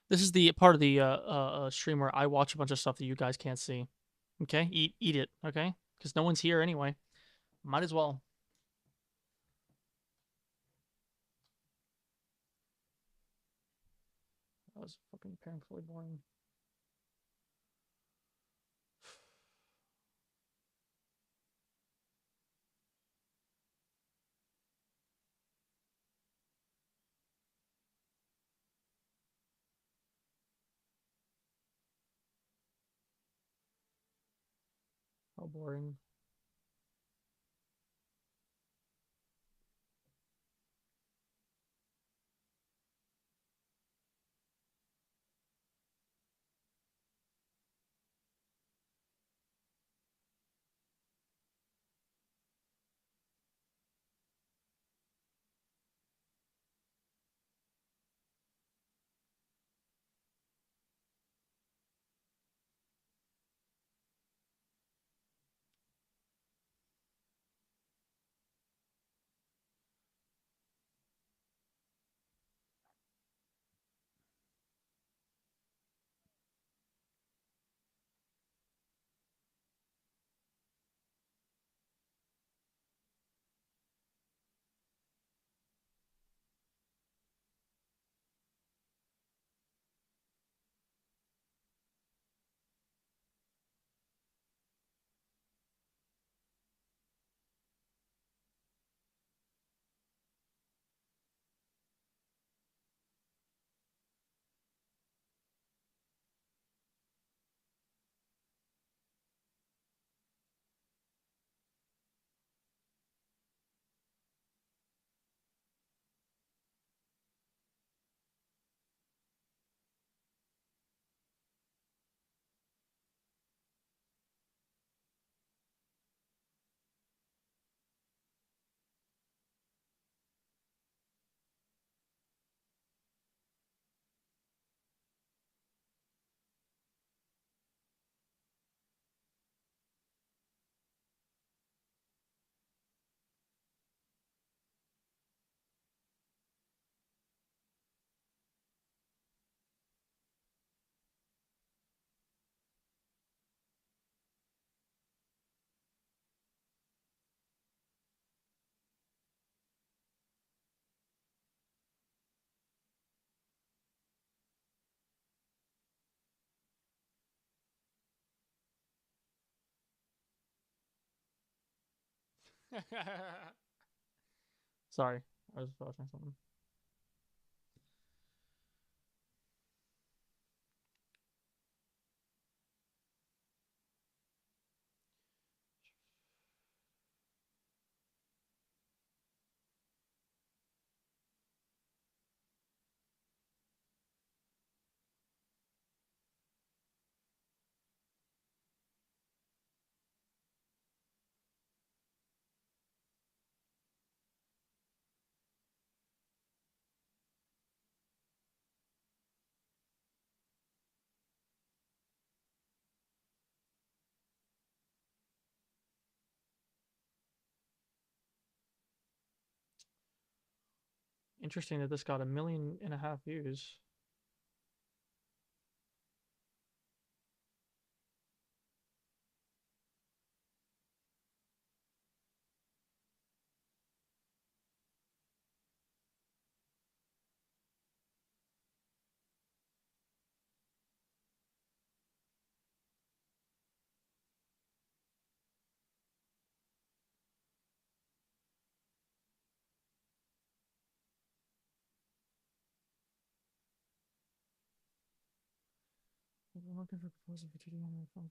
This is the part of the stream where I watch a bunch of stuff that you guys can't see. Okay, eat it. Okay, because no one's here anyway. Might as well. That was fucking painfully boring. How boring. Sorry, I was watching something. Interesting that this got 1.5 million views. We're looking for proposal for 2D animation.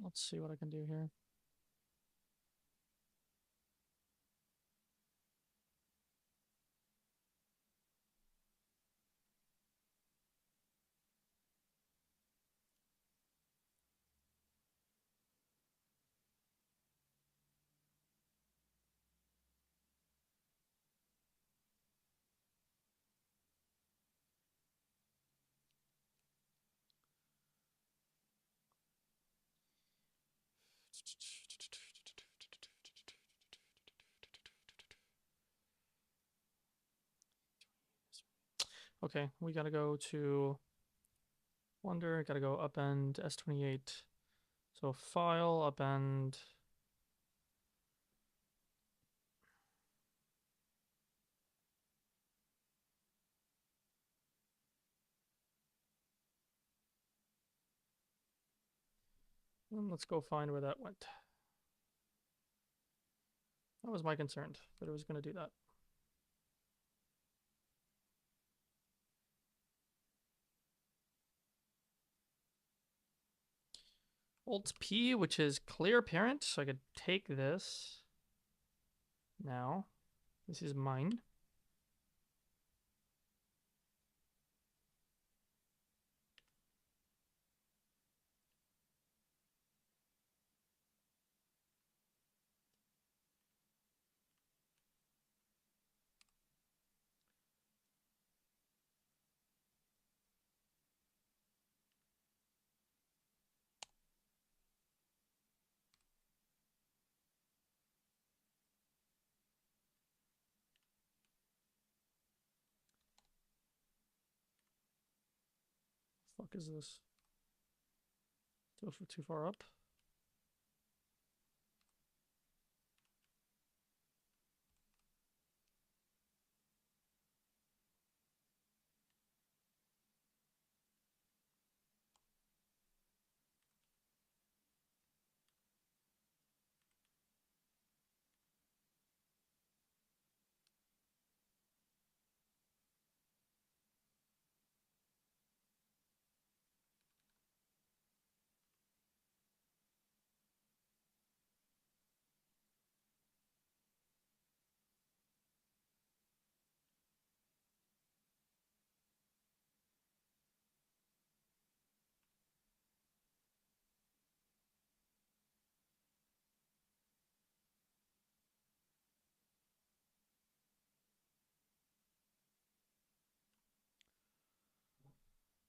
Let's see what I can do here. Okay, we gotta go to Wonder, gotta go upend S28. So file, upend. And let's go find where that went. That was my concern, that it was gonna do that. Alt P, which is clear parent, so I could take this. Now, this is mine. Fuck is this? Too far up.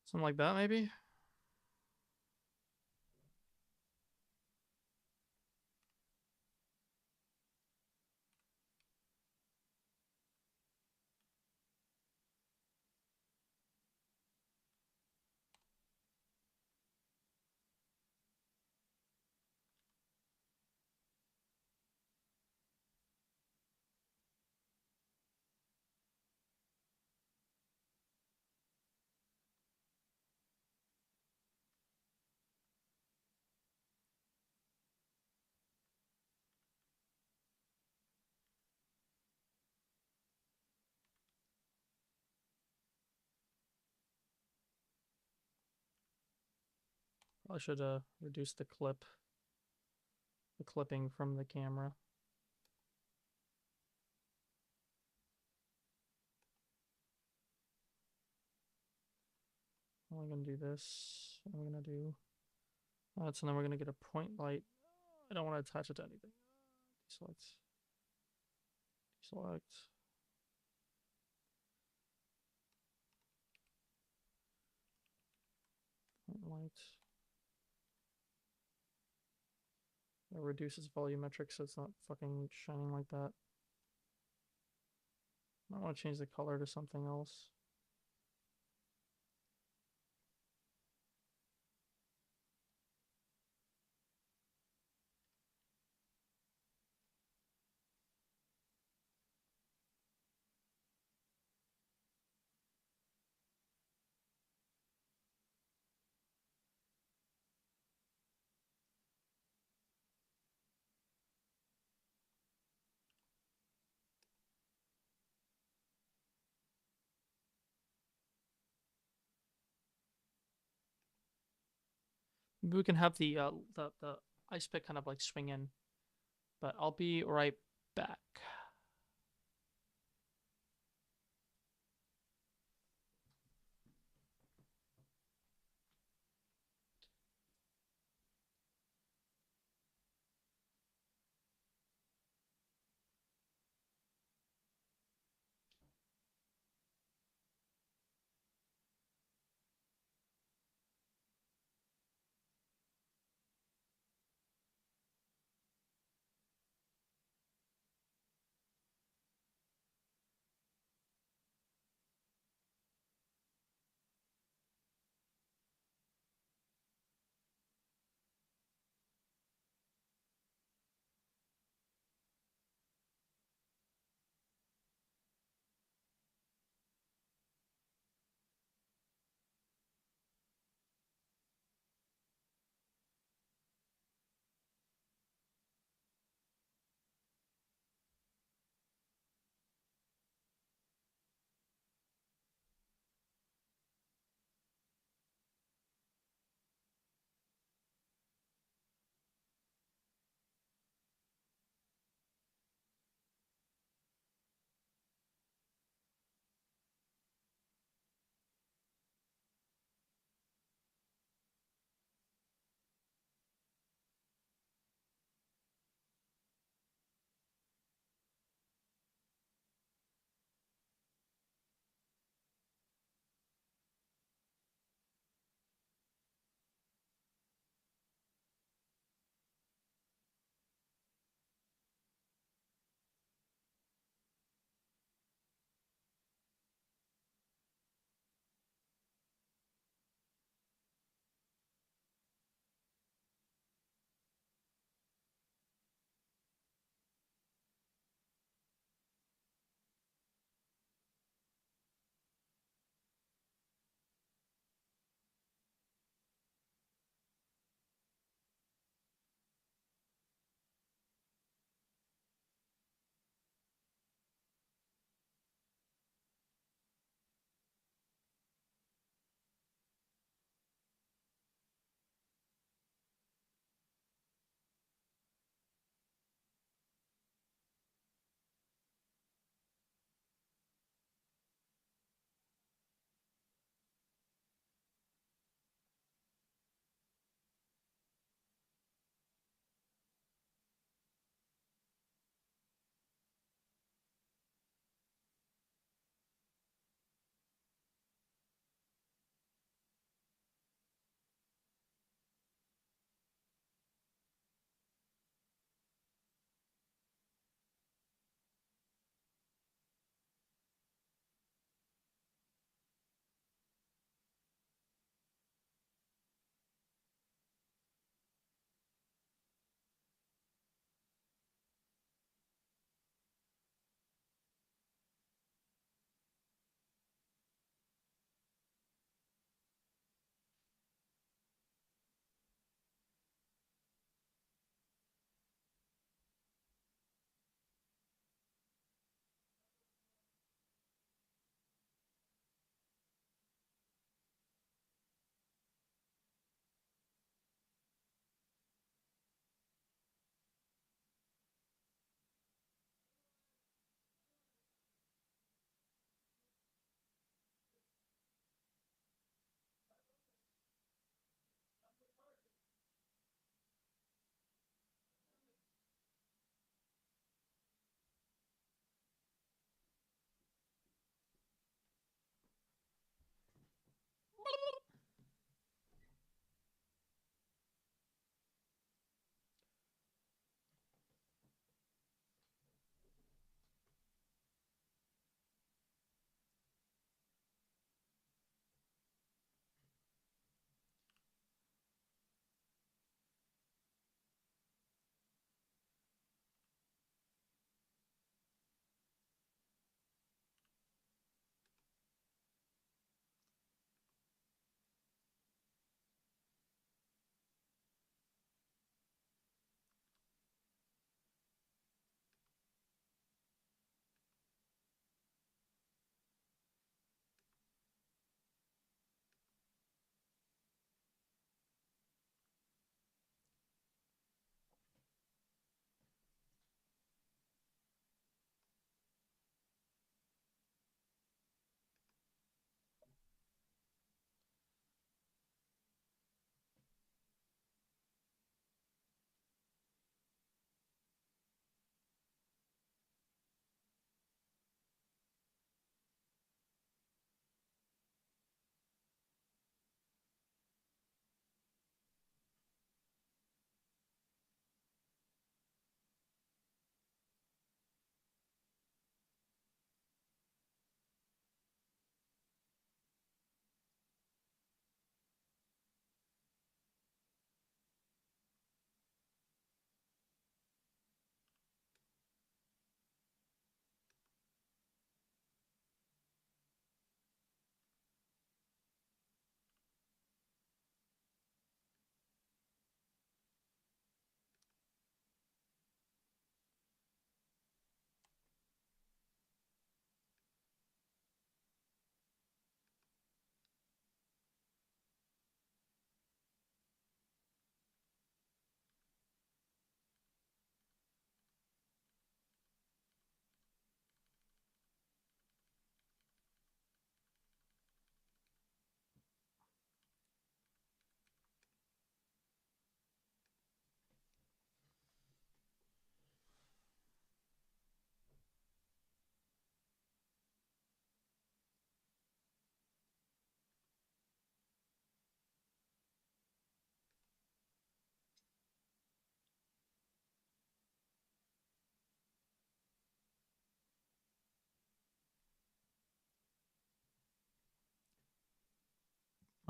Something like that, maybe? Probably should reduce the clipping from the camera. We're gonna do this. And we're gonna do that. So then we're gonna get a point light. I don't want to attach it to anything. Deselect. Deselect. Point light. It reduces volumetric so it's not fucking shining like that. I want to change the color to something else. Maybe we can have the ice pick kind of like swing in. But I'll be right back.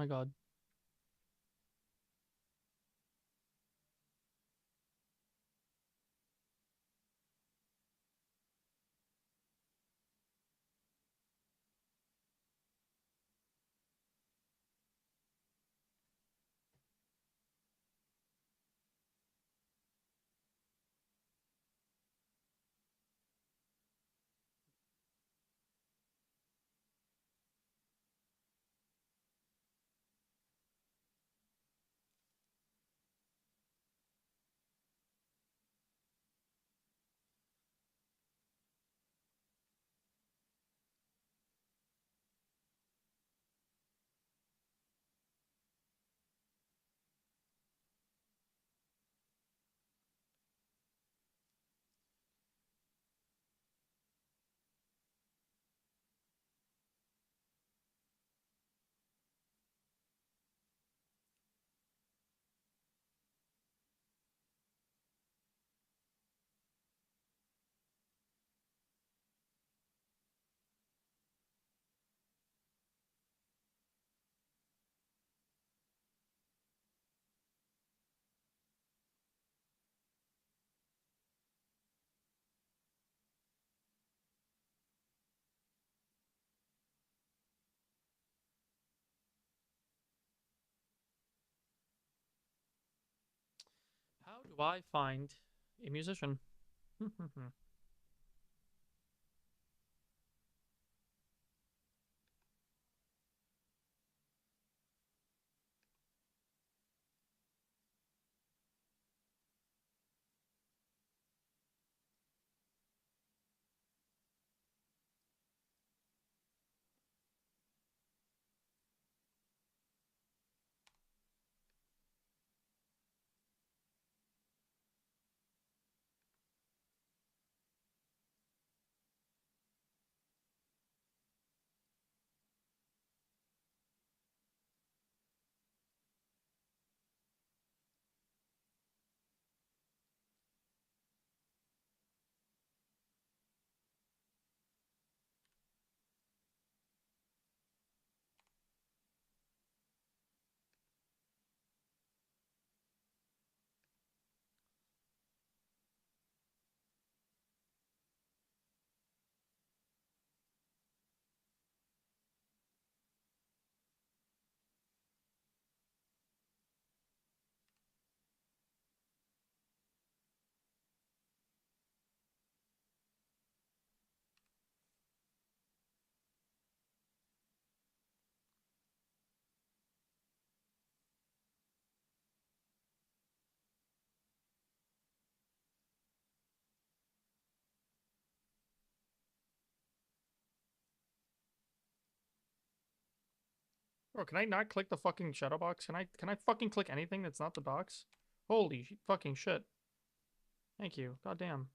My God. How do I find a musician? Bro, can I not click the fucking shadow box? Can I fucking click anything that's not the box? Holy fucking shit. Thank you. God damn.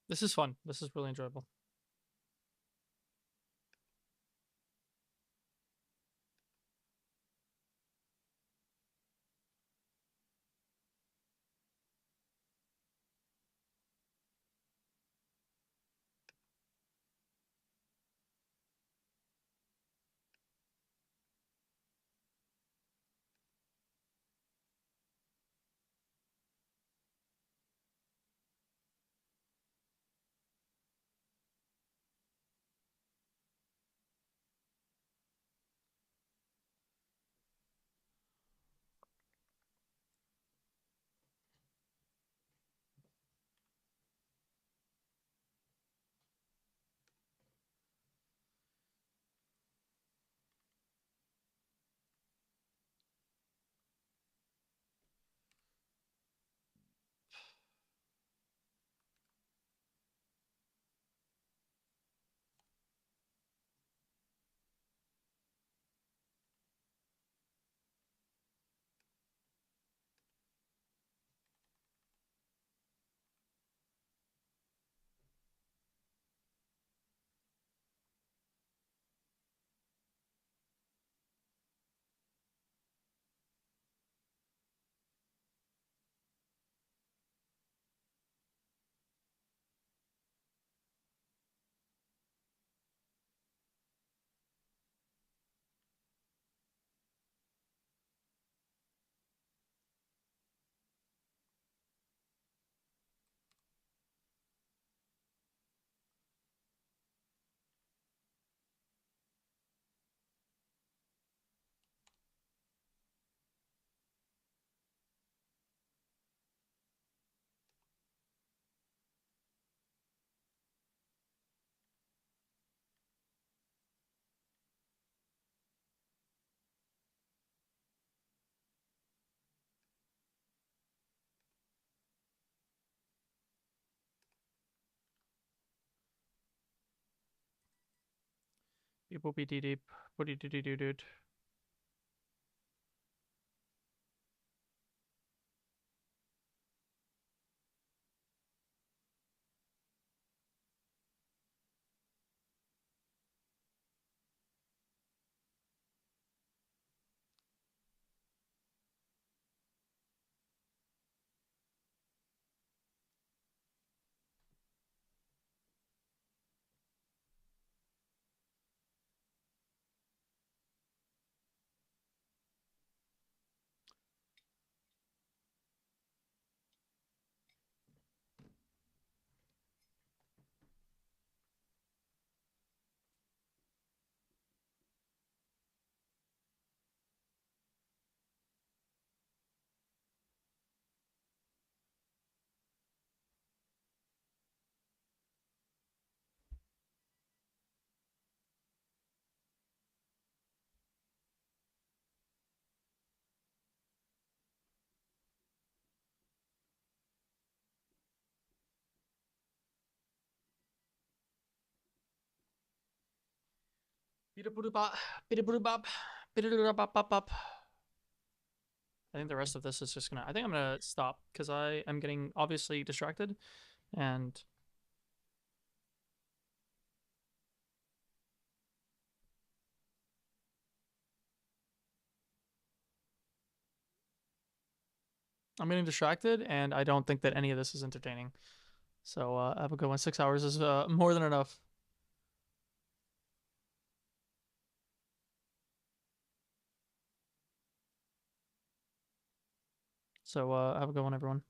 This is fun. This is really enjoyable. Beep boopy dee deep. Booty doo doo doo doot. Beep boop bop. Beep boop bop. Beep boop bop bop bop. I think the rest of this is just gonna. I think I'm gonna stop because I am getting obviously distracted, and I don't think that any of this is entertaining. So have a good one. 6 hours is more than enough. So have a good one, everyone.